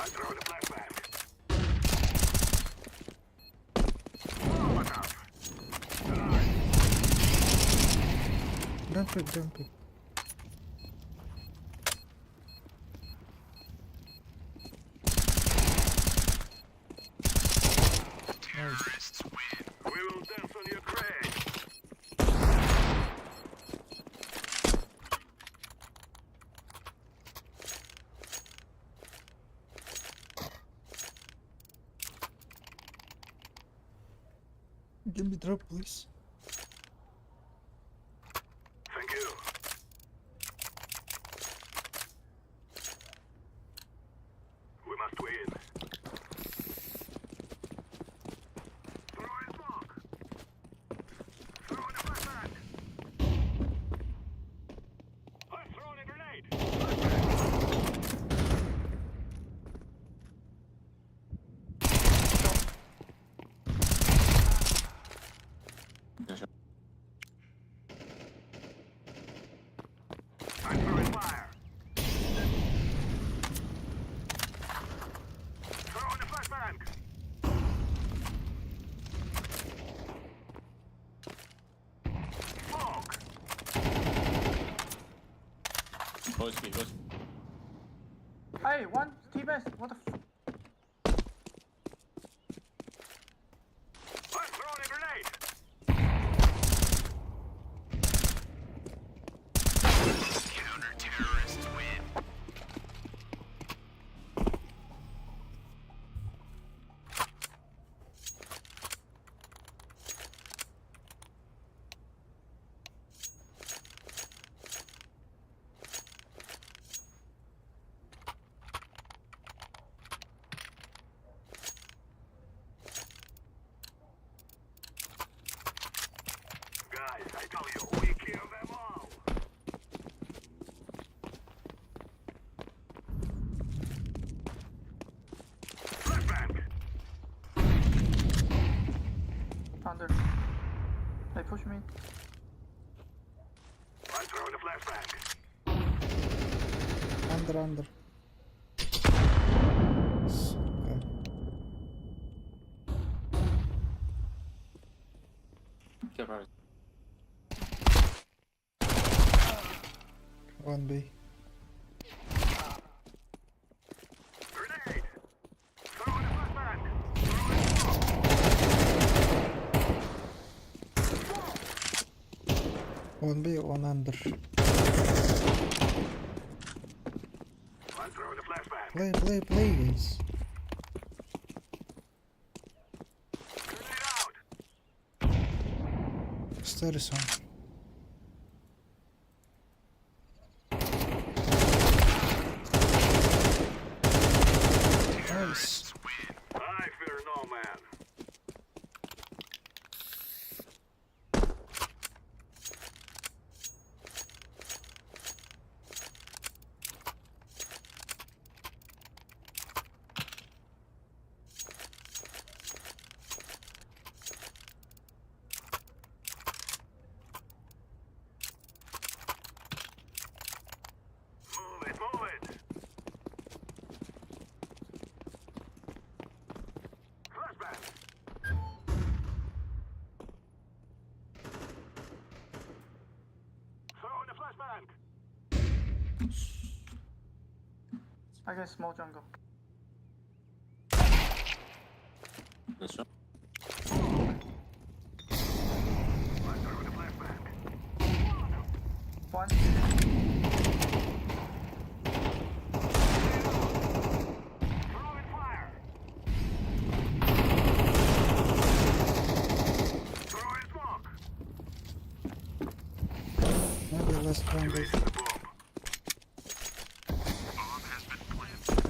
Don't pick, don't pick. Nice. We will dance on your grave. Give me drop, please. Thank you. We must win. Throw in smoke. Throw in a flashbang. I'm throwing a grenade. I'm throwing fire. Throw in a flashbang. Smoke. Close me, close. Hey, one T-base. What the f? I'm throwing a grenade. Counter-terrorists win. Guys, I tell you, we kill them all. Flashbang. Under. They push me. I'm throwing a flashbang. Under, under. Okay. Get right. One B. Grenade. Throwing a flashbang. One B, one under. I'm throwing a flashbang. Play, play, play, guys. Grenade out. Study song. Nice. I fear no man. Move it, move it. Flashbang. Throw in a flashbang. I guess small jungle. This one. I'm throwing a flashbang. One. Throw in fire. Throw in smoke. Maybe last round. Raise the bomb. Bomb has been planted.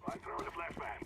I'm throwing a flashbang.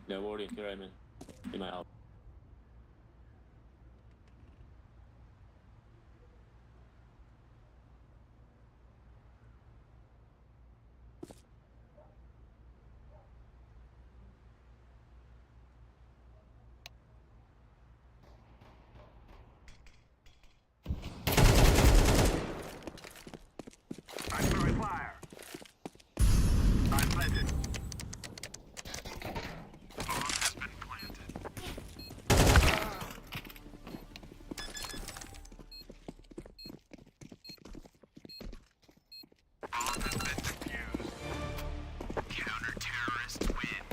No worry, here I'm in my house. I'm throwing fire. I'm planted. Bomb has been planted. Bomb has been defused. Counter-terrorists win.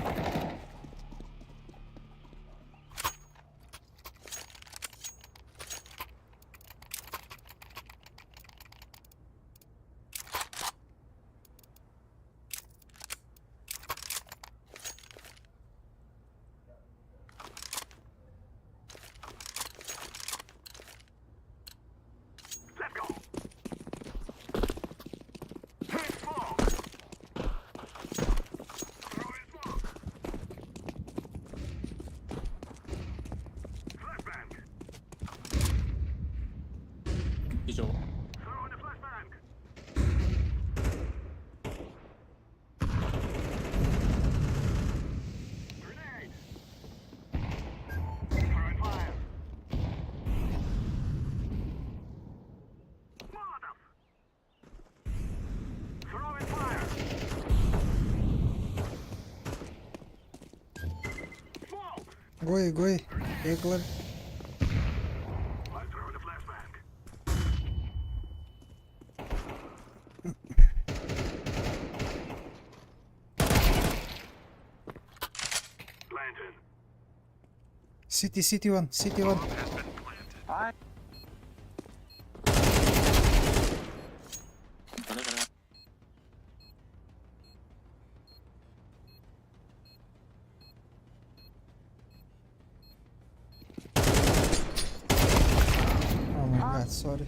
Let's go. Hit smoke. Throwing smoke. Flashbang. 이쪽. Throwing a flashbang. Grenade. Throwing fire. Molotov. Throwing fire. Smoke. Гой, Эглер. I'm throwing a flashbang. Planted. City 1, City 1. Bomb has been planted. 가네. Oh my god, sorry.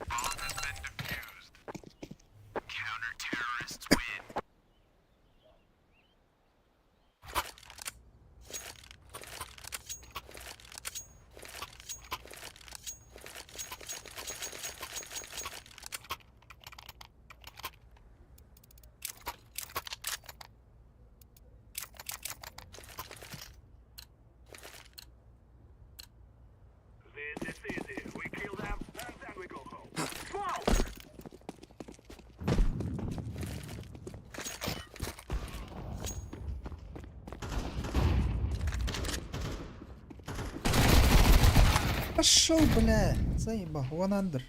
Bomb has been defused. Counter-terrorists win. This is easy. We kill them, and then we go home. Smoke! Пошел, бля. Заебал. One under.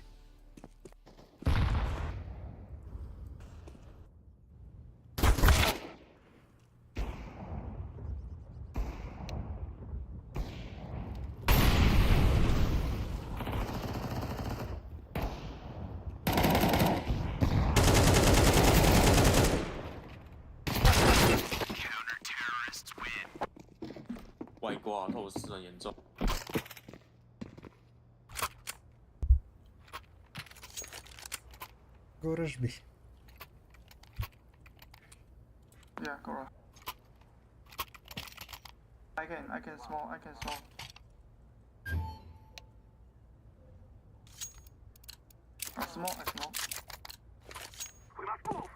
Counter-terrorists win. 外挂透视很严重。 Go rush B. Yeah, go on. I can smoke. I smoke. We must move.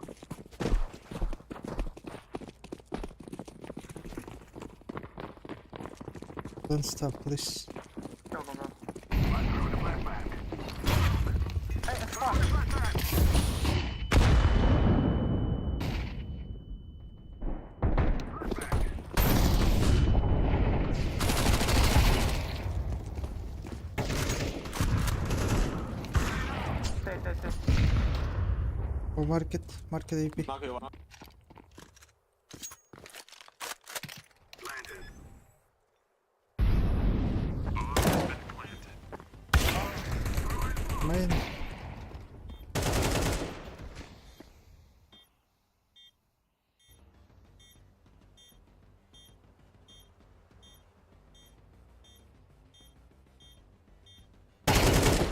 Don't stop, please. Go. I'm throwing a flashbang. Hey, it's Throwing a flashbang. Flashbang. Stay. Oh, market AP. 마크 와. Planted. Bomb has been planted. Main.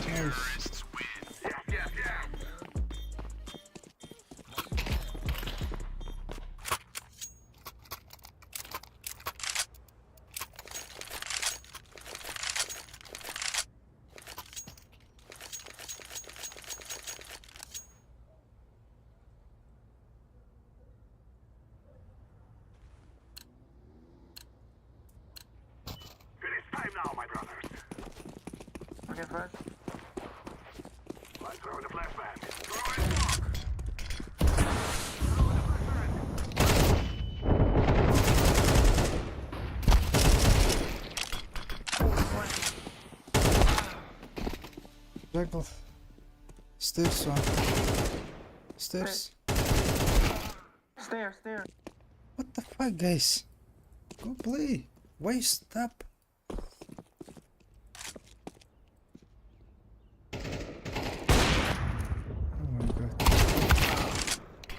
Terrorists win. Yes. Okay, first. I'm throwing a flashbang. Throwing smoke. Jungle. Stairs one. Stairs. Stairs, stairs. What the fuck, guys? Go play. Why you stop?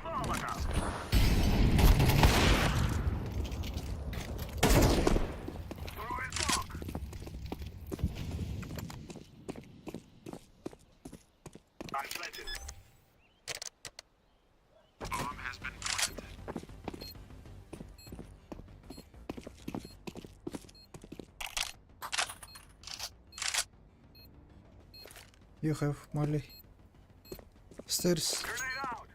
Oh my god. I'm planted. Bomb has been planted. You have Molly. Stairs. Grenade out.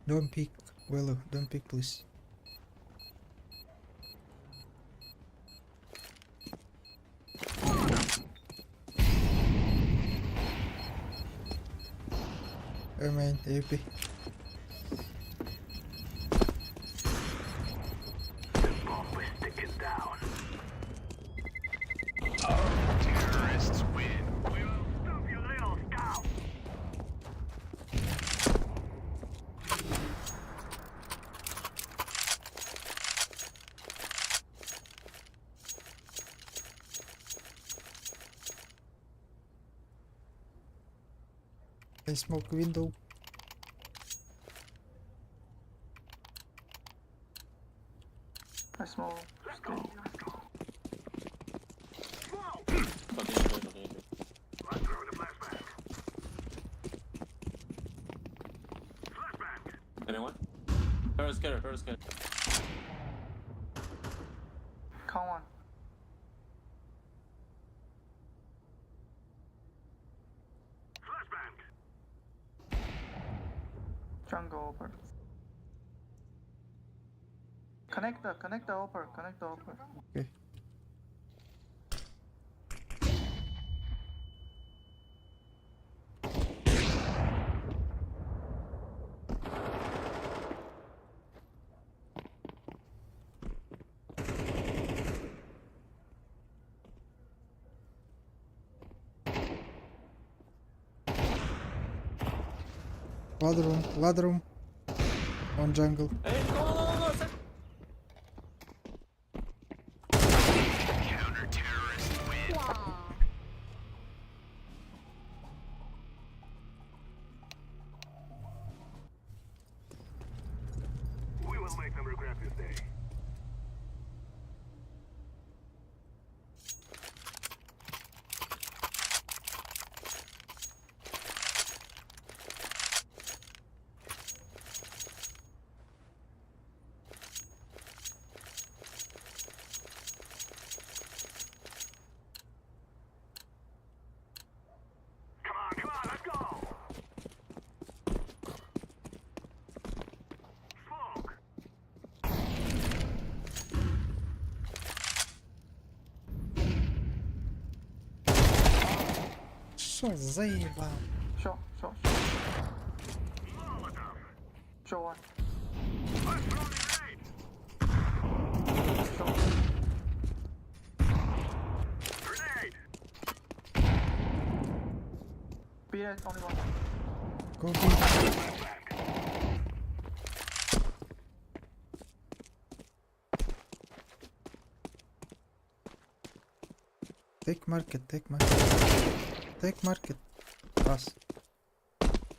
Don't peek. Willow, don't peek, please. Oh man, AP. This bomb is sticking down. Terrorists win. We will stop you little scout. I smoke window. I small. I'm throwing a flashbang. Flashbang. Anyone? First carry. Come on. Flashbang. Jungle open. Connect the upper. Okay. Ladder room. On jungle. Hey, go! Counter-terrorist win. We will make them regret this day. Come on, let's go! Smoke! Что заебал? Show. Show one. I'm throwing grenade! Show. Grenade! Be it, only one. Go B. Take market. Pass.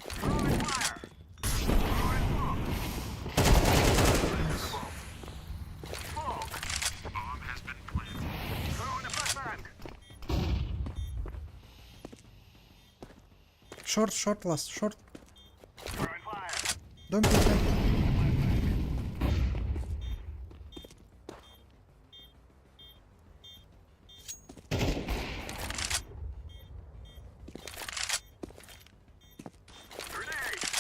Throwing fire! Throwing smoke! Smoke! Bomb has been planted. Throwing a flashbang! Short last. Short. Throwing fire! Don't pick them. Grenade!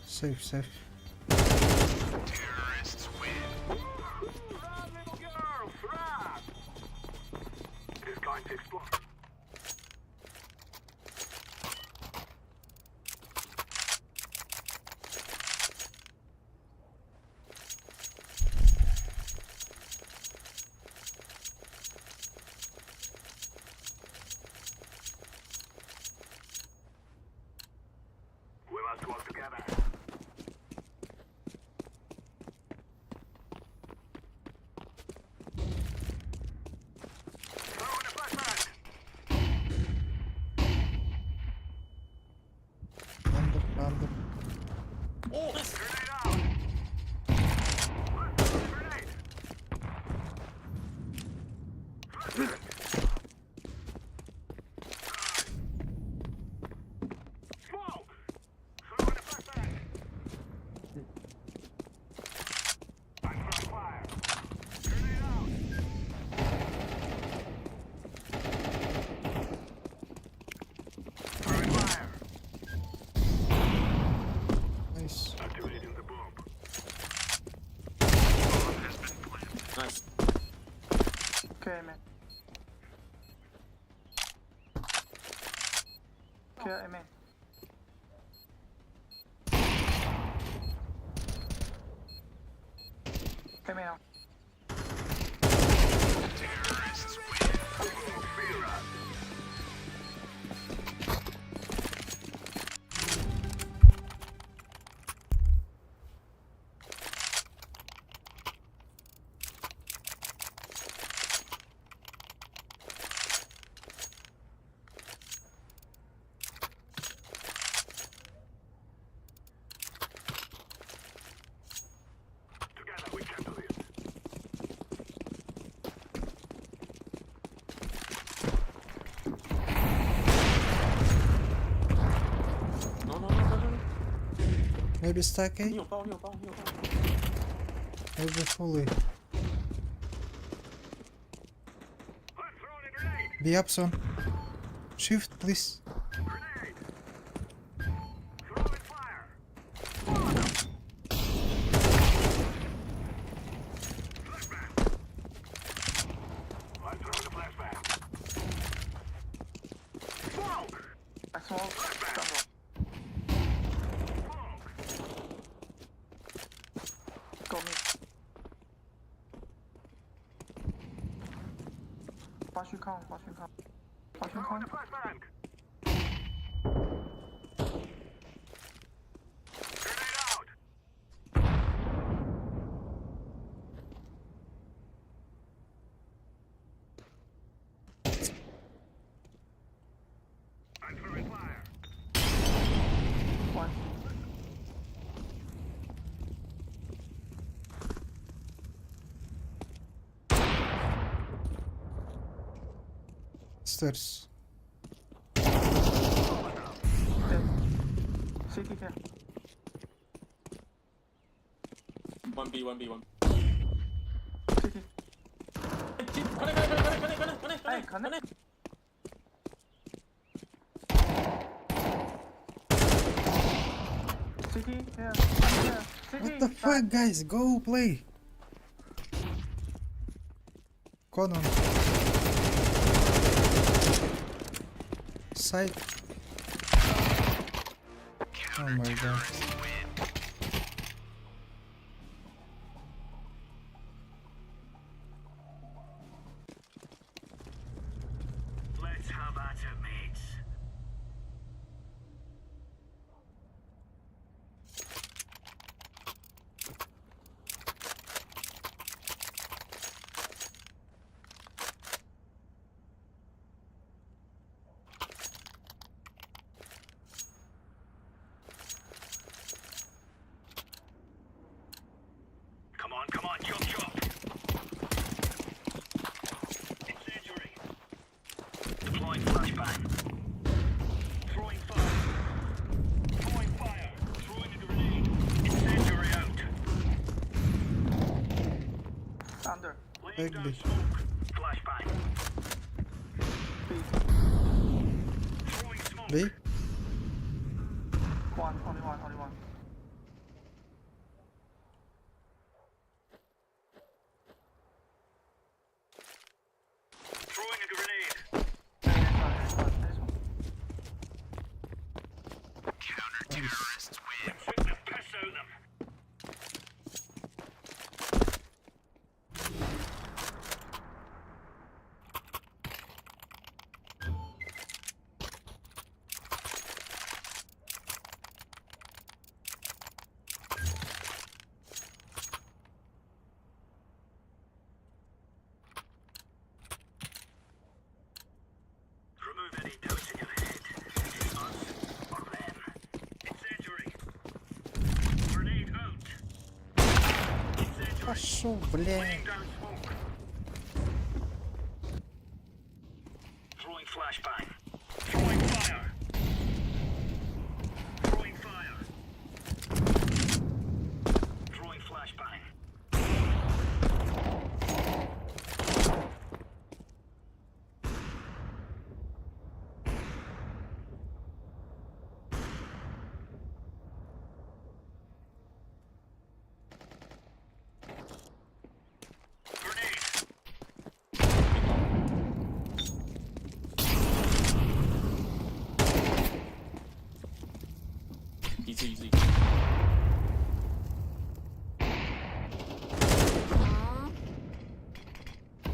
Safe. Oh, nice. Nice. Nice. Okay, man. Okay, man. Okay, man. No. Maybe stack A? Nhiều bao. Maybe fully. Be up, son. Shift, please. I smoke. Jungle. Go mid. Watch you count. One. Stairs. Dead. City here. 1B. City. Hey, connect. City here. Here. City. What the fuck, guys? Go play. Conan. Side. Oh my god. Let's have at it, mates. Come on, chop. Incendiary. Deploying flashbang. Throwing fire. Throwing a grenade. Incendiary out. Under. Big Laying down B. smoke. Flashbang. B. Throwing smoke. B? Only one. Throwing a grenade. There's one. Counter-terrorists win. Shoot the piss out of them. Хорошо, бля. Laying down smoke. Throwing flashbang. Throwing fire. Throwing fire. Throwing flashbang. Grenade. Easy. 아.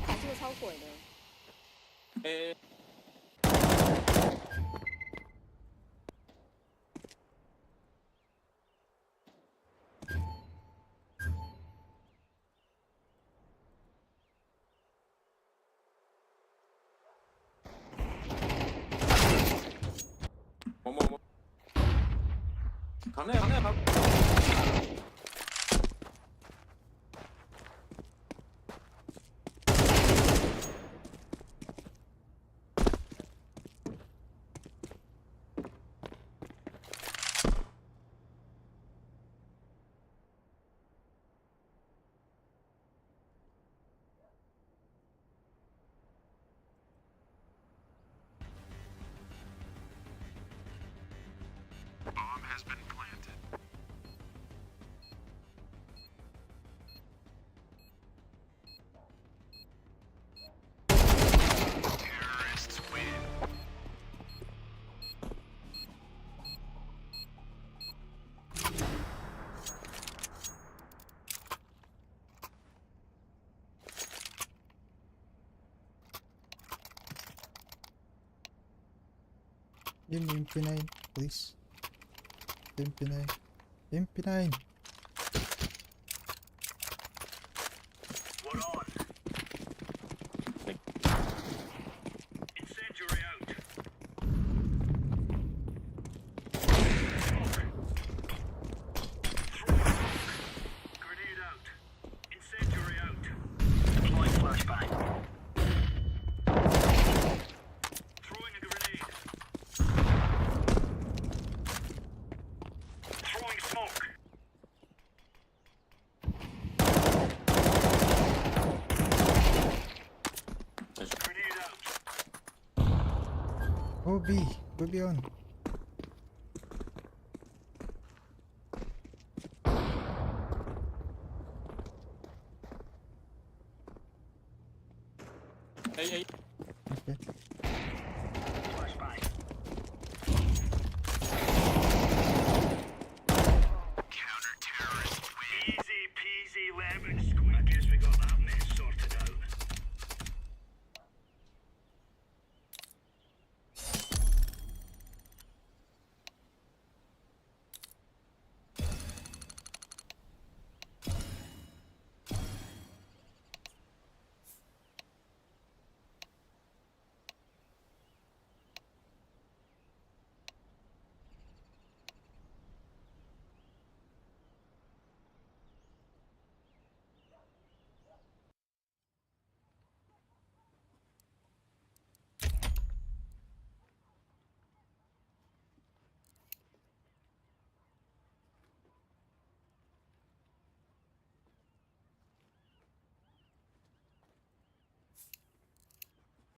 가지고 사올 거예요. 에. 뭐. 가네. Bomb has been planted. Terrorists win. Give me MP9, please. MP9. What on? Incendiary out. Throwing smoke. Grenade out. Incendiary out. Deploying flashbang. Throwing a grenade. Throwing smoke. Grenade out. Go B on. Hey. Okay.